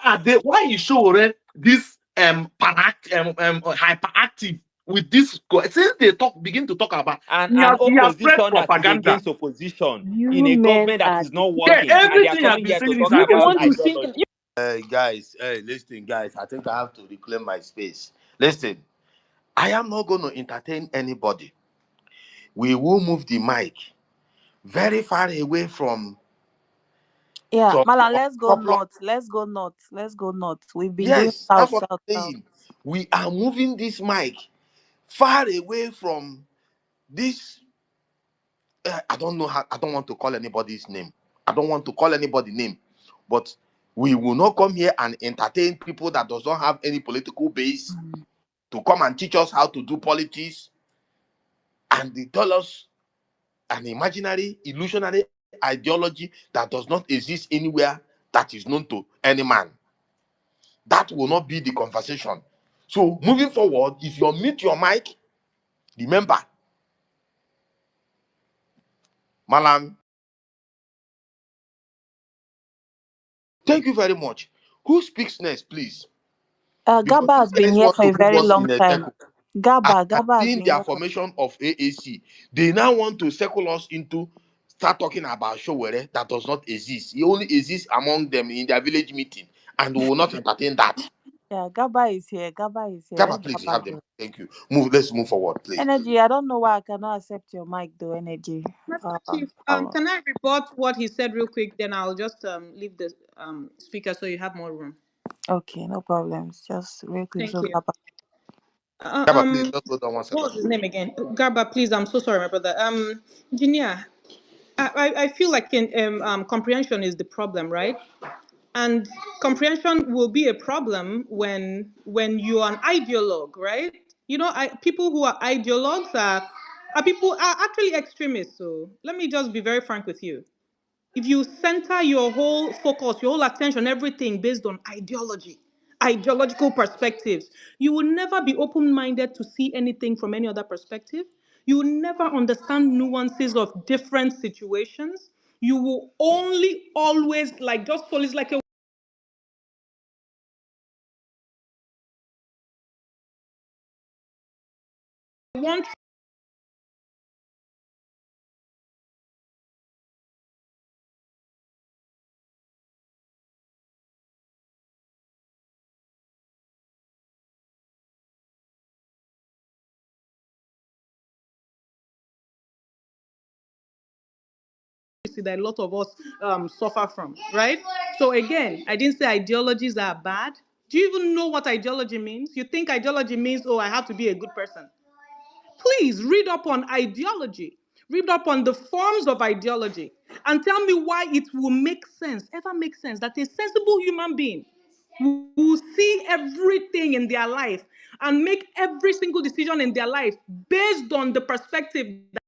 is Showore this hyperactive with this since they begin to talk about an he has spread opposition that is propaganda. against opposition in you a men government that are is not Yeah, working, and they are everything has coming been here to saying is talk against about it. ideology. Guys, listen, guys. I think I have to reclaim my space. Listen, I am not going to entertain anybody. We will move the mic very far away from Yeah, some Malam, let's go unpopular. north. Let's go north. Let's go north. We've been going Yes, that's south, what south, I'm south. saying. We are moving this mic far away from this. I don't know how. I don't want to call anybody's name. I don't want to call anybody name, but we will not come here and entertain people that does not have any political base to come and teach us how to do politics, and they tell us an imaginary, illusionary ideology that does not exist anywhere that is known to any man. That will not be the conversation. So moving forward, if you mute your mic, remember, Malam, thank you very much. Who speaks next, please? Because Gaba you has been guys here want for to a leave very us long in a time. circle. After Gaba has seeing been their here for. formation of AAC, they now want to circle us into start talking about Showere that does not exist. He only exists among them in their village meeting, and we will not entertain that. Yeah, Gaba is here. Gaba is here. Gaba, Let please, you Gaba have them. go. Thank you. Move. Let's move forward, please. Energy, I don't know why I cannot accept your mic though, Energy. Master Uh, Chief, oh, can I report what he said real quick? Then I'll just leave the speaker so you have more room. okay, no problems. Just real quick, Thank so you. Gaba. Gaba, please, just hold on one What second. was his name again? Garba, please. I'm so sorry, my brother. Engineer, I feel like comprehension is the problem, right? And comprehension will be a problem when you're an ideologue, right? You know, people who are ideologues are people are actually extremists. So let me just be very frank with you. If you center your whole focus, your whole attention, everything based on ideology, ideological perspectives, you will never be open-minded to see anything from any other perspective. You will never understand nuances of different situations. You will only always like just follow. It's like a one. That a lot of us suffer from, right? So again, I didn't say ideologies are bad. Do you even know what ideology means? You think ideology means, oh, I have to be a good person? Please read up on ideology. Read up on the forms of ideology and tell me why it will make sense, ever make sense, that a sensible human being will see everything in their life and make every single decision in their life based on the perspective that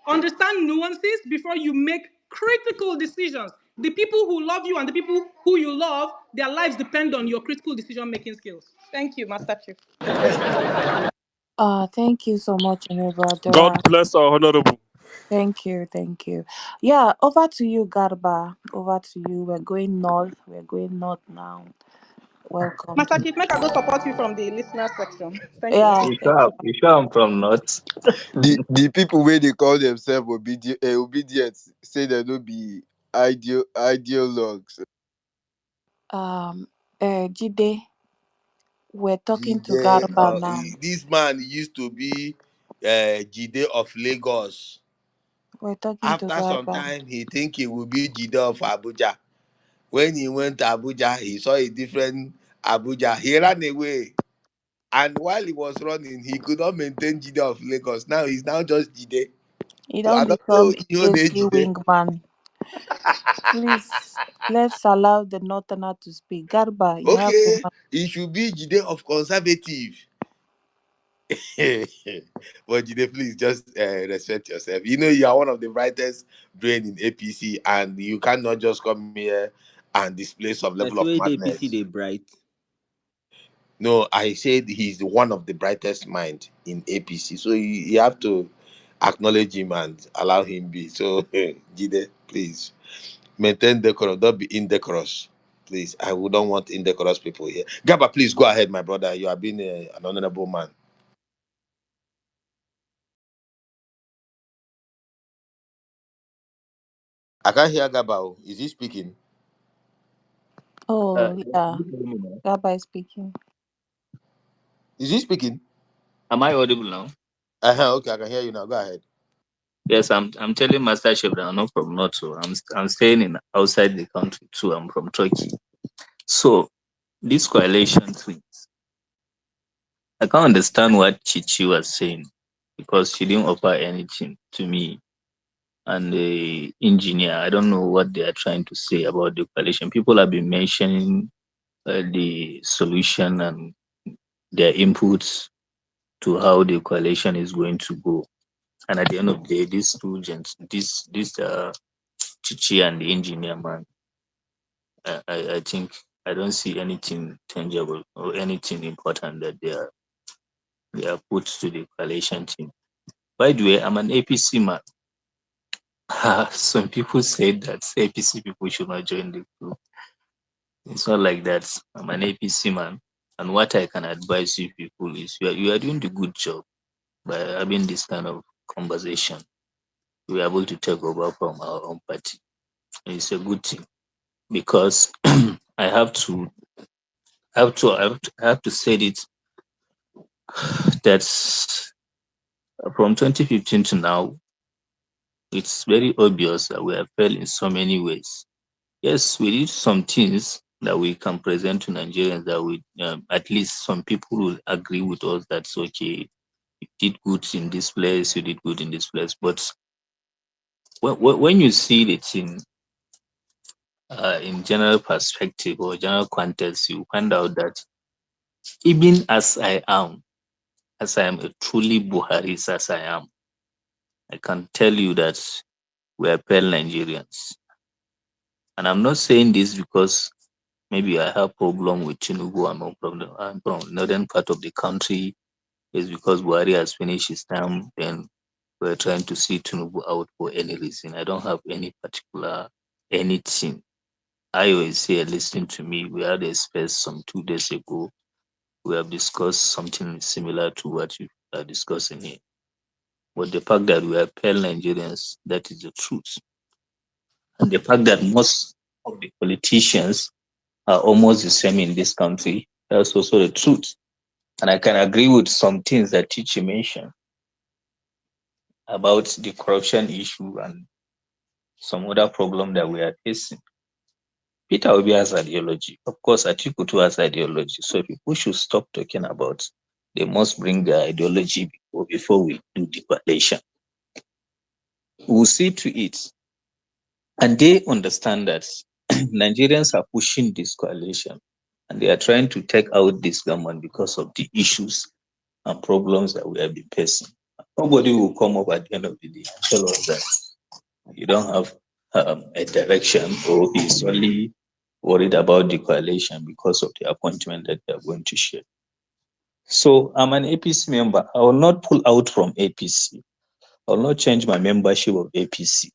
understand nuances before you make critical decisions. The people who love you and the people who you love, their lives depend on your critical decision making skills. Thank you, Master Chief. Thank you so much, God Dora. bless our honorable. Thank you, thank you. Yeah, over to you, Garba. Over to you. We're going north. We're going north now. Welcome Master to. Chief, make I go support you from the listener section. Thank you. Yeah, thank you. You sure I'm from North? The people where they call themselves obedient say they no be ideologues. Jide, we're talking to Jide, Garba now. this man used to be Jide of Lagos. We're talking to After some Garba. time, he think he will be Jide of Abuja. When he went to Abuja, he saw a different Abuja. He ran away. And while he was running, he could not maintain Jide of Lagos. Now he's now just Jide. You So I don't don't know become you know AC Jide. wingman. Please, let's allow the northerner to speak. Garba, you have the Okay, mic. he should be Jide of Conservative. But Jide, please just respect yourself. You know you are one of the brightest brain in APC, and you cannot just come here and display some I level of swear the APC madness. they bright. No, I said he's one of the brightest mind in APC. So you have to acknowledge him and allow him be. So, Jide, please maintain decorum. Don't be indecorous. Please, I would don't want indecorous people here. Gaba, please go ahead, my brother. You have been an honorable man. I can't hear Gaba. Oh. Is he speaking? Oh, yeah. Can you hear me now? Gabby is speaking. Is he speaking? Am I audible now? Okay, I can hear you now. Go ahead. Yes, I'm telling Master Chef that I'm not from North, so I'm staying in outside the country too. I'm from Turkey. So this coalition thing, I can't understand what Chichi was saying because she didn't offer anything to me and the engineer. I don't know what they are trying to say about the coalition. People have been mentioning the solution and their inputs to how the coalition is going to go. And at the end of the day, these two gents, this Chichi and the engineer man, I think I don't see anything tangible or anything important that they are put to the coalition team. By the way, I'm an APC man. Some people say that APC people should not join the group. It's not like that. I'm an APC man. And what I can advise you people is you are doing the good job by having this kind of conversation. We are able to take over from our own party. And it's a good thing because I have to I have to say it that from 2015 to now, it's very obvious that we have failed in so many ways. Yes, we did some things that we can present to Nigerians that we at least some people will agree with us that's okay. You did good in this place, you did good in this place. But when you see the thing in general perspective or general context, you find out that even as I am a truly Buharis as I am, I can tell you that we are pale Nigerians. And I'm not saying this because maybe I have problem with Tinubu. I'm from northern part of the country. It's because Buhari has finished his term. Then we're trying to see Tinubu out for any reason. I don't have any particular anything. I always say, listen to me. We had a space some 2 days ago. We have discussed something similar to what you are discussing here. But the fact that we are pale Nigerians, that is the truth. And the fact that most of the politicians are almost the same in this country, that's also the truth. And I can agree with some things that Tichi mentioned about the corruption issue and some other problem that we are facing. Peter Obi has ideology. Of course, Atiku too has ideology. So people should stop talking about they must bring their ideology before we do the validation. We'll see to it. And they understand that Nigerians are pushing this coalition and they are trying to take out this government because of the issues and problems that we have been facing. Nobody will come up at the end of the day and tell us that you don't have a direction or is only worried about the coalition because of the appointment that they are going to share. So I'm an APC member. I will not pull out from APC. I will not change my membership of APC.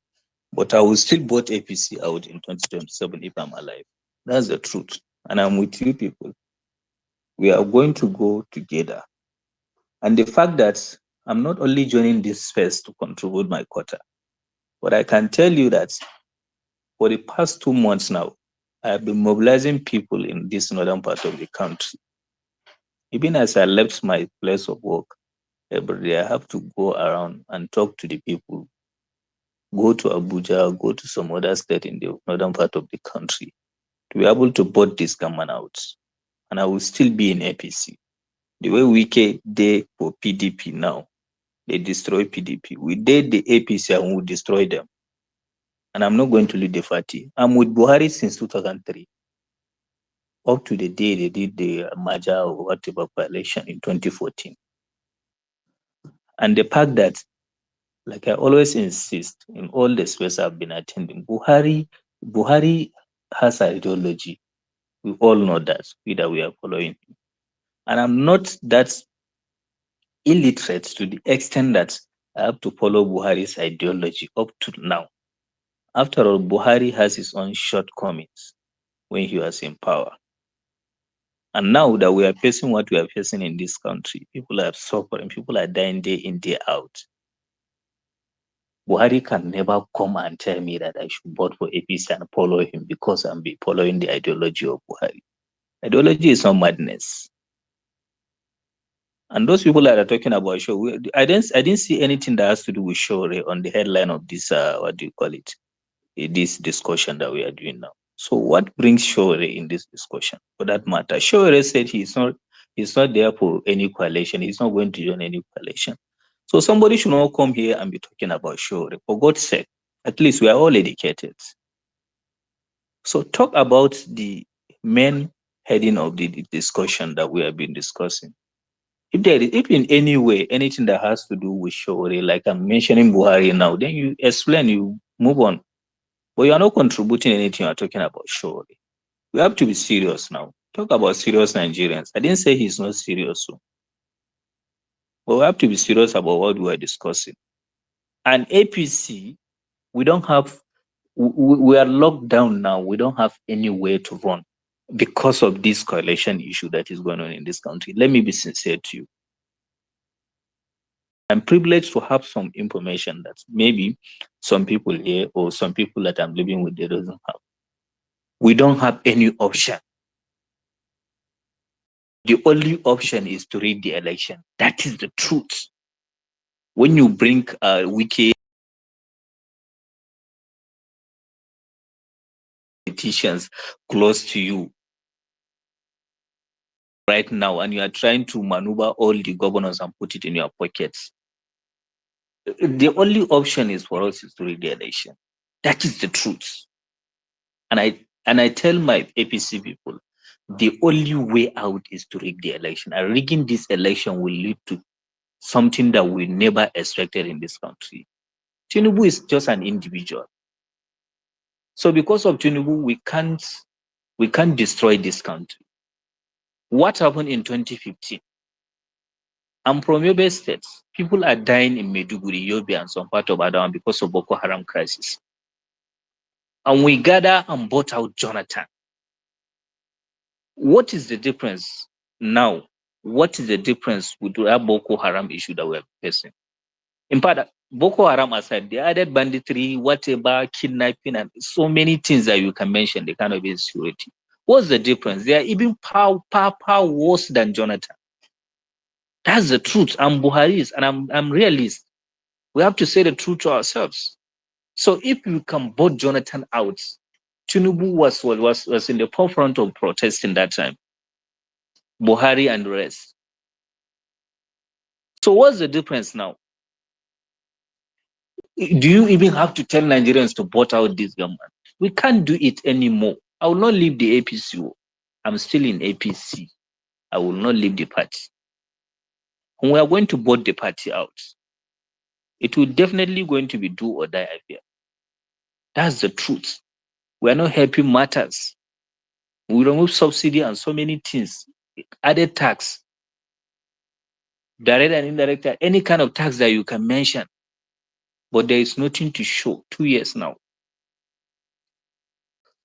But I will still vote APC out in 2027 if I'm alive. That's the truth. And I'm with you people. We are going to go together. And the fact that I'm not only joining this space to contribute my quota, but I can tell you that for the past 2 months now, I have been mobilizing people in this northern part of the country. Even as I left my place of work, every day I have to go around and talk to the people, go to Abuja, go to some other state in the northern part of the country to be able to vote this government out. And I will still be in APC. The way we day for PDP now, they destroy PDP. We did the APC and we destroy them. And I'm not going to lead the party. I'm with Buhari since 2003, up to the day they did the merger or whatever election in 2014. And the fact that, like I always insist in all the space I've been attending, Buhari has ideology. We all know that, either we are following him. And I'm not that illiterate to the extent that I have to follow Buhari's ideology up to now. After all, Buhari has his own shortcomings when he was in power. And now that we are facing what we are facing in this country, people are suffering, people are dying day in, day out. Buhari can never come and tell me that I should vote for APC and follow him because I'm following the ideology of Buhari. Ideology is not madness. And those people that are talking about show, I didn't see anything that has to do with Shore on the headline of this what do you call it? This discussion that we are doing now. So what brings Shore in this discussion? For that matter, Shore said he's not there for any coalition. He's not going to join any coalition. So somebody should not come here and be talking about Shore. For God's sake, at least we are all educated. So talk about the main heading of the discussion that we have been discussing. If in any way anything that has to do with Shore, like I'm mentioning Buhari now, then you explain, you move on. But you are not contributing anything. You are talking about Shore. We have to be serious now. Talk about serious Nigerians. I didn't say he's not serious, but we have to be serious about what we are discussing. And APC, we don't have. We are locked down now. We don't have any way to run because of this coalition issue that is going on in this country. Let me be sincere to you. I'm privileged to have some information that maybe some people here or some people that I'm living with, they don't have. We don't have any option. The only option is to rig the election. That is the truth. When you bring wicked politicians close to you right now and you are trying to maneuver all the governors and put it in your pockets, the only option is for us is to rig the election. That is the truth. And I tell my APC people, the only way out is to rig the election. And rigging this election will lead to something that we never expected in this country. Tinubu is just an individual. So because of Tinubu, we can't destroy this country. What happened in 2015? I'm from Yobe State. People are dying in Maiduguri, Yobe, and some part of Adama because of Boko Haram crisis. And we gather and bought out Jonathan. What is the difference now? What is the difference with that Boko Haram issue that we're facing? In fact, Boko Haram aside, they added banditry, whatever, kidnapping, and so many things that you can mention, the kind of insecurity. What's the difference? They are even power worse than Jonathan. That's the truth. I'm Buharis and I'm realist. We have to say the truth to ourselves. So if you can vote Jonathan out, Tinubu was in the forefront of protesting that time. Buhari and the rest. So what's the difference now? Do you even have to tell Nigerians to vote out this government? We can't do it anymore. I will not leave the APC. I'm still in APC. I will not leave the party. And we are going to vote the party out. It will definitely going to be do or die affair. That's the truth. We are not helping matters. We remove subsidy and so many things. Added tax, direct and indirect, any kind of tax that you can mention. But there is nothing to show. 2 years now.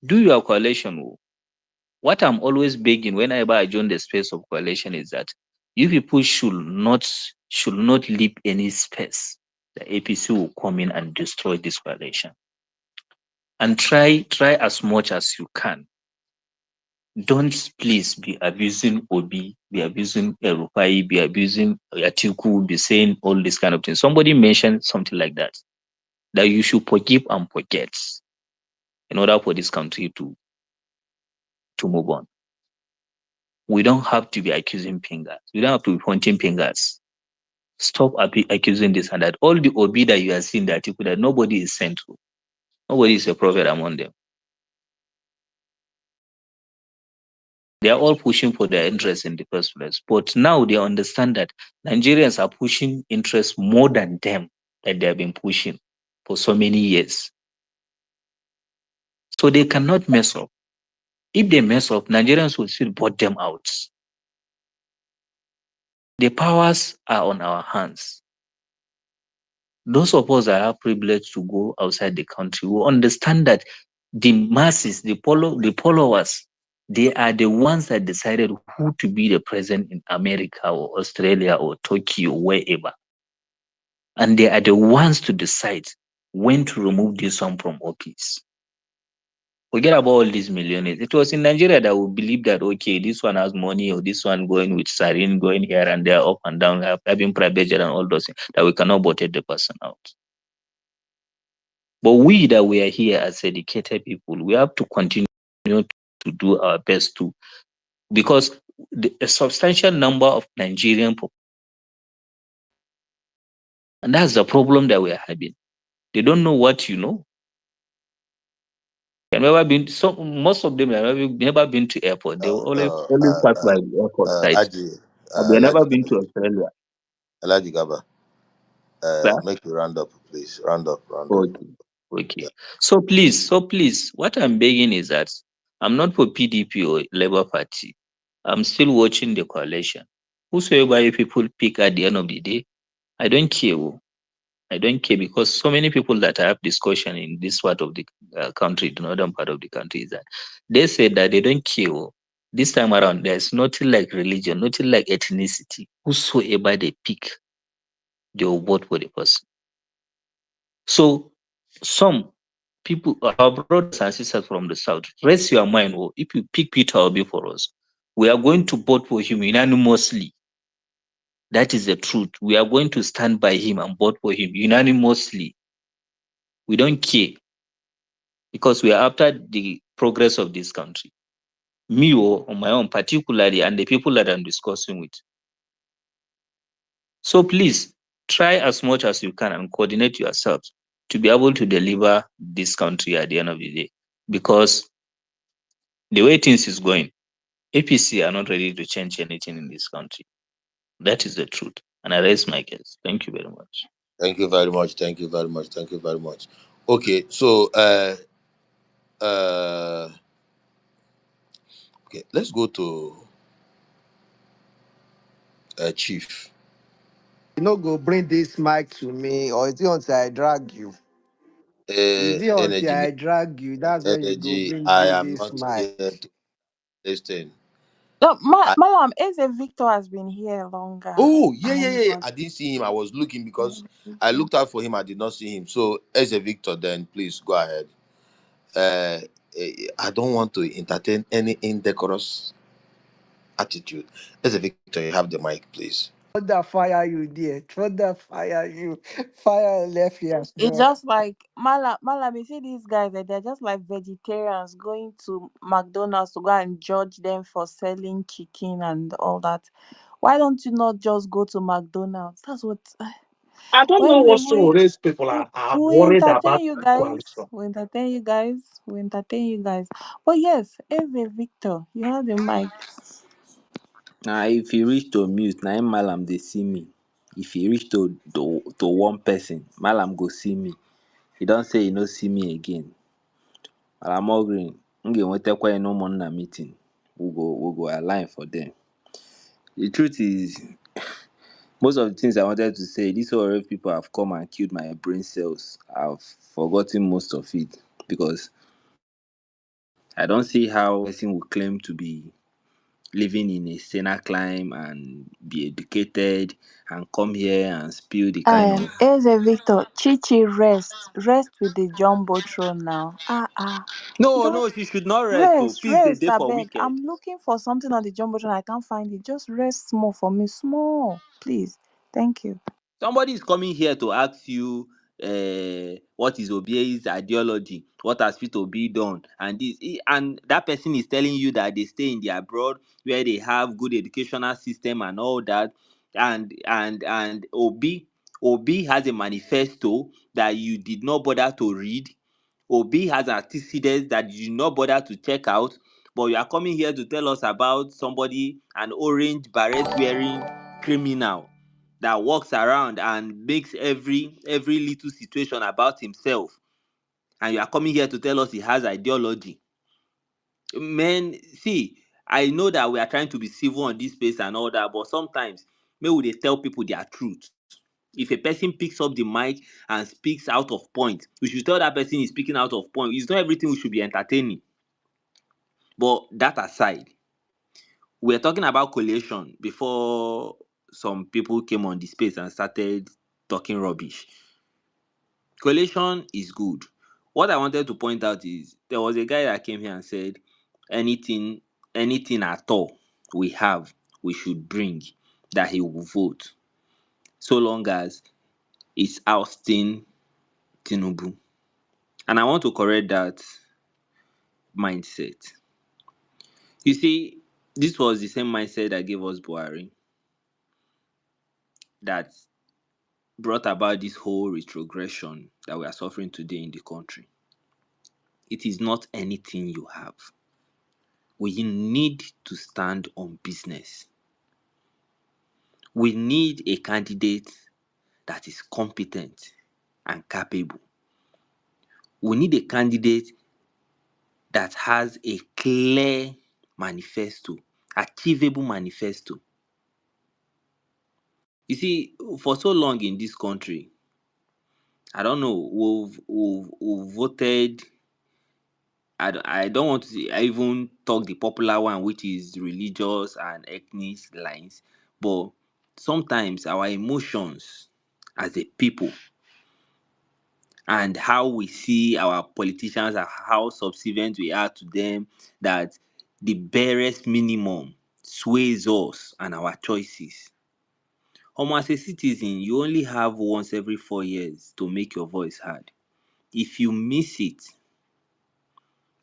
Do your coalition. What I'm always begging whenever I join the space of coalition is that you people should not leave any space. The APC will come in and destroy this coalition. And try as much as you can. Don't please be abusing Obi, be abusing Erufai, be abusing Atiku, be saying all this kind of things. Somebody mentioned something like that you should forgive and forget in order for this country to move on. We don't have to be accusing fingers. We don't have to be pointing fingers. Stop accusing this and that. All the Obi that you are seeing, the Atiku, that nobody is sent to. Nobody is a prophet among them. They are all pushing for their interests in the first place. But now they understand that Nigerians are pushing interests more than them that they have been pushing for so many years. So they cannot mess up. If they mess up, Nigerians will still vote them out. The powers are on our hands. Those of us that have privilege to go outside the country will understand that the masses, the followers, they are the ones that decided who to be the president in America or Australia or Tokyo, wherever. And they are the ones to decide when to remove this one from office. Forget about all these millionaires. It was in Nigeria that we believe that, okay, this one has money or this one going with sarin, going here and there, up and down, having private jet and all those things, that we cannot vote the person out. But we that we are here as educated people, we have to continue to do our best to, because a substantial number of Nigerian people, and that's the problem that we are having. They don't know what you know. They've never been. So most of them have never been to airport. They will only pass by the airport site. They've never been to Australia. Alaji Gaba, But, make you round up, please. Round up, round up. okay, okay. So please, what I'm begging is that I'm not for PDP or Labour Party. I'm still watching the coalition. Whosoever you people pick at the end of the day, I don't care. I don't care, because so many people that I have discussion in this part of the country, the northern part of the country, is that they say that they don't care. This time around, there's nothing like religion, nothing like ethnicity. Whosoever they pick, they will vote for the person. So some people, our brothers and sisters from the south, raise your mind. Oh, if you pick Peter Obi for us, we are going to vote for him unanimously. That is the truth. We are going to stand by him and vote for him unanimously. We don't care, because we are after the progress of this country. Me, on my own, particularly, and the people that I'm discussing with. So please try as much as you can and coordinate yourselves to be able to deliver this country at the end of the day. Because the way things is going, APC are not ready to change anything in this country. That is the truth. And I raise my case. Thank you very much. Thank you very much. Thank you very much. Thank you very much. Okay, so uh okay, let's go to Chief. You no go bring this mic to me, or is it until I drag you? Is it until Energy, I drag you? That's when you go energy. bring I me am this not mic. here to listen. No, I, Malam, Eze Victor has been here longer. oh yeah, yeah, And yeah, yeah. but I didn't see him. I was looking because I Victor. looked out for him. I did not see him. So as a Victor, then please go ahead. I don't want to entertain any indecorous attitude. As a Victor, you have the mic, please. Throw that fire you there. Throw that fire you. Fire left here. It's just like Malam, you see these guys, they're just like vegetarians going to McDonald's to go and judge them for selling chicken and all that. Why don't you not just go to McDonald's? That's what. I don't Well, know anyway, what some of these people are we worried about entertain you the guys. coalition. We entertain you guys. We entertain you guys. But yes, Eze Victor, you have the mic. Now, if you reach to mute, now him Malam they see me. If you reach to one person, Malam go see me. He don't say he no see me again. Malam Green, nge wetekwa no more na meeting. We go align for them. The truth is, most of the things I wanted to say, these already people have come and killed my brain cells. I've forgotten most of it because I don't see how a person will claim to be living in a saner climb and be educated and come here and spill the kind of Eze Victor, Chichi rest with the jumbotron now. Don't no, she should not rest. So feast the rest, day I for beg. wicked. I'm looking for something on the jumbotron. I can't find it. Just rest small for me, small, please. Thank you. Somebody is coming here to ask you what is Obi's ideology, what has Fit Obi done, and and that person is telling you that they stay in the abroad where they have good educational system and all that, and Obi has a manifesto that you did not bother to read. Obi has antecedents that you did not bother to check out, but you are coming here to tell us about somebody, an orange beret wearing criminal that walks around and makes every little situation about himself, and you are coming here to tell us he has ideology. Man, see, I know that we are trying to be civil on this space and all that, but sometimes maybe they tell people their truth. If a person picks up the mic and speaks out of point, we should tell that person is speaking out of point. It's not everything we should be entertaining. But that aside, we're talking about collation before some people came on the space and started talking rubbish. Collation is good. What I wanted to point out is there was a guy that came here and said anything, anything at all we have, we should bring, that he will vote, so long as it's ousting Tinubu. And I want to correct that mindset. You see, this was the same mindset that gave us Buhari, that brought about this whole retrogression that we are suffering today in the country. It is not anything you have. We need to stand on business. We need a candidate that is competent and capable. We need a candidate that has a clear manifesto, achievable manifesto. You see, for so long in this country, I don't know, we've voted. I don't want to even talk the popular one, which is religious and ethnic lines, but sometimes our emotions as a people and how we see our politicians and how subservient we are to them, that the barest minimum sways us and our choices. As a citizen, you only have once every 4 years to make your voice heard. If you miss it,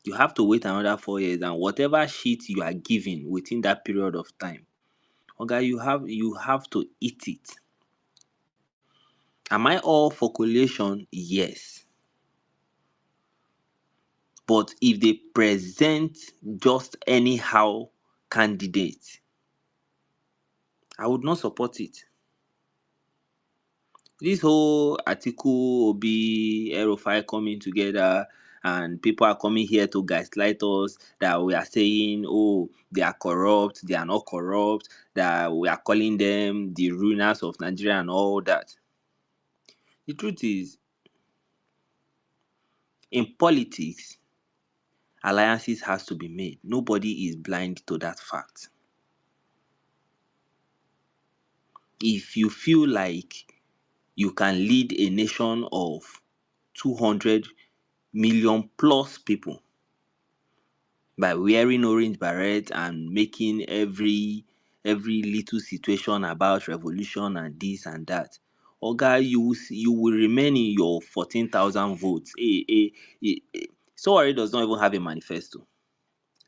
you have to wait another 4 years, and whatever shit you are given within that period of time, okay, you have to eat it. Am I all for collation? Yes. But if they present just anyhow candidate, I would not support it. This whole Atiku, Obi, Erofai coming together, and people are coming here to gaslight us that we are saying, oh, they are corrupt, they are not corrupt, that we are calling them the ruiners of Nigeria and all that. The truth is, in politics, alliances has to be made. Nobody is blind to that fact. If you feel like you can lead a nation of 200 million plus people by wearing orange beret and making every little situation about revolution and this and that, oga, you will remain in your 14,000 votes. Sowore does not even have a manifesto.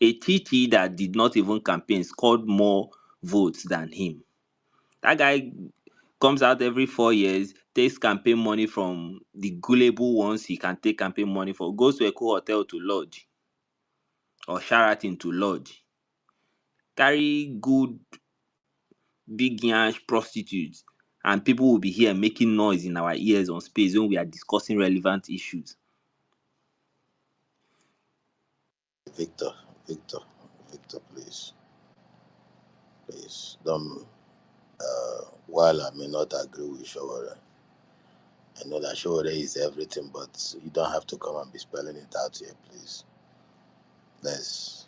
A Titi that did not even campaign scored more votes than him. That guy comes out every 4 years, takes campaign money from the gullible ones he can take campaign money for, goes to a cool hotel to lodge or Sheraton to lodge, carry good big yansh prostitutes, and people will be here making noise in our ears on space when we are discussing relevant issues. Victor, Victor, Victor, please, don't. While I may not agree with Shawara, I know that Shawara is everything, but you don't have to come and be spelling it out here, please. Let's.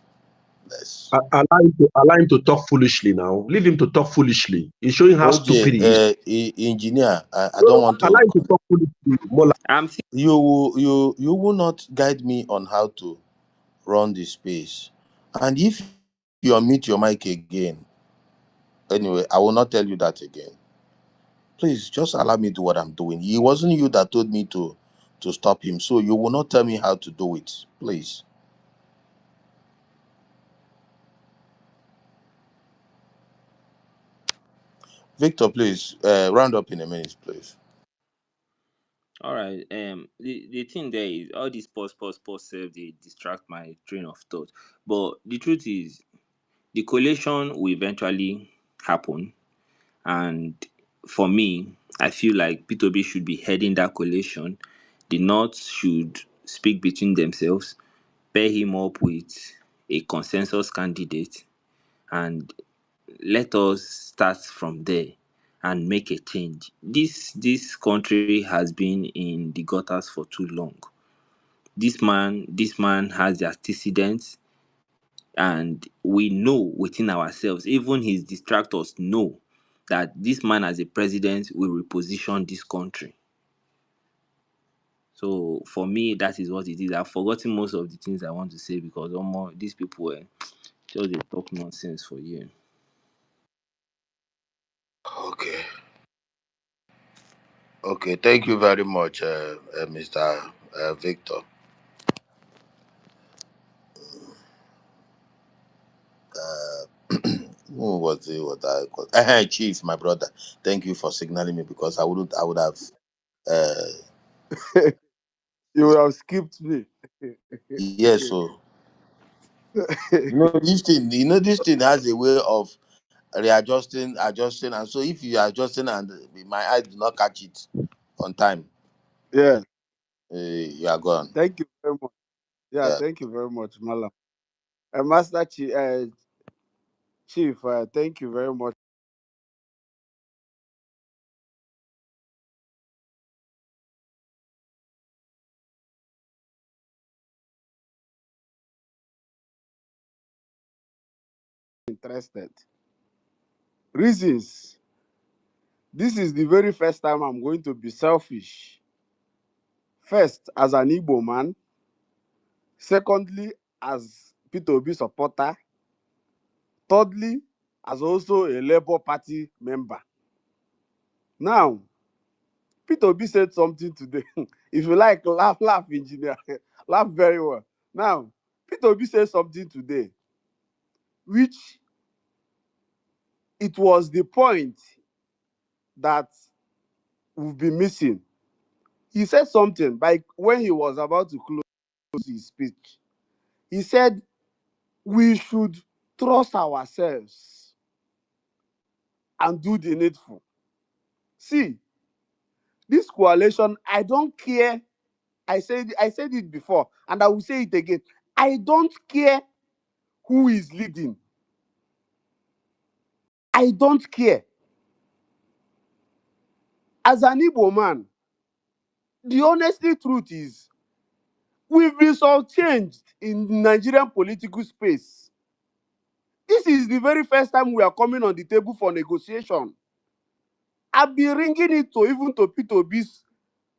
Allow him to talk foolishly now. Leave him to talk foolishly. He's showing how stupid OJ, he is. engineer, I don't No, want allow to. him to talk foolishly. More like, You will not guide me on how to run the space, and if you unmute your mic again, anyway, I will not tell you that again. Please just allow me to do what I'm doing. It wasn't you that told me to stop him, so you will not tell me how to do it, please. Victor, please round up in a minute, please. All right. The thing there is all these pause self they distract my train of thought. But the truth is, the collation will eventually happen, and for me, I feel like P2B should be heading that collation. The North should speak between themselves, pair him up with a consensus candidate, and let us start from there and make a change. This country has been in the gutters for too long. This man has the antecedents, and we know within ourselves, even his distractors know that this man as a president will reposition this country. So for me, that is what it is. I've forgotten most of the things I want to say because almost these people just they talk nonsense for you. Okay. Okay. Thank you very much, Mr. Victor. Who was it? What I called? Chief, my brother. Thank you for signaling me because I wouldn't. I would have. Uh, You would have skipped me. yes. So this thing. This thing has a way of readjusting, adjusting, and so if you are adjusting and my eye do not catch it on time, Yeah. you are gone. Thank you very much. Yeah, Yeah. thank you very much, Malam. Master Chief, thank you very much. Interested. Reasons. This is the very first time I'm going to be selfish. First, as an Igbo man. Secondly, as P2B supporter. Thirdly, as also a Labour Party member. Now, P2B said something today. If you like, laugh, engineer. Laugh very well. Now, P2B said something today, which it was the point that we've been missing. He said something like when he was about to close his speech. He said, we should trust ourselves and do the needful. See, this coalition, I don't care. I said it before, and I will say it again. I don't care who is leading. I don't care. As an Igbo man, the honestly truth is, we've been so changed in Nigerian political space. This is the very first time we are coming on the table for negotiation. I've been ringing it to even to P2B's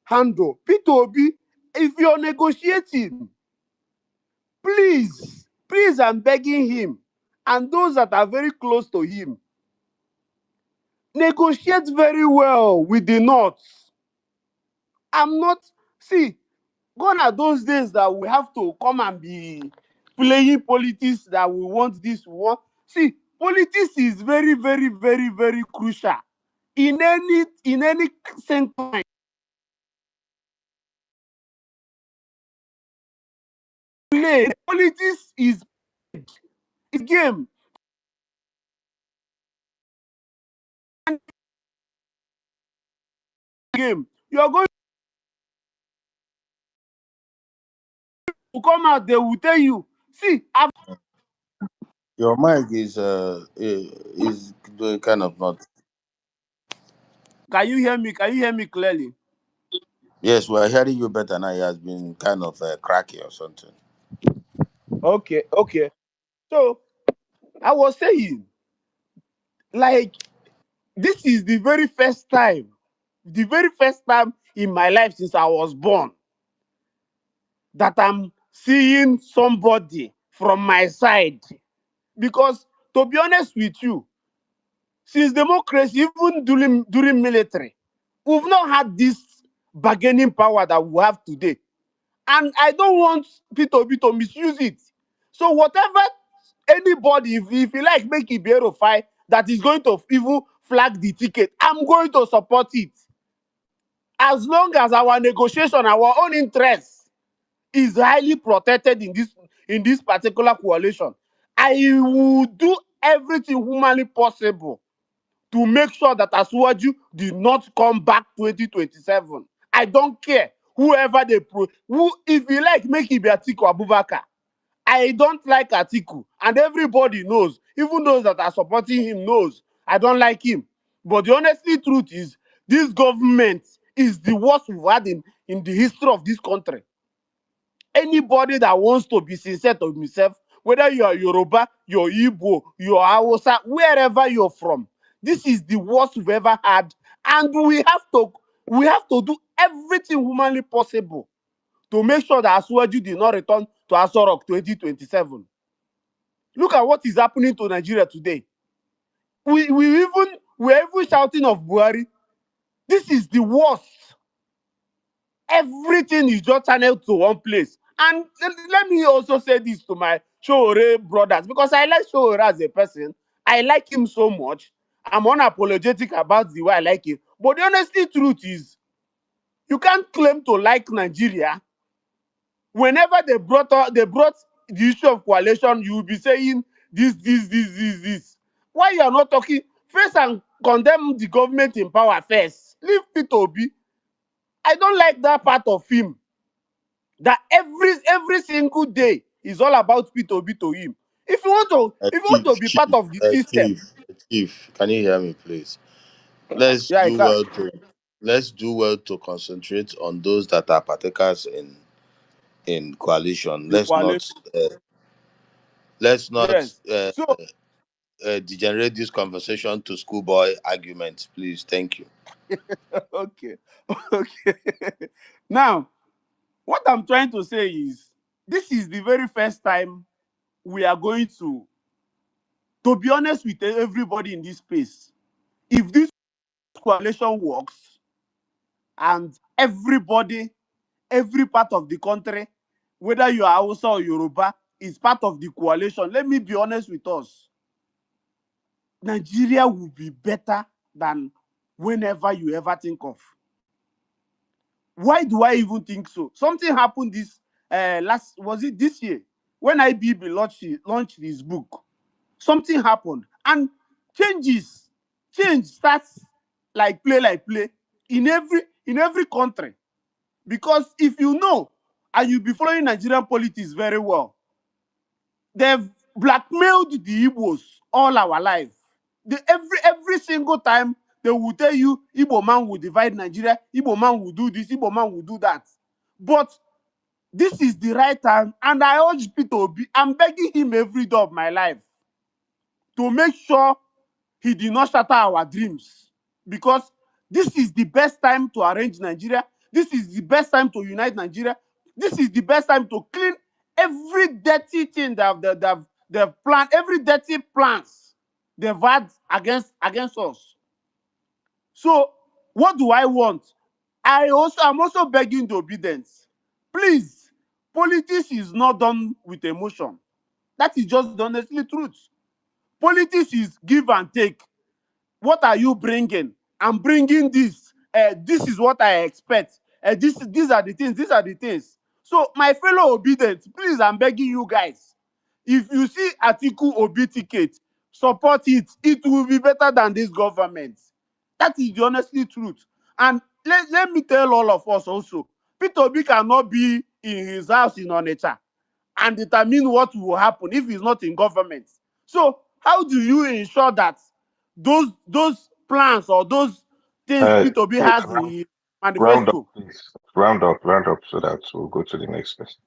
handle. P2B, if you're negotiating, please, I'm begging him, and those that are very close to him, negotiate very well with the North. I'm not, see, gone are those days that we have to come and be playing politics that we want this, we want. See, politics is very, very, very, very crucial. In any center, play politics is a game. And game, you are going to come out, they will tell you, see, Your mic is doing kind of not. can you hear me? Can you hear me clearly? Yes, we are hearing you better now. It has been kind of cracky or something. Okay. So I was saying, like, this is the very first time in my life since I was born that I'm seeing somebody from my side. Because to be honest with you, since democracy, even during military, we've not had this bargaining power that we have today. And I don't want P2B to misuse it. So whatever anybody, if you like, make it be a fight that is going to even flag the ticket, I'm going to support it. As long as our negotiation, our own interest is highly protected in this particular coalition, I will do everything humanly possible to make sure that Asuwaju did not come back 2027. I don't care whoever if you like, make it be Atiku Abubakar. I don't like Atiku, and everybody knows, even those that are supporting him knows I don't like him. But the honestly truth is, this government is the worst we've had in the history of this country. Anybody that wants to be sincere to himself, whether you are Yoruba, you're Igbo, you're Hausa, wherever you're from, this is the worst we've ever had. And we have to do everything humanly possible to make sure that Asuwaju did not return to Asorok 2027. Look at what is happening to Nigeria today. We're even shouting of Buhari. This is the worst. Everything is just channeled to one place. And let me also say this to my Showore brothers, because I like Showore as a person. I like him so much. I'm unapologetic about the way I like him. But the honestly truth is, you can't claim to like Nigeria. Whenever they brought the issue of coalition, you will be saying this. Why you are not talking first and condemn the government in power first? Leave Peter Obi. I don't like that part of him. That every single day is all about Peter Obi to him. If you want to be part of the system, Chief, can you hear me, please? Let's yeah, I do can. well to let's do well to concentrate on those that are partakers in coalition. The coalition, Let's not yes. So degenerate this conversation to schoolboy arguments, please. Thank you. okay, okay. Now, what I'm trying to say is, this is the very first time we are going to be honest with everybody in this space. If this coalition works and every part of the country, whether you are Hausa or Yoruba, is part of the coalition, let me be honest with us. Nigeria will be better than whenever you ever think of. Why do I even think so? Something happened was it this year, when IBB launched his book. Something happened, and change starts like play in every country. Because if you know, and you be following Nigerian politics very well, they've blackmailed the Igbos all our life. Every single time they will tell you Igbo man will divide Nigeria, Igbo man will do this, Igbo man will do that. But this is the right time, and I urge Peter Obi, I'm begging him every day of my life to make sure he did not shatter our dreams. Because this is the best time to arrange Nigeria. This is the best time to unite Nigeria. This is the best time to clean every dirty thing they've planned, every dirty plans they've had against us. So, what do I want? I'm also begging the obedience. Please, politics is not done with emotion. That is just the honestly truth. Politics is give and take. What are you bringing? I'm bringing this. This is what I expect. These are the things. These are the things. So, my fellow obedient, please, I'm begging you guys. If you see Atiku Obi ticket, support it. It will be better than this government. That is the honestly truth. And let me tell all of us also, Peter Obi cannot be in his house in Onitsha and determine what will happen if he's not in government. So how do you ensure that those plans or those things Peter Obi Please has in his round up, manifesto? please. Round up so that we'll go to the next person.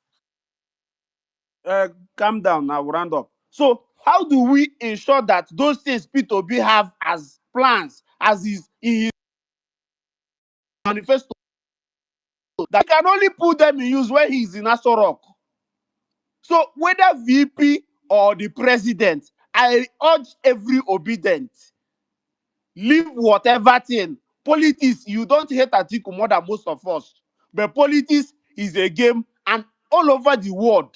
Calm down now, round up. So how do we ensure that those things Peter Obi have as plans, as is in his manifesto, that he can only put them in use when he's in Asorok? So whether VP or the president, I urge every obedient, leave whatever thing. Politics, you don't hate Atiku more than most of us. But politics is a game, and all over the world,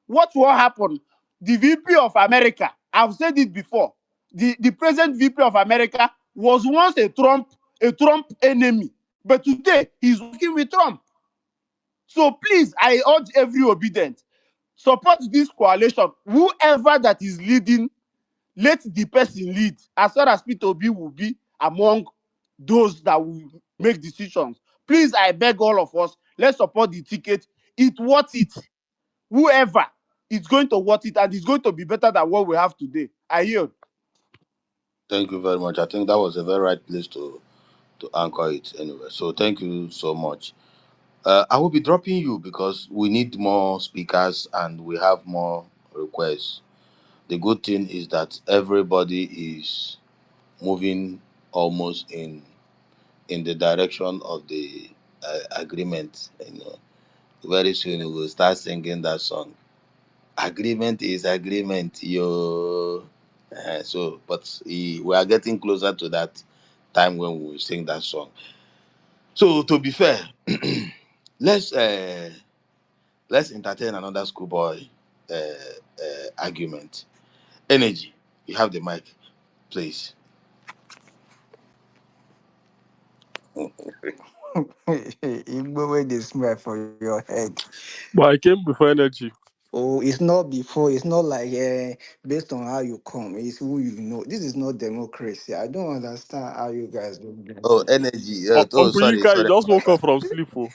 what will happen? The VP of America, I've said it before, the present VP of America was once a Trump enemy. But today, he's working with Trump. So please, I urge every obedient, support this coalition. Whoever that is leading, let the person lead, as far as Peter Obi will be among those that will make decisions. Please, I beg all of us, let's support the ticket. It's worth it. Whoever, it's going to worth it, and it's going to be better than what we have today. I yield. Thank you very much. I think that was a very right place to anchor it anyway. So thank you so much. I will be dropping you because we need more speakers and we have more requests. The good thing is that everybody is moving almost in the direction of the agreement. Very soon we will start singing that song. Agreement is agreement, yo. We are getting closer to that time when we will sing that song. So to be fair, let's let's entertain another schoolboy argument. Energy, you have the mic, please. Igbo wey dey smell for your head. But I came before energy. Oh, it's not before. It's not like based on how you come. It's who you know. This is not democracy. I don't understand how you guys do this. Oh, energy. Uncle Sorry, Yinka, you sorry just about woke up that. from sleep. Oh.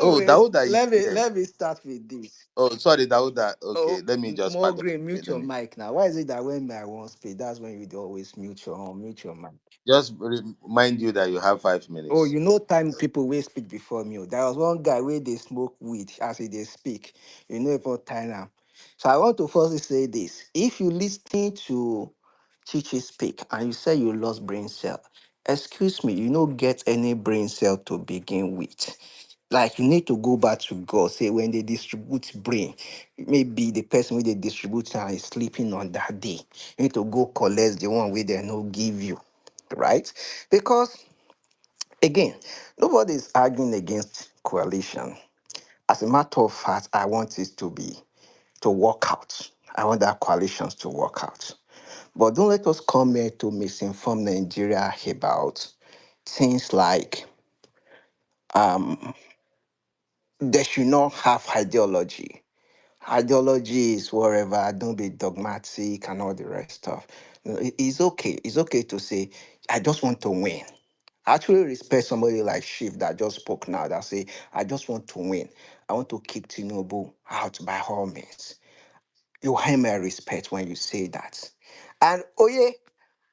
Oh, Anyways, Dauda is here. let me start with this. Oh, sorry, Dauda. Okay, Oh, let me just more pardon. green, Okay, mute let your me mic now. Why is it that when I won't speak, that's when you always mute your mic? just remind you that you have five Oh, minutes. you know, time people will speak before me. Oh. There was one guy where they smoke weed as they speak. You know about time. So I want to firstly say this: if you listen to Chichi speak and you say you lost brain cell, excuse me, you don't get any brain cell to begin with. Like you need to go back to God. Say when they distribute brain, maybe the person with the distributor is sleeping on that day. You need to go collect the one where they no give you, right? Because again, nobody is arguing against coalition. As a matter of fact, I want it to work out. I want that coalitions to work out. But don't let us come here to misinform Nigeria about things like they should not have ideology. Ideology is whatever, don't be dogmatic and all the rest stuff. It's okay. It's okay to say, I just want to win. I actually respect somebody like Shiv that just spoke now that say, I just want to win. I want to kick Tinubu out by all means. You have my respect when you say that. And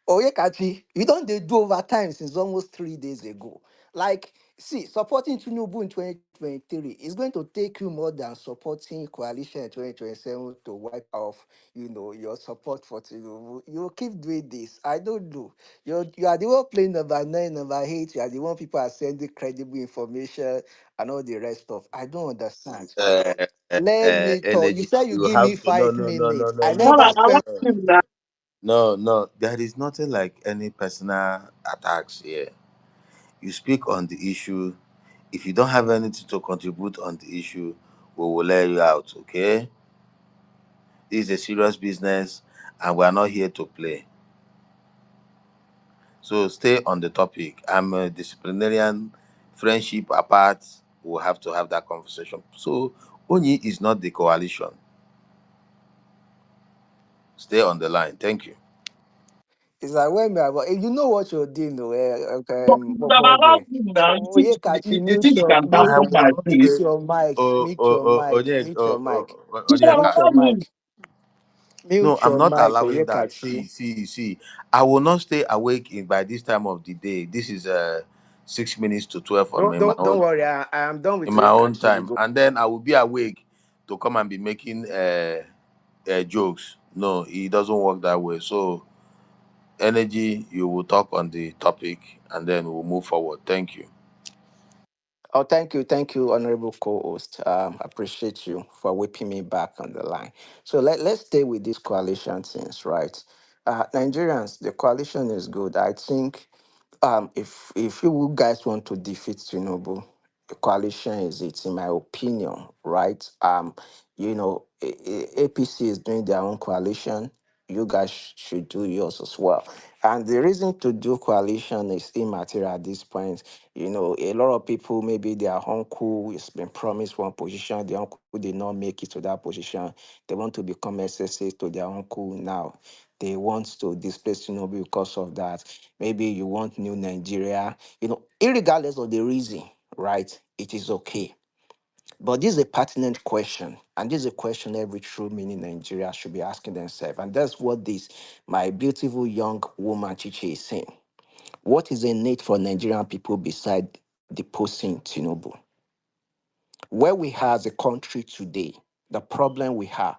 Oyekachi, you don't they do overtime since almost 3 days ago. Like, see, supporting Tinubu in 2023 is going to take you more than supporting coalition in 2027 to wipe off, your support for Tinubu. You keep doing this. I don't know. You are the one playing number nine, number eight. You are the one people are sending credible information and all the rest of. I don't understand. Let me talk. You Energy. said you You give me have to no, 5 minutes. no, I no, never no, spent. no. No, no. There is nothing like any personal attacks here. You speak on the issue. If you don't have anything to contribute on the issue, we will let you out. Okay? This is a serious business, and we are not here to play. So stay on the topic. I'm a disciplinarian. Friendship apart, we'll have to have that conversation. So Onyi is not the coalition. Stay on the line. Thank you. It's like when me, you know what you're doing, though, But you have more allowed green. me now. Oh, yeah, Kachi, You think you can I tamper my will not peace? say, mute your mic, Onyeka, You have mute your allowed me. mic, no, mute I'm your not mic, oh, yeah, allowing that. Kachi. See. I will not stay awake by this time of the day. This is 6 minutes to 12 on Don't worry, I am done with in my you, own Kachi. You time, go. and then I will be awake to come and be making jokes. No, it doesn't work that way. So energy, you will talk on the topic, and then we'll move forward. Thank you. Oh, thank you, honorable co-host. Appreciate you for whipping me back on the line. So let's stay with these coalition things, right? Nigerians, the coalition is good. I think if you guys want to defeat Tinubu, the coalition is it, in my opinion, right? APC is doing their own coalition. You guys should do yours as well. And the reason to do coalition is immaterial at this point. A lot of people, maybe their uncle has been promised one position, the uncle did not make it to that position. They want to become SSA to their uncle now. They want to displace Tinubu because of that. Maybe you want new Nigeria, irregardless of the reason, right? It is okay. But this is a pertinent question, and this is a question every true meaning Nigeria should be asking themselves. And that's what this my beautiful young woman Chichi is saying. What is the need for Nigerian people beside deposing Tinubu? Where we have as a country today, the problem we have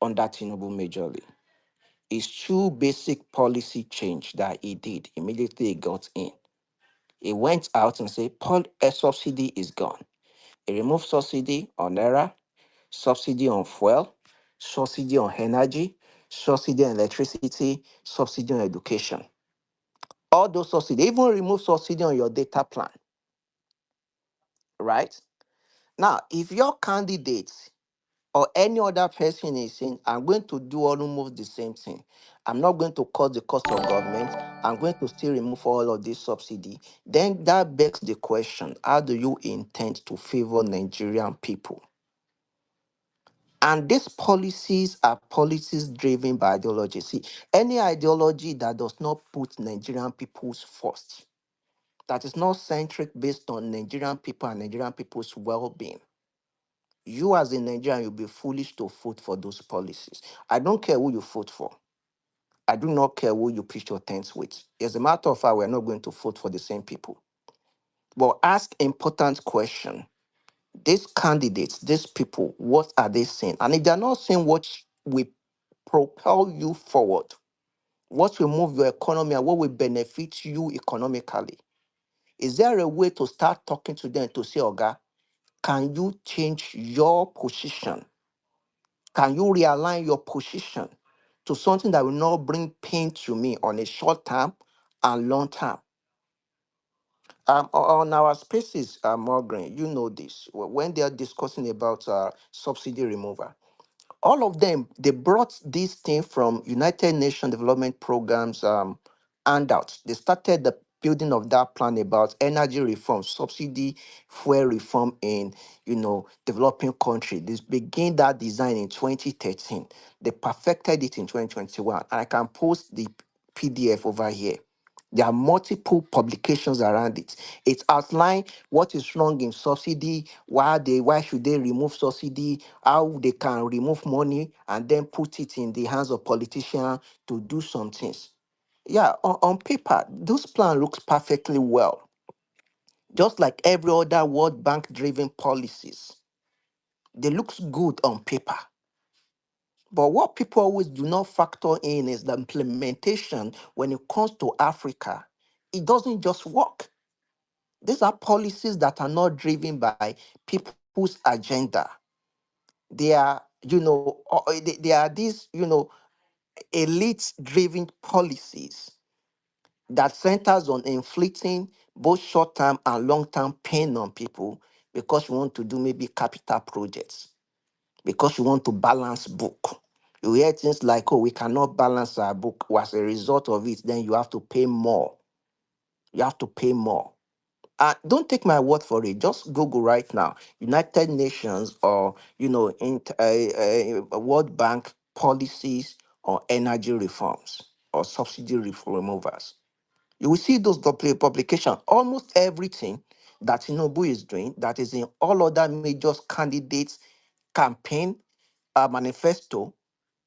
under Tinubu majorly is two basic policy change that he did immediately he got in. He went out and said, a subsidy is gone. He removed subsidy on naira, subsidy on fuel, subsidy on energy, subsidy on electricity, subsidy on education. All those subsidies, even remove subsidy on your data plan, right? Now, if your candidate or any other person is saying, I'm going to do almost the same thing, I'm not going to cut the cost of government, I'm going to still remove all of this subsidy, then that begs the question, how do you intend to favor Nigerian people? And these policies are policies driven by ideology. See, any ideology that does not put Nigerian peoples first, that is not centric based on Nigerian people and Nigerian people's well-being, you as a Nigerian, you'll be foolish to vote for those policies. I don't care who you vote for. I do not care who you pitch your tents with. As a matter of fact, we're not going to vote for the same people. But ask important question. These candidates, these people, what are they saying? And if they're not saying what will propel you forward, what will move your economy and what will benefit you economically, is there a way to start talking to them to say, Oga, can you change your position? Can you realign your position to something that will not bring pain to me on a short term and long term? On our spaces, Morgan, you know this. When they are discussing about subsidy removal, all of them, they brought this thing from United Nations Development Programs handouts. They started the building of that plan about energy reform, subsidy, fuel reform in developing country. This began that design in 2013. They perfected it in 2021, and I can post the PDF over here. There are multiple publications around it. It outlines what is wrong in subsidy, why should they remove subsidy, how they can remove money and then put it in the hands of politicians to do some things. Yeah, on paper, this plan looks perfectly well, just like every other World Bank driven policies. They looks good on paper. But what people always do not factor in is the implementation when it comes to Africa. It doesn't just work. These are policies that are not driven by people's agenda. They are, they are these, elite-driven policies that centers on inflicting both short-term and long-term pain on people because you want to do maybe capital projects, because you want to balance book. You hear things like, oh, we cannot balance our book. As a result of it, then you have to pay more. You have to pay more. Don't take my word for it. Just Google right now, United Nations or World Bank policies on energy reforms or subsidy removers. You will see those publications. Almost everything that Tinubu is doing, that is in all other major candidates' campaign manifesto,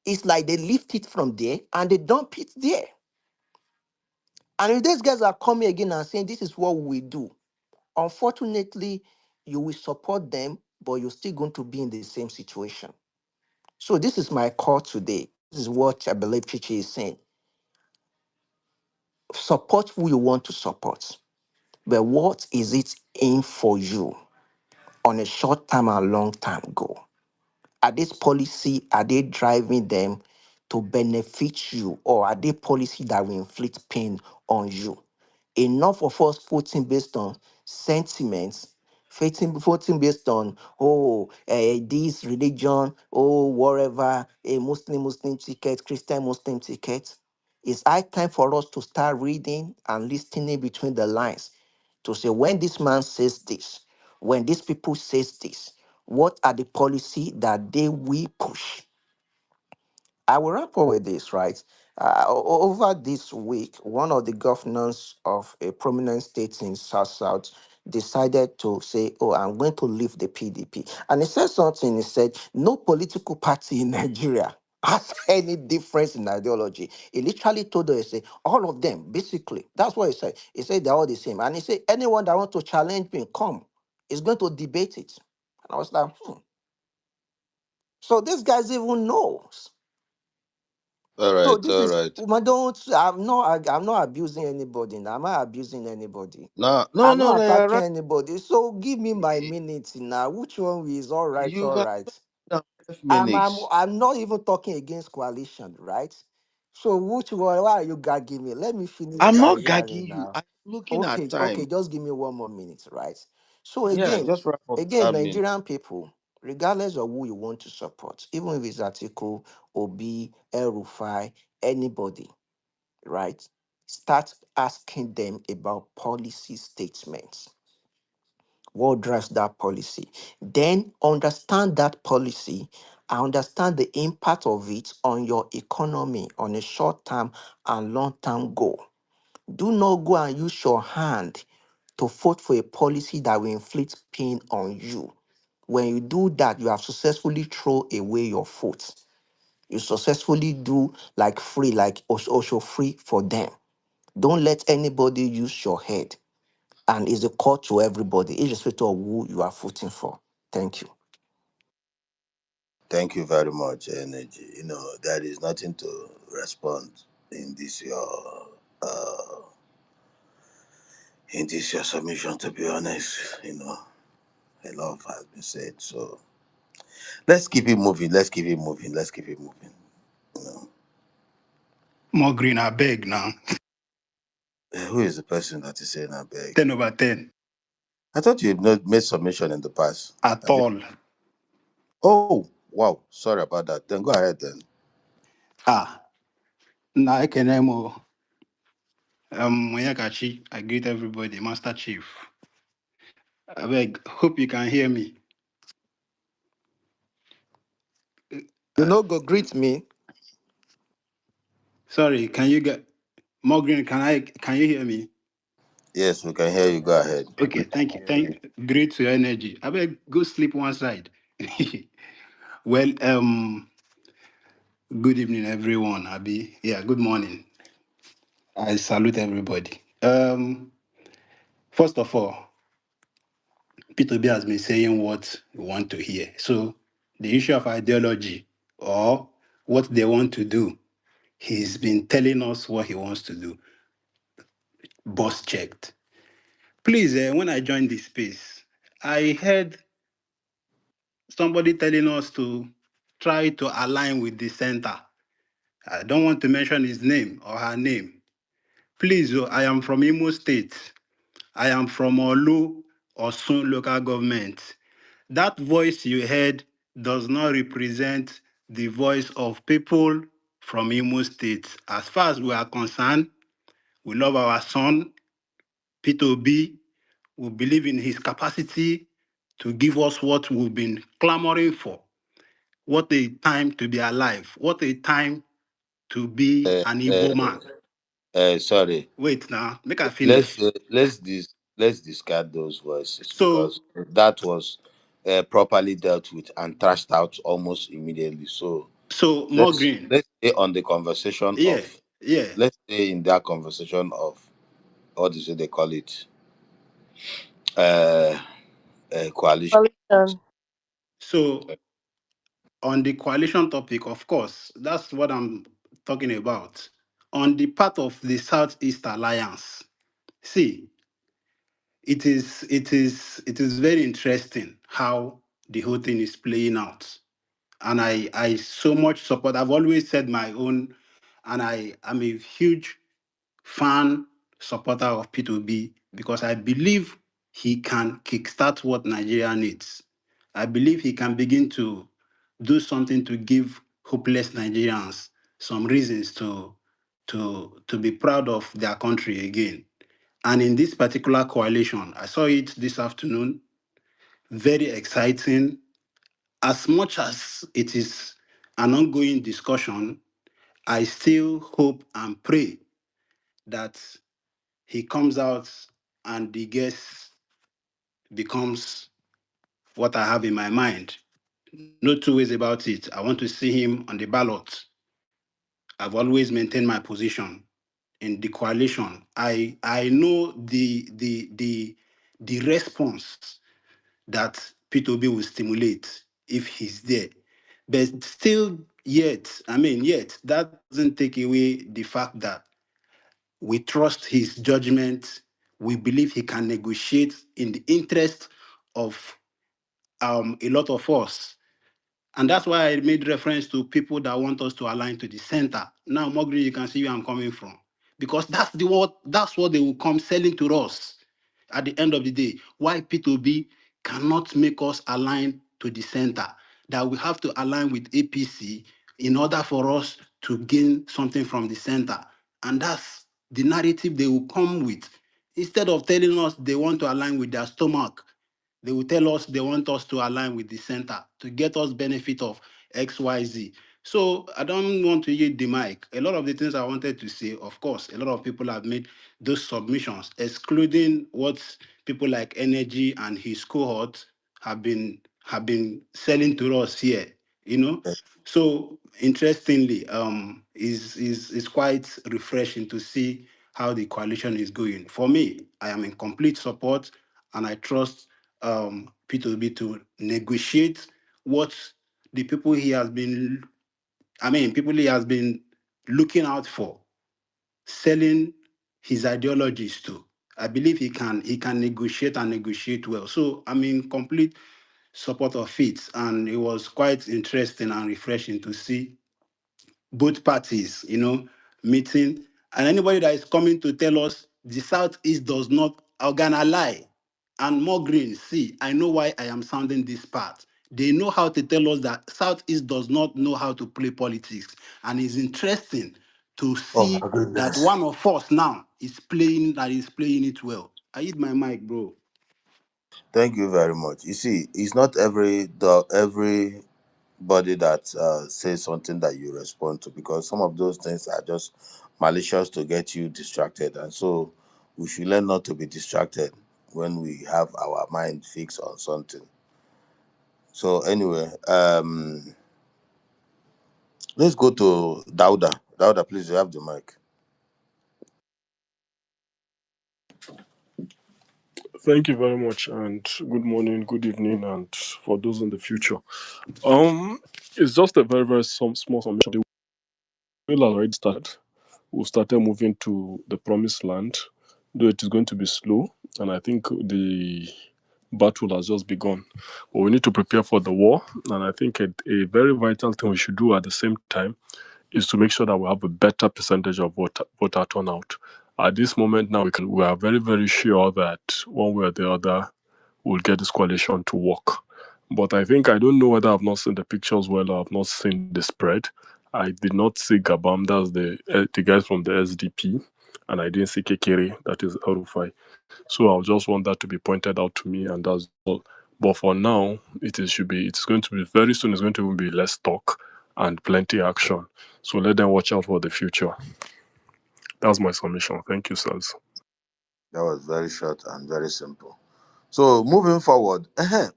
is like they lift it from there and they dump it there. And if these guys are coming again and saying this is what we do, unfortunately, you will support them, but you're still going to be in the same situation. So this is my call today. This is what I believe Chichi is saying. Support who you want to support, but what is it in for you on a short term and long term goal? Are this policy, are they driving them to benefit you, or are they policy that will inflict pain on you? Enough of us voting based on sentiments, voting based on, this religion, whatever, a Muslim ticket, Christian Muslim ticket. It's high time for us to start reading and listening between the lines to say when this man says this, when these people says this, what are the policy that they will push? I will wrap up with this, right? Over this week, one of the governors of a prominent state in South, decided to say, oh, I'm going to leave the PDP. And he said something, he said, no political party in Nigeria has any difference in ideology. He literally told us, he said, all of them, basically. That's what he said. He said they're all the same. And he said, anyone that wants to challenge me, come. He's going to debate it. And I was like, So this guys even knows. All So right, this all is right. I'm not abusing anybody. Now. I'm not abusing anybody. No, no, I'm no, not no, you're attacking right. anybody. So give me my minutes now. Which one is all right? You All have right. 5 minutes. I'm not even talking against coalition, right? So which one? Why are you gagging me? Let me finish I'm my not granny gagging you. now. I'm looking at Okay. time. Just give me 1 more minute, right? So Yeah, again, just wrap up that means. Nigerian people, regardless of who you want to support, even if it's Atiku, Obi, El Rufai, anybody, right? Start asking them about policy statements. What drives that policy? Then understand that policy and understand the impact of it on your economy on a short term and long term goal. Do not go and use your hand to vote for a policy that will inflict pain on you. When you do that, you have successfully thrown away your vote. You successfully do like free, like also free for them. Don't let anybody use your head. And it's a call to everybody, irrespective of who you are voting for. Thank you. Thank you very much, Energy. There is nothing to respond in this your uh in this your submission, to be honest. A lot has been said. So let's keep it moving. Let's keep it moving. Let's keep it moving. You know. More green, I beg now. Who is the person that is saying I beg? 10/10 I thought you had not made submission in the past. at I did. all. Oh, wow. Sorry about that. Then go ahead then. Ah, na ekenemo. Onyekachi, I greet everybody, Master Chief. I beg, hope you can hear me. You know, go greet me. Sorry, can you get more green? Can you hear me? Yes, we can hear you. Go ahead. Okay, thank you. Great to your energy. I beg, go sleep one side. Well, good evening, everyone. Abi, yeah, good morning. I salute everybody. First of all, P2B has been saying what we want to hear. So the issue of ideology or what they want to do, he's been telling us what he wants to do. Boss checked. Please, when I joined this space, I heard somebody telling us to try to align with the center. I don't want to mention his name or her name. Please, I am from Imo State. I am from Olu, Osun local government. That voice you heard does not represent the voice of people from Imo State. As far as we are concerned, we love our son, Peter B. We believe in his capacity to give us what we've been clamoring for. What a time to be alive. What a time to be Uh, an uh, Igbo man. Sorry. Wait now, make I Let's finish. uh, let's dis- let's discard those voices So, because that was properly dealt with and trashed out almost immediately. So more let's green. let's stay on the conversation Yeah, of yeah. let's stay in that conversation of what is it they call it uh, coalition. Coalition. So on the coalition topic, of course, that's what I'm talking about. On the part of the Southeast Alliance, see, it is very interesting how the whole thing is playing out. And I so much support. I've always said my own, and I am a huge fan supporter of P2B because I believe he can kickstart what Nigeria needs. I believe he can begin to do something to give hopeless Nigerians some reasons to be proud of their country again. And in this particular coalition, I saw it this afternoon, very exciting. As much as it is an ongoing discussion, I still hope and pray that he comes out and he gets becomes what I have in my mind. No two ways about it. I want to see him on the ballot. I've always maintained my position in the coalition. I know the response that P2B will stimulate if he's there. But still, yet, that doesn't take away the fact that we trust his judgment. We believe he can negotiate in the interest of a lot of us. And that's why I made reference to people that want us to align to the center. Now, Mogri, you can see where I'm coming from. Because that's what they will come selling to us at the end of the day. Why P2B cannot make us align to the center. That we have to align with APC in order for us to gain something from the center. And that's the narrative they will come with. Instead of telling us they want to align with their stomach, they will tell us they want us to align with the center to get us benefit of XYZ. So I don't want to use the mic. A lot of the things I wanted to say, of course, a lot of people have made those submissions, excluding what people like Energy and his cohort have been selling to us here. You know, so interestingly, is quite refreshing to see how the coalition is going. For me, I am in complete support, and I trust P2B to negotiate what the people he has been, people he has been looking out for, selling his ideologies to. I believe he can negotiate and negotiate well. So I'm in complete support of it, and it was quite interesting and refreshing to see both parties, meeting. And anybody that is coming to tell us the Southeast does not, are gonna lie. And more green, see, I know why I am sounding this part. They know how to tell us that Southeast does not know how to play politics. And it's interesting to Oh my see that goodness. one of us now is playing it well. I hit my mic, bro. Thank you very much. You see, it's not everybody that says something that you respond to, because some of those things are just malicious to get you distracted, and so we should learn not to be distracted when we have our mind fixed on something. So anyway, let's go to Dauda. Dauda, please, you have the mic. Thank you very much, and good morning, good evening, and for those in the future. It's just a very, very small submission. The wheel has already started. We've started moving to the promised land, though it is going to be slow, and I think the battle has just begun. But we need to prepare for the war, and I think a very vital thing we should do at the same time is to make sure that we have a better percentage of voter turnout. At this moment now, we are very, very sure that one way or the other we'll get this coalition to work. But I think I don't know whether I've not seen the pictures well or I've not seen the spread. I did not see Gabam, that's the guys from the SDP, and I didn't see Kekere, that is Arufai. So I'll just want that to be pointed out to me, and that's all. But for now, it's going to be very soon. It's going to be less talk and plenty action. So let them watch out for the future. That's my submission. Thank you, sirs. That was very short and very simple. So moving forward,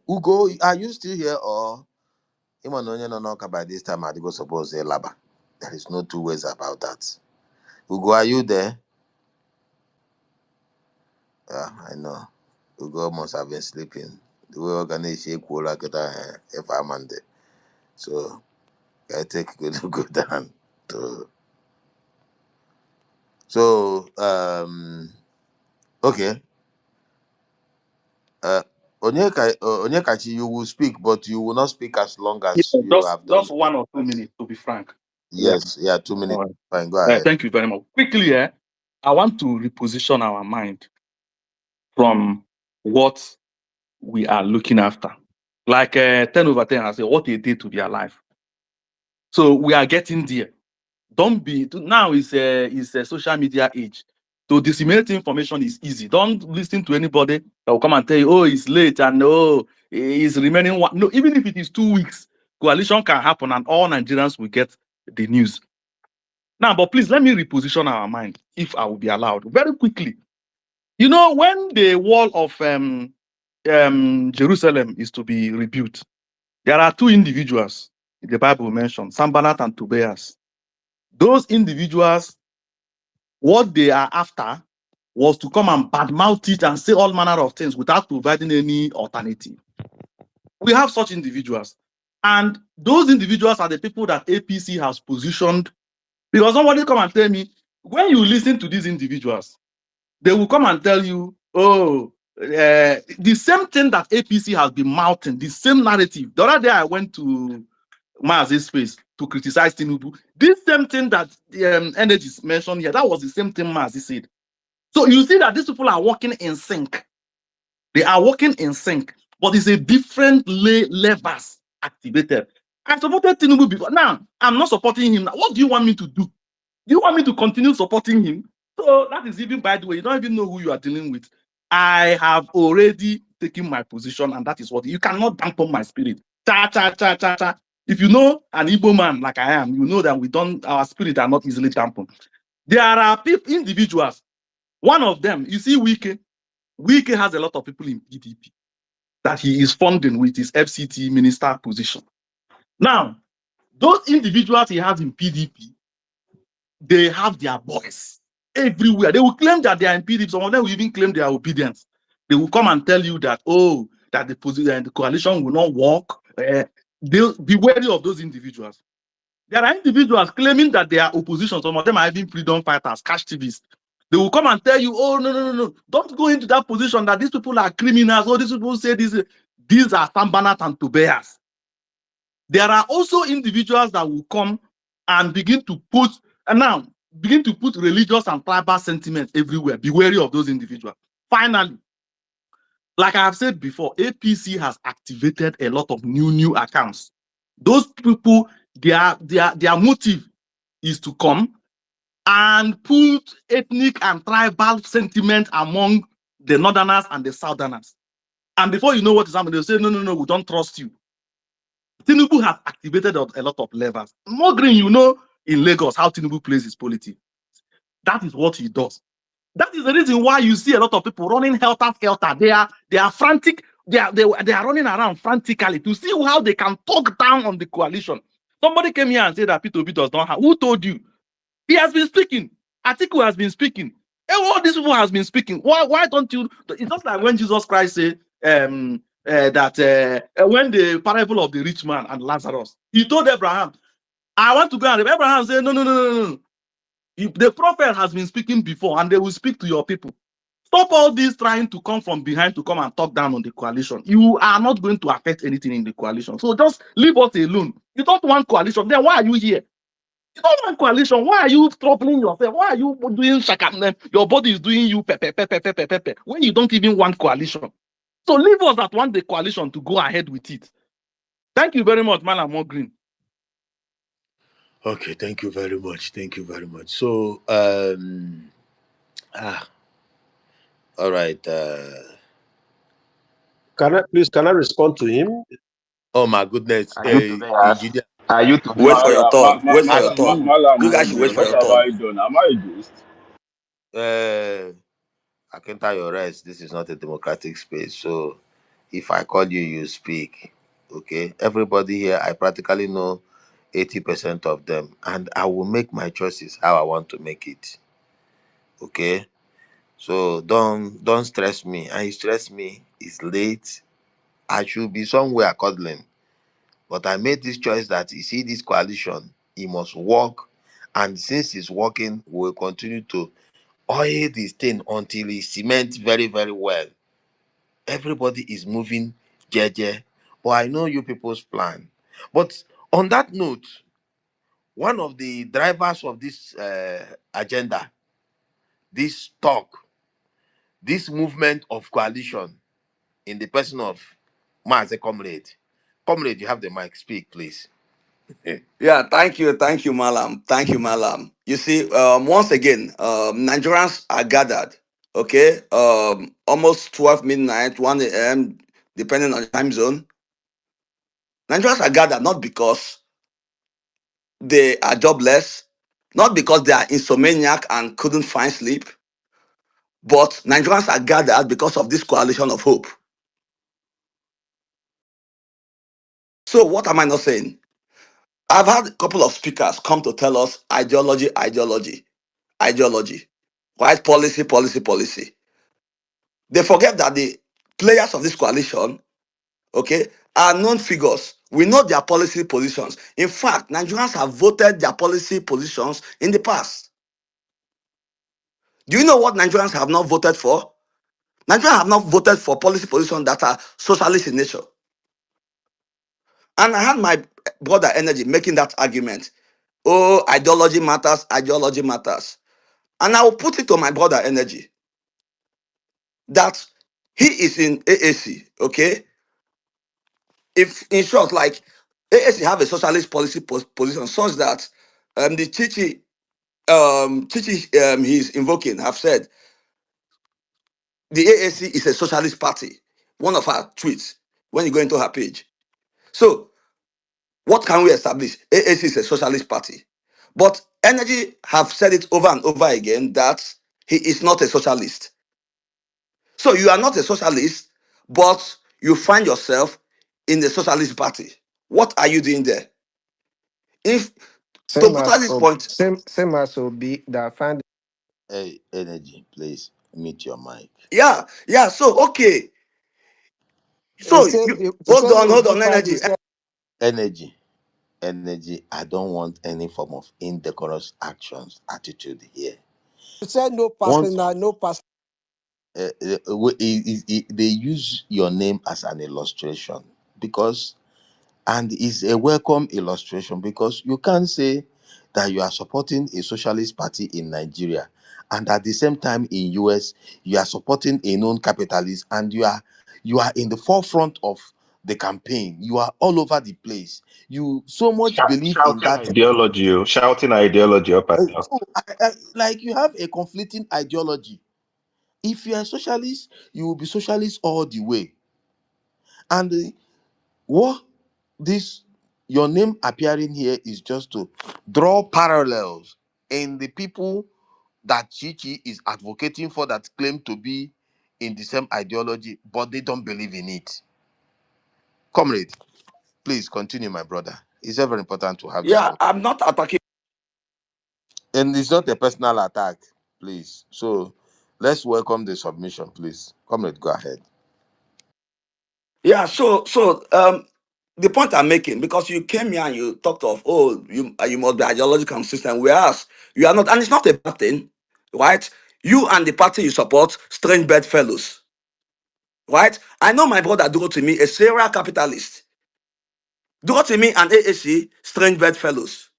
Ugo, are you still here, or Imanonye no knock by this time? I go suppose say laba. There is no two ways about that. Ugo, are you there? Yeah, I know. Ugo must have been sleeping. The way organization like that, if I'm on there. So I take good to go down to. So okay. Uh Onyekachi, you will speak, but you will not speak as long Yeah, as you have done. just 1 or 2 minutes, to be frank. Yeah. Yes, yeah, 2 minutes. All right. Fine, go ahead. Thank you very much. Quickly, I want to reposition our mind from what we are looking after. Like 10 over 10, I say, what a day to be alive. So we are getting there. Don't be now is a social media age. To disseminate information is easy. Don't listen to anybody that will come and tell you, oh, it's late and oh, it's remaining one. No, even if it is 2 weeks, coalition can happen and all Nigerians will get the news. Now, but please let me reposition our mind, if I will be allowed, very quickly. You know, when the wall of Jerusalem is to be rebuilt. There are two individuals the Bible mentioned, Sanballat and Tobias. Those individuals, what they are after was to come and badmouth it and say all manner of things without providing any alternative. We have such individuals. And those individuals are the people that APC has positioned. Because somebody come and tell me, when you listen to these individuals, they will come and tell you, oh, the same thing that APC has been mouthing, the same narrative. The other day I went to Maaz's space to criticize Tinubu. This same thing that Energy mentioned here, that was the same thing Maaz said. So you see that these people are working in sync. They are working in sync, but it's a different levers activated. I supported Tinubu before. Now, I'm not supporting him. Now, what do you want me to do? Do you want me to continue supporting him? So that is even, by the way, you don't even know who you are dealing with. I have already taken my position, and that is what you cannot dampen my spirit. Cha cha cha cha cha. If you know an Igbo man like I am, you know that our spirit are not easily dampened. There are people, individuals. One of them, you see, Wike. Wike has a lot of people in PDP that he is funding with his FCT minister position. Now, those individuals he has in PDP, they have their voice everywhere. They will claim that they are in PDP. Some of them will even claim they are obedient. They will come and tell you that, oh, that the coalition will not work. They'll be wary of those individuals. There are individuals claiming that they are opposition. Some of them are even freedom fighters, cash TVs. They will come and tell you, oh, no. Don't go into that position that these people are criminals. Oh, these people say this. These are Sambanat and Tobias. There are also individuals that will come and begin to put religious and tribal sentiments everywhere. Be wary of those individuals. Finally, like I have said before, APC has activated a lot of new accounts. Those people, their motive is to come and put ethnic and tribal sentiment among the northerners and the southerners. And before you know what is happening, they'll say, no, we don't trust you. Tinubu has activated a lot of levers. More green, you know, in Lagos, how Tinubu plays his politics. That is what he does. That is the reason why you see a lot of people running helter-skelter. They are frantic. They are running around frantically to see how they can talk down on the coalition. Somebody came here and said that P2B does not have. Who told you? He has been speaking. Atiku has been speaking. And all these people has been speaking. Why don't you? It's just like when Jesus Christ said that when the parable of the rich man and Lazarus, he told Abraham, I want to go. And Abraham said, no. If the prophet has been speaking before, and they will speak to your people. Stop all this trying to come from behind to come and talk down on the coalition. You are not going to affect anything in the coalition. So just leave us alone. You don't want coalition. Then why are you here? You don't want coalition. Why are you troubling yourself? Why are you doing shakam? Your body is doing you pepe when you don't even want coalition. So leave us that want the coalition to go ahead with it. Thank you very much, Madam More Green. Okay, thank you very much. So, all right. Can I respond to him? Oh my goodness, Are you Tobias? engineer. Are you Wait for Tobias? your turn. Wait for your turn. Atiku, You guys should wait for Atiku. your What have I turn. done? Am I a ghost? I can tell your rest. This is not a democratic space. So, if I call you, you speak. Okay. Everybody here, I practically know 80% of them, and I will make my choices how I want to make it. Okay. So don't stress me. And you stress me, it's late. I should be somewhere cuddling. But I made this choice that you see this coalition, it must work. And since it's working, we'll continue to oil this thing until it cements very, very well. Everybody is moving jeje. But I know you people's plan. But on that note, one of the drivers of this agenda, this talk, this movement of coalition in the person of Maase Comrade. Comrade, you have the mic. Speak, please. Yeah, thank you, Malam. Thank you, Malam. You see, once again, Nigerians are gathered. Okay, almost 12 midnight, 1 a.m., depending on the time zone. Nigerians are gathered not because they are jobless, not because they are insomniac and couldn't find sleep, but Nigerians are gathered because of this coalition of hope. So what am I not saying? I've had a couple of speakers come to tell us ideology, ideology, ideology, right? Policy, policy, policy. They forget that the players of this coalition, okay, are known figures. We know their policy positions. In fact, Nigerians have voted their policy positions in the past. Do you know what Nigerians have not voted for? Nigerians have not voted for policy positions that are socialist in nature. And I had my brother Energy making that argument. Oh, ideology matters, ideology matters. And I will put it to my brother Energy that he is in AAC, okay? If, in short, like AAC have a socialist policy position such that the Chichi he's invoking have said the AAC is a socialist party. One of her tweets when you go into her page. So what can we establish? AAC is a socialist party. But Energy have said it over and over again that he is not a socialist. So you are not a socialist, but you find yourself in the socialist party. What are you doing there? If to put at this point, Same as Obi that find. Hey, energy, please mute your mic. yeah. So okay, He so said you he said hold Obi on, find Energy. himself. Energy, energy. I don't want any form of indecorous actions, attitude here. He said no Once personal, no personal. they use your name as an illustration because, and it's a welcome illustration because you can't say that you are supporting a socialist party in Nigeria and at the same time in US you are supporting a known capitalist and you are in the forefront of the campaign. You are all over the place. You so much believe in Shouting that. ideology, shouting ideology up and down. So like you have a conflicting ideology. If you are a socialist, you will be socialist all the way. And what this your name appearing here is just to draw parallels in the people that Chichi is advocating for that claim to be in the same ideology, but they don't believe in it. Comrade, please continue, my brother. It's very important to have this Yeah, conversation. I'm not attacking. And it's not a personal attack, please. So let's welcome the submission, please. Comrade, go ahead. Yeah, the point I'm making, because you came here and you talked of, oh, you must be ideologically consistent, whereas you are not, and it's not a bad thing, right? You and the party you support, strange bedfellows, right? I know my brother Durotimi, a serial capitalist. Durotimi and AAC, strange bedfellows.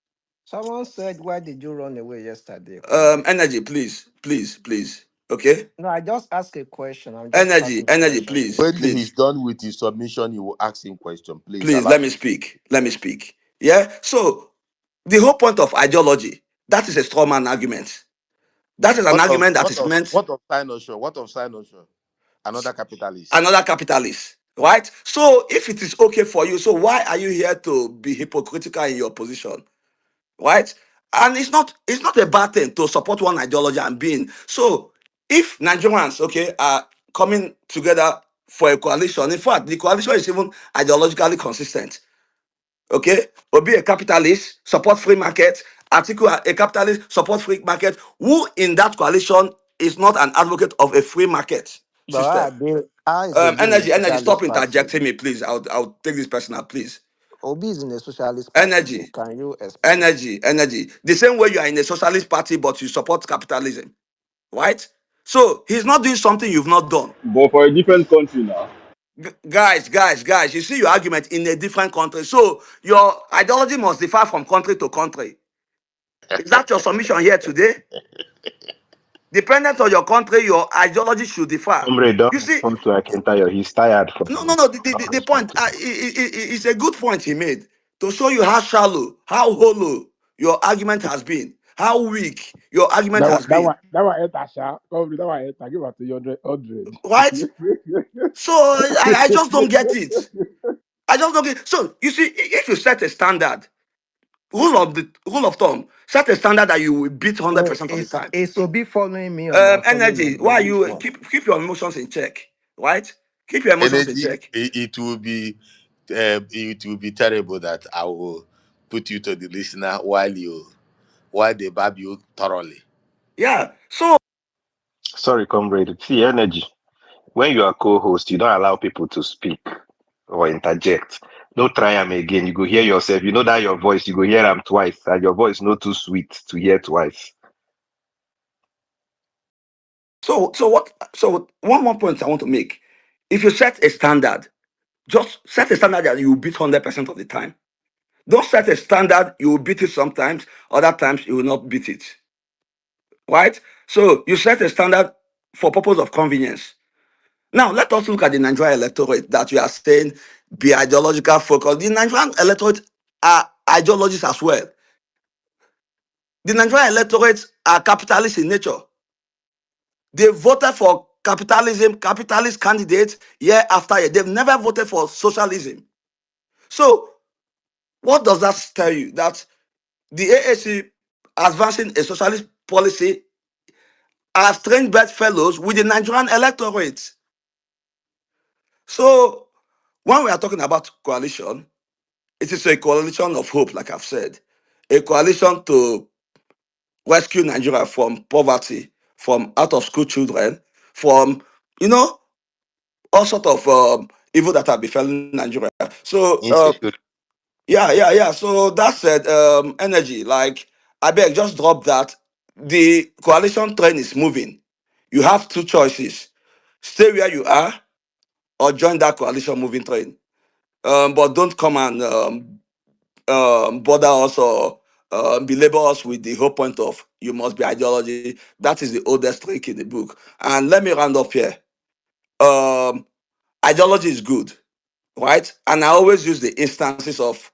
Someone said, "Why did you run away yesterday, comrade?" Energy, please, please, please. Okay? No, I just asked a question. I'm just Energy, asking a energy, question to please, him. When please, he's done with his submission, you will ask him question. Please please, allow. let me speak. Let me speak. Yeah? So the whole point of ideology, that is a straw man argument. That is an What of argument that what is of meant what of Sinosure? What of Sinosure? Another capitalist. another capitalist, right? So if it is okay for you, so why are you here to be hypocritical in your position, right? And it's not a bad thing to support one ideology and being so. If Nigerians, okay, are coming together for a coalition, in fact, the coalition is even ideologically consistent. Okay, Obi a capitalist, support free market. Atiku a capitalist, support free market. Who in that coalition is not an advocate of a free market But system? how is Obi in a Energy, stop socialist party? interjecting me, please. I'll take this personal, please. Obi is in a socialist party, so Energy, can you explain? energy. The same way you are in a socialist party, but you support capitalism, right? So he's not doing something you've not done. But for a different country now. Guys, you see your argument in a different country. So your ideology must differ from country to country. Is that your submission here today? Dependent on your country, your ideology should differ. Comrade, don't You see, respond to Akintayo. He's tired from no. this. The, Don't the respond point to him. it's a good point he made to show you how shallow, how hollow your argument has been, how weak your argument That one, has that been, one, that one, Etasha. Come, that one, Eta. Give her to 100. right? So I just don't get it. I just don't get. So you see, if you set a standard, rule of thumb, set a standard that you will beat So 100% of the time. is Obi following me or not following Energy, why Obi? Which you one? keep your emotions in check, right? Keep your emotions in Energy, check. it will be. it will be terrible that I will put you to the listener while they barb you thoroughly. Yeah. So Sorry, comrade. See, energy. When you are co-host, you don't allow people to speak or interject. Don't try them again. You go hear yourself. You know that your voice, you go hear them twice, and your voice not too sweet to hear twice. so one more point I want to make. If you set a standard, just set a standard that you will beat 100% of the time. Don't set a standard, you will beat it sometimes, other times you will not beat it. Right? So you set a standard for purpose of convenience. Now let us look at the Nigerian electorate that you are saying be ideological focus. The Nigerian electorate are ideologies as well. The Nigerian electorate are capitalist in nature. They voted for capitalism, capitalist candidates year after year. They've never voted for socialism. So what does that tell you? That the AAC advancing a socialist policy are strange bedfellows with the Nigerian electorate. So when we are talking about coalition, it is a coalition of hope, like I've said, a coalition to rescue Nigeria from poverty, from out of school children, from you know all sort of evil that have befallen Nigeria. So Insecurity. yeah. So that said, energy, like I beg, just drop that. The coalition train is moving. You have two choices: stay where you are or join that coalition moving train. But don't come and bother us or belabor us with the whole point of you must be ideology. That is the oldest trick in the book. And let me round up here. Um, Ideology is good, right? And I always use the instances of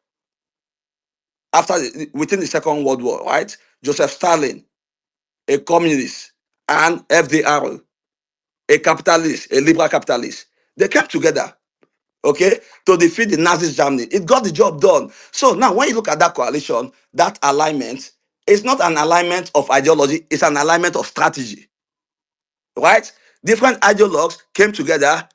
within the Second World War, right? Joseph Stalin, a communist, and FDR, a capitalist, a liberal capitalist. They came together, okay, to defeat the Nazi Germany. It got the job done. So now, when you look at that coalition, that alignment, it's not an alignment of ideology, it's an alignment of strategy, right? Different ideologues came together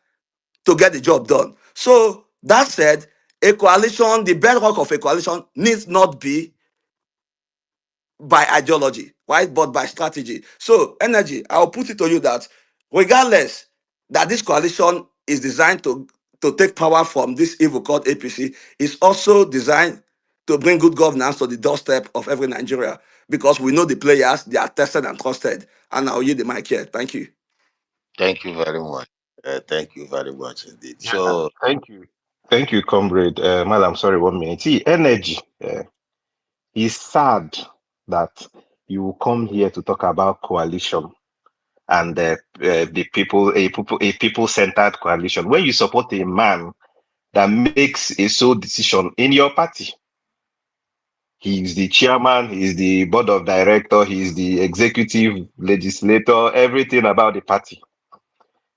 to get the job done. So that said, a coalition, the bedrock of a coalition needs not be by ideology, right? But by strategy. So, energy, I'll put it to you that regardless that this coalition is designed to take power from this evil called APC, is also designed to bring good governance to the doorstep of every Nigeria because we know the players, they are tested and trusted. And I'll yield the mic here. Thank you. Thank you very much. Thank you very much indeed. Yeah, So, thank you. Thank you, comrade. Madam, sorry, 1 minute. See, energy. It's sad that you come here to talk about coalition and a people-centered coalition when you support a man that makes a sole decision in your party. He's the chairman, he's the board of director, he's the executive legislator, everything about the party.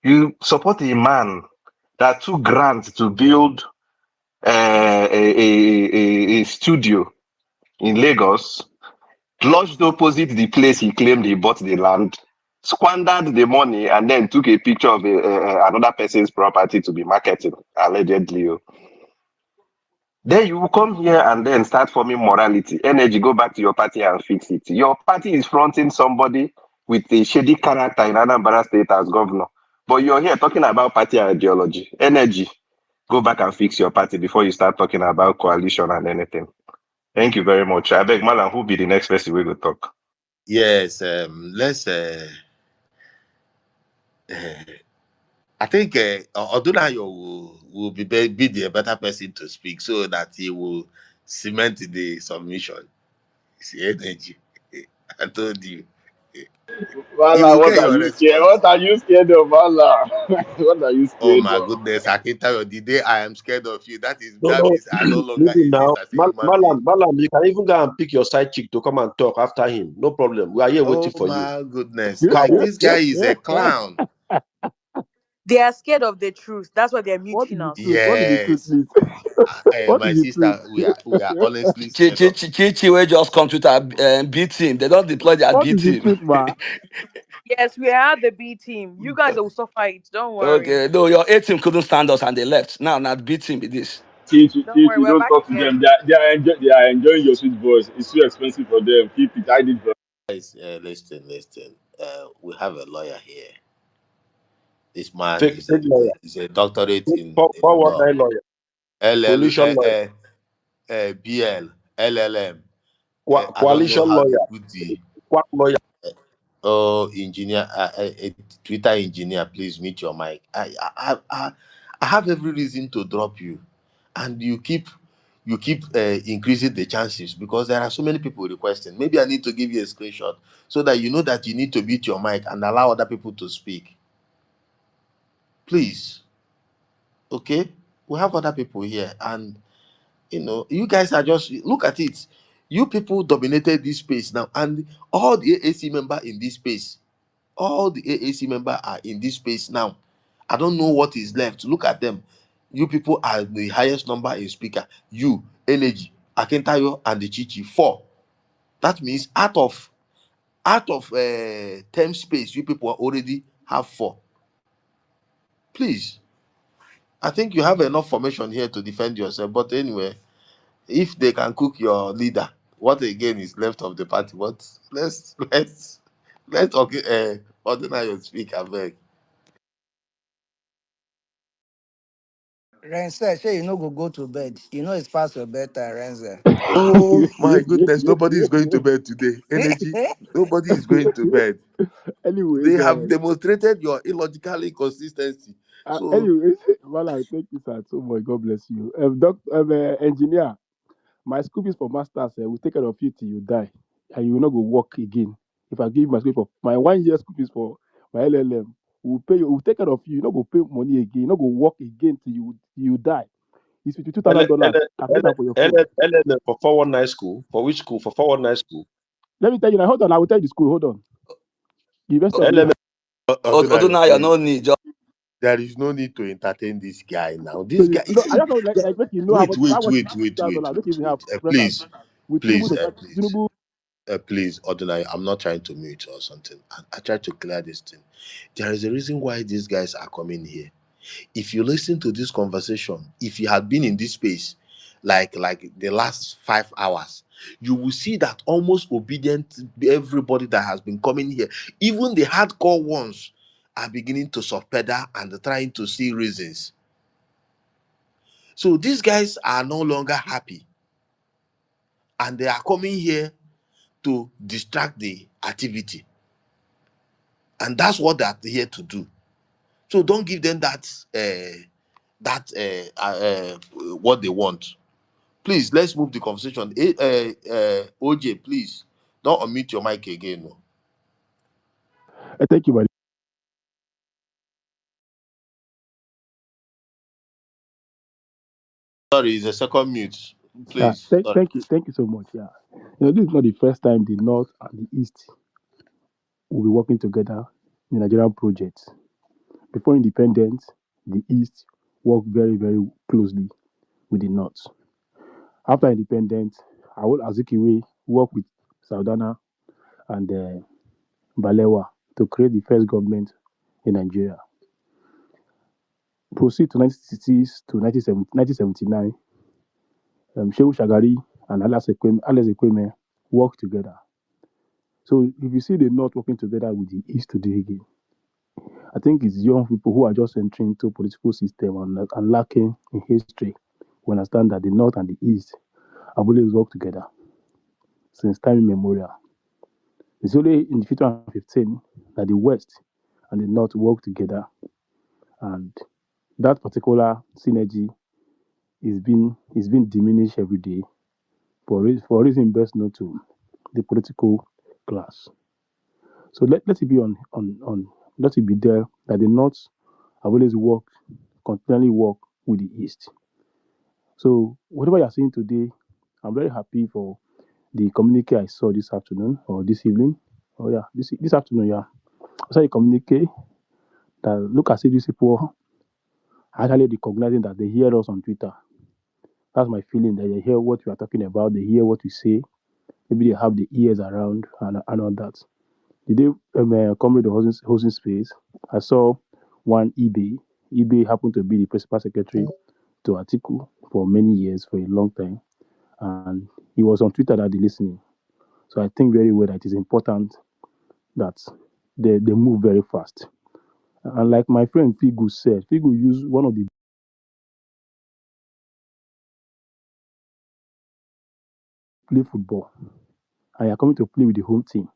You support a man that took grants to build a studio in Lagos, lodged opposite the place he claimed he bought the land, squandered the money, and then took a picture of another person's property to be marketed, allegedly. Then you will come here and then start forming morality. Energy, go back to your party and fix it. Your party is fronting somebody with a shady character in Anambra State as governor. But you're here talking about party ideology. Energy, go back and fix your party before you start talking about coalition and anything. Thank you very much. I beg, Malam, who be the next person we will talk? yes, let's. I think Odunayo will be the better person to speak so that he will cement the submission. It's the energy. I told you. He Vala, will what get are your you scared? response. What are you scared of, Vala? What are you Oh scared my of? goodness, I can tell you the day I am scared of you. No, That no, means I no longer leave him exist now. as a human being. Malam, you can even go and pick your side chick to come and talk after him. No problem. We are here waiting Oh for you. my goodness. Like this guy is a clown. They are scared of the truth. That's why they're What is muting the us. truth? What is the truth, Yes. please? What My is the truth? sister, we are honestly scared of you. Chichi will just come to the B team. They don't deploy their What B is the team. truth, ma? Yes, we are the B team. You guys will suffer it. Don't worry. Okay, no, your A team couldn't stand us and they left. Now, not B team it is. Don't worry, You we're don't back talk to again. them. They are enjoying your sweet voice. It's too expensive for them. Keep it. I did. Guys, listen. We have a lawyer here. This man Fake, fake lawyer, is a doctorate fake in law. 419 lawyer, LL, coalition lawyer, BL, LLM. I don't know coalition how they lawyer, put the quack lawyer. engineer, Twitter engineer. Please mute your mic. I have every reason to drop you, and you keep increasing the chances because there are so many people requesting. Maybe I need to give you a screenshot so that you know that you need to mute your mic and allow other people to speak. Please, okay? We have other people here, and you guys are just look at it. You people dominated this space now, and all the AAC member in this space, all the AAC member are in this space now. I don't know what is left. Look at them. You people are the highest number in speaker. You, Energy, Akintayo, and the Chichi, 4. That means out of 10 space, you people already have 4. Please, I think you have enough formation here to defend yourself. But anyway, if they can cook your leader, what again is left of the party? What let's okay, ordinary speak, I beg. Renze, say you no go to bed. You know it's past your bedtime, Renze. Oh my goodness, nobody is going to bed today. Energy, nobody is going to bed. Anyways, They have demonstrated your illogical inconsistency. So anyways, well, thank you, sir. So much. God bless you. Engineer, my school fees for masters will take care of you till you die, and you will not go work again. If I give my school for my 1 year school fees for my LLM, we will pay you. We will take care of you. You not go pay money again. You not go work again till you die. It's $52,000 L- dollars. L- Calculate that for your phone. LL for 419 school. For which school? For 419 school. Let me tell you now. Hold on. I will tell you the school. Hold on. University of LM, Ibadan. Ordinary, Odunaya, please. no need. Just There is no need to entertain this guy now. So This guy, you no, I see, just want like make you know wait, how wait, much wait, wait, wait, $50,000. Make you wait, even have wait. reference Please, with please, please. Tinubu. Please, Ordinary, I'm not trying to mute or something. I try to clear this thing. There is a reason why these guys are coming here. If you listen to this conversation, if you had been in this space like the last 5 hours, you will see that almost obedient everybody that has been coming here, even the hardcore ones, are beginning to soft pedal and trying to see reasons. So these guys are no longer happy, and they are coming here to distract the activity, and that's what they're here to do. So don't give them that what they want. Please, let's move the conversation. OJ, please don't unmute your mic again. No. Thank you, buddy. Sorry, it's a second mute. Please, sorry. Thank you so much. Yeah, this is not the first time the North and the East will be working together in the Nigerian project. Before independence, the East worked very, very closely with the North. After independence, Awol Azikiwe worked with Saudana and Balewa to create the first government in Nigeria. Proceed to 1960s to 1979, Shehu Shagari and Alex Ekweme worked together. So if you see the North working together with the East today again, I think it's young people who are just entering into political system and lacking in history who understand that the North and the East have always worked together since time immemorial. It's only in 2015 that the West and the North work together, and that particular synergy is being diminished every day for reason best known to the political class. So let it be on let it be there that the North have always continually work with the East. So whatever you're saying today, I'm very happy for the communique I saw this afternoon or this evening. Oh yeah, this afternoon, yeah. I saw a communique that look as if these people are actually recognizing that they hear us on Twitter. That's my feeling that they hear what we are talking about, they hear what we say. Maybe they have the ears around and all that. The day comrade hosting space, I saw one eBay. eBay happened to be the principal secretary to Atiku. for many years, for a long time, and he was on Twitter that they listening. So I think very well that it is important that they move very fast. And like my friend Figu said, Figu used one of the play football, and you're coming to play with the home team,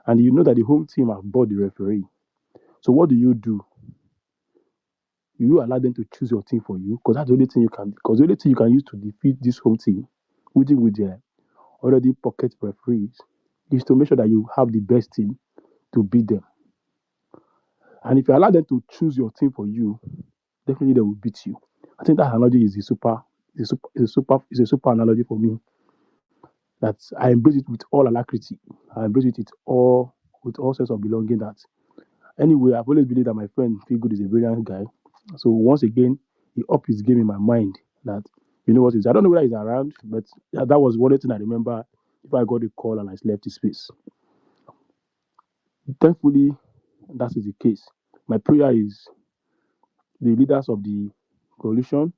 and you know that the home team have bought the referee. So what do? You allow them to choose your team for you because that's the only thing you can. Because the only thing you can use to defeat this home team, with their already pocket referees, is to make sure that you have the best team to beat them. And if you allow them to choose your team for you, definitely they will beat you. I think that analogy is a super analogy for me. That I embrace it with all alacrity. I embrace it with all sense of belonging. That anyway, I've always believed that my friend Feel Good is a brilliant guy. So once again, he upped his game in my mind. That you know what is. I don't know whether he's around, but that was one thing I remember. If I got a call and I left his space, thankfully that is the case. My prayer is the leaders of the coalition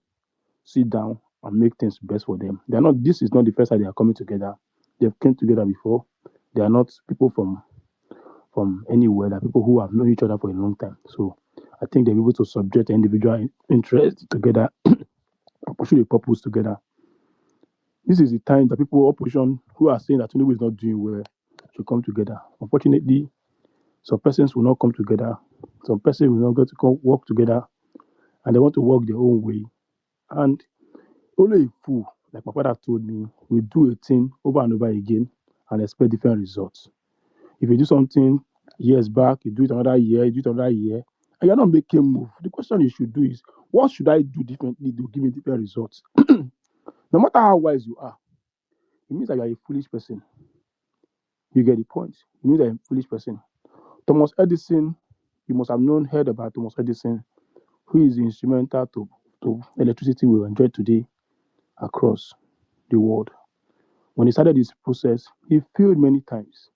sit down and make things best for them. They are not. This is not the first time they are coming together. They've came together before. They are not people from anywhere. They're people who have known each other for a long time. So I think they're able to subject individual interest together and pursue a purpose together. This is the time that people opposition who are saying that Tinubu is not doing well should come together. Unfortunately, some persons will not come together. Some persons will not get to come work together, and they want to work their own way. And only a fool, like my father told me, will do a thing over and over again and expect different results. If you do something years back, you do it another year, you do it another year, and you're not making move. The question you should do is, what should I do differently to give me different results? No matter how wise you are, it means that you are a foolish person. You get the point. It means that you're a foolish person. Thomas Edison, you must have heard about Thomas Edison, who is instrumental to electricity we enjoy today across the world. When he started this process, he failed many times.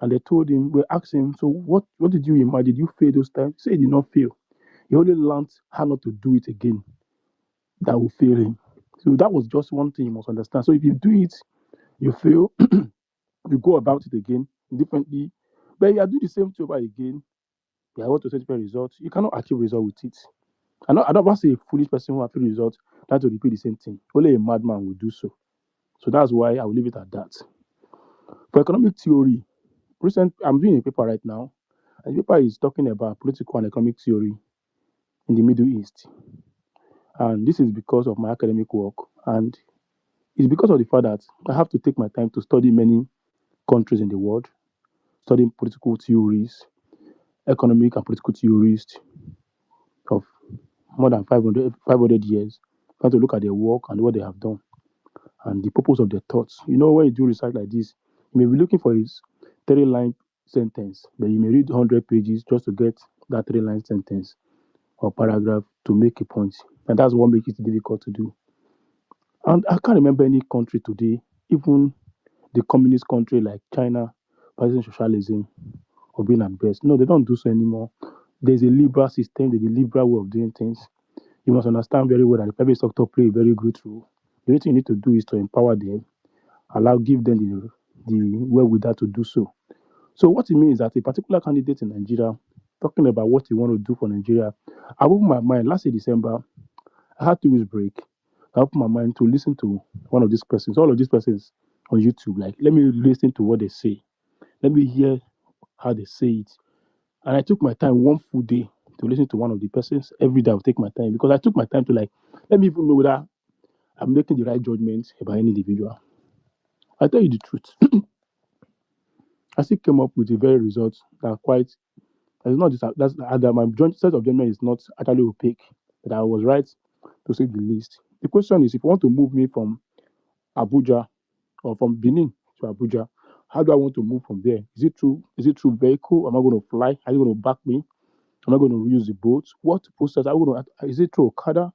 And they told him, we asked him, so what did you imagine? Did you fail those times? He said he did not fail. He only learned how not to do it again. That will fail him. So that was just one thing you must understand. So if you do it, you fail, you go about it again differently. But if you are doing the same thing over again, you are want to set different results, you cannot achieve result with it. I don't want to say a foolish person who achieve results try to repeat the same thing. Only a madman will do so. So that's why I will leave it at that. For economic theory, I'm doing a paper right now, and the paper is talking about political and economic theory in the Middle East. And this is because of my academic work, and it's because of the fact that I have to take my time to study many countries in the world, studying political theories, economic and political theories of more than 500 years, trying to look at their work and what they have done and the purpose of their thoughts. You know, when you do research like this, you may be looking for his 3 line sentence, but you may read 100 pages just to get that 3 line sentence or paragraph to make a point. And that's what makes it difficult to do. And I can't remember any country today, even the communist country like China, practicing socialism or being at best. No, they don't do so anymore. There's a liberal system, there's a liberal way of doing things. You must understand very well that the private sector play a very good role. The only thing you need to do is to empower them, give them the wherewithal to do so. So what it means is that a particular candidate in Nigeria, talking about what he want to do for Nigeria, I opened my mind last year December. I had 2 weeks break. I opened my mind to listen to one of these persons, all of these persons on YouTube. Like, let me listen to what they say. Let me hear how they say it. And I took my time one full day to listen to one of the persons. Every day I would take my time because I took my time to let me even know whether I'm making the right judgment about any individual. I tell you the truth. I still came up with the very results that are quite. It's not just that my set of judgment is not actually opaque. That I was right to say the least. The question is, if you want to move me from Abuja or from Benin to Abuja, how do I want to move from there? Is it through? Is it through vehicle? Am I going to fly? Are you going to back me? Am I going to use the boat? What process? Are we going to? Is it through Okada?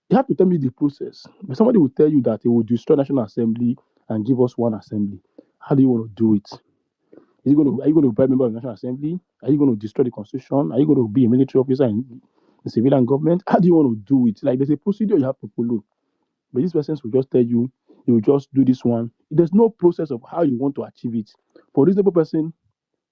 You have to tell me the process. But somebody will tell you that it will destroy National Assembly and give us one assembly. How do you want to do it? Are you going to be a member of the National Assembly? Are you going to destroy the Constitution? Are you going to be a military officer in the civilian government? How do you want to do it? Like there's a procedure you have to follow. But these persons will just tell you, they will just do this one. There's no process of how you want to achieve it. For a reasonable person,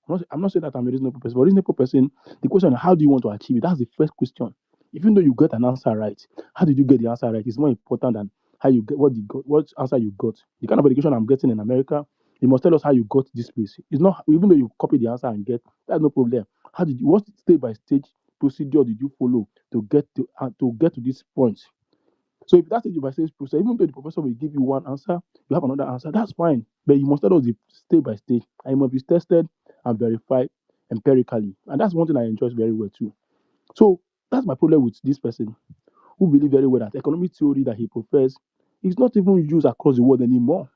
I'm not saying that I'm a reasonable person, but a reasonable person, the question is, how do you want to achieve it? That's the first question. Even though you get an answer right, how did you get the answer right? It's more important than how you get what answer you got. The kind of education I'm getting in America, you must tell us how you got this place. It's not even though you copy the answer and get, that's no problem. How did you, what stage by stage procedure did you follow to get to this point? So if that's the devices process, even though the professor will give you one answer, you have another answer, that's fine. But you must tell us the stage by stage, and it must be tested and verified empirically. And that's one thing I enjoy very well too. So that's my problem with this person who believe very well that economic theory that he professes is not even used across the world anymore.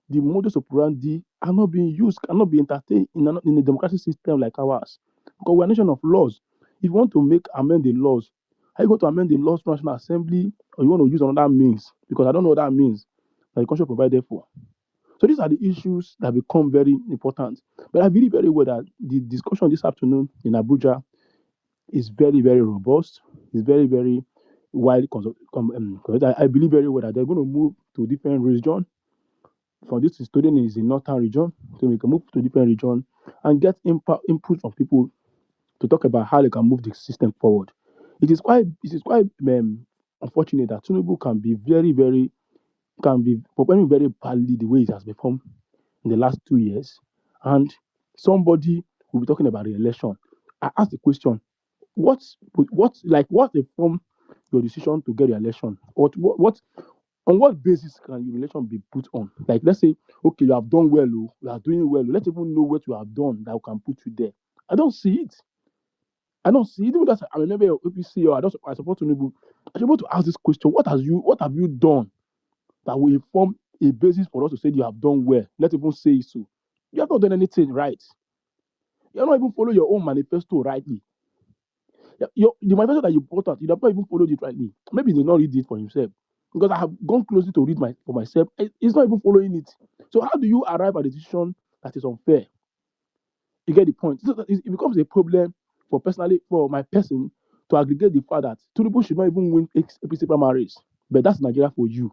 The modus operandi are not being used, cannot be entertained in a democratic system like ours. Because we're a nation of laws. If you want to amend the laws, how you going to amend the laws to National Assembly, or you want to use another means? Because I don't know what that means that the country provided for. So these are the issues that become very important. But I believe very well that the discussion this afternoon in Abuja is very, very robust. It's very, very wide. I believe very well that they're going to move to different regions. For this studying is in northern region, so we can move to different region and get input from people to talk about how they can move the system forward. It is quite unfortunate that Tinubu can be performing very badly the way it has performed in the last 2 years, and somebody will be talking about the election. I ask the question: what informed your decision to get the election? What on what basis can your relation be put on? Like, let's say, okay, you have done well, oh, you are doing well. Let's even know what you have done that can put you there. I don't see it. I don't see it. Even that I'm a member of APC or I support Tinubu. I should be able to ask this question: what have you done that will inform a basis for us to say you have done well? Let's even say so. You have not done anything right. You have not even followed your own manifesto rightly. The manifesto that you brought out, you have not even followed it rightly. Maybe he did not read it for himself. Because I have gone closely to read for myself. He's not even following it. So how do you arrive at a decision that is unfair? You get the point. So it becomes a problem for my person to aggregate the fact that two people should not even win APC primaries. But that's Nigeria for you.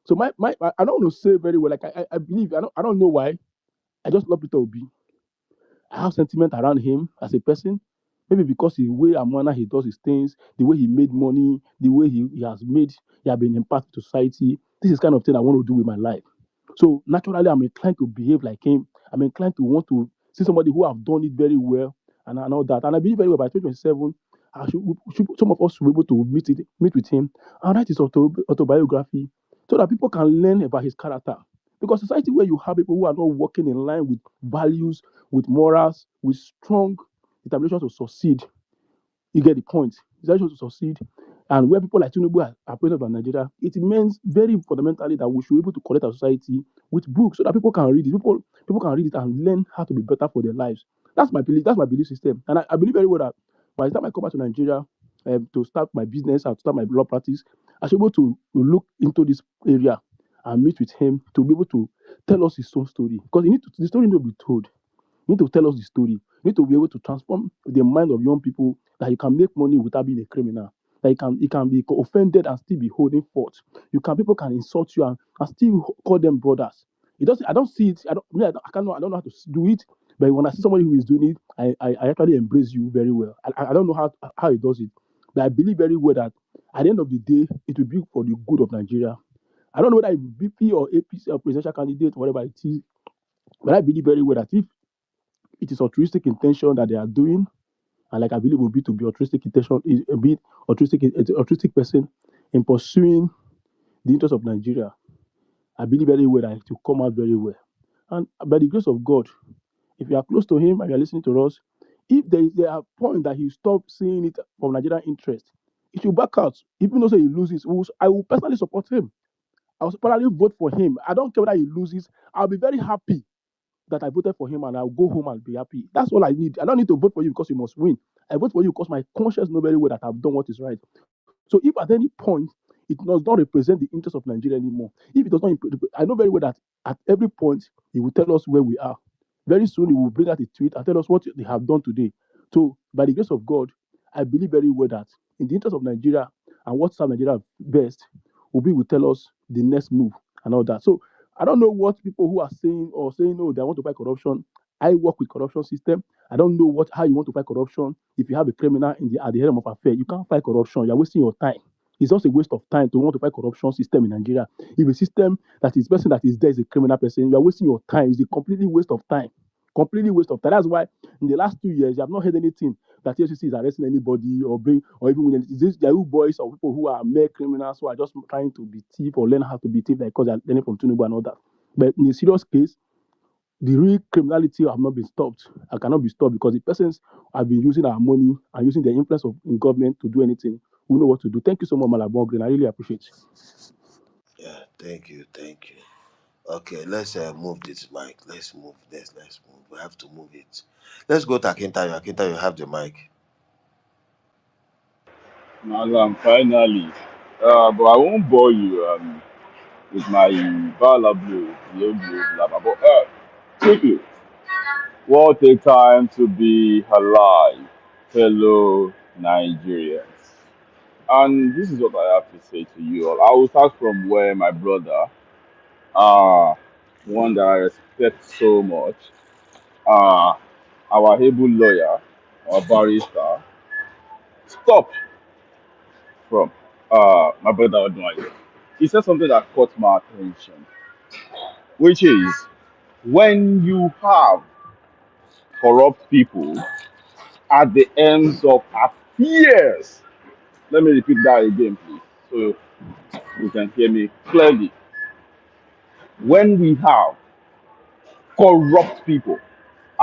So I don't want to say very well. Like I believe I don't know why. I just love Peter Obi. I have sentiment around him as a person. Maybe because the way and manner he does his things, the way he made money, the way he has been impacted to society. This is kind of thing I want to do with my life. So naturally, I'm inclined to behave like him. I'm inclined to want to see somebody who have done it very well and all that. And I believe very well by 2027, some of us will be able to meet with him and write his autobiography so that people can learn about his character. Because society where you have people who are not working in line with values, with morals, with strong determination to succeed, you get the point. Determination to succeed, and where people like Tinubu are president of Nigeria, it means very fundamentally that we should be able to connect our society with books so that people can read it. People can read it and learn how to be better for their lives. That's my belief. That's my belief system, and I believe very well that by the time I come back to Nigeria to start my business and to start my law practice, I should be able to look into this area and meet with him to be able to tell us his own story because the story need to be told. You need to tell us the story. You need to be able to transform the mind of young people that you can make money without being a criminal. That you can be offended and still be holding forth. People can insult you and still call them brothers. It doesn't. I don't see it. I don't know how to do it. But when I see somebody who is doing it, I actually embrace you very well. I don't know how he does it, but I believe very well that at the end of the day, it will be for the good of Nigeria. I don't know whether it's BP or APC or presidential candidate, whatever it is, but I believe very well that if it is altruistic intention that they are doing, and like I believe will be to be altruistic intention is a bit altruistic person in pursuing the interest of Nigeria. I believe very well that it will come out very well. And by the grace of God, if you are close to him and you are listening to us, if there are point that he stop seeing it from Nigerian interest, it will back out. Even though he loses, I will personally support him. I will personally vote for him. I don't care whether he loses. I'll be very happy that I voted for him and I'll go home and be happy. That's all I need. I don't need to vote for you because you must win. I vote for you because my conscience knows very well that I've done what is right. So if at any point it does not represent the interest of Nigeria anymore, if it does not, I know very well that at every point he will tell us where we are. Very soon he will bring out a tweet and tell us what they have done today. So by the grace of God, I believe very well that in the interest of Nigeria and what serves Nigeria best, Obi will tell us the next move and all that. So I don't know what people who are saying, oh, they want to fight corruption. I work with corruption system. I don't know how you want to fight corruption. If you have a criminal at the head of affair, you can't fight corruption. You're wasting your time. It's just a waste of time to want to fight corruption system in Nigeria. If a system that is person that is there is a criminal person, you are wasting your time. It's a completely waste of time. Completely waste of time. That's why in the last 2 years, you have not heard anything that EFCC is arresting anybody or even when it's just Yahoo boys or people who are mere criminals who are just trying to be thief or learn how to be thief because they're learning from Tinubu and all that. But in a serious case, the real criminality have not been stopped. I cannot be stopped because the persons have been using our money and using their influence in government to do anything. We know what to do. Thank you so much, Malabon Green. I really appreciate it. Yeah, thank you, thank you. Okay, let's move this mic. Let's move this. Let's move. We have to move it. Let's go to Akintayo. Akintayo, you have the mic. Malam, finally. But I won't bore you with my blah blue, blah blah blah. But quickly, what a time to be alive, fellow Nigerians. And this is what I have to say to you all. I will start from where my brother, uh, one that I respect so much, uh, our able lawyer, our barrister, stop from my brother Odunwayo. He said something that caught my attention, which is when you have corrupt people at the ends of affairs. Let me repeat that again, please, so you can hear me clearly. When we have corrupt people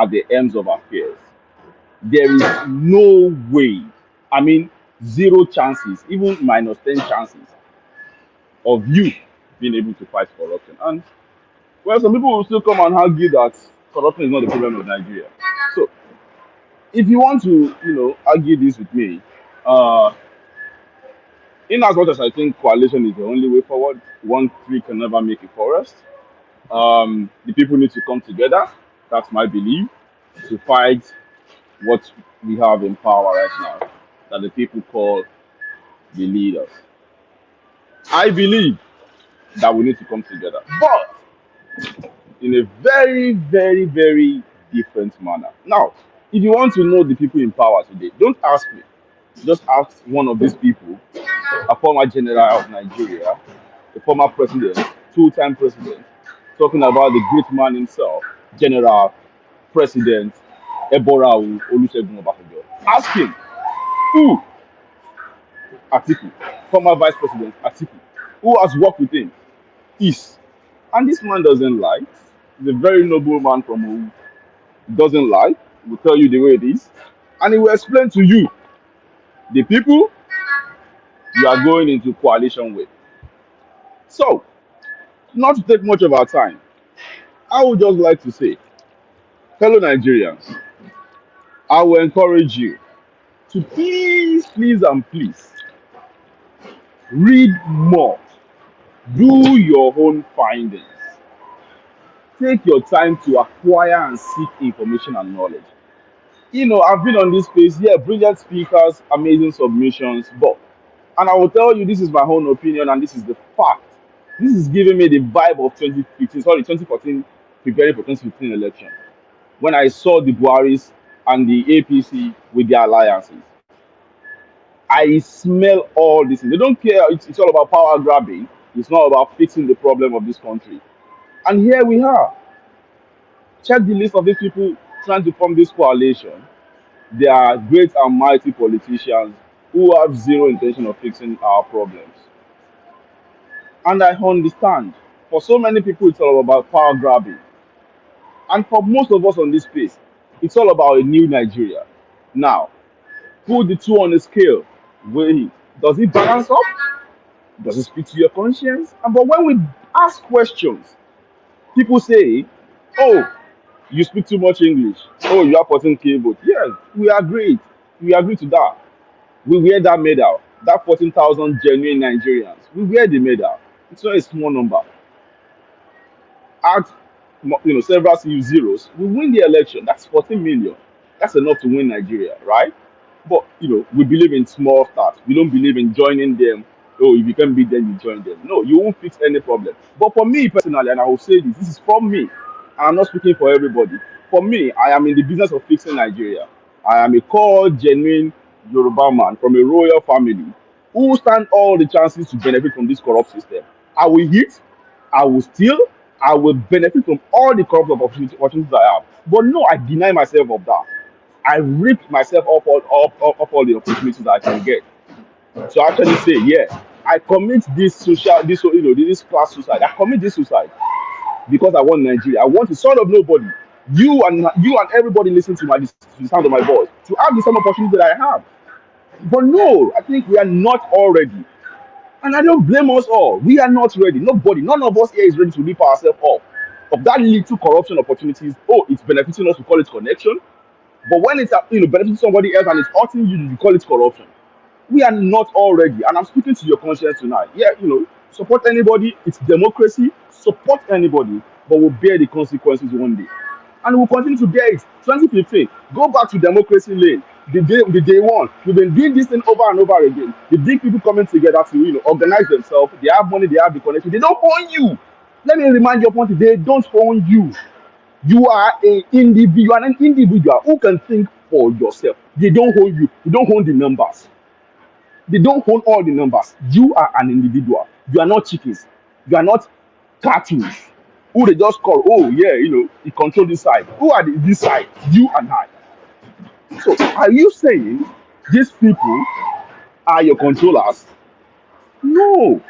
at the ends of affairs, there is no way, I mean, zero chances, even minus 10 chances of you being able to fight corruption. And well, some people will still come and argue that corruption is not the problem of Nigeria. So, if you want to, argue this with me, uh, in as much as I think coalition is the only way forward, one tree can never make a forest. The people need to come together. That's my belief to fight what we have in power right now, that the people call the leaders. I believe that we need to come together, but in a very, very, very different manner. Now, if you want to know the people in power today, don't ask me. Just ask one of these people, a former general of Nigeria, a former president, two-time president, talking about the great man himself, General President Eborawu Olusegun Obasanjo. Ask him who Atiku, former Vice President Atiku, who has worked with him, is. And this man doesn't lie. He's a very noble man from who doesn't lie. He will tell you the way it is. And he will explain to you the people you are going into coalition with. So, not to take much of our time, I would just like to say, fellow Nigerians, I will encourage you to please, please, and please read more. Do your own findings. Take your time to acquire and seek information and knowledge. I've been on this space, yeah, brilliant speakers, amazing submissions, but, and I will tell you, this is my own opinion and this is the fact. This is giving me the vibe of 2014, preparing for 2015 election. When I saw the Buharis and the APC with their alliances, I smell all this. They don't care. It's all about power grabbing. It's not about fixing the problem of this country. And here we are. Check the list of these people trying to form this coalition. They are great and mighty politicians who have zero intention of fixing our problems. And I understand. For so many people, it's all about power grabbing. And for most of us on this space, it's all about a new Nigeria. Now, put the two on a scale. Weigh it. Does it balance up? Does it speak to your conscience? And but when we ask questions, people say, "Oh, you speak too much English. Oh, you are 14K vote." Yes, we agree. We agree to that. We wear that medal. That 14,000 genuine Nigerians. We wear the medal. It's not a small number. Add, several zeros. We win the election. That's 14 million. That's enough to win Nigeria, right? But we believe in small starts. We don't believe in joining them oh, if you can beat them, you join them. No, you won't fix any problem. But for me personally, and I will say this is from me, and I'm not speaking for everybody. For me, I am in the business of fixing Nigeria. I am a core, genuine Yoruba man from a royal family who stand all the chances to benefit from this corrupt system. I will hit, I will steal, I will benefit from all the corrupt opportunities I have. But no, I deny myself of that. I rip myself off all the opportunities I can get. So actually say, yeah, I commit this class suicide. I commit this suicide because I want Nigeria. I want the son of nobody. You and everybody listening to the sound of my voice to have the same opportunity that I have. But no, I think we are not all ready. And I don't blame us all. We are not ready. Nobody, none of us here is ready to rip ourselves off of that little corruption opportunities. Oh, it's benefiting us, we call it connection. But when it's benefiting somebody else and it's hurting you, you call it corruption. We are not all ready. And I'm speaking to your conscience tonight. Yeah, support anybody. It's democracy. Support anybody, but we'll bear the consequences one day. And we'll continue to bear it. 2015, go back to democracy lane. The day one, we've been doing this thing over and over again. The big people coming together to organize themselves. They have money, they have the connection. They don't own you. Let me remind you of one thing. They don't own you. You are an individual who can think for yourself. They don't own you. You don't own the numbers. They don't own all the numbers. You are an individual. You are not chickens. You are not cartoons who they just call, oh, yeah, you control this side. Who are this side? You and I. So are you saying these people are your controllers? No.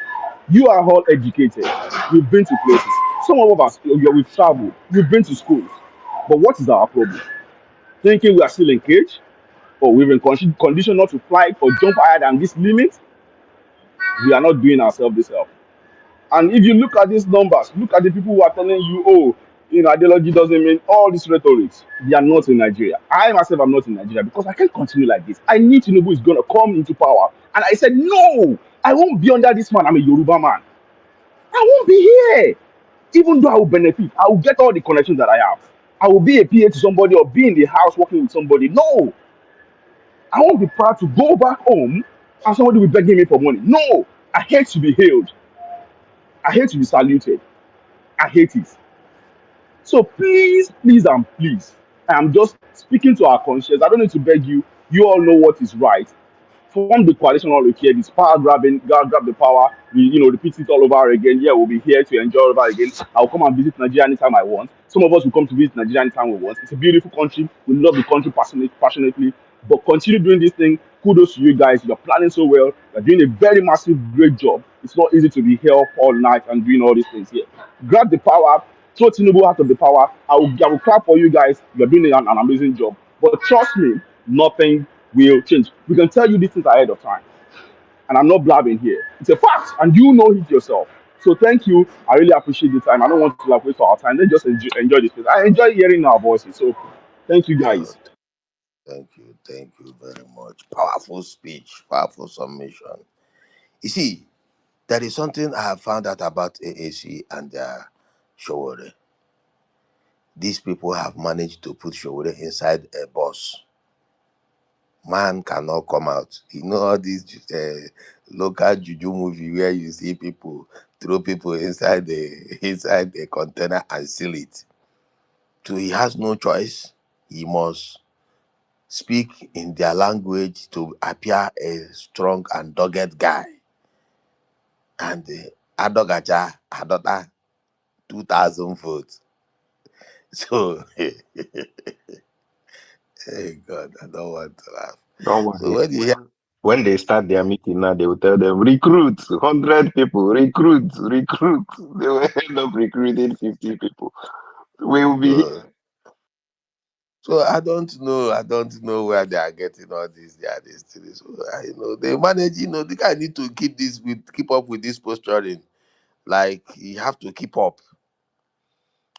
You are all educated. We've been to places. Some of us, we've traveled. We've been to schools. But what is our problem? Thinking we are still in cage? Or we've been conditioned not to fly or jump higher than this limit? We are not doing ourselves this help. And if you look at these numbers, look at the people who are telling you, oh, ideology doesn't mean all these rhetorics. They are not in Nigeria. I myself am not in Nigeria because I can't continue like this. I need Tinubu is going to come into power. And I said, no, I won't be under this man. I'm a Yoruba man. I won't be here. Even though I will benefit, I will get all the connections that I have. I will be a PA to somebody or be in the house working with somebody. No, I won't be proud to go back home and somebody will be begging me for money. No, I hate to be hailed. I hate to be saluted. I hate it. So please, please, and please, I am just speaking to our conscience. I don't need to beg you. You all know what is right. Form the coalition all here. This power grabbing, grab the power. We, repeat it all over again. Yeah, we'll be here to enjoy all over again. I'll come and visit Nigeria anytime I want. Some of us will come to visit Nigeria anytime we want. It's a beautiful country. We love the country passionately. But continue doing this thing. Kudos to you guys. You're planning so well. You're doing a very massive, great job. It's not easy to be here all night and doing all these things here. Grab the power. Throw Tinubu out of the power. I will clap for you guys. You're doing an amazing job. But trust me, nothing will change. We can tell you these things ahead of time. And I'm not blabbing here. It's a fact. And you know it yourself. So thank you. I really appreciate the time. I don't want to waste our time. Let's just enjoy this place. I enjoy hearing our voices. So thank you Uh, guys. thank you very much. Powerful speech, powerful submission. You see, there is something I have found out about AAC and their Showore. These people have managed to put Showore inside a bus. Man cannot come out. All these local juju movie where you see people throw people inside the container and seal it. So he has no choice. He must speak in their language to appear a strong and dogged guy. And Adogaja Adota 2,000 votes. So hey God, I don't want to laugh. Don't So worry. when you hear When they start their meeting now, they will tell them, recruit 100 people, recruit, recruit. They will end up recruiting 50 people. We will be so here. so I don't know where they are getting all these things. So, they manage, the guy need to keep up with this posturing. Like you have to keep up.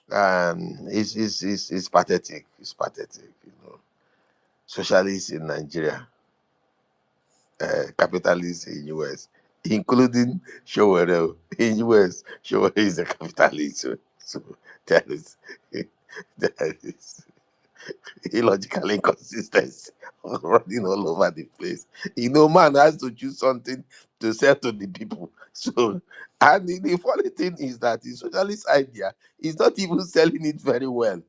And it's pathetic. It's pathetic. Socialists in Nigeria, capitalists in US, including Showore in US. Showore is a capitalist. So there is there is illogical inconsistency running all over the place. Man has to choose something to sell to the people. So, and the funny thing is that the socialist idea is not even selling it very well.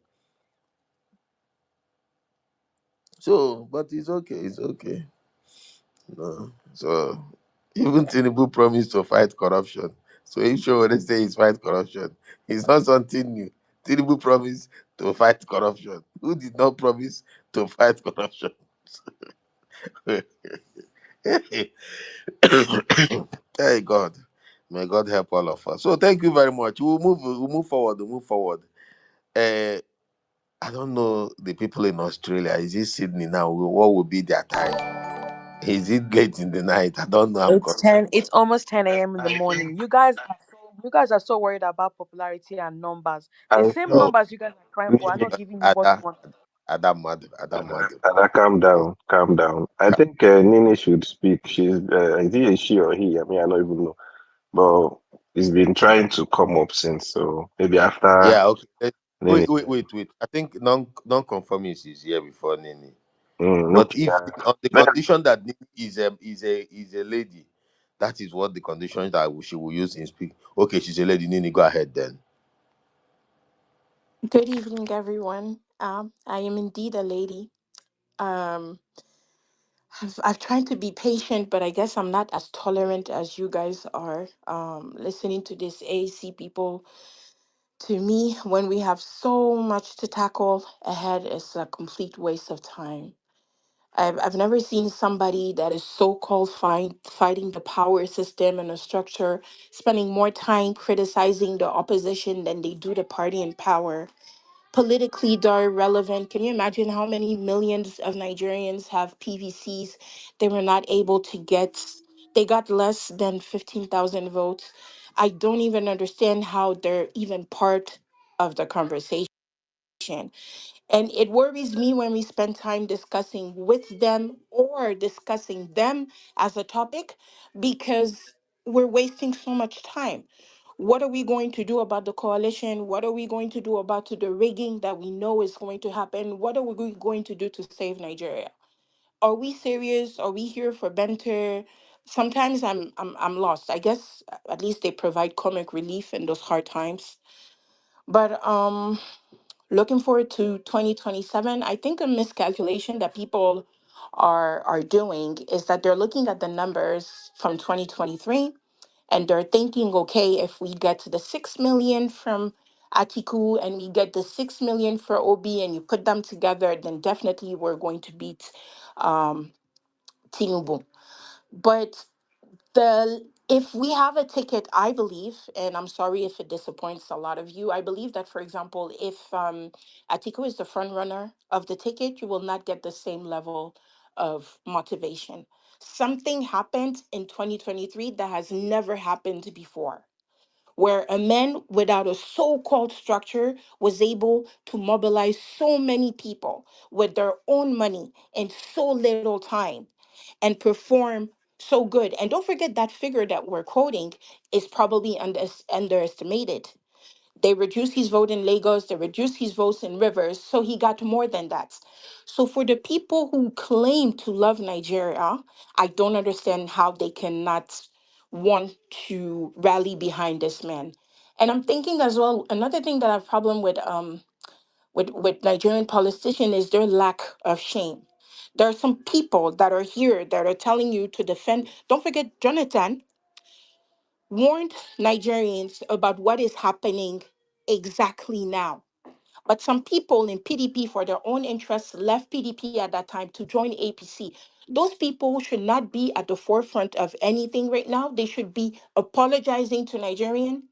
So, but it's okay. It's okay. No. So, even Tinubu promised to fight corruption. So, if sure when they say he's fight corruption, it's not something new. Tinubu promised to fight corruption. Who did not promise to fight corruption? Hey God, may God help all of us. So thank you very much. We'll move forward. We'll move forward. Uh, I don't know the people in Australia. Is it Sydney now? What will be their time? Is it late in the night? I don't know. I'm It's confused. 10. It's almost 10 a.m. in the morning. You guys are so worried about popularity and numbers. The And same Oh, numbers you guys are crying for are not giving you what you Ada, want. Adam Madu, Adam Madu. Calm down, calm down. I think Nini should speak. She's is it a she or he? I mean, I don't even know. But he's been trying to come up since, so maybe after Yeah, okay. Nini. Wait. I think non-conformist is here before Nini. But Okay. if on the Let condition that Nini is a lady, that is what the condition that she will use in speak. Okay, she's a lady. Nini, go ahead then. Good evening, everyone. I am indeed a lady. Um, I've tried to be patient, but I guess I'm not as tolerant as you guys are. Listening to this AC people, to me, when we have so much to tackle ahead, it's a complete waste of time. I've never seen somebody that is so-called fighting the power system and the structure, spending more time criticizing the opposition than they do the party in power. Politically, they're relevant. Can you imagine how many millions of Nigerians have PVCs they were not able to get? They got less than 15,000 votes. I don't even understand how they're even part of the conversation. And it worries me when we spend time discussing with them or discussing them as a topic because we're wasting so much time. What are we going to do about the coalition? What are we going to do about the rigging that we know is going to happen? What are we going to do to save Nigeria? Are we serious? Are we here for banter? Sometimes I'm lost. I guess at least they provide comic relief in those hard times. But looking forward to 2027. I think a miscalculation that people are doing is that they're looking at the numbers from 2023 and they're thinking, okay, if we get to the 6 million from Atiku and we get the 6 million for OB and you put them together, then definitely we're going to beat um, Tinubu. But the if we have a ticket, I believe, and I'm sorry if it disappoints a lot of you, I believe that, for example, if Atiku is the front runner of the ticket, you will not get the same level of motivation. Something happened in 2023 that has never happened before, where a man without a so-called structure was able to mobilize so many people with their own money in so little time and perform so good. And don't forget that figure that we're quoting is probably underestimated. They reduced his vote in Lagos, they reduced his votes in Rivers, so he got more than that. So for the people who claim to love Nigeria, I don't understand how they cannot want to rally behind this man. And I'm thinking as well, another thing that I have problem with Nigerian politicians is their lack of shame. There are some people that are here that are telling you to defend. Don't forget, Jonathan warned Nigerians about what is happening exactly now. But some people in PDP, for their own interests, left PDP at that time to join APC. Those people should not be at the forefront of anything right now. They should be apologizing to Nigerians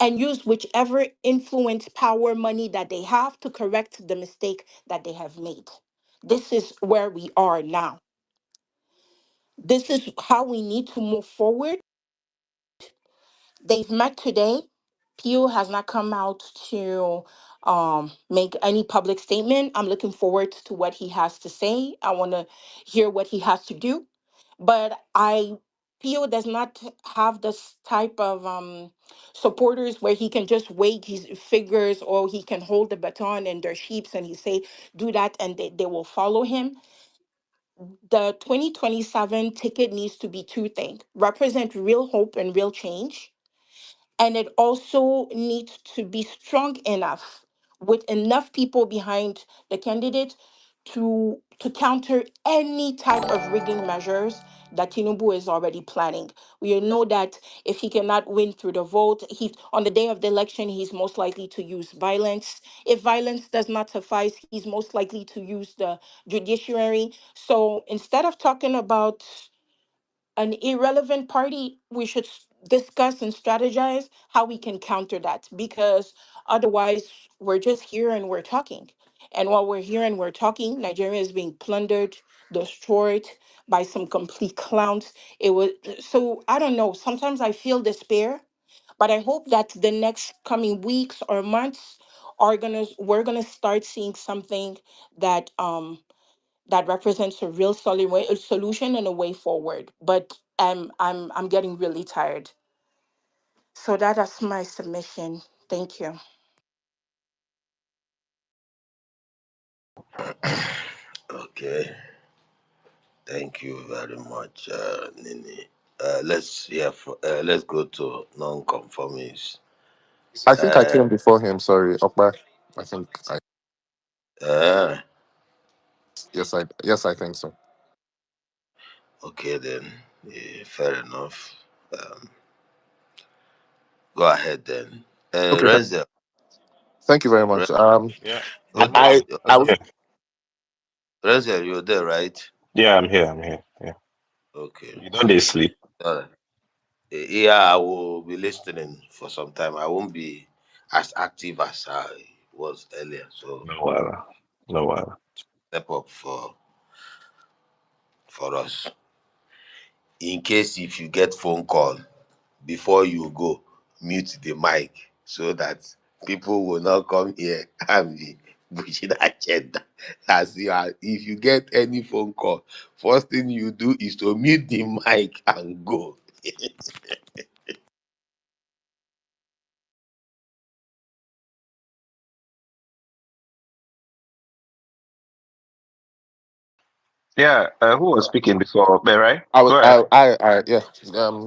and use whichever influence, power, money that they have to correct the mistake that they have made. This is where we are now. This is how we need to move forward. They've met today. Pew has not come out to make any public statement. I'm looking forward to what he has to say. I want to hear what he has to do. But I Pio does not have this type of supporters where he can just wait his figures, or he can hold the baton and their sheeps and he say do that and they will follow him. The 2027 ticket needs to be two things: represent real hope and real change, and it also needs to be strong enough with enough people behind the candidate to counter any type of rigging measures that Tinubu is already planning. We know that if he cannot win through the vote, he on the day of the election he's most likely to use violence. If violence does not suffice, he's most likely to use the judiciary. So instead of talking about an irrelevant party, we should discuss and strategize how we can counter that, because otherwise we're just here and we're talking. And while we're here and we're talking, Nigeria is being plundered, destroyed by some complete clowns. It was so I don't know. Sometimes I feel despair, but I hope that the next coming weeks or months are gonna we're gonna start seeing something that that represents a real solid way, a solution and a way forward. But I'm getting really tired. So that is my submission. Thank you. Okay, thank you very much, Nini. Let's go to non-conformists. I think I Uh, came before him. Sorry, Okpa. I think I uh, yes, I think so. okay then, fair enough. Um, Go ahead then. Okay, Renzel, thank you very Re- much. Yeah, I I'm here. I, I I'm was here. Renzel, you're there, right? Yeah, I'm here. I'm here. Yeah. Okay. You don't they sleep? All right. Yeah, I will be listening for some time. I won't be as active as I was earlier. So No worry. No worry. step up for us. In case if you get phone call before you go, mute the mic so that people will not come here and be pushing agenda. As you are, if you get any phone call, first thing you do is to mute the mic and go. Yeah. Who was speaking before? Me, right? I was Go ahead. yeah.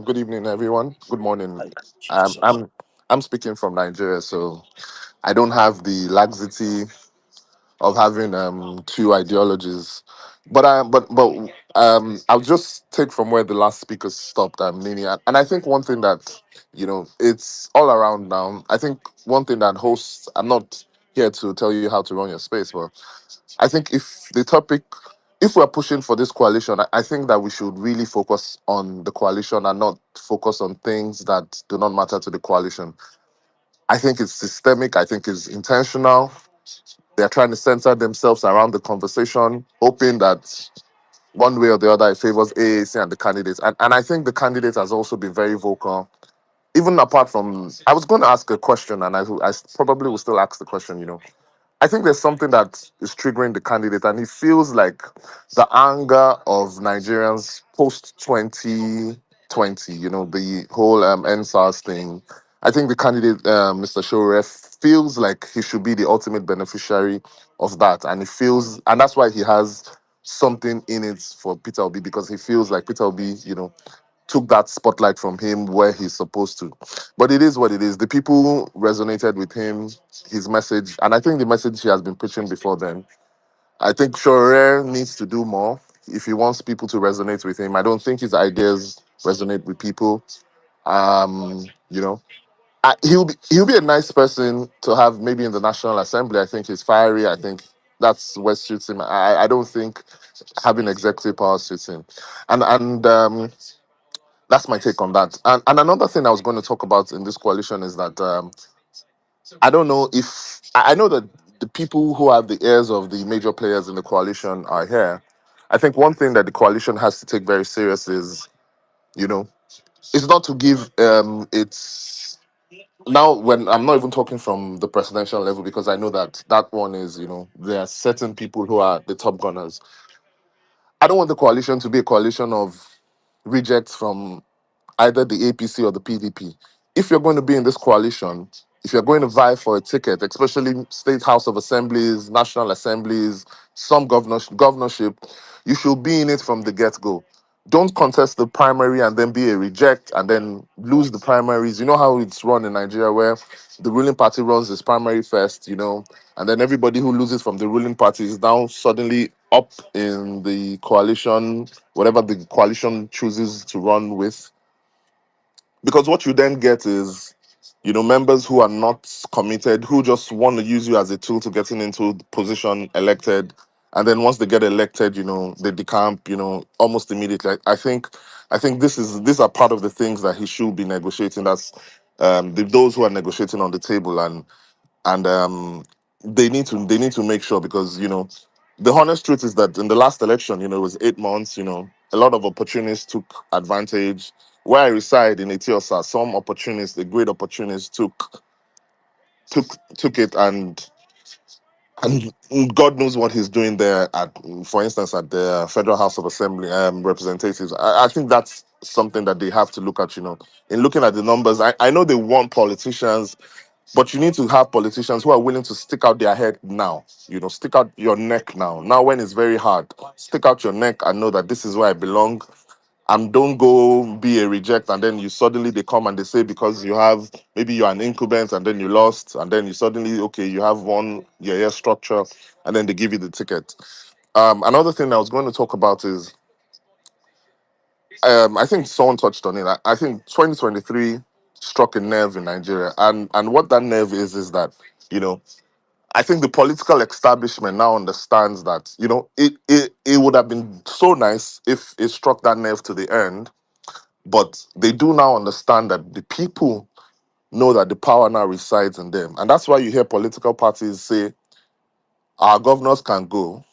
Good evening, everyone. Good morning. Ay, Um, Jesus. I'm I'm speaking from Nigeria, so I don't have the laxity of having two ideologies. But I'll just take from where the last speaker stopped, Nini, and I think one thing that it's all around now. I think one thing that hosts. I'm not here to tell you how to run your space, but I think if we're pushing for this coalition, I think that we should really focus on the coalition and not focus on things that do not matter to the coalition. I think it's systemic. I think it's intentional. They're trying to center themselves around the conversation, hoping that one way or the other it favors AAC and the candidates. And I think the candidate has also been very vocal. Even apart from, I was going to ask a question, and I probably will still ask the question. I think there's something that is triggering the candidate, and it feels like the anger of Nigerians post 2020, the whole NSAS thing. I think the candidate, Mr. Shoref, feels like he should be the ultimate beneficiary of that. And he feels, and that's why he has something in it for Peter Obi, because he feels like Peter Obi, took that spotlight from him where he's supposed to. But it is what it is. The people resonated with him, his message, and I think the message he has been preaching before then. I think Shorer needs to do more if he wants people to resonate with him. I don't think his ideas resonate with people. Um, you know, he'll be a nice person to have maybe in the National Assembly. I think he's fiery. I think that's what suits him. I don't think having executive power suits him. And that's my take on that. And another thing I was going to talk about in this coalition is that I don't know if I know that the people who have the ears of the major players in the coalition are here. I think one thing that the coalition has to take very serious is, you know, it's not to give its now when I'm not even talking from the presidential level, because I know that that one is, there are certain people who are the top gunners. I don't want the coalition to be a coalition of rejects from either the APC or the PDP. If you're going to be in this coalition, if you're going to vie for a ticket, especially state house of assemblies, national assemblies, some governorship, you should be in it from the get-go. Don't contest the primary and then be a reject and then lose the primaries. You know how it's run in Nigeria where the ruling party runs its primary first, and then everybody who loses from the ruling party is now suddenly up in the coalition, whatever the coalition chooses to run with, because what you then get is, members who are not committed, who just want to use you as a tool to getting into the position elected. And then once they get elected, they decamp, almost immediately. I think these are part of the things that he should be negotiating. That's those who are negotiating on the table, and they need to make sure, because the honest truth is that in the last election, it was 8 months. A lot of opportunists took advantage. Where I reside in Etiosa, some opportunists, the great opportunists, took it, and God knows what he's doing there. For instance, at the Federal House of Assembly representatives. I think that's something that they have to look at. In looking at the numbers, I know they want politicians, but you need to have politicians who are willing to stick out their head now. Stick out your neck now. Now, when it's very hard, stick out your neck and know that this is where I belong. And don't go be a reject, and then you suddenly they come and they say, because maybe you're an incumbent and then you lost, and then you suddenly, okay, you have one yeah structure, and then they give you the ticket. Another thing I was going to talk about is, I think someone touched on it. I think 2023 struck a nerve in Nigeria, and what that nerve is that, I think the political establishment now understands that, it would have been so nice if it struck that nerve to the end, but they do now understand that the people know that the power now resides in them. And that's why you hear political parties say, our governors can go,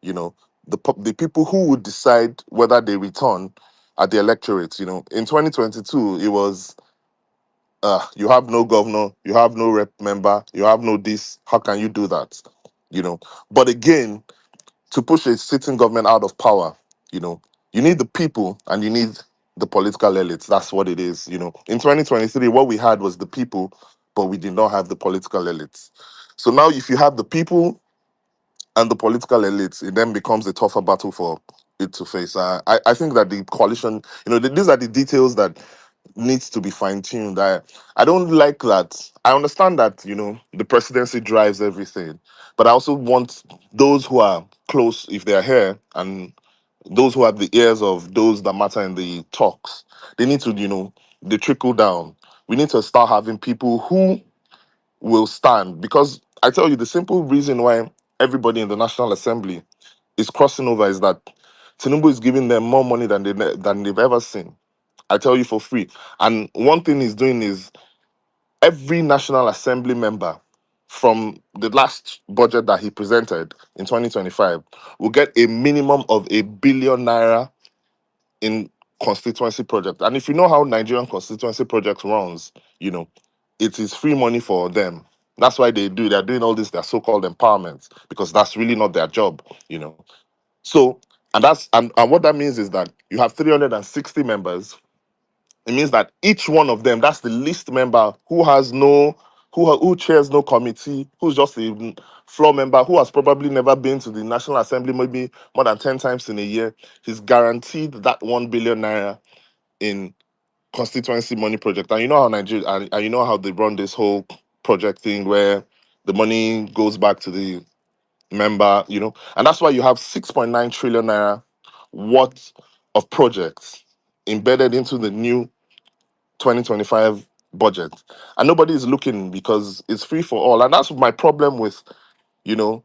the people who would decide whether they return at the electorate. In 2022, it was, you have no governor, you have no rep member, you have no this. How can you do that? But again, to push a sitting government out of power, you know, you need the people and you need the political elites. That's what it is. In 2023, what we had was the people, but we did not have the political elites. So now, if you have the people and the political elites, it then becomes a tougher battle for it to face. I think that the coalition, these are the details that needs to be fine-tuned. I don't like that. I understand that, the presidency drives everything, but I also want those who are close, if they're here, and those who have the ears of those that matter in the talks, they need to, they trickle down. We need to start having people who will stand, because I tell you, the simple reason why everybody in the National Assembly is crossing over is that Tinubu is giving them more money than they've ever seen. I tell you, for free. And one thing he's doing is, every National Assembly member from the last budget that he presented in 2025 will get a minimum of 1 billion naira in constituency project. And if you know how Nigerian constituency project runs, it is free money for them. That's why they're doing all this, their so-called empowerment, because that's really not their job. So, and what that means is that you have 360 members. It means that each one of them, that's the least member who has who chairs no committee, who's just a floor member, who has probably never been to the National Assembly maybe more than 10 times in a year. He's guaranteed that 1 billion naira in constituency money project. And you know how Nigeria, and you know how they run this whole project thing where the money goes back to the member. And that's why you have 6.9 trillion naira worth of projects embedded into the new 2025 budget, and nobody is looking, because it's free for all. And that's my problem with you know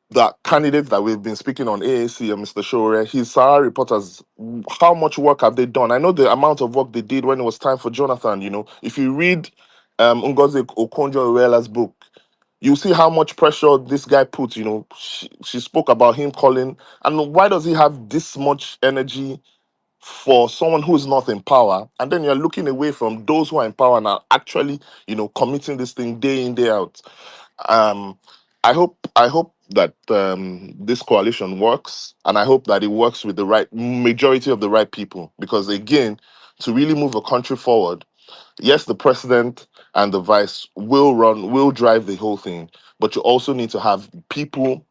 the candidates that we've been speaking on, AAC and Mr. Shore. His Sahara reporters, how much work have they done? I know the amount of work they did when it was time for Jonathan. If you read Ngozi Okonjo-Iweala's book, you see how much pressure this guy put. She spoke about him calling, and why does he have this much energy for someone who is not in power? And then you're looking away from those who are in power and are actually, committing this thing day in, day out. um I hope that this coalition works, and I hope that it works with the right majority of the right people. Because again, to really move a country forward, yes, the president and the vice will drive the whole thing, but you also need to have people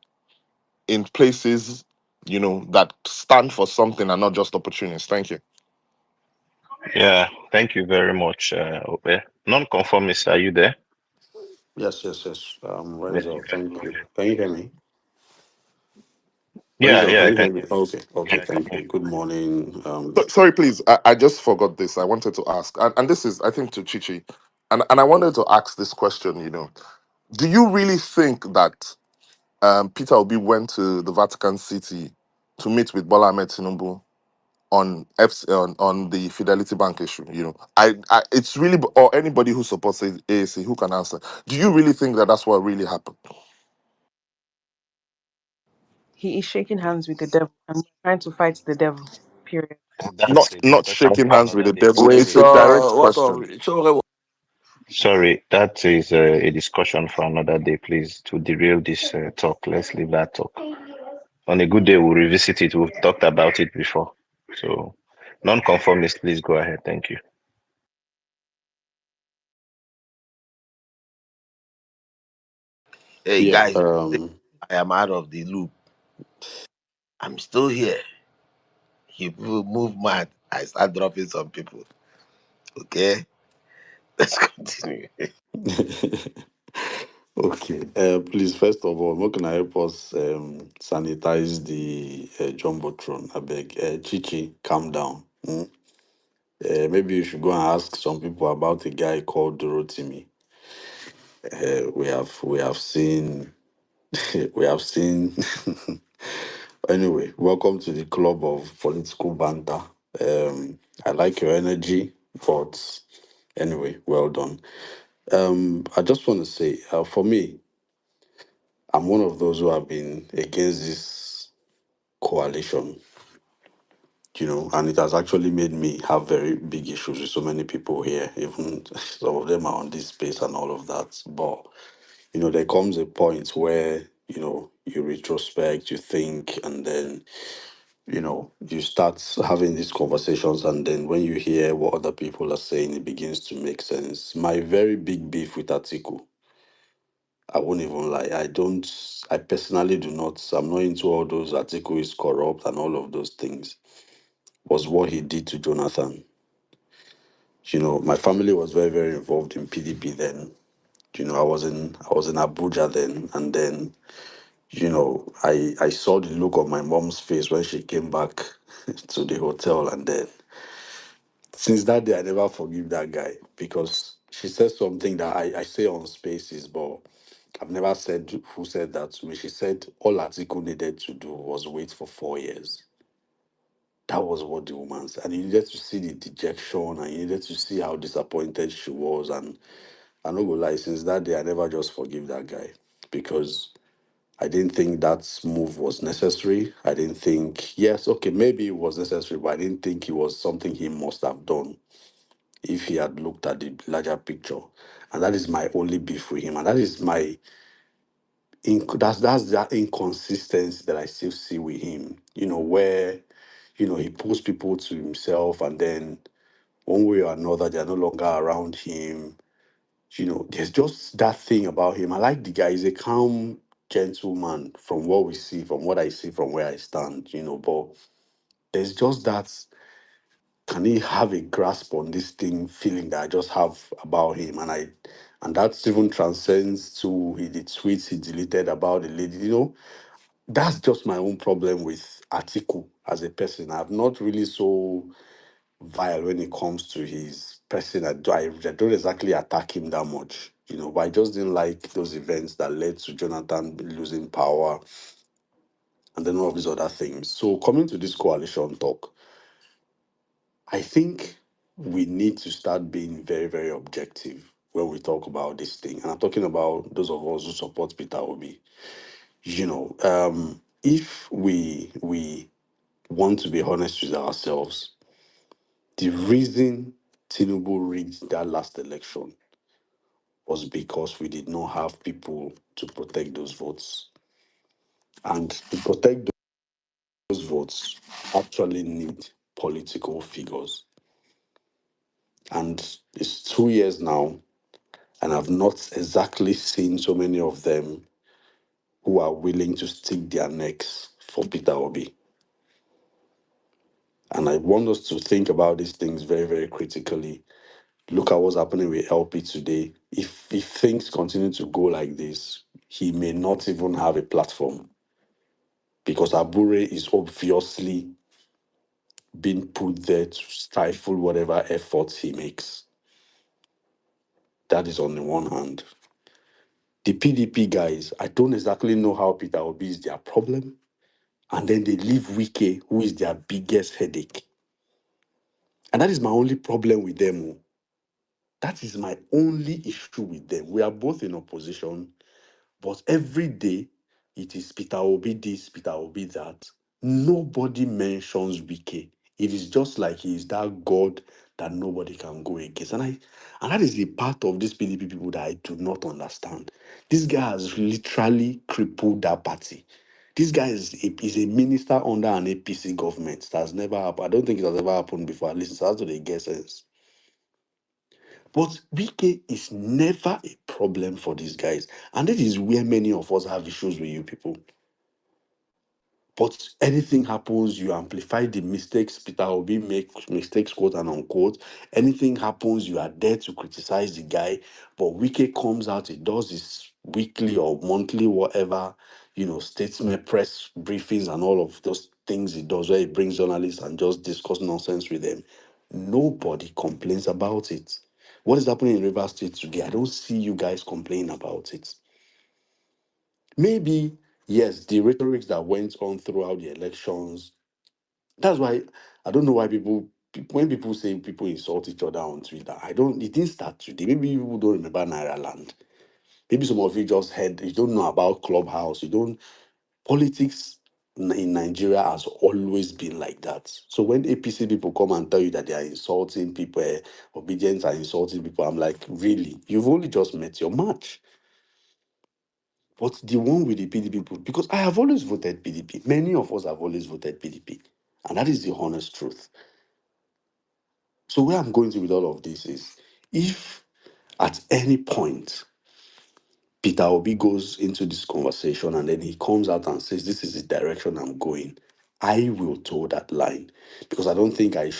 in places, that stand for something and not just opportunists. Thank you. Yeah, thank you very much, Ope. Non-conformist, are you there? Yes, yes, yes. Yeah, Renzo, you can go thank you. ahead. Can you hear me? Yeah, Renzo, yeah, can I you can hear me? hear you. Okay, okay, Yeah, I can thank hear you. Good morning. Sorry, please. I just forgot this. I wanted to ask, and this is, I think, to Chichi, and I wanted to ask this question. Do you really think that Peter Obi went to the Vatican City to meet with Bola Ahmed Tinubu on the Fidelity Bank issue? It's really, or anybody who supports AAC who can answer. Do you really think that that's what really happened? He is shaking hands with the devil and trying to fight the devil. Period. you. That's Not a not discussion shaking for hands with another the day. devil. Wait, It's a Sorry, direct what question. of so sorry, that is a discussion for another day. Please, to derail this talk, let's leave that talk. On a good day, we'll revisit it. We've talked about it before. So, non-conformist, please go ahead. Thank you. Hey yeah, guys, I am out of the loop. I'm still here. If you move mad, I start dropping some people. Okay, let's continue. okay. Please, first of all, how can I help us sanitize the jumbotron? I beg, Chichi, calm down. Maybe you should go and ask some people about a guy called Dorotimi. We have seen we have seen. Anyway, welcome to the club of political banter. I like your energy, but anyway, well done. I just want to say, for me, I'm one of those who have been against this coalition, and it has actually made me have very big issues with so many people here. Even some of them are on this space and all of that. But there comes a point where you retrospect, you think, and then you start having these conversations, and then when you hear what other people are saying, it begins to make sense. My very big beef with Atiku, I won't even lie. I personally do not, I'm not into all those Atiku is corrupt and all of those things, was what he did to Jonathan. My family was very, very involved in PDP then. I was in Abuja then, and then I saw the look on my mom's face when she came back to the hotel, and then since that day, I never forgive that guy because she said something that I say on spaces, but I've never said who said that to me. She said all Atiku needed to do was wait for 4 years. That was what the woman said. And you needed to see the dejection, and you needed to see how disappointed she was. And I no go lie, since that day, I never just forgive that guy because I didn't think that move was necessary. I didn't think, yes, okay, maybe it was necessary, but I didn't think it was something he must have done if he had looked at the larger picture. And that is my only beef with him. And that is that's that inconsistency that I still see with him, where, he pulls people to himself, and then one way or another, they're no longer around him. There's just that thing about him. I like the guy. He's a calm, gentleman from what we see, from what I see, from where I stand, but there's just that, can he have a grasp on this thing feeling that I just have about him, and that even transcends to the tweets he deleted about the lady. That's just my own problem with Atiku as a person. I'm not really so vile when it comes to his person. I don't exactly attack him that much, but I just didn't like those events that led to Jonathan losing power and then all of these other things. So coming to this coalition talk, I think we need to start being very, very objective when we talk about this thing. And I'm talking about those of us who support Peter Obi. If we want to be honest with ourselves, the reason Tinubu rigged that last election was because we did not have people to protect those votes. And to protect those votes, actually need political figures. And it's 2 years now, and I've not exactly seen so many of them who are willing to stick their necks for Peter Obi. And I want us to think about these things very, very critically. Look at what's happening with LP today. If things continue to go like this, he may not even have a platform because Abure is obviously being put there to stifle whatever efforts he makes. That is on the one hand. The PDP guys, I don't exactly know how Peter Obi is their problem. And then they leave Wike, who is their biggest headache. And that is my only problem with them. Oh. That is my only issue with them. We are both in opposition, but every day it is Peter Obi this, Peter Obi that. Nobody mentions Wike. It is just like he is that God that nobody can go against. And that is the part of these PDP people that I do not understand. This guy has literally crippled that party. This guy is a minister under an APC government. That's never happened. I don't think it has ever happened before. At least that's what they get sense. But Wike is never a problem for these guys. And this is where many of us have issues with you people. But anything happens, you amplify the mistakes Peter Obi makes, mistakes, quote and unquote. Anything happens, you are there to criticize the guy. But Wike comes out, he does his weekly or monthly, whatever, statement, press briefings, and all of those things he does where he brings journalists and just discuss nonsense with them. Nobody complains about it. What is happening in River State today? I don't see you guys complain about it. Maybe, yes, the rhetoric that went on throughout the elections. That's why I don't know why when people say people insult each other on Twitter, it didn't start today. Maybe people don't remember Naira Land. Maybe some of you just heard, you don't know about Clubhouse. Politics in Nigeria has always been like that. So when APC people come and tell you that they are insulting people, obedience are insulting people, I'm like, really? You've only just met your match. But the one with the PDP people, because I have always voted PDP. Many of us have always voted PDP. And that is the honest truth. So where I'm going to with all of this is, if at any point Peter Obi goes into this conversation and then he comes out and says, this is the direction I'm going, I will toe that line because I don't think I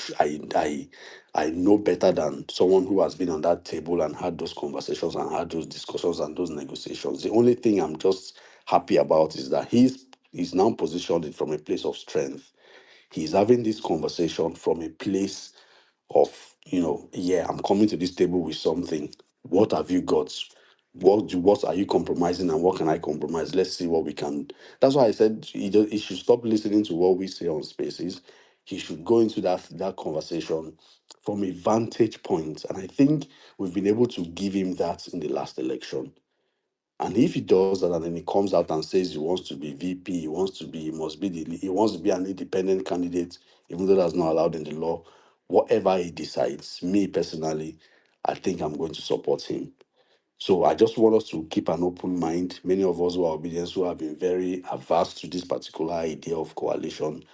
know better than someone who has been on that table and had those conversations and had those discussions and those negotiations. The only thing I'm just happy about is that he's now positioned it from a place of strength. He's having this conversation from a place of, yeah, I'm coming to this table with something. What have you got? What are you compromising and what can I compromise? Let's see what we can. That's why I said he should stop listening to what we say on spaces. He should go into that conversation from a vantage point. And I think we've been able to give him that in the last election. And if he does that and then he comes out and says he wants to be VP, he wants to he wants to be an independent candidate, even though that's not allowed in the law, whatever he decides, me personally, I think I'm going to support him. So I just want us to keep an open mind. Many of us who are obedience who have been very averse to this particular idea of coalition,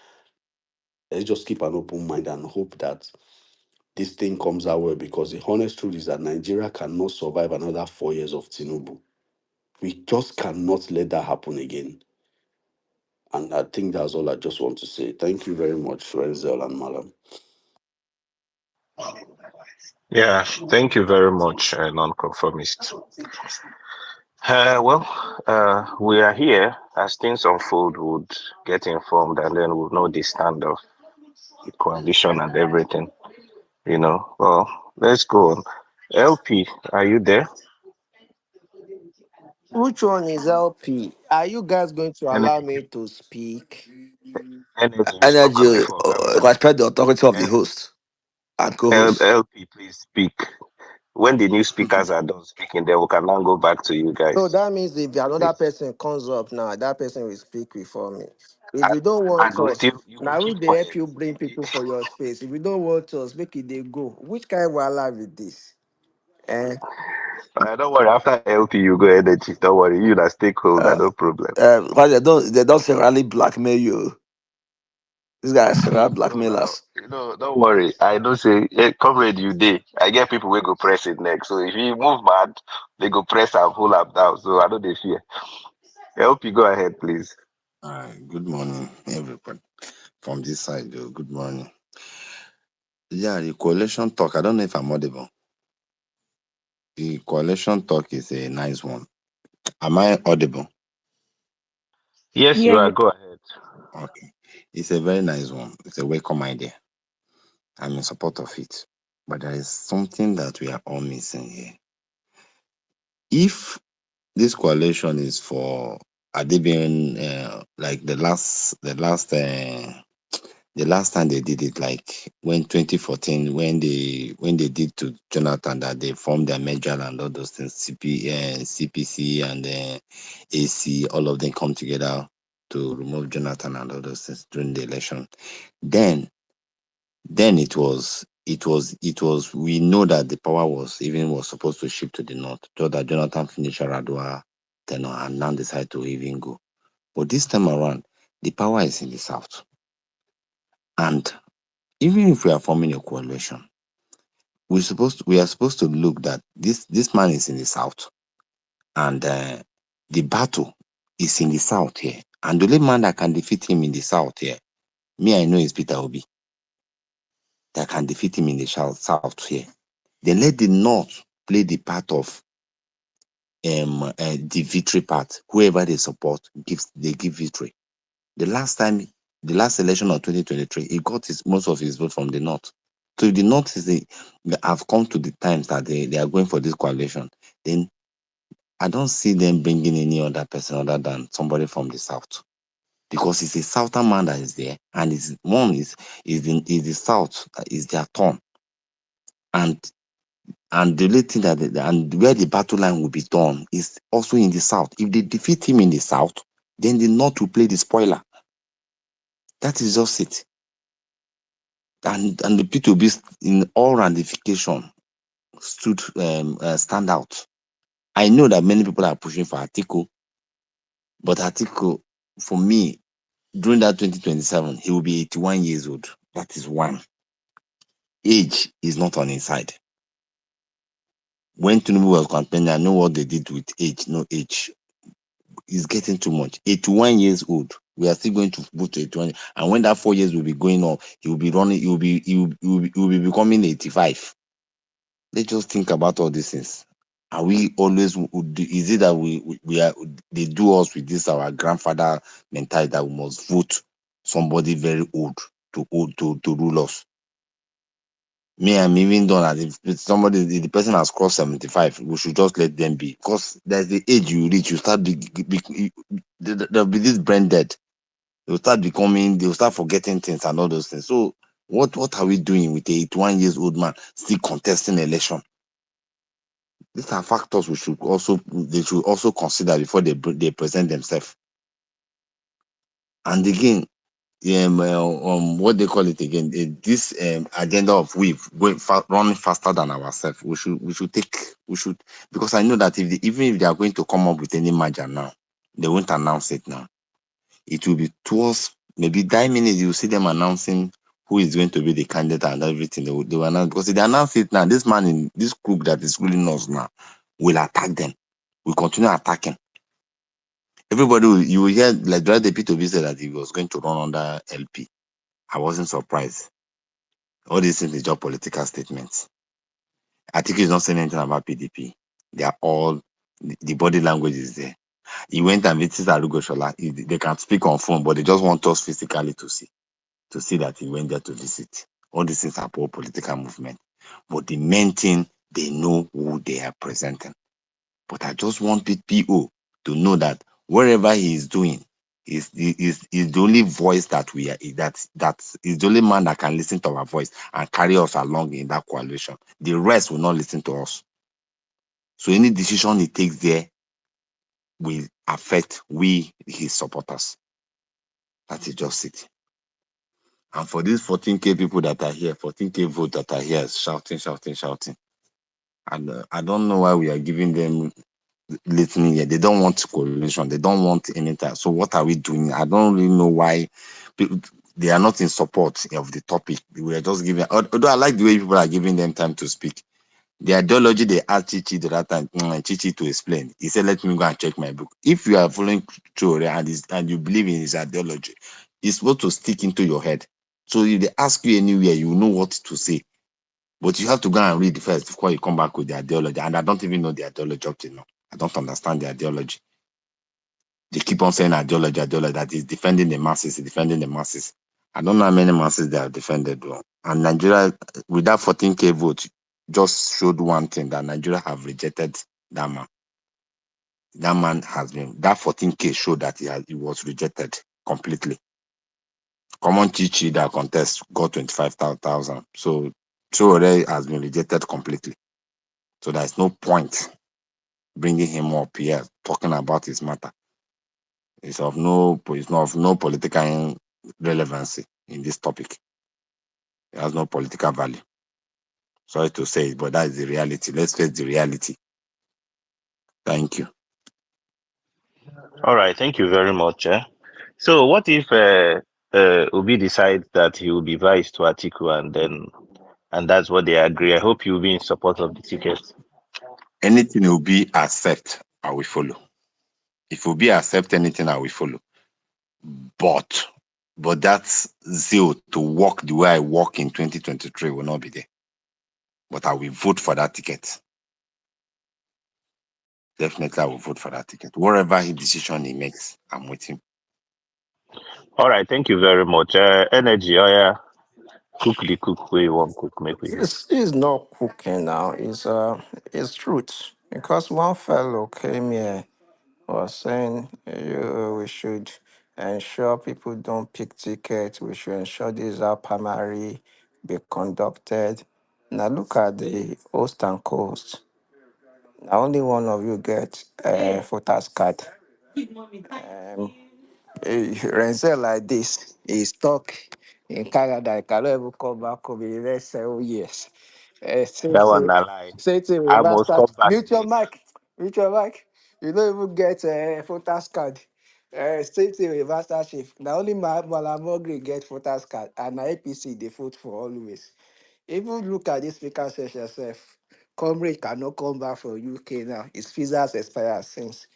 let's just keep an open mind and hope that this thing comes out well because the honest truth is that Nigeria cannot survive another 4 years of Tinubu. We just cannot let that happen again. And I think that's all I just want to say. Thank you very much, Renzel and Malam. Yeah, thank you very much, nonconformist. We are here. As things unfold, would get informed and then we'll know the stand of the coalition and everything. Well, let's go on. LP, are you there? Which one is LP? Are you guys going to allow me to speak? Energy, you spoke Energy, before. Why would respect the authority of the I? host and co-host. LP, please speak. When the new speakers are done speaking, then we can now go back to you So guys. that means if another Please. person comes up now, that person will speak before me. If you don't I want go us, still, you go now we keep they help quiet. you bring people for your space. If you don't want us, make it they go. Which kind of wahala with this? Eh, Don't worry, after LP, you go energy. Don't worry, you that stakeholder, no problem. why they don't really blackmail you. This guy several No, no, blackmailers. no, don't worry. I don't say, hey, comrade, you day. I get people will go press it next. So if you move mad, they go press and pull up down. So I don't they fear. LP, go ahead, please. Good morning, everybody. From this side, good morning. Yeah, the coalition talk. I don't know if I'm audible. The coalition talk is a nice one. Am I audible? Yes, Yeah, you are. yeah. Go ahead. Okay. It's a very nice one. It's a welcome idea. I'm in support of it. But there is something that we are all missing here. If this coalition is for, are they being like the last time they did it, like when 2014, when they did to Jonathan, that they formed their major and all those things, CPC and AC, all of them come together to remove Jonathan and all those things during the election. Then it was we know that the power was supposed to shift to the north, so that Jonathan finished Aradua tenure and now decide to even go. But this time around, the power is in the south. And even if we are forming a coalition, we are supposed to look that this man is in the south, and the battle is in the south here, and the only man that can defeat him in the south here, me I know, is Peter Obi, that can defeat him in the south here. Then let the north play the part of the victory part. Whoever they support they give victory. The last election of 2023, he got most of his vote from the north. So if the north they have come to the times that they are going for this coalition, then I don't see them bringing any other person other than somebody from the south, because it's a southern man that is there, and is the south is their turn, and the only thing and where the battle line will be done is also in the south. If they defeat him in the south, then the north will play the spoiler. That is just it. And the P2B in all ramification stand out. I know that many people are pushing for Atiku, but Atiku, for me, during that 2027, he will be 81 years old. That is one. Age is not on his side. When Tinubu was campaigning, I know what they did with age. No age is getting too much. 81 years old. We are still going to vote to 81. And when that 4 years will be going on, he will be running, he will be becoming 85. Let's just think about all these things. Are we always, is it that we are, they do us with this our grandfather mentality that we must vote somebody very old to rule us? Me, I'm even done that if somebody, if the person has crossed 75, we should just let them be, because there's the age you reach, you start there'll be this brain dead. They'll start forgetting things and all those things. So what are we doing with a 81 years old man still contesting election? These are factors they should also consider before they present themselves. And again, what they call it again, this agenda of we going running faster than ourselves. We should, because I know that even if they are going to come up with any merger now, they won't announce it now. It will be towards maybe that minute you see them announcing who is going to be the candidate and everything. They will announce, because if they announce it now, this man in this group that is ruling us now will attack them. We continue attacking. Everybody you will hear, like the other P2B said that he was going to run under LP. I wasn't surprised. All these things is just political statements. Atiku is not saying anything about PDP. They are all, the body language is there. He went and visited Arugoshola. They can speak on phone, but they just want us physically to see that he went there to visit. All these things are all political movement. But the main thing, they know who they are presenting. But I just want PO to know that wherever he is doing, is the only voice that we are, that is the only man that can listen to our voice and carry us along in that coalition. The rest will not listen to us. So any decision he takes there will affect his supporters. That is just it. And for these 14K people that are here, 14K votes that are here, shouting, shouting, shouting, And I don't know why we are giving them listening here. They don't want coalition. They don't want anything. So what are we doing? I don't really know why they are not in support of the topic. We are just giving, although I like the way people are giving them time to speak. The ideology they asked Chichi the other time, Chichi to explain. He said, let me go and check my book. If you are following Chore and you believe in his ideology, it's supposed to stick into your head. So if they ask you anywhere, you know what to say. But you have to go and read first before you come back with the ideology. And I don't even know the ideology up to now. I don't understand the ideology. They keep on saying ideology, ideology, that is defending the masses, defending the masses. I don't know how many masses they have defended, bro. And Nigeria, with that 14K vote, just showed one thing, that Nigeria have rejected that man. That man has been, that 14K showed that he was rejected completely. Common Chichi that contest got 25,000. So already has been rejected completely. So there's no point bringing him up here, talking about his matter. It's of no political relevancy in this topic. It has no political value. Sorry to say it, but that is the reality. Let's face the reality. Thank you. All right, thank you very much. So what if Obi decides that he will be vice to Atiku, and that's what they agree? I hope you'll be in support of the ticket. Anything will be accept, I will follow. If will be accept anything, I will follow. But that zeal to walk the way I walk in 2023 will not be there. But I will vote for that ticket. Definitely, I will vote for that ticket. Whatever his decision he makes, I'm with him. All right, thank you very much. Energy, oh yeah, cook the cook where you want cook, make we hear. It's not cooking now. It's truth. Because one fellow came here was saying we should ensure people don't pick tickets. We should ensure this our primary be conducted. Now look at the host and coast. Now only one of you get a photos card. Um, Renzel like this, he's stuck in Canada. He cannot even come back home in the next 7 years. That one na lie. Say to I reverse must card. come back Mute your this. mic. Mute your mic. You don't even get a photos card. Same thing with master chief. Now only my Malamogri get photos card and na APC they vote for always. Even look at this speaker session yourself. Comrade cannot come back from UK now. His visa has expired since.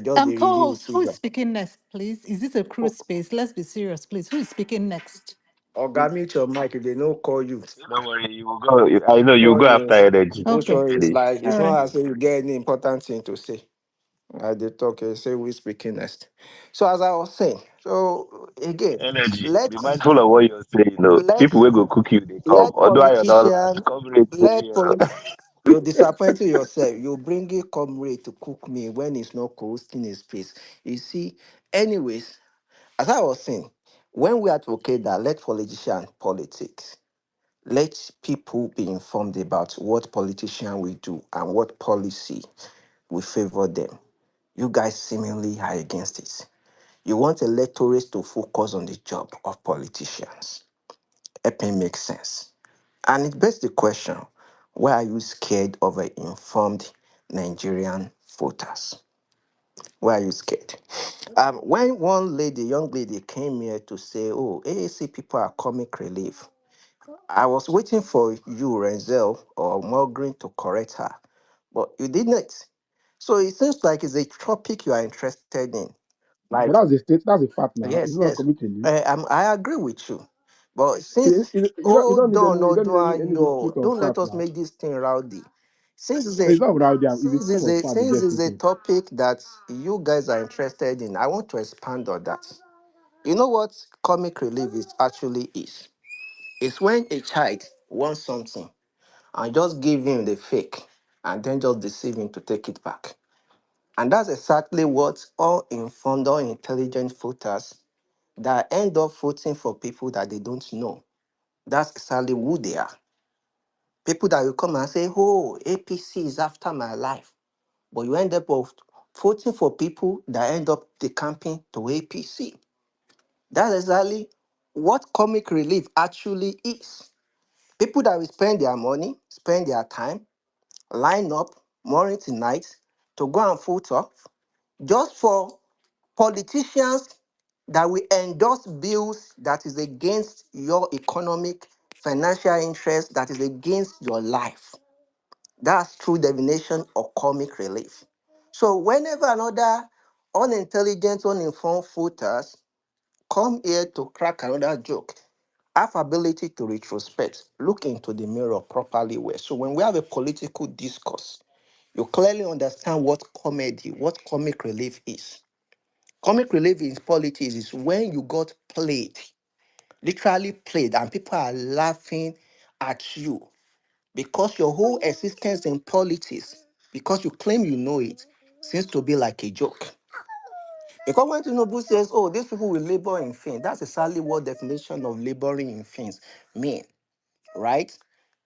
Just the renew his Co-host, who is visa. speaking next, please? Is this a cruise space? Let's be serious, please. Who is speaking next? Oga, mute your mic if they no call you. Don't worry, you will go. I know Which you will one go after is energy. which Okay. one is like All it's right. not as if you get any important thing to say. I did talk say we speaking next. So as I was saying, so again, Energy. Be let's mindful of what you're saying. People let's will go cook you, they come. let Although I don't land, politician come ready to let you. poli- you disappointing yourself. You bring a comrade to cook me when it's not coasting his face. You see, anyways, as I was saying, when we advocate that let politician politics. Let people be informed about what politician will do and what policy will favor them. You guys seemingly are against it. You want electorates to focus on the job of politicians. It makes sense. And it begs the question, why are you scared of an informed Nigerian voters? Why are you scared? When one lady, young lady, came here to say, oh, AAC people are comic relief, I was waiting for you, Renzel or Morgan, to correct her, but you didn't. So it seems like it's a topic you are interested in. But Like, that's a state. That's a fact now. It's yes, not a yes, comic relief. I agree with you. But You, since, you, you don't hold need on, any. You hold don't need on, any yo, dispute of don't let fact us now. make this thing rowdy. Since it's No, a it's not about them. If it's talk of fact, they since get it's a footage. topic that you guys are interested in, I want to expand on that. You know what comic relief is actually is? It's when a child wants something and just give him the fake and then just deceive him to take it back. And that's exactly what all informed or intelligent voters that end up voting for people that they don't know. That's exactly who they are. People that will come and say, oh, APC is after my life. But you end up of voting for people that end up decamping to APC. That's exactly what comic relief actually is. People that will spend their money, spend their time, line up morning to night to go and vote up just for politicians that will endorse bills that is against your economic financial interest, that is against your life. That's true definition of comic relief. So whenever another unintelligent, uninformed voters come here to crack another joke, have ability to retrospect, look into the mirror properly well. So when we have a political discourse, you clearly understand what comedy, what comic relief is. Comic relief in politics is when you got played, literally played, and people are laughing at you because your whole existence in politics, because you claim you know it, seems to be like a joke. Because when Tinubu says, oh, these people will labor in vain, that's exactly what definition of laboring in vain mean, right?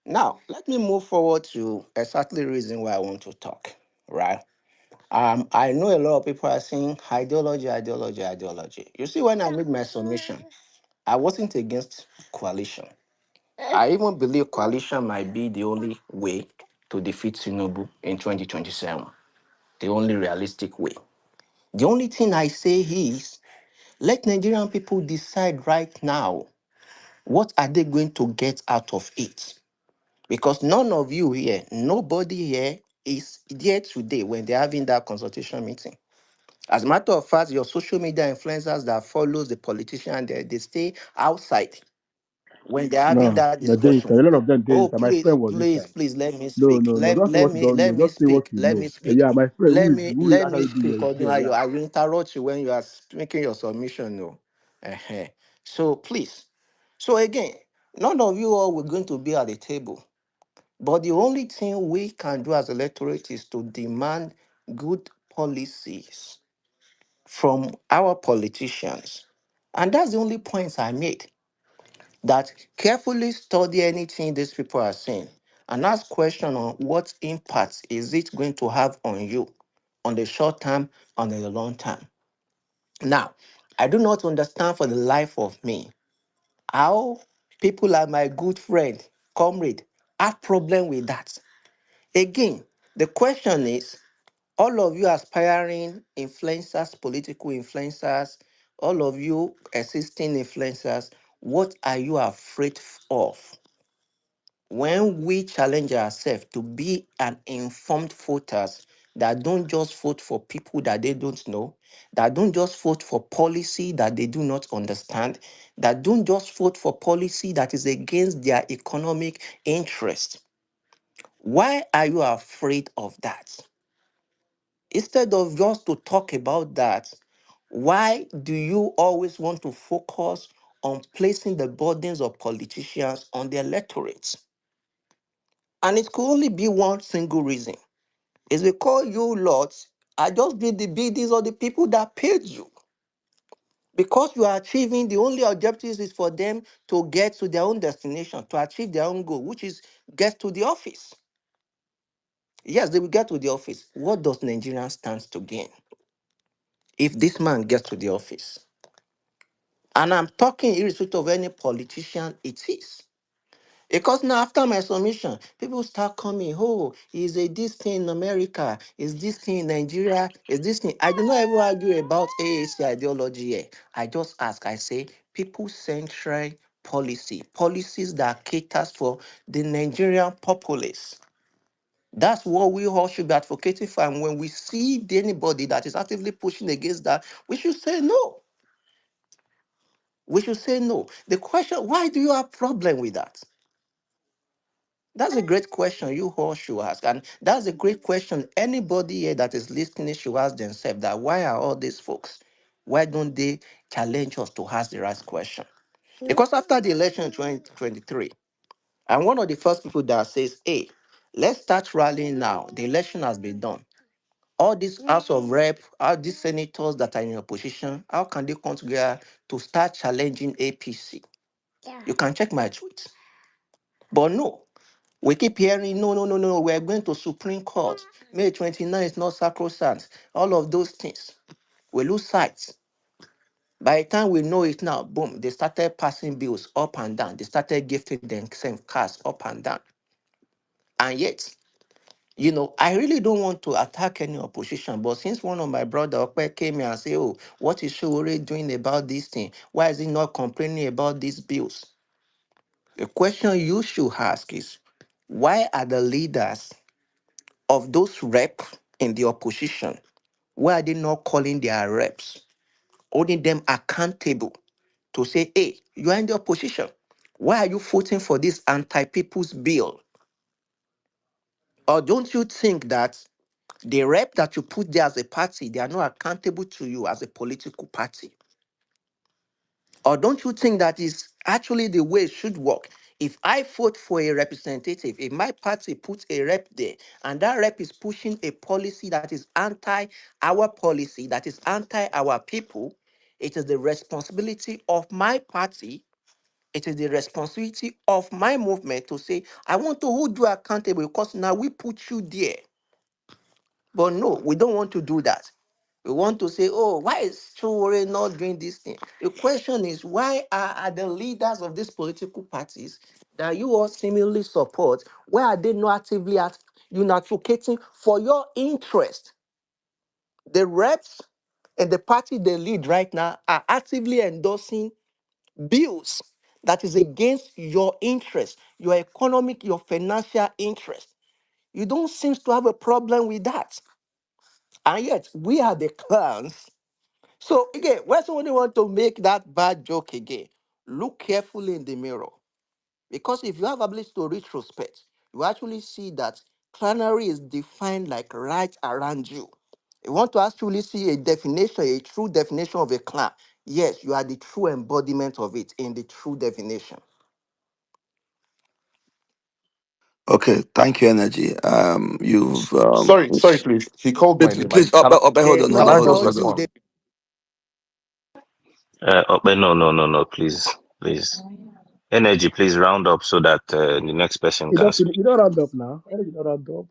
Now, let me move forward to exactly the reason why I want to talk, right? I know a lot of people are saying ideology, ideology, ideology. You see, when I made my submission, I wasn't against coalition. I even believe coalition might be the only way to defeat Tinubu in 2027, the only realistic way. The only thing I say is let Nigerian people decide right now what are they going to get out of it. Because none of you here, nobody here is there today when they're having that consultation meeting. As a matter of fact, your social media influencers that follows the politician, they stay outside when they're having No, that they're there discussion. inside. A lot of them there Oh, inside. My friend was please, inside. please let me No, speak. no, no. Let, Don't say let what you me don't let know. me Just say what speak. you Let me know. speak. Yeah, my friend, who is Let me actually doing speak. your Although there, yeah. I will interrupt you when you are making your submission. No. So please. So again, none of you all were going to be at the table. But the only thing we can do as electorate is to demand good policies from our politicians. And that's the only points I made. That carefully study anything these people are saying and ask question on what impact is it going to have on you on the short term, on the long term. Now, I do not understand for the life of me how people like my good friend, comrade, have problem with that. Again, the question is, all of you aspiring influencers, political influencers, all of you existing influencers, what are you afraid of? When we challenge ourselves to be an informed voters that don't just vote for people that they don't know, that don't just vote for policy that they do not understand, that don't just vote for policy that is against their economic interest. Why are you afraid of that? Instead of just to talk about that, why do you always want to focus on placing the burdens of politicians on the electorate? And it could only be one single reason. It's because you lots are just being the these are the people that paid you. Because you are achieving the only objectives is for them to get to their own destination, to achieve their own goal, which is get to the office. Yes, they will get to the office. What does Nigerian stand to gain if this man gets to the office? And I'm talking irrespective of any politician it is. Because now after my submission, people start coming, oh, is a this thing in America? Is this thing in Nigeria? Is this thing? I do not ever argue about AAC ideology here. I just ask, I say, people-centered policy, policies that caters for the Nigerian populace. That's what we all should be advocating for. And when we see anybody that is actively pushing against that, we should say no. We should say no. The question, why do you have problem with that? That's a great question you all should ask. And that's a great question anybody here that is listening should ask themselves that why are all these folks? Why don't they challenge us to ask the right question? Because after the election in 2023, I'm one of the first people that says, hey, let's start rallying now. The election has been done. All these House of Rep, all these senators that are in opposition, how can they come together to start challenging APC? You can check my tweets. But no, we keep hearing, no, no, no, no, we're going to Supreme Court. May 29 is not sacrosanct. All of those things. We lose sight. By the time we know it now, boom, they started passing bills up and down. They started gifting themselves cars up and down. And yet, I really don't want to attack any opposition, but since one of my brother Okpe came here and say, "Oh, what is Showore doing about this thing? Why is he not complaining about these bills?" The question you should ask is, why are the leaders of those reps in the opposition, why are they not calling their reps, holding them accountable to say, "Hey, you are in the opposition. Why are you voting for this anti-people's bill?" Or don't you think that the rep that you put there as a party, they are not accountable to you as a political party? Or don't you think that is actually the way it should work? If I vote for a representative, if my party puts a rep there, and that rep is pushing a policy that is anti our policy, that is anti our people, it is the responsibility of my party, it is the responsibility of my movement to say, "I want to hold you accountable because now we put you there." But no, we don't want to do that. We want to say, "Oh, why is Chowore not doing this thing?" The question is, why are the leaders of these political parties that you all seemingly support, why are they not actively advocating for your interest? The reps and the party they lead right now are actively endorsing bills that is against your interest, your economic, your financial interest. You don't seem to have a problem with that. And yet, we are the clowns. So again, when somebody want to make that bad joke again, look carefully in the mirror. Because if you have ability to retrospect, you actually see that clownery is defined like right around you. You want to actually see a definition, a true definition of a clown. Yes, you are the true embodiment of it in the true definition. Okay, thank you, Energy. You've Sorry, please. He called my name. please, Can hold They on, can hold on, I hold on, just monitor hold you. on. They respond? But no, please, please. Energy, please round up so that the next person You can don't speak. finish. You don't round up now. Why you don't round up?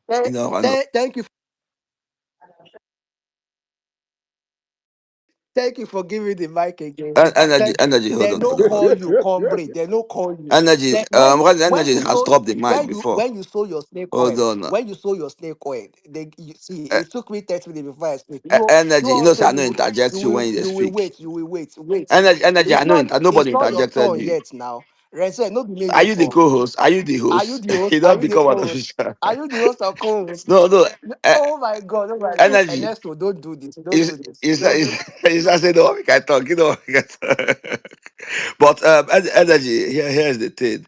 thank, You know, I know. thank you. Thank you for giving the mic again. Energy, Thank you. energy, hold They on, no hold on, hold call on. you comrade. They no call you. Energy, They, when because when energy you has sow dropped the mic before. when you sow your snake Hold oil, on. when you sow your snake oil, they you see Uh, it took me 30 minutes before I speak. You energy, you know, say also I know interject you when you you will speak. wait. You will wait. Wait. Energy, I know It's nobody not your interjected turn you. yet now. Renzo, not be me Are your you the turn. co-host? Are you the Are you host? the host? You Are don't you the become an co-host? official. Are you the host or co-host? No, no. Uh, Oh my god, oh my god. energy. Ernesto, don't do this. Don't Is do this. is Don't do is I say no, we can talk. You know, we can talk. But energy. Here's the thing.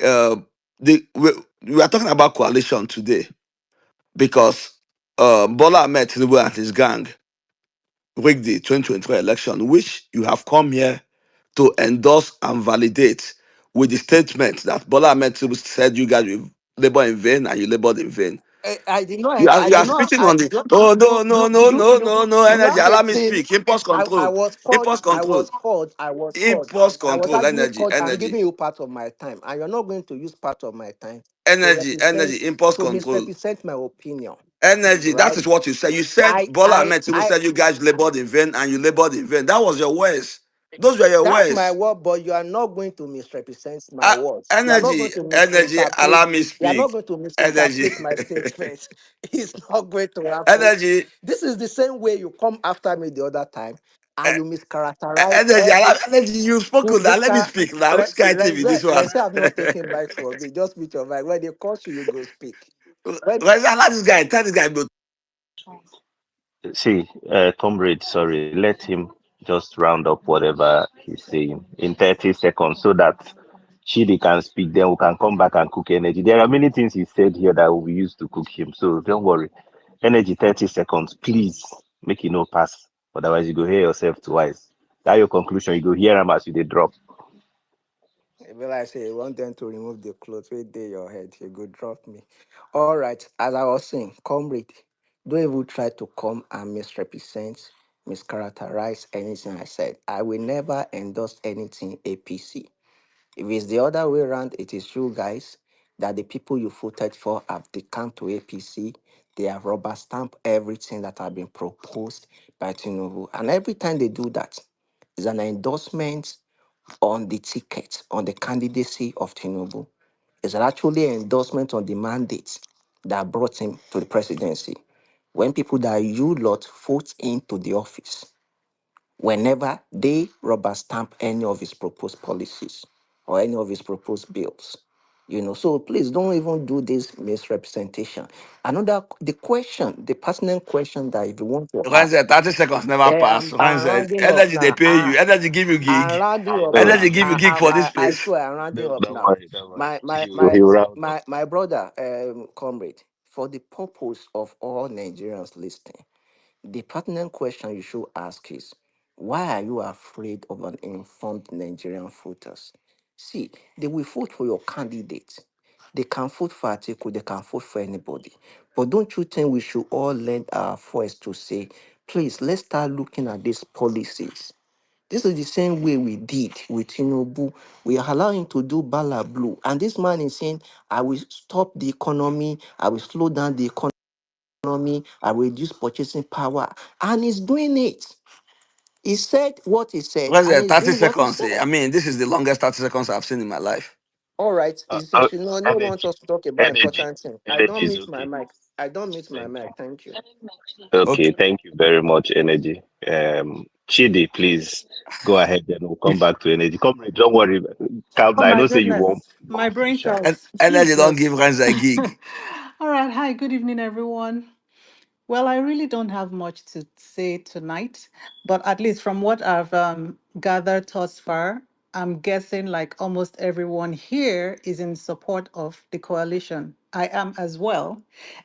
Uh, we are talking about coalition today because Bola Ahmed Tinubu and his gang rigged the 2023 election, which you have come here to endorse and validate with the statement that Bola Ahmed Tinubu said you guys will labor in vain and you labored in vain. I did not. I You are did not. spitting I on the do. oh no Do no do no do no do. no no Do you energy. have a Allow me team? speak. Impulse I control. was called. Impulse control. Impulse I was control. actually Energy. called. I'm Energy. giving you part of my time, and you're not going to use part of my time to Energy. represent, Energy. Impulse to control. misrepresent my opinion. Energy. That Right? is what you said. You said Bola Ahmed Tinubu I. said you guys labored in vain and you labored in vain. That was your words. Those were your That's my words. word, but you are not going to misrepresent my words. You are not going Energy. to Energy. misinterpret. Allow me You are not speak. going to Energy. misinterpret my statement. It's not going to happen. energy. This is the same way you come after me the other time and you mischaracterize Energy. every Energy. You've spoken now. Let me Mr. speak now. Which kind of thing is this one? Reze, I'm not taking back from me. Just meet your mic. When they call you, you go speak. When Where's allow this guy? Tell this guy, bro. See, comrade, sorry, let him just round up whatever he's saying in 30 seconds so that Chidi can speak. Then we can come back and cook energy. There are many things he said here that will be used to cook him. So don't worry. Energy 30 seconds, please make it no pass. Otherwise, you go hear yourself twice. That your conclusion, you go hear him as you they drop. Well, I say, you want them to remove the clothes right there your head. You go drop me. All right, as I was saying, comrade, don't even try to come and misrepresent, mischaracterize anything I said. I will never endorse anything APC. If it's the other way around, it is you guys that the people you voted for have decamped to APC. They have rubber stamped everything that have been proposed by Tinubu. And every time they do that, it's an endorsement on the ticket, on the candidacy of Tinubu. It's actually an endorsement on the mandate. that brought him to the presidency, when people that you lot vote into the office, whenever they rubber stamp any of his proposed policies or any of his proposed bills. So please don't even do this misrepresentation. The question, the pertinent question that if you want to When ask, said 30 seconds never pass. When I'm said rounding up energy they now. pay you, energy give you I'm gig, rounding up No, now. energy give you gig for this I place. swear I'm rounding up don't now. worry, don't worry. My my He my will round up. my brother, comrade, for the purpose of all Nigerians listening, the pertinent question you should ask is, why are you afraid of an informed Nigerian voters? See, they will vote for your candidate. They can vote for Atiku, they can vote for anybody. But don't you think we should all lend our voice to say, please, let's start looking at these policies. This is the same way we did with Tinubu. We allow him to do Bala Blue. And this man is saying, I will stop the economy, I will slow down the economy, I will reduce purchasing power. And he's doing it. He said what he said, When and said he's 30 doing what he seconds. said. I mean, this is the longest 30 seconds I've seen in my life. All right. Uh, He said, uh, you know, no want energy, us to talk about energy, important things. I energy don't is mute my okay. mic. I don't mute my Thank mic. you. Thank you. Okay, Okay. thank you very much, energy. Chidi, please go ahead, then we'll come back to energy. Comrade, don't worry. Calm Oh down. I my know say you won't goodness. My brain sharp. And cells. energy don't give Jesus. Renzo a gig. All right. Hi, good evening, everyone. Well, I really don't have much to say tonight, but at least from what I've gathered thus far, I'm guessing like almost everyone here is in support of the coalition. I am as well.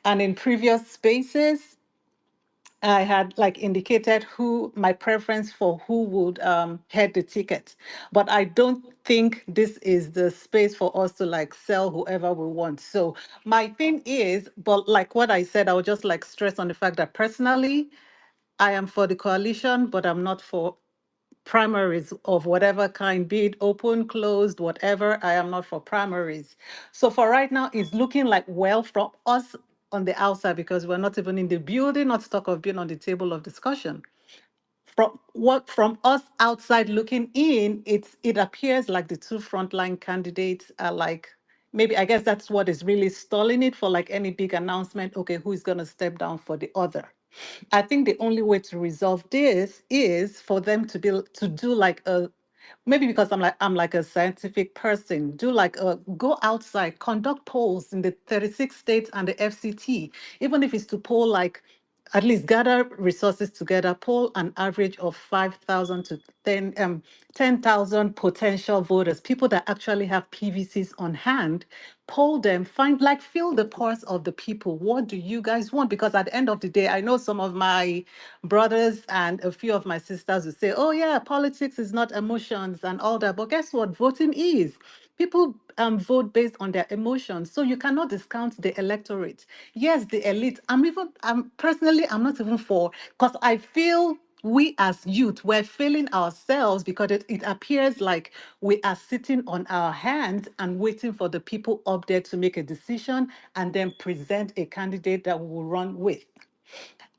And in previous spaces, I had like indicated who my preference for who would head the ticket. But I don't think this is the space for us to like sell whoever we want. So my thing is, but like what I said, I would just like stress on the fact that personally, I am for the coalition, but I'm not for primaries of whatever kind, be it open, closed, whatever. I am not for primaries. So for right now, it's looking like well from us on the outside because we're not even in the building, not to talk of being on the table of discussion. From us outside looking in, it appears like the two frontline candidates are like maybe I guess that's what is really stalling it for like any big announcement. Okay, who is going to step down for the other? I think the only way to resolve this is for them to do like a maybe because I'm like a scientific person, do like a go outside, conduct polls in the 36 states and the FCT, even if it's to poll like at least gather resources together, poll an average of 5,000 to 10,000 potential voters, people that actually have PVCs on hand, poll them, find like feel the pulse of the people. What do you guys want? Because at the end of the day, I know some of my brothers and a few of my sisters will say, oh yeah, politics is not emotions and all that. But guess what? Voting is. People vote based on their emotions. So you cannot discount the electorate. Yes, the elite. I'm personally, I'm not even for, because I feel we as youth, we're failing ourselves because it appears like we are sitting on our hands and waiting for the people up there to make a decision and then present a candidate that we will run with.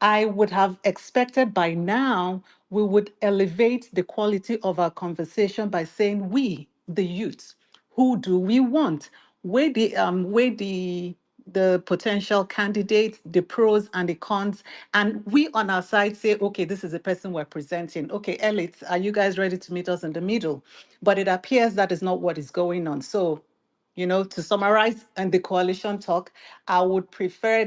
I would have expected by now we would elevate the quality of our conversation by saying we, the youth, who do we want? Weigh the potential candidates, the pros and the cons, and we on our side say, okay, this is the person we're presenting. Okay, elites, are you guys ready to meet us in the middle? But it appears that is not what is going on. So to summarize and the coalition talk, I would prefer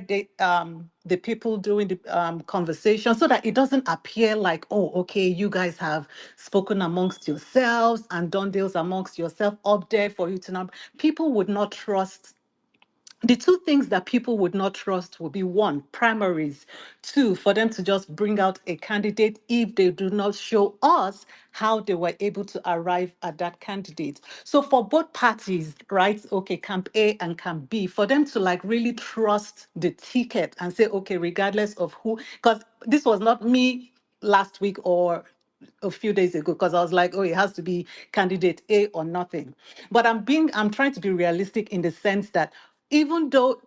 the people doing the conversation so that it doesn't appear like, oh, okay, you guys have spoken amongst yourselves and done deals amongst yourself up there for you to know. People would not trust the two things that people would not trust will be one, primaries, two, for them to just bring out a candidate if they do not show us how they were able to arrive at that candidate. So for both parties, right? Okay, camp A and camp B, for them to like really trust the ticket and say, okay, regardless of who, because this was not me last week or a few days ago because I was like, oh, it has to be candidate A or nothing. But I'm trying to be realistic in the sense that even though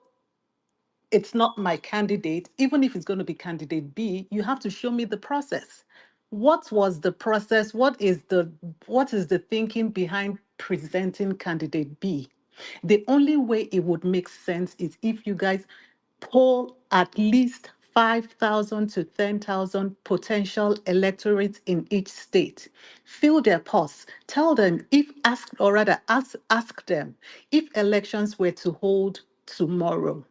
it's not my candidate, even if it's going to be candidate B, you have to show me the process. What was the process? What is the thinking behind presenting candidate B? The only way it would make sense is if you guys poll at least 5,000 to 10,000 potential electorates in each state. Fill their pulse. Tell them if ask, or rather ask them if elections were to hold tomorrow,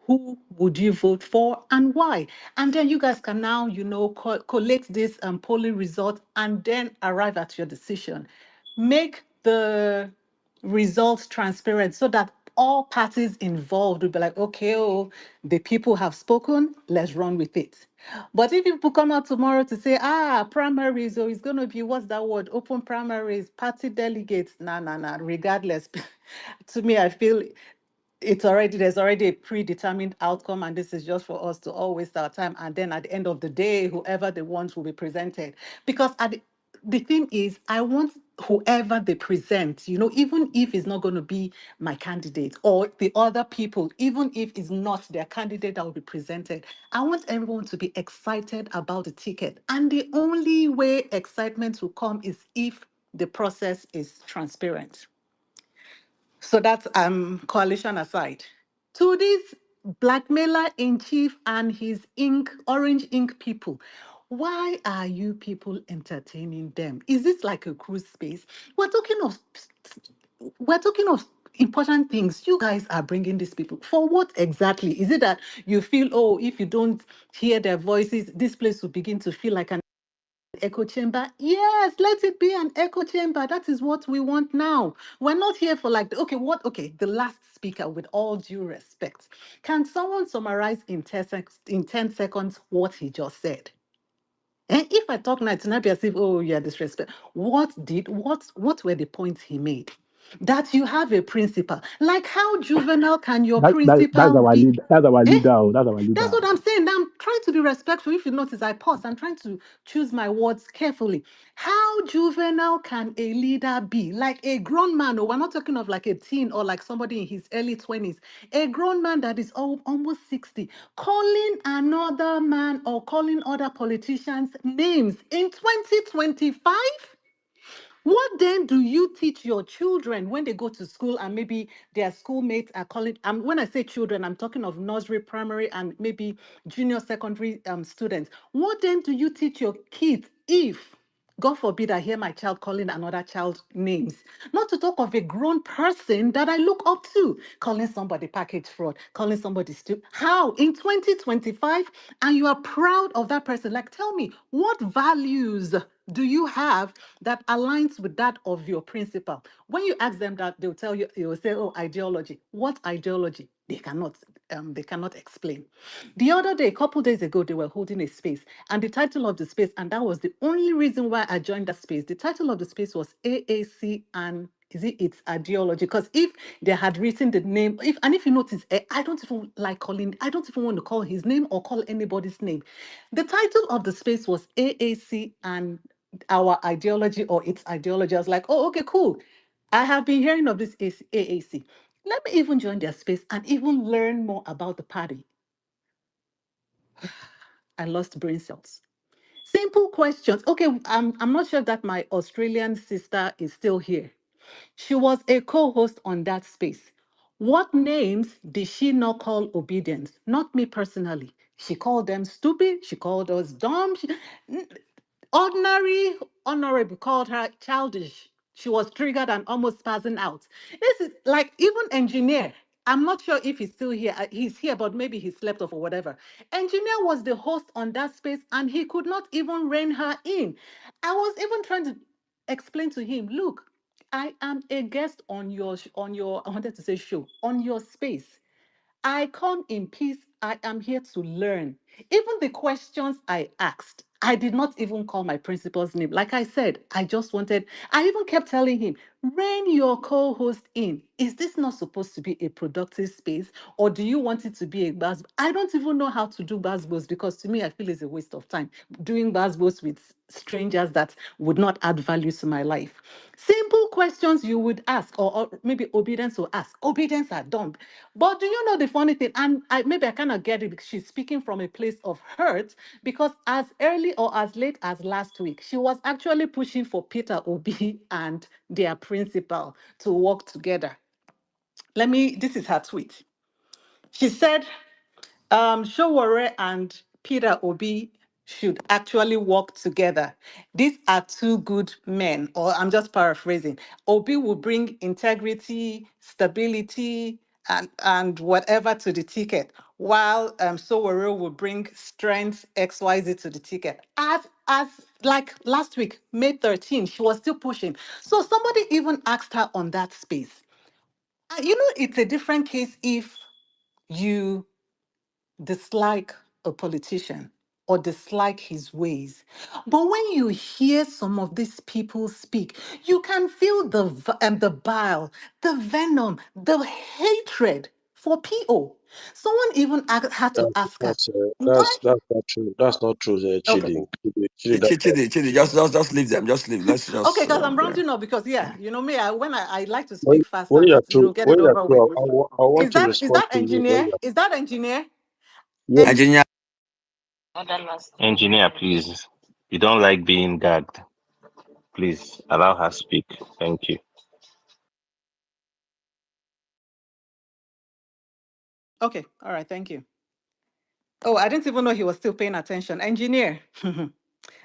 who would you vote for and why? And then you guys can now, collate this polling result and then arrive at your decision. Make the results transparent so that all parties involved will be like, okay, oh, the people have spoken, let's run with it. But if people come out tomorrow to say, primaries, or it's going to be, what's that word, open primaries, party delegates, nah, regardless. To me, I feel there's already a predetermined outcome, and this is just for us to all waste our time. And then at the end of the day, whoever they want will be presented. Because the thing is, I want whoever they present, even if it's not going to be my candidate or the other people, even if it's not their candidate that will be presented, I want everyone to be excited about the ticket. And the only way excitement will come is if the process is transparent. So that's coalition aside. To this blackmailer in chief and his orange ink people, why are you people entertaining them? Is this like a cruise space? We're talking of important things. You guys are bringing these people for what exactly? Is it that you feel, oh, if you don't hear their voices, this place will begin to feel like an echo chamber? Yes, let it be an echo chamber. That is what we want now. We're not here for the last speaker, with all due respect. Can someone summarize in 10 seconds what he just said? And if I talk now, it's not be as if, oh, yeah, disrespect. What were the points he made? That you have a principal. Like, how juvenile can your That's principal our be? leader. That's our Eh? leader. Oh, that's our That's leader. what I'm saying. I'm trying to be respectful. If you notice, I pause. I'm trying to choose my words carefully. How juvenile can a leader be? Like a grown man, or we're not talking of like a teen or like somebody in his early 20s, a grown man that is almost 60, calling another man or calling other politicians names in 2025? What then do you teach your children when they go to school and maybe their schoolmates are calling? When I say children, I'm talking of nursery, primary, and maybe junior secondary students. What then do you teach your kids if, God forbid, I hear my child calling another child names? Not to talk of a grown person that I look up to, calling somebody package fraud, calling somebody stupid. How? In 2025, and you are proud of that person. Like, tell me, what values do you have that aligns with that of your principal? When you ask them that, they will say, oh, ideology. What ideology? They cannot explain. The other day, a couple days ago, they were holding a space, and the title of the space, and that was the only reason why I joined that space. The title of the space was AAC and is it its ideology? Because if they had written the name, if you notice, I don't even like calling, I don't even want to call his name or call anybody's name. The title of the space was AAC and our ideology or its ideology. I was like, oh, okay, cool. I have been hearing of this AAC. Let me even join their space and even learn more about the party. I lost brain cells. Simple questions. Okay, I'm not sure that my Australian sister is still here. She was a co-host on that space. What names did she not call obedience? Not me personally. She called them stupid. She called us dumb. Ordinary honorable called her childish. She was triggered and almost passing out. This is like even engineer. I'm not sure if he's still here. He's here, but maybe he slept off or whatever. Engineer was the host on that space, and he could not even rein her in. I was even trying to explain to him, look, I am a guest on your I wanted to say show, on your space. I come in peace. I am here to learn. Even the questions I asked, I did not even call my principal's name. Like I said, I even kept telling him, rein your co host in. Is this not supposed to be a productive space? Or do you want it to be a buzz? I don't even know how to do buzzwords because to me, I feel it's a waste of time doing buzzwords with strangers that would not add value to my life. Simple questions you would ask, or maybe obedience will ask. Obedience are dumb. But do you know the funny thing? And maybe I cannot get it because she's speaking from a place of hurt. Because as early or as late as last week, she was actually pushing for Peter Obi and their principal to work together. This is her tweet. She said, Showore and Peter Obi should actually work together. These are two good men, or I'm just paraphrasing. Obi will bring integrity, stability, and whatever to the ticket, while Showore will bring strength, XYZ to the ticket. As like last week, May 13, she was still pushing. So somebody even asked her on that space. It's a different case if you dislike a politician or dislike his ways. But when you hear some of these people speak, you can feel the bile, the venom, the hatred for PO. Someone even had to ask her, why? That's not true. That's not true, Okay. Chidi. Chidi, that's not Chidi, Chidi, just leave them. Just leave. Let's Okay, just because I'm yeah. rounding up because me, when I like to when speak fast and get when it you're over with. through, I want Is to that respond to you when engineer? you're Is that engineer? yeah. En- Engineer, Engineer, please. You don't like being gagged. Please allow her speak. Thank you. okay, all right, thank you. Oh, I didn't even know he was still paying attention. Engineer,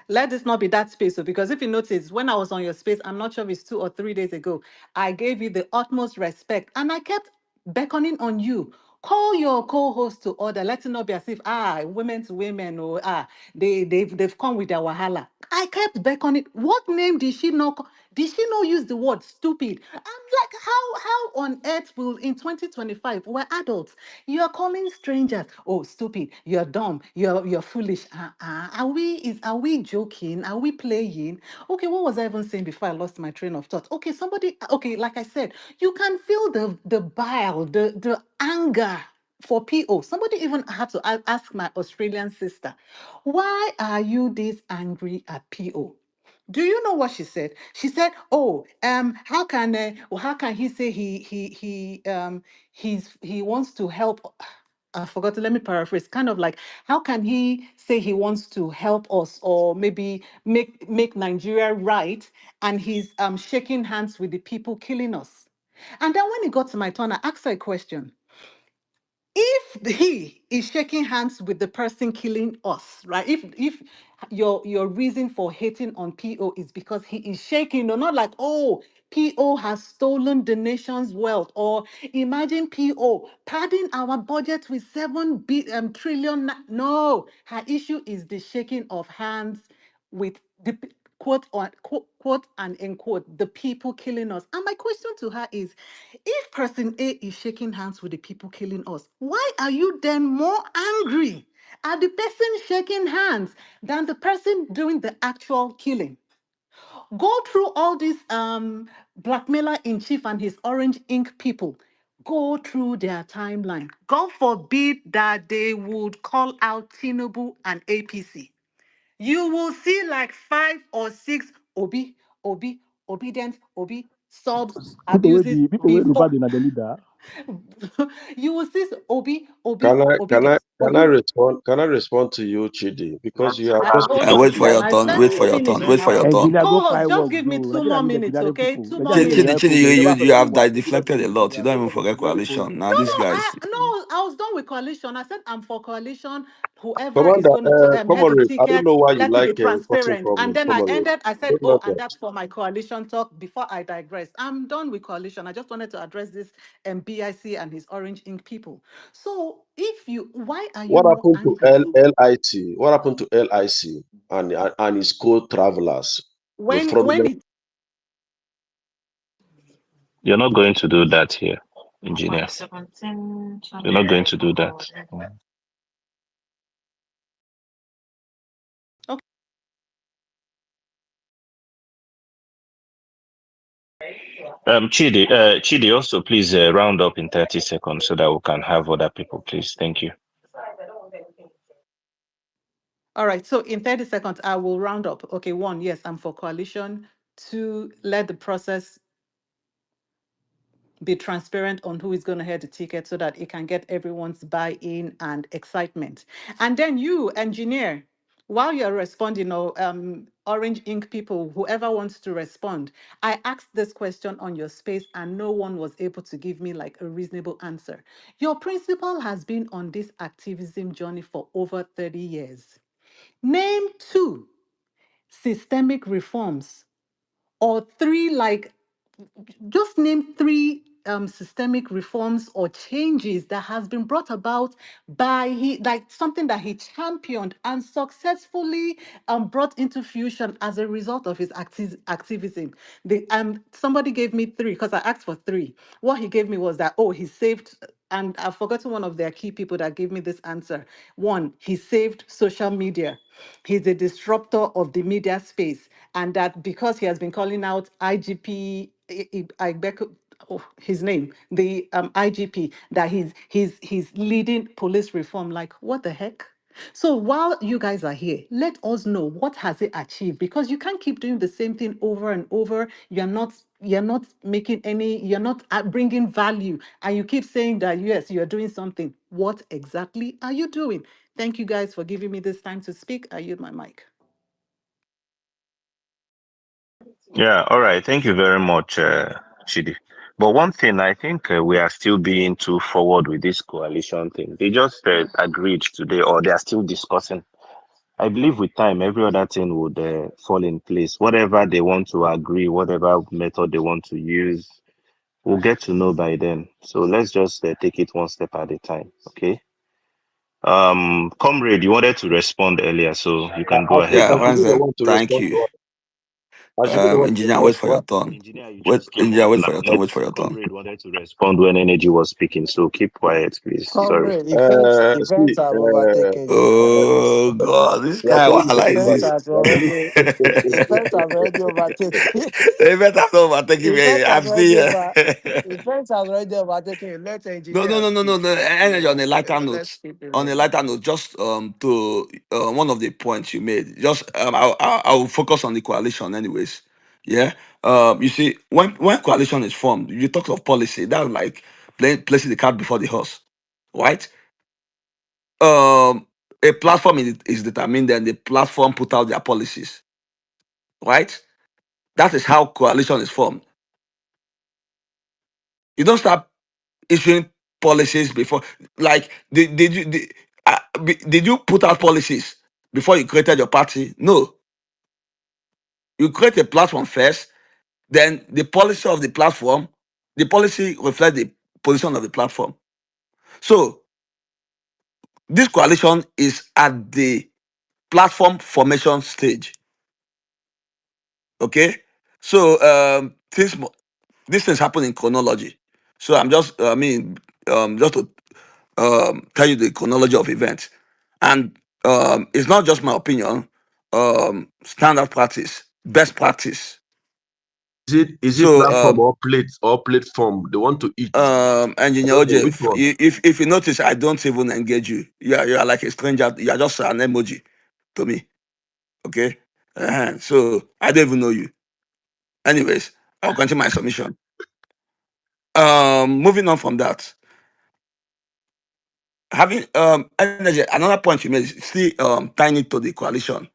let this not be that space. So, because if you notice, when I was on your space, I'm not sure if it's 2 or 3 days ago, I gave you the utmost respect and I kept beckoning on you. Call your co-host to order. Let it not be as if women to women, or they've come with their wahala. I kept beckoning. What name did she not? Did she not use the word stupid? I'm like, how on earth will in 2025 we're adults? You're calling strangers, oh, stupid, you're dumb, you're foolish. Are we joking? Are we playing? Okay, what was I even saying before I lost my train of thought? Okay, like I said, you can feel the bile, the anger for PO. Somebody even had to ask my Australian sister, why are you this angry at PO? Do you know what she said? She said, "Oh, how can he say he wants to help?" I forgot. Let me paraphrase. Kind of like, how can he say he wants to help us, or maybe make Nigeria right, and he's shaking hands with the people killing us? And then when it got to my turn, I asked her a question. If he is shaking hands with the person killing us, right? If your reason for hating on PO is because he is shaking, or not like, oh, PO has stolen the nation's wealth, or imagine PO padding our budget with 7 trillion. No, her issue is the shaking of hands with the quote and unquote the people killing us. And my question to her is, if person A is shaking hands with the people killing us, why are you then more angry at the person shaking hands than the person doing the actual killing? Go through all these blackmailer in chief and his orange ink people. Go through their timeline. God forbid that they would call out Tinubu and APC. You will see like 5 or 6 Obi, obedient, Obi, subs, abuses People where before. Robert na the leader. You will see Can I can I obedient, can I Obi. respond? Can I respond to you, Chidi? Because you have just Hold spoken on. wait to for my your turn. Let Wait me for your finish turn. Wait for now. your turn. Engineer, go Co-host, just fireworks, give me go. two Nigeria more need minutes, Equidare okay? people. 2 more Nigeria need Chidi, help minutes. Chidi, people. You never you forget have people. You deflected a people. lot. You don't even You forget no dey coalition. Now forget. these I guys. no, I was done with coalition. I said I'm for coalition. Whoever is Commander, going to head the Comrade, I don't ticket, know why you let it be like causing transparent. And problem, then I Comrade. ended. I I said, don't "Oh, like and that. that's for my coalition talk." Before I digress, I'm done with coalition. I just wanted to address this BIC and his orange ink people. So, why are you What more happened to angry LIT? What happened to LIC and his co-travelers? The when fraudulent. it You're not going to do that here, engineer. You're not going to do that. okay? Chidi, also please round up in 30 seconds so that we can have other people, please. Thank you. All right. So in 30 seconds, I will round up. Okay. One, yes, I'm for coalition. Two, let the process be transparent on who is going to head the ticket so that it can get everyone's buy-in and excitement. And then you, engineer, while you're responding, or Orange Ink people, whoever wants to respond, I asked this question on your space and no one was able to give me like a reasonable answer. Your principal has been on this activism journey for over 30 years. Name two systemic reforms or three, like, just name three systemic reforms or changes that has been brought about by he, like something that he championed and successfully brought into fusion as a result of his activism. Somebody gave me three because I asked for three. What he gave me was that, oh, he saved, and I've forgotten one of their key people that gave me this answer. One, he saved social media. He's a disruptor of the media space, and that because he has been calling out IGP, oh, his name, the IGP, that he's leading police reform. Like, what the heck? So while you guys are here, let us know what has it achieved, because you can't keep doing the same thing over and over. You're not making any. You're not bringing value, and you keep saying that yes, you're doing something. What exactly are you doing? Thank you guys for giving me this time to speak. I yield my mic. Yeah, all right. Thank you very much, Chidi. But one thing, I think we are still being too forward with this coalition thing. They just agreed today, or they are still discussing. I believe with time, every other thing would fall in place. Whatever they want to agree, whatever method they want to use, we'll get to know by then. So let's just take it one step at a time, okay? Comrade, you wanted to respond earlier, so you can go I think ahead Yeah, now. I should be the Wednesday, one to thank respond you. to. I should be the one to Engineer, respond wait for to. your turn. Engineer, you Wait, just came engineer, up wait for now. your turn. Let Wait for your turn. Comrade wanted to respond when Energy was speaking, so keep quiet, please. Sorry. Comrade, events See, have overtaken you now. Oh God, this we are guy, doing what this like Events tonight. this? has We are doing already events have already overtaken. They better not overtake me. Events has I'm already still over. here. Events has already overtaken you. Let No, no, engineer no, no, no, speak. no. Energy on Yeah, a lighter let's note. keep it On a moving. lighter note, just to one of the points you made. Just I'll focus on the coalition, anyways. Yeah. You see, when coalition is formed, you talk of policy. That's like placing the cart before the horse, right? A platform is determined, then the platform put out their policies, right? That is how coalition is formed. You don't start issuing policies before, like did you put out policies before you created your party? No, you create a platform first, then the policy of the platform, the policy reflect the position of the platform. So this coalition is at the platform formation stage. Okay, so these things happen in chronology. So I'm just just to tell you the chronology of events. And it's not just my opinion, standard practice, best practice. Is it So, platform or platform? They want to eat. I Engineer don't know OJ, which one. if you notice, I don't even engage you. You are like a stranger. You are just an emoji to me. Okay. So I don't even know you. Anyways, I'll continue my submission. Moving on from that, having energy. Another point you made is still tying it to the coalition.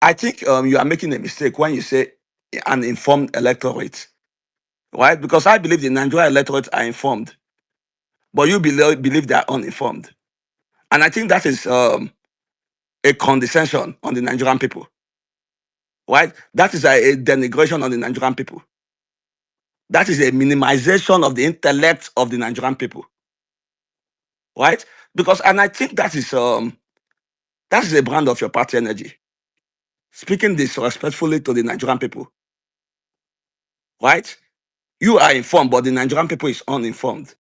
I think you are making a mistake when you say an informed electorate, right? Because I believe the Nigerian electorate are informed, but you believe they are uninformed. And I think that is a condescension on the Nigerian people, right? That is a denigration on the Nigerian people. That is a minimization of the intellect of the Nigerian people, right? Because, and I think that is a brand of your party energy, speaking disrespectfully to the Nigerian people, right? You are informed, but the Nigerian people is uninformed.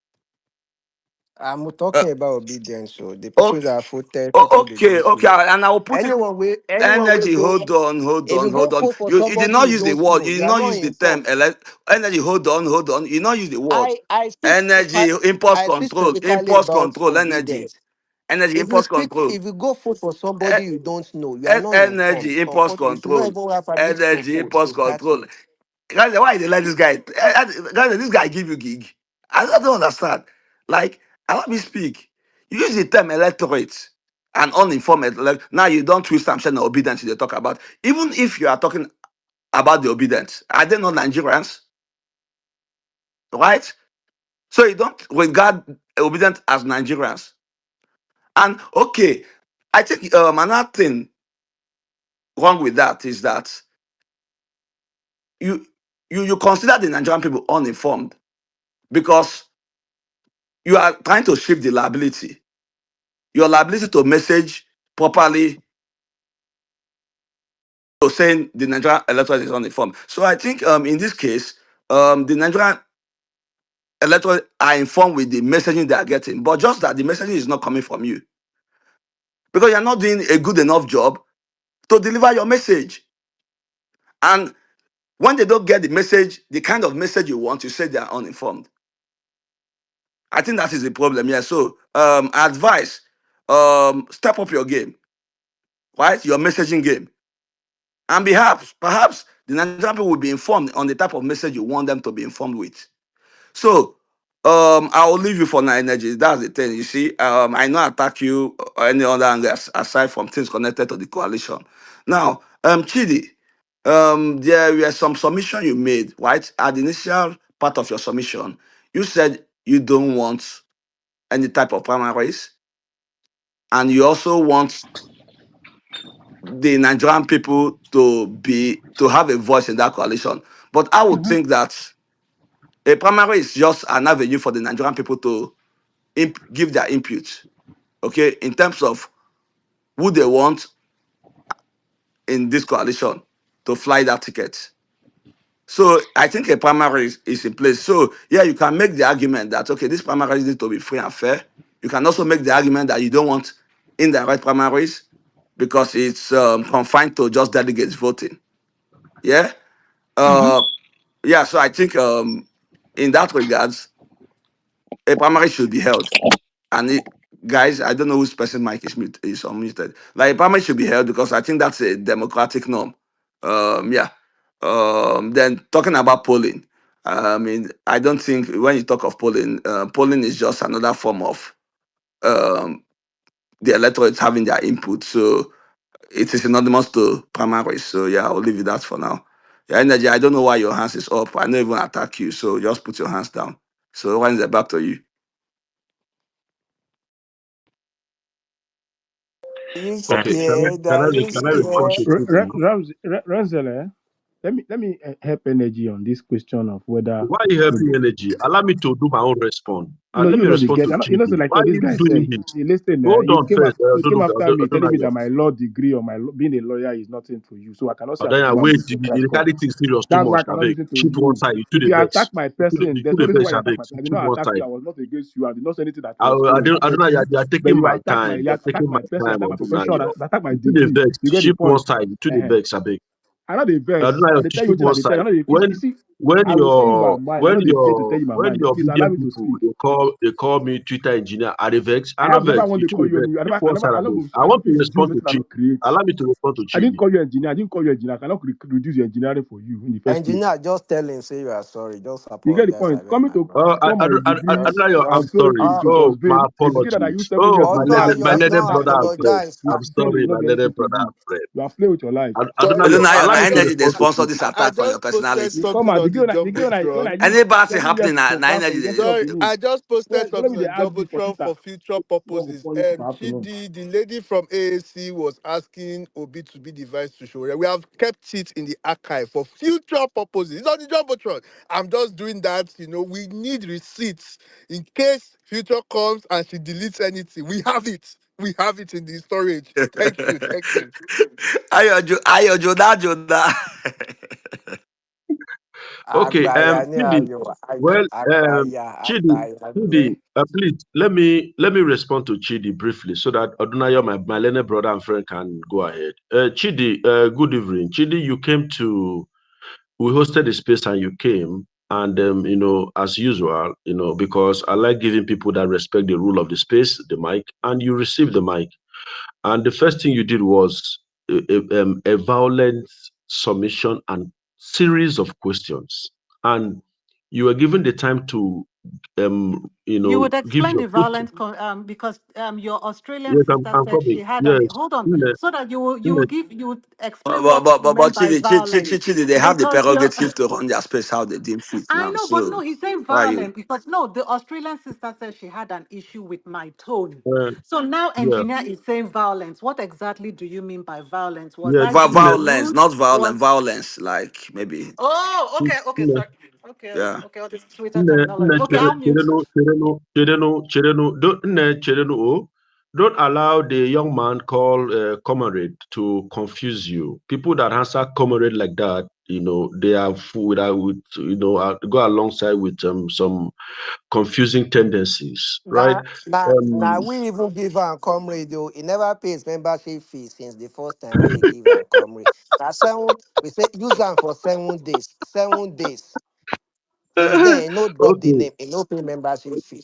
I'm Uh, talking about obedience. So the people okay, that voted, people they okay, don't okay, know. and I will put it. Anyone will Energy, go. hold on, hold If on, you go hold on. vote for You did somebody not you use the don't word. know, You you did are not not use the term informed. energy. Hold on, hold on. You did not use the word. I speak Energy, impulse I speak control, specifically impulse about control, energy, obedience. energy, impulse control, If you go vote for somebody E- you don't know, you are not informed. energy, impulse Unfortunately, you should not control, even have permit to energy, vote. impulse So that's control. it. Guys, why they let this guy? Guys, this guy give you gig. I don't understand. Like, allow me speak. You use the term electorate. and uninformed. Like now you don't twist and say no obedience they talk about. Even if you are talking about the obedience, are they not Nigerians? Right? So you don't regard obedient as Nigerians. And okay, I think another thing wrong with that is that you you consider the Nigerian people uninformed because you are trying to shift the liability. Your liability to message properly to saying the Nigerian electorate is uninformed. So I think in this case, the Nigerian electorate are informed with the messaging they are getting, but just that the messaging is not coming from you because you're not doing a good enough job to deliver your message. And when they don't get the message, the kind of message you want, you say they are uninformed. I think that is the problem. Yeah. So advice, step up your game, right? Your messaging game. And perhaps the Nigerian people will be informed on the type of message you want them to be informed with. So I will leave you for now energy. That's the thing. You see, I not attack you or any other angle aside from things connected to the coalition. Now, Chidi, there were some submission you made, right? At the initial part of your submission, you said you don't want any type of primaries, and you also want the Nigerian people to have a voice in that coalition. But I would Mhm. think that a primary is just an avenue for the Nigerian people to give their input, okay, in terms of who they want in this coalition to fly that ticket. So I think a primary is in place. So yeah, you can make the argument that okay, this primary need to be free and fair. You can also make the argument that you don't want indirect primaries because it's confined to just delegates voting. Yeah. Mhm. Uh, yeah. So I think in that regards, a primary should be held. And guys, I don't know whose person mic is unmuted. Like primary should be held because I think that's a democratic norm. Yeah. Then talking about polling, I mean, I don't think when you talk of polling, polling is just another form of um, the electorate having their input. So it is synonymous to primaries. So yeah, I'll leave it that for now. Yeah, energy. I don't know why your hands is up. I don't even attack you. So just put your hands down. So when is it back to you? Are you Uh, Okay, scared? Are you can I respond scared? to Chidi? Ramsey, let me help energy on this question of whether Why are you helping energy? Allow me to do my own response. no, And let you me know the respond get. to So Chidi. like Why for are this you guy doing said, this? listen, Hold on first. he came after me telling me Adonaya. that my law degree or being a lawyer is nothing for you. So I cannot say I should Adonaya, go and wait, meet your the pastor. carry thing serious too That's why much. I cannot Abeg, listen to shoot one you. side, you two If the you attack vex. my You person, two there's no the reason why vex, you attack abeg. my person. I did Shoot not one attack you. side. I was not against you. I did not say anything that was directed to you. You are But taking you my attack time. You are taking my my person, time, attack my profession, Adonaya. attack my You two the degree. vex. You get the Shoot one point. side, you two the Uh-huh. vex, abeg. I know the verse. Adonaya, I dey to tell you shoot what I one dey tell you. side. I know you see, When I will say you are mine. I know they fear to tell you my when mind. your Please allow BDM me to people speak. they call me Twitter engineer, are they vex? I I not have never vex. wanted You to two call the you vex. any. Shoot one side, abeg. I I want don't to feel reduce respond to what I Chidi. not create. Allow me to respond to I didn't Chidi. call you engineer. I didn't call you engineer. I cannot reduce your engineering for you in the first place. Engineer, just tell him, say you are sorry. Just You get the apologize. I point. beg, Coming my to brother. call my You are degree, Adonaya, I'm I'm serious. sorry sorry. it Oh, was my vain. A degree that I used apologies. 7 years Oh, to Although obtain. my Now you you learned not start brother and telling me. friend. apologize. You I'm are telling me sorry, it's my not be learned anything to brother do. and friend. You are playing with your life. sorry, Adonai, Now, allow me to energy they respond to sponsor Chidi. this I attack on your just posted personality. You come something out, on the when I Jumbotron. use Any bad thing 7 years happening to na pass energy University they of Sorry, Benin. I just posted So let something me they on ask this for Jumbotron Twitter. for future What go purposes. call you for afternoon. Chidi, the lady from AAC, was asking Obi to be the vice to show. We have kept it in the archive for future purposes. It's on the Jumbotron. I'm just doing that. We need receipts in case future comes and she deletes anything. We have it. We have it in the storage. Thank you. Thank you. Ayo Joda. Okay, Agbaya ni Chidi. ayo, Well, Chidi, agbaya Chidi, ni. please let me respond to Chidi briefly so that Odunayo, my learned brother and friend, can go ahead. Chidi, good evening. Chidi, we hosted the space and you came, and as usual, because I like giving people that respect the rule of the space, the mic, and you received the mic. And the first thing you did was a violent submission and series of questions. And you were given the time to You would give explain your the question. violence because your Australian Yes, sister I'm said she coming. had an Yes. hold on, Nne, so that Nne, you would explain But, what but, you but, but meant by Chidi, violence They have the because you're prerogative to run their space how they deem fit I now. know, but no, So he's saying why you? violent because no, the Australian sister said she had an issue with my tone. uh, So now yeah, engineer is saying violence. What exactly do you mean by violence? Was I being Nne, Violence, rude? not violent, Was violence, like maybe, oh okay, Nne, sorry. Okay, yeah. okay, all this Twitter terminology. Okay, Chere, I'll mute. don't allow the young man called comrade to confuse you. People that answer comrade like that, they are food that would, go alongside with some confusing tendencies, right? Now Um, we even give am comrade though. He never pays membership fee since the first time we give am comrade. Now we say use am for 7 days. 7 days. Since then, he no drop the okay. name, he no pay membership fee.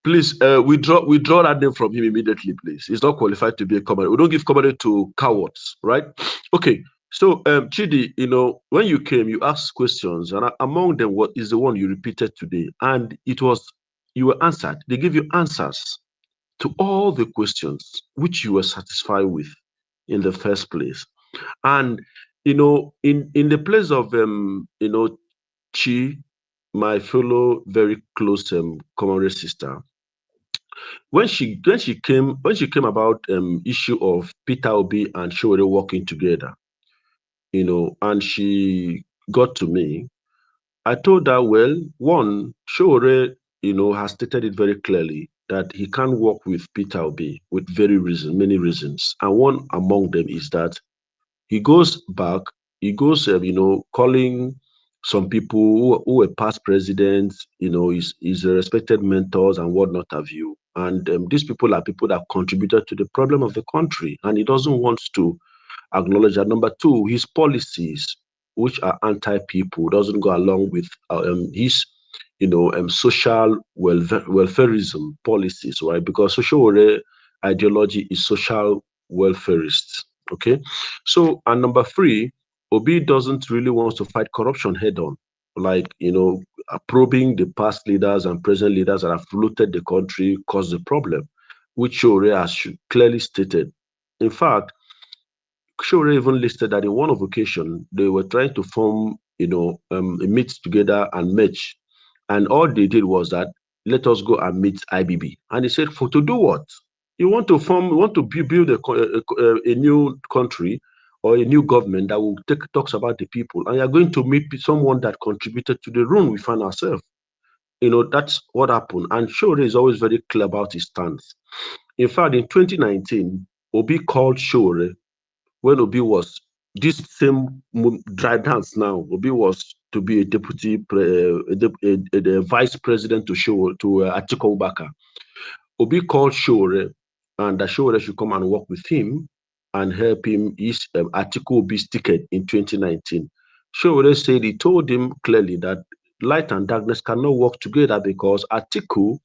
Please, withdraw that name from him immediately, please. He's not qualified to be a comrade. We don't give comrade to cowards, right? Okay. So, Chidi, when you came, you asked questions, and among them, what is the one you repeated today? And you were answered. They gave you answers to all the questions which you were satisfied with in the first place. And in the place of Chi, my fellow very close comrade sister, when she came about issue of Peter Obi and Showore working together, and she got to me, I told her, well, one, Showore, has stated it very clearly that he can't work with Peter Obi with many reasons. And one among them is that he goes back, calling some people who were past presidents, his respected mentors and whatnot have you. And these people are people that contributed to the problem of the country, and he doesn't want to acknowledge that. Number two, his policies, which are anti-people, doesn't go along with his, social welfareism policies, right? Because social ideology is social welfarist. Okay, so and number three, Obi doesn't really want to fight corruption head on, like probing the past leaders and present leaders that have looted the country caused the problem, which Shore has clearly stated. In fact, Shore even listed that in one of occasion they were trying to form, a meet together and match, and all they did was that let us go and meet IBB, and he said, for to do what? You want to build a new country or a new government that will talks about the people, and you're going to meet someone that contributed to the ruin we find ourselves. That's what happened, and Shore is always very clear about his stance. In fact, in 2019, Obi called Shore when Obi was this same dry dance now. Obi was to be a deputy, a vice president to Atiku Abubakar. Obi called Shore, and that Shore should come and work with him and help him his Atiku Obi's ticket in 2019. Shore said he told him clearly that light and darkness cannot work together because Atiku,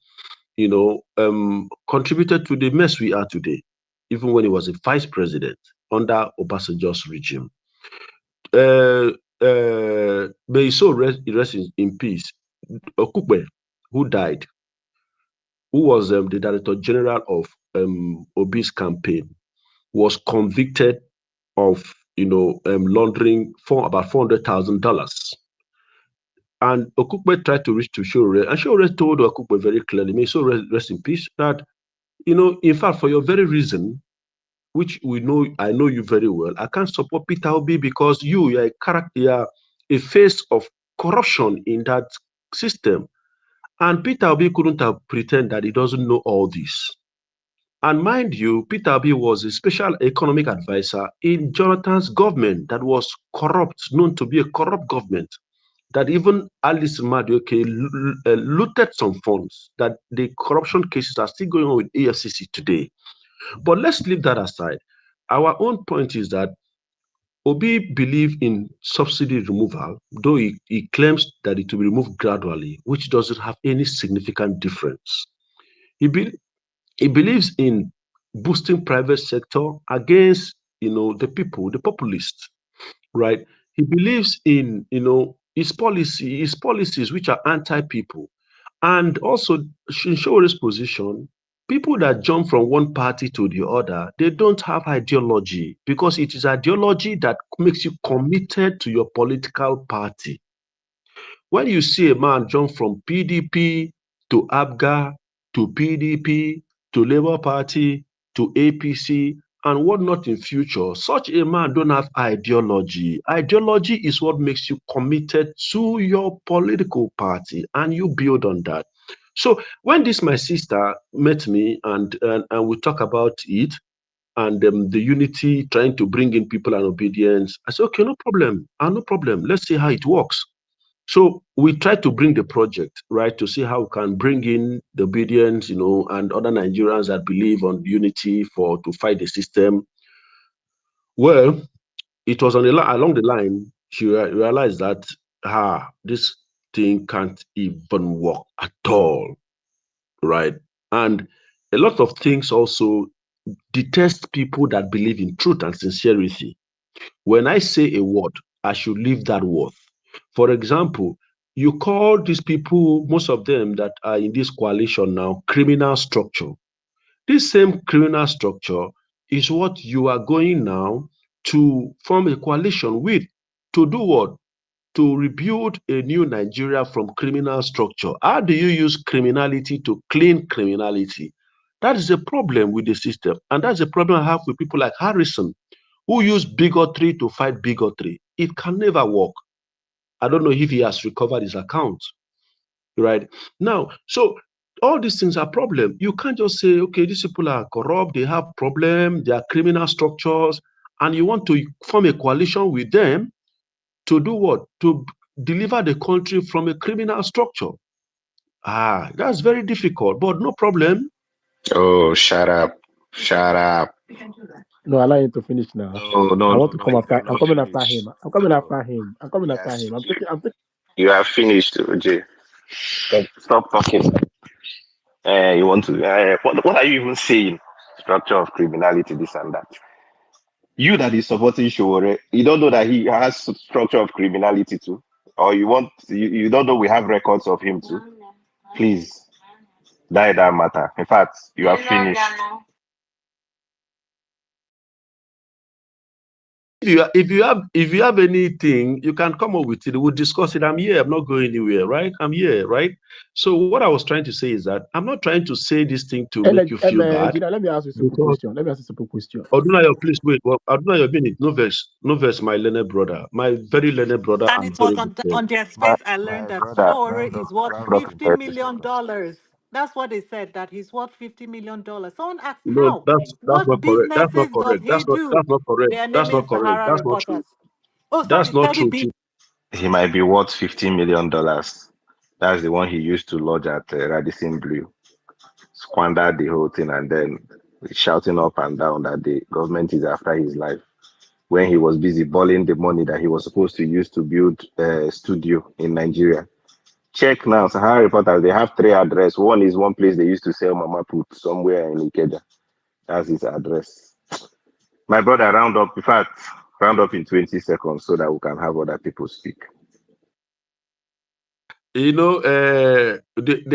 contributed to the mess we are today, even when he was a vice president under Obasanjo's regime. May his soul rest in peace. Okukwe, who died, who was the director general of Obi's campaign, was convicted of laundering for about $400,000. And Okukwe tried to reach to Shore, and Shore told Okukwe very clearly, may so rest in peace, that in fact, for your very reason, which I know you very well, I can't support Peter Obi because you are a character, you are a face of corruption in that system. And Peter Obi couldn't have pretend that he doesn't know all this. And mind you, Peter Obi was a special economic advisor in Jonathan's government that was corrupt, known to be a corrupt government. That even Alice Madioke looted some funds, that the corruption cases are still going on with AFCC today. But let's leave that aside. Our own point is that Obi believed in subsidy removal, though he claims that it will be removed gradually, which doesn't have any significant difference. He, be, he believes in boosting private sector against the people, the populists, right? He believes in his policies which are anti-people. And also, in Showe's position, people that jump from one party to the other, they don't have ideology because it is ideology that makes you committed to your political party. When you see a man jump from PDP to ABGA to PDP to Labour Party to APC and what not in future, such a man don't have ideology. Ideology is what makes you committed to your political party and you build on that. So when this my sister met me and we talk about it and the unity trying to bring in people and obedience, I said, okay, no problem. No problem. Let's see how it works. So we try to bring the project, right, to see how we can bring in the obedience, and other Nigerians that believe on unity to fight the system. Well, it was along the line, she realized that, this thing can't even work at all, right? And a lot of things also detest people that believe in truth and sincerity. When I say a word, I should live that word. For example, you call these people, most of them that are in this coalition now, criminal structure. This same criminal structure is what you are going now to form a coalition with. To do what? To rebuild a new Nigeria from criminal structure. How do you use criminality to clean criminality? That is a problem with the system. And that's a problem I have with people like Harrison, who use bigotry to fight bigotry. It can never work. I don't know if he has recovered his account, right? Now, so all these things are problem. You can't just say, okay, these people are corrupt, they have problem, they are criminal structures, and you want to form a coalition with them to do what? To deliver the country from a criminal structure. That's very difficult, but no problem. Oh, shut up. Shut up. No, allow him to finish now. No, no, I no, want to no, come you after. have I'm not coming after finished. him. I'm coming No. after him. I'm coming after Yes, him. I'm taking. I'm taking. you have finished, OJ. Stop talking. You want to? What are you even saying? Structure of criminality, this and that. You that is supporting Shore, you don't know that he has structure of criminality too, or you don't know we have records of him too. Please, that matter. In fact, you have finished. If you have anything, you can come up with it. We'll discuss it. I'm here. I'm not going anywhere, right? I'm here, right? So what I was trying to say is that I'm not trying to say this thing to make you feel bad Engineer, let me ask you a simple because question. Let me ask you a simple question. Odunayo, please wait. Well, Odunayo, minute, no verse, my learned brother, my very learned brother And and it very was good on friend. their My, space I learned my that brother, Shore is worth round up in $50 30 million. seconds. Dollars. That's what they said, that he's worth $50 million. Someone asked No, how? that's What not correct. That's not businesses does correct. he do? That's not correct. They are That's naming not correct. Sahara That's not true. reporters. Oh, That's sorry, not 30 true. B. He might be worth $15 million. That's the one he used to lodge at Radisson Blue. Squandered the whole thing and then shouting up and down that the government is after his life when he was busy balling the money that he was supposed to use to build a studio in Nigeria. Check now, Sahara Reporters, they have three addresses. One is one place they used to sell Mama Put somewhere in Ikeja. That's his address. My brother, round up. In fact, round up in 20 seconds so that we can have other people speak. The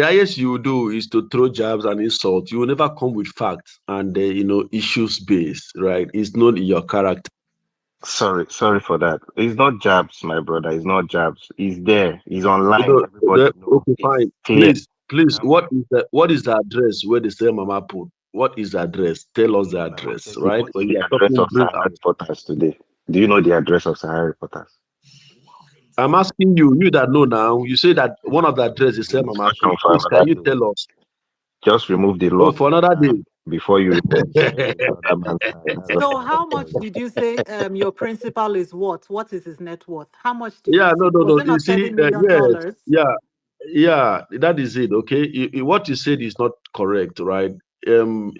highest you do is to throw jabs and insults. You will never come with facts and issues based, right? It's not in your character. Sorry for that. It's not jabs, my brother. It's not jabs. He's there. He's online. Everybody knows. Okay, It's fine. clear. Please, Calm down. what is the address where they say Mama put? What is the address? Tell us the I address, wanted to. right? What is When the you are address talking, of bring Sahara out. Reporters today? Do you know the address of Sahara Reporters? I'm asking you, you that know now. You say that one of the addresses is It's a say Mama discussion put. for Please, can another you day. tell us? Just remove the Oh, law for another day. before you step in another man's eye. That's what So I'm trying how to tell much you. did you say your principal is worth? What is his net worth? How much did you Yeah, say? no, no, Was no. it You not see, $30 million? yes, yeah, that is it. Okay, what you said is not correct, right? In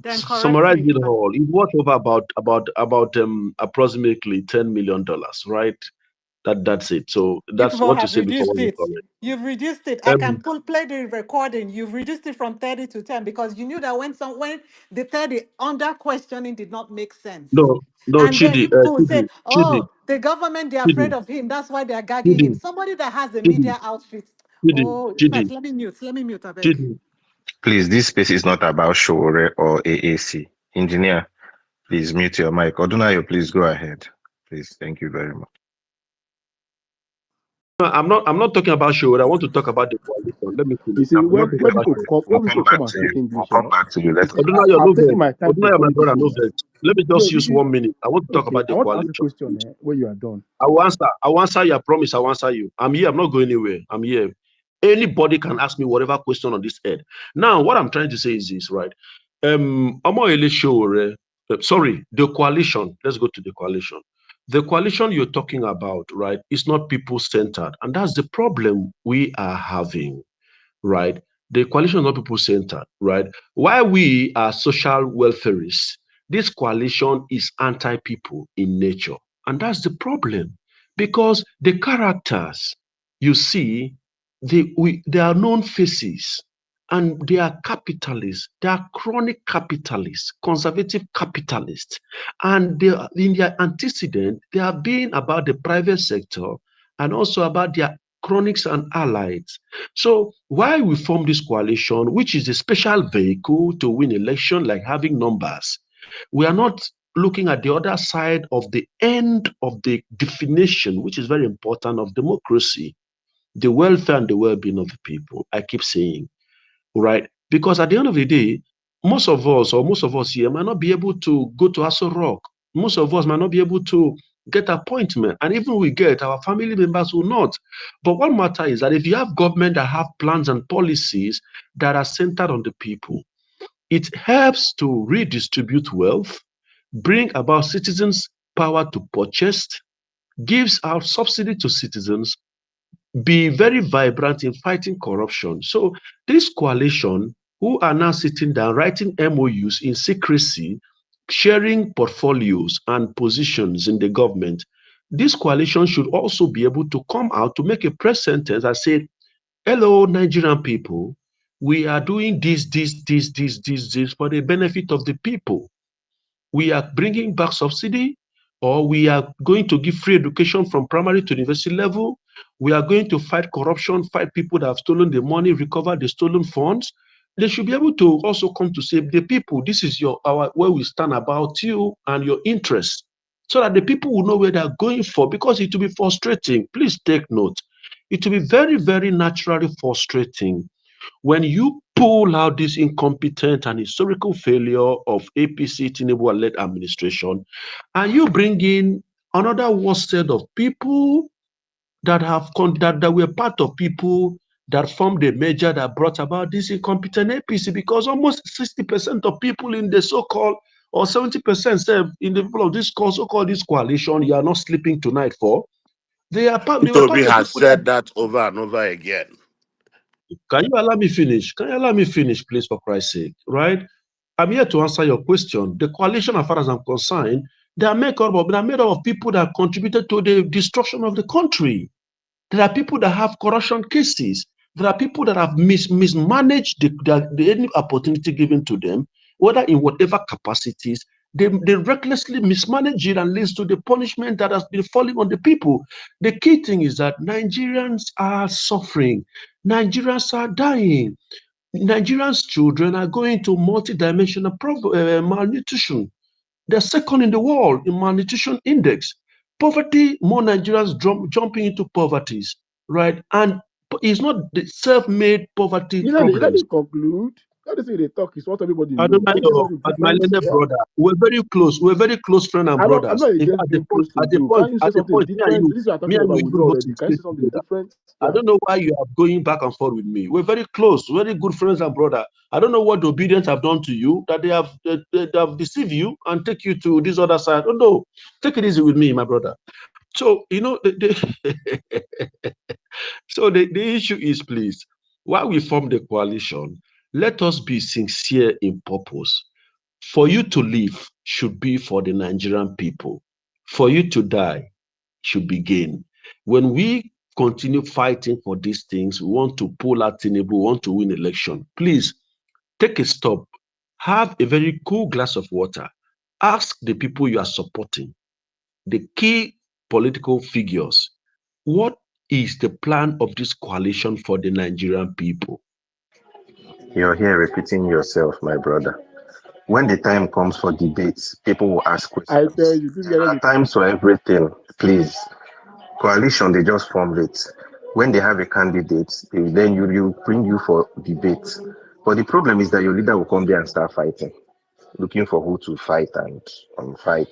Then correct summarizing it. it all, it was over about approximately $10 million, right? That's it. So You that's people what you have said before reduced wasn't it. correct. You've reduced it. I can Um, play the recording. You've reduced it from 30 to 10 because you knew that when the 30 under questioning did not make sense. no, no, And then Chidi, you people will say, Chidi, oh, the government, they're afraid Chidi, of him. That's why they're gagging him. Chidi, Somebody that has a Chidi. media outfit. Chidi, Oh, Chidi, first, let me mute, I beg. Chidi. Please, this space is not about Shore or AAC. Engineer, please mute your mic. Odunayo, please go ahead. Please, thank you very much. No, I'm not talking about Shura. I want to talk about the coalition. Let me You finish. see, I'm not talking when We'll about people Shura. come, we'll when come people back come and to speak you. We'll English, come back to you. you Let's see, go to Oduna, you're I've no taken vex. my time to Oduna, my study this brother, no thing. vex. Let me No, just you use see, 1 minute. I want to talk okay, about I the want to ask a coalition, question please. when you are done. I will answer. I will answer you. I promise I will answer you. I'm here. I'm not going anywhere. I'm here. Anybody can ask me whatever question on this head. Now, what I'm trying to say is this, right? Omoyele Sowore, sorry, the coalition. Let's go to the coalition. The coalition you're talking about, right, is not people-centered. And that's the problem we are having, right? The coalition is not people-centered, right? While we are social welfareists, this coalition is anti-people in nature. And that's the problem. Because the characters you see, they are known faces and they are capitalists. They are chronic capitalists, conservative capitalists. And they are, in their antecedent, they have been about the private sector and also about their chronics and allies. So why we form this coalition, which is a special vehicle to win election, like having numbers, we are not looking at the other side of the end of the definition, which is very important, of democracy, the welfare and the well-being of the people. I keep saying, right? Because at the end of the day, most of us here might not be able to go to Aso Rock. Most of us might not be able to get appointment. And even we get, our family members will not. But what matters is that if you have government that have plans and policies that are centered on the people, it helps to redistribute wealth, bring about citizens' power to purchase, gives out subsidy to citizens, be very vibrant in fighting corruption. So this coalition, who are now sitting down writing MOUs in secrecy, sharing portfolios and positions in the government, this coalition should also be able to come out to make a press sentence and say, hello, Nigerian people, we are doing this for the benefit of the people. We are bringing back subsidy, or we are going to give free education from primary to university level. We are going to fight corruption, fight people that have stolen the money, recover the stolen funds. They should be able to also come to say, the people, this is where we stand about you and your interests, so that the people will know where they're going for, because it will be frustrating. Please take note. It will be very, very naturally frustrating when you pull out this incompetent and historical failure of APC Tinubu-led administration, and you bring in another worst set of people that that were part of people that formed a merger that brought about this incompetent APC, because almost 60% of people in the so-called, or 70% in the people of this so-called this coalition, you are not sleeping tonight for. They were Toby part of has people that. said that over and over again. Can you allow me finish? Can you allow me finish, please, for Christ's sake? Right? I'm here to answer your question. The coalition, as far as I'm concerned, they are made up of people that contributed to the destruction of the country. There are people that have corruption cases. There are people that have mismanaged any opportunity given to them, whether in whatever capacities. They recklessly mismanage it and leads to the punishment that has been falling on the people. The key thing is that Nigerians are suffering. Nigerians are dying. Nigerians' children are going to multidimensional malnutrition. They're second in the world in malnutrition index. Poverty, more Nigerians jumping into poverties, right? And it's not the self-made poverty Let problems. me conclude. That is they talk is what everybody know. Can you tell us Adebayo, the my difference? learned Yeah? brother, we're very close. We're very close friends and I'm brothers. not In fact, against being close to you. Can you say at the something point, different? This is what I'm me talking and you about. We even know go to already. Can you state say something together. different? I Yeah. don't know why you are going back and forth with me. We're very close, very good friends and brother. I don't know what the obedience have done to you, that they have deceived you and take you to this other side. Oh no, take it easy with me, my brother. So so the issue is, please, while we form the coalition, let us be sincere in purpose. For you to live should be for the Nigerian people. For you to die should be gain. When we continue fighting for these things, we want to pull out Tinubu, we want to win election. Please take a stop. Have a very cool glass of water. Ask the people you are supporting, the key political figures, what is the plan of this coalition for the Nigerian people? You're here repeating yourself, my brother. When the time comes for debates, people will ask I tell questions. you, this There guy are is times for everything. Please, coalition they just form it. When they have a candidate, then you bring you for debate. But the problem is that your leader will come there and start fighting, looking for who to fight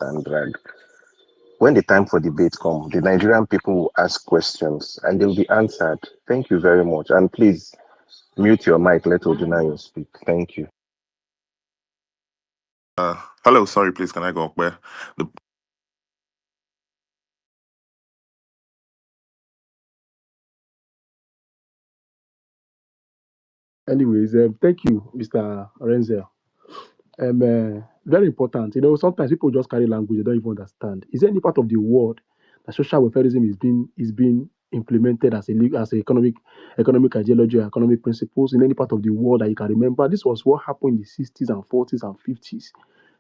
and drag. When the time for debate come, the Nigerian people will ask questions and they'll be answered. Thank you very much. And please mute your mic. Let Odunayo speak. Thank you. Hello, sorry, please, can I go up where? The, Anyways, thank you, Mr. Renzel. Very important. Sometimes people just carry language they don't even understand. Is there any part of the world that social welfareism is being implemented as as a economic ideology or economic principles in any part of the world that you can remember? This was what happened in the 60s and 40s and 50s.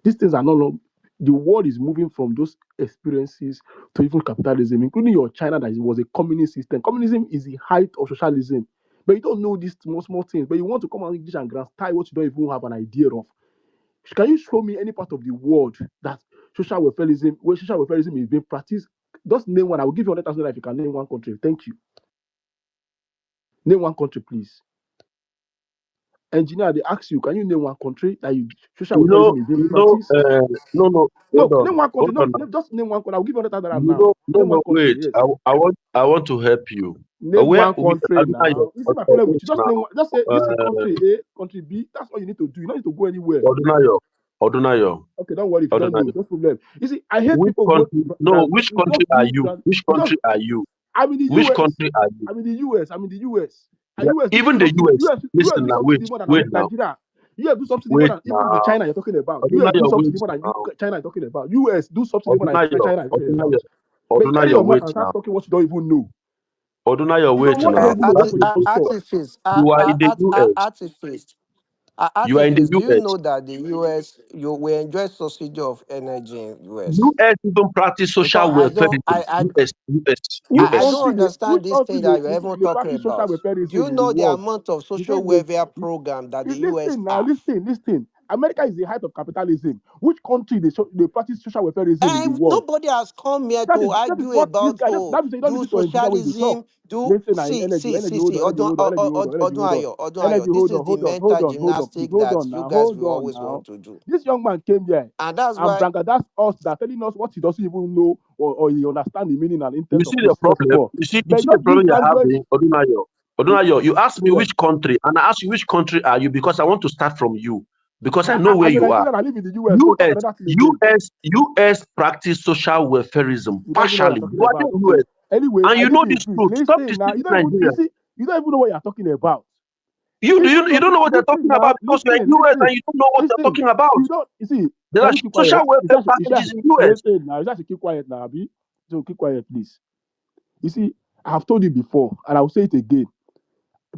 These things are no longer. The world is moving from those experiences to even capitalism, including your China that was a communist system. Communism is the height of socialism. But you don't know these small things. But you want to come out English and grandstand what you don't even have an idea of. Can you show me any part of the world that where social welfareism is being practiced? Just name one. I will give you 100,000 if you can name one country. Thank you. Name one country, please. Engineer, they ask you, can you name one country that social welfareism is being practiced? No, No, hold on, name one country. hold No, on. just name one country. I'll give you 100,000 now. Name one No, country. wait. Yes. I want to help you. Name one country Adunayo, now. You see my problem with wait you. Just name now. one. Just say this is Uh, country A, country B. That's all you need to do. You don't need to go anywhere. Odunayo, Okay, don't worry if you don't know. Odunayo. No problem. You see, I hate Which people who country? No, which country just are do you? grand. Which You just country are you? I'm in the Which US. country are you? I'm in the US. I'm in the US. And Yeah. US do Even the subsidy. US. US Listen do now. subsidy more than Wait now. Nigeria. US do subsidy more Wait than even the now. China you're talking about. US do Odunayo, wait subsidy more than now. China you're talking about. US do subsidy more than Odunayo, China you're talking Odunayo, about. But you carry Odunayo, your mouth wait and start now. talking what you don't even know. Odunayo, wait What you don't now. even know, what First for of your full all, stop. you are in the US. Artifice. You are in the Artifice, do you US. know that the US you will enjoy subsidy of energy in US? US even practice Because social welfare. I US. don't understand Which this country thing that you're even they talking practice social about. Do welfareism you in the know the world? amount of You said social welfare program that the US listen now, have? listen. America is the height of capitalism. Which country they practice social welfareism in the And world? nobody has come here That to is argue what this about, guy. oh, That is you don't do listen to engineer when they talk. socialism, do Listen now, energy, hold on, This is the mental hold on, please, gymnastic that you guys hold will on always now. want to do. This young man came here And that's and why that's us that telling us what he doesn't even know or he understand the meaning and You intent of see the this first of problem. all. You But see the not use problem you're language. having, Odunayo. This Odunayo, you asked me problem. which country, and I asked you which country are you because I want to start from you because I know where I'm a you are. Nigerian. I live in the US. So talk another thing again. US practice social welfareism You don't even know what partially. you're talking You are about. the Okay. US, Anyways, and I you live know in this peace. truth. Stop Listen now. deceiving Nigeria. You don't even know what you're talking about. You don't know what they're talking about because you're in US and you don't know what they're Listen. talking about. You don't you see, There are can you keep quiet? social welfare packages in US. Listen now, you have to keep quiet now, Abi. So keep quiet, please. You see, I have told you before, and I will say it again.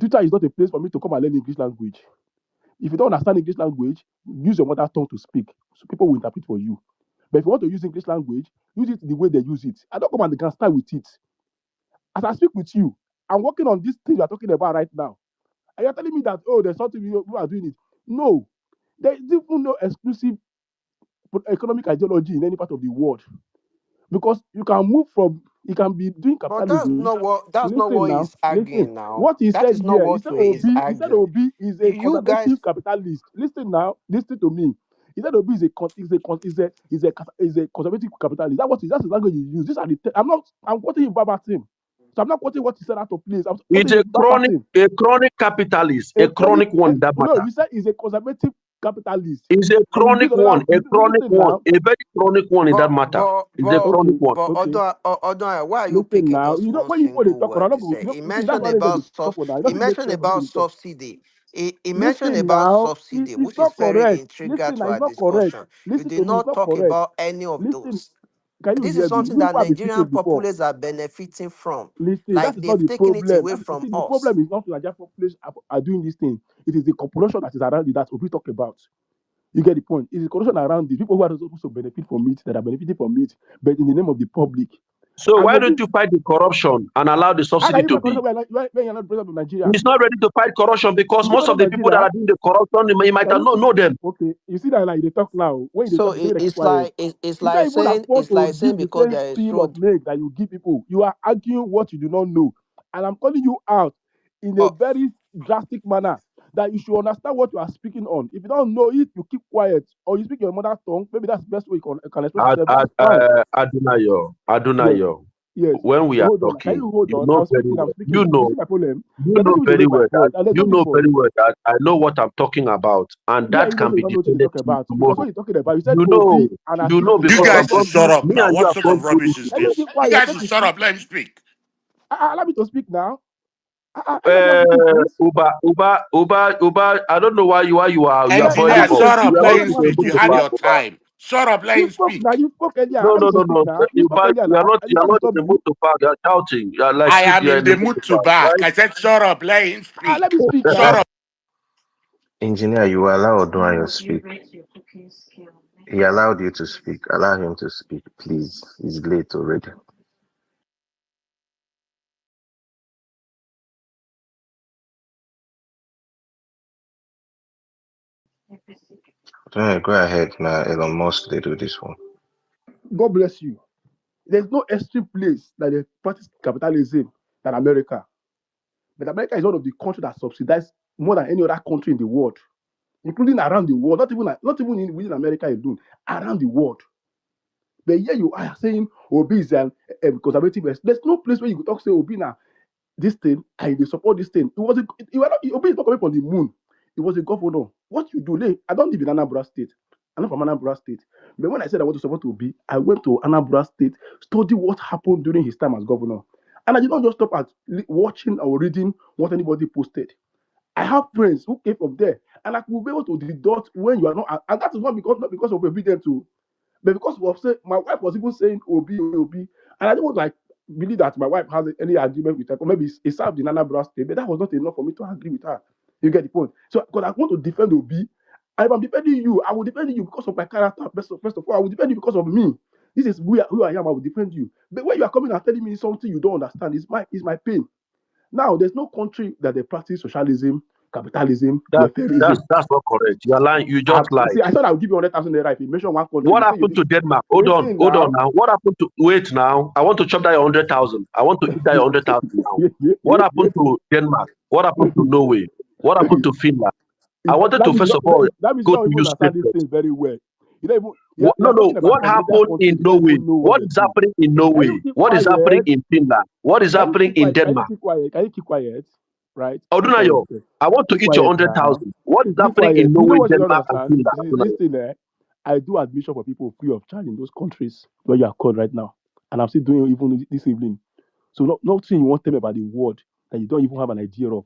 Twitter is not a place for me to come and learn English language. If you don't understand English language, use your mother tongue to speak. So people will interpret for you. But if you want to use English language, use it the way they use it. I don't come and can start with it. As I speak with you, I'm working on this thing you're talking about right now. And you're telling me that, oh, there's something you are doing it. No, there is even no exclusive economic ideology in any part of the world. Because you can be doing but that's capitalism. not what he's Listen. arguing now. What he That said is not here, what he's He said arguing. Obi is a You guys conservative capitalist. Listen now, listen to me. He said Obi is a conservative capitalist. That's the language you use. I'm quoting him verbatim. So I'm not quoting what he said out of place. I'm It's quoting him verbatim. a chronic capitalist, a chronic one that No, matter. you said he's a conservative capitalist. It's a And chronic one, listen now. a very chronic one in that matter. It's a chronic one. Okay. Although, why are you Listen picking now. just one When you single talk, word? He said you see, that's why they talk for now. It he doesn't make mentioned sense for about people to talk. subsidy. He mentioned Listen about now. subsidy, It's which is not very correct. integral Listen to now. It's our not correct. discussion. You Listen did to me. It's not not talk correct. about any of Listen. those. Can you This is hear me? something You that people have been speaking Nigerian before. populace are benefiting from. Listen, that Like is not they've the taken it problem. away You from see, the us. problem is not the Nigerian population are doing this thing. It is the corruption that is around it that we talk about. You get the point. It is corruption around it. People who are supposed to benefit from it, that are benefiting from it, but in the name of the public. So And why Obi, don't you fight the corruption and allow the how can subsidy you to fight be? corruption when you're not president of Nigeria? He's not ready to fight corruption because Is the most of president the of people that Nigeria? are doing the corruption, you might Can not you know them. okay? You see that like they talk now. When they So talk, they say they keep it's quiet. like it's You can't like even saying afford to give the because same there is spin of truth. milk that you give people. You are arguing what you do not know. And I'm calling you out in a Oh, very drastic manner that you should understand what you are speaking on. If you don't know it, you keep quiet or you speak your mother tongue. Maybe that's the best way you can express yourself. That's fine. Yes, Adunayo, yes. when we are Hold on. Can talking, you hold you on? know I'm very speaking. I'm well. speaking. You see my problem? You're Know taking me the way very my well that fault, and there's no need for it. I know what I'm talking about, and Me and that you know can say you be don't know what you're defended talking to you about because what tomorrow. you're talking about, you said You know, Obi and Atiku. you because What I've does guys that should gone mean? shut through. up Me now. and you What have sort gone of through this rubbish is Can you together. this? keep You quiet? guys Let should me shut speak. up. Let him speak. Allow me to speak now. Let me not speaking since. Uba. I don't know why you are Allow boiling Engineer, me to up. shut speak up. You are now. Let not Let him me in have a the speak. speak mood You to had today. back, your Uba. time. Shut up. Let You him spoke now. speak. You spoke earlier. No, Allow me no, to no, speak no. now. You spoke earlier You are now. not. You You are can't not in disturb the mood me. to back. You are shouting. You are like I if am you are in in the the mood mood to to back, back. right? I said, shut up. Let him Let speak. me speak Shut now. up. Engineer, you allow Odunayo to speak. He allowed you to speak. Allow him to speak, please. It's late already. Odunayo, go ahead now. Elon Musk, they do this one. God bless you. There's no extreme place that they practice capitalism than America. But America is one of the countries that subsidize more than any other country in the world, including around the world. Not even within America alone, around the world. But here you are saying Obi is conservative. There's no place where you could talk say Obi now this thing and they support this thing. Obi is not coming from the moon. It was a governor. What you do, I don't live in Anambra State. I'm not from Anambra State. But when I said I want to support Obi, I went to Anambra State, study what happened during his time as governor. And I did not just stop at watching or reading what anybody posted. I have friends who came from there, and I could be able to deduct when you are not, and that is not because of obedience to, but because of say my wife was even saying Obi, and I didn't want to like believe that my wife has any agreement with her, or maybe it's served in Anambra State, but that was not enough for me to agree with her. You get the point? So because I want to defend Obi, and if I'm defending you, I will defend you because of my character. First of all, I will defend you because of me. This is who I am. I will defend you. But when you are coming and telling me something you don't understand, it's my pain. Now, there's no country that they practice socialism, capitalism, That welfareism. that's not correct. You are lying. You just lied. See, I thought I would give you 100,000 naira if you mention one country. What You say you happened did. to Denmark? Listen Hold on now. now. What happened to wait now? I want to chop that your 100,000. I want to eat that your 100,000 now. What happened to Denmark? What happened to Norway? What happened to Finland? I wanted That to means first of all you go don't to even use understand these scriptures. things very well. You don't even you No, are no. talking about What Scandinavian happened in countries. You don't Norway? even know what What they is do. happening in Can you Norway? keep What is happening quiet? in Finland? What is Can you happening keep in quiet? Can you Denmark? keep quiet? Can you keep quiet? Right? Keep quiet. Odunayo, I want to Keep eat your quiet now. 100,000. What is Keep happening in quiet. You know Norway, what you don't Denmark, and understand? Finland? This Odunayo? thing, I do admission for people free of charge in those countries where you are called right now. And I'm still doing it even this evening. So nothing you want to tell me about the world that you don't even have an idea of.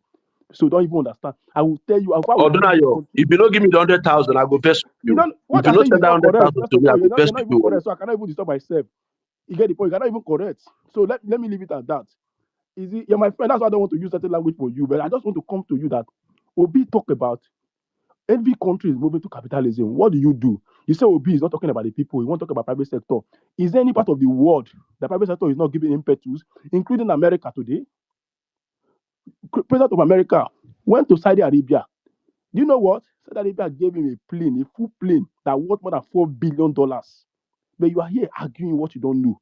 So don't even understand. I will tell you, I will tell you this Odunayo, country. if you don't give me the 100,000, I go best with You you. don't what If you you're don't saying send is that not correct. 100,000 First to of me, I all, go you're best not with even you. correct. So I cannot even disturb myself. You get the point. You cannot even correct. So let me leave it at that. Is it you're my friend? That's why I don't want to use certain language for you, but I just want to come to you that Obi talk about every country is moving to capitalism. What do? You say Obi is not talking about the people. You want to talk about private sector. Is there any part of the world the private sector is not giving impetus, including America today? President of America went to Saudi Arabia. Do you know what? Saudi Arabia gave him a full plane that worth more than $4 billion. But you are here arguing what you don't know.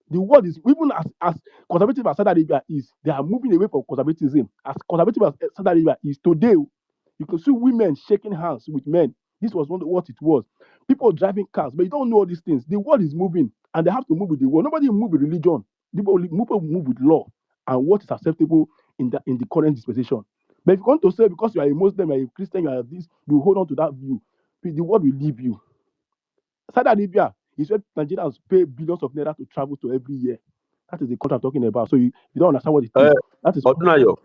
The world is even as conservative as Saudi Arabia is, they are moving away from conservatism. As conservative as Saudi Arabia is today, you can see women shaking hands with men. This was what it was. People driving cars, but you don't know all these things. The world is moving, and they have to move with the world. Nobody move with religion. People move with law and what is acceptable in the current dispensation. But if you want to say because you are a Muslim, you are a Christian, you are this, you hold on to that view, the world will leave you. Saudi Arabia is where Nigerians pay billions of naira to travel to every year. That is the country I'm talking about. So you don't understand what it Uh, is. That is. Odunayo,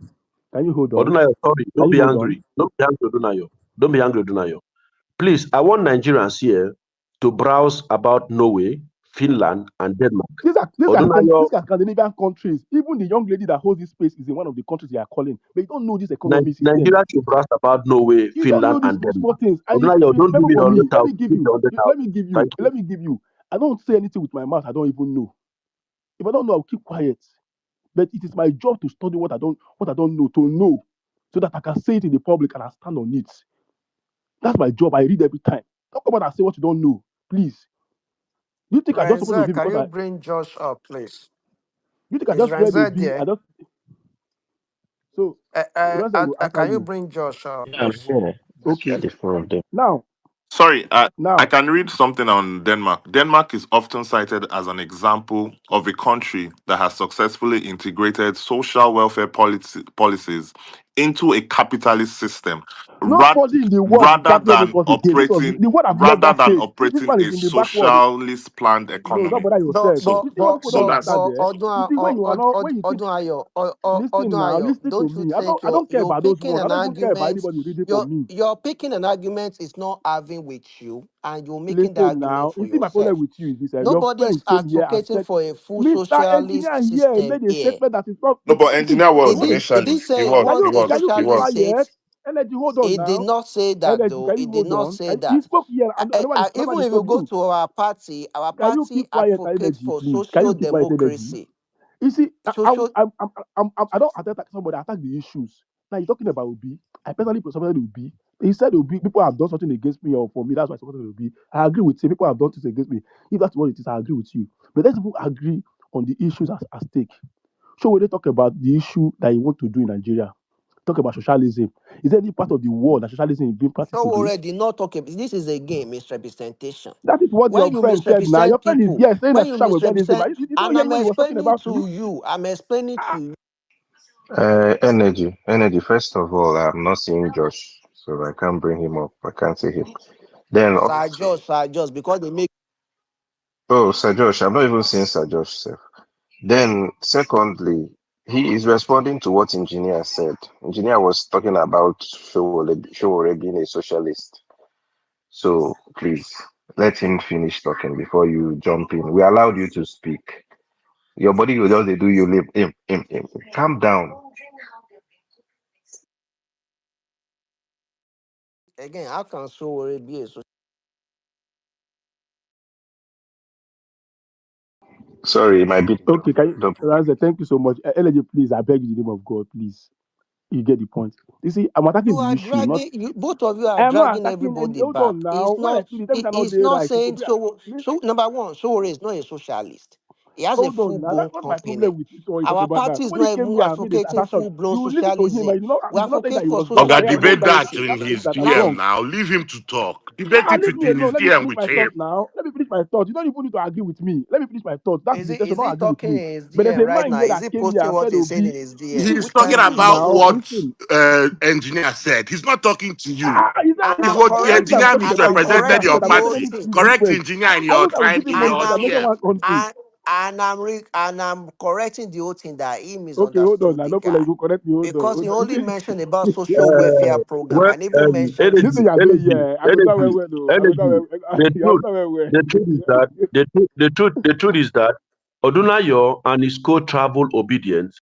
Can you hold on? Odunayo, sorry. Can Don't you be hold on? angry. Don't be angry, Odunayo. Don't be angry, Odunayo. Please, I want Nigerians here to browse about Norway, Finland, and Denmark. Odunayo, These are Scandinavian countries. Even the young lady that holds this space is in one of the countries they are calling. But you don't know this economy system. Nigeria should browse about Norway, You don't know Finland, these and small small Denmark. things. And Odunayo, it's don't give painful me the for me. 100,000. Give me the 100,000. Let me give you. Thank you. I don't say anything with my mouth. I don't even know. If I don't know, I'll keep quiet. But it is my job to study what I don't know, to know, so that I can say it in the public and I stand on it. That's my job. I read every time. Talk about I say what you don't know, please. You think I just supposed to Renzo, be can because you I? bring Josh up, please? You think I Is just read a Renzo B? I there? just so Renzo will answer Can you you. bring Josh up, Yeah, I'm please? here. Okay. Actually, four of them. Now, Sorry, I now, can read something on Denmark. Denmark is often cited as an example of a country that has successfully integrated social welfare policies into a capitalist system nobody in the world is rather shouting all those than words again. operating The word I've never said. This operating man is a in the backward. socialist planned No, don't economy. bother But yourself. but You see what but people So don't but that's understand but there? You Odun see when you are not when you think Odunayo, listen now, Odunayo, listen to don't you me. think I don't care you're about those picking words. I an don't even care about argument? anybody reading for me. You're picking an argument is not having with you, and you're making the Listen argument now. for You see my problem yourself. with you is this. Your friend Nobody's came here and advocating said, for a full Mr. socialist Engineer here system made a here. statement that is not. no, but You see, engineer was what is He initially did he say he was can wants you he a was can you he keep socialist was. quiet? state. Energy, hold on He did now. not say that Energy, though. can He you did hold not on? say He that. spoke here and Even nobody if you stopped go you. to our Can you party keep quiet, energy, advocates for please? Can social you keep quiet, energy? democracy. You see, Social I don't attack somebody. I attack the issues. Now you're talking about Obi. I personally supported Obi. He said Obi people have done something against me or for me. That's why I supported Obi. I agree with you. People have done things against me. If that's what it is, I agree with you. But let's people agree on the issues at stake. So when they talk about the issue that you want to do in Nigeria, talk about socialism. Is there any part of the world that socialism is being practiced today? already not talking. This is again misrepresentation. That is what When your you friend said now. Your misrepresent friend is people, here saying that when you social weaponism. misrepresent, You don't and hear I'm when he was talking explaining about to you. you, I'm explaining to you. Energy. First of all, I'm not seeing Josh, so I can't bring him up. I can't see him. Then also, Sir Just, because they make oh, Sir Josh, I'm not even seeing Sir Josh, sir. Then, secondly, he is responding to what engineer said. Engineer was talking about Showore being a socialist. So please let him finish talking before you jump in. We allowed you to speak. Your body will just dey do you lip. Him. Calm down. again, how can so be a Sorry, my bit. Okay, can you, Ranze, thank you so much. Energy, please, I beg you in the name of God, please. You get the point. You see, I'm attacking You the are issue, not dragging both of you are I'm not dragging attacking any. everybody Hold back. on now. When I finish, every time I It's day not right, saying Obi, so number one, Sowore is not a socialist. He has a hold on now. full-blown That's not my company. problem with what you're talking Our about now. party is When he not came even here and made his advocating assertion, full-blown you listen to him, socialism. but We you did not say that advocate he for was wrong. social Oga, I am the one debate that that democracy. in think his that I'm DM wrong. now. Leave him to talk. Debate it Leave me in his alone. Let me DM finish with my thought him. now. Let me finish my thought. You don't even need to agree with me. Let me finish my thought. That's the intention. Is Don't he agree with talking me. in his But there's DM a right man now? here Is that he came here posting and what said, he's saying Obi, in his DM? He's Which talking one is listen it? about now, what listen. engineer said. He's not talking to you. He said And Is anything. I'm what the Anything I'm engineer correcting supposed to say, you say misrepresented that your correcting I the was whole saying party. anything thing. Correct different. engineer in I your wish I was trying giving him And example chaos that I'm mention here. one country. and I'm correcting the whole thing that he Okay, hold on misunderstood now. the No problem. guy You go correct me. Hold on. because he Hold on. only mentioned about Yeah, social welfare program well, and even mentioned This energy, thing you are doing energy, here, I go do energy, well, no. I go do energy. well. The You truth, go do well. the truth is that the truth is that Odunayo and his co-travel obedience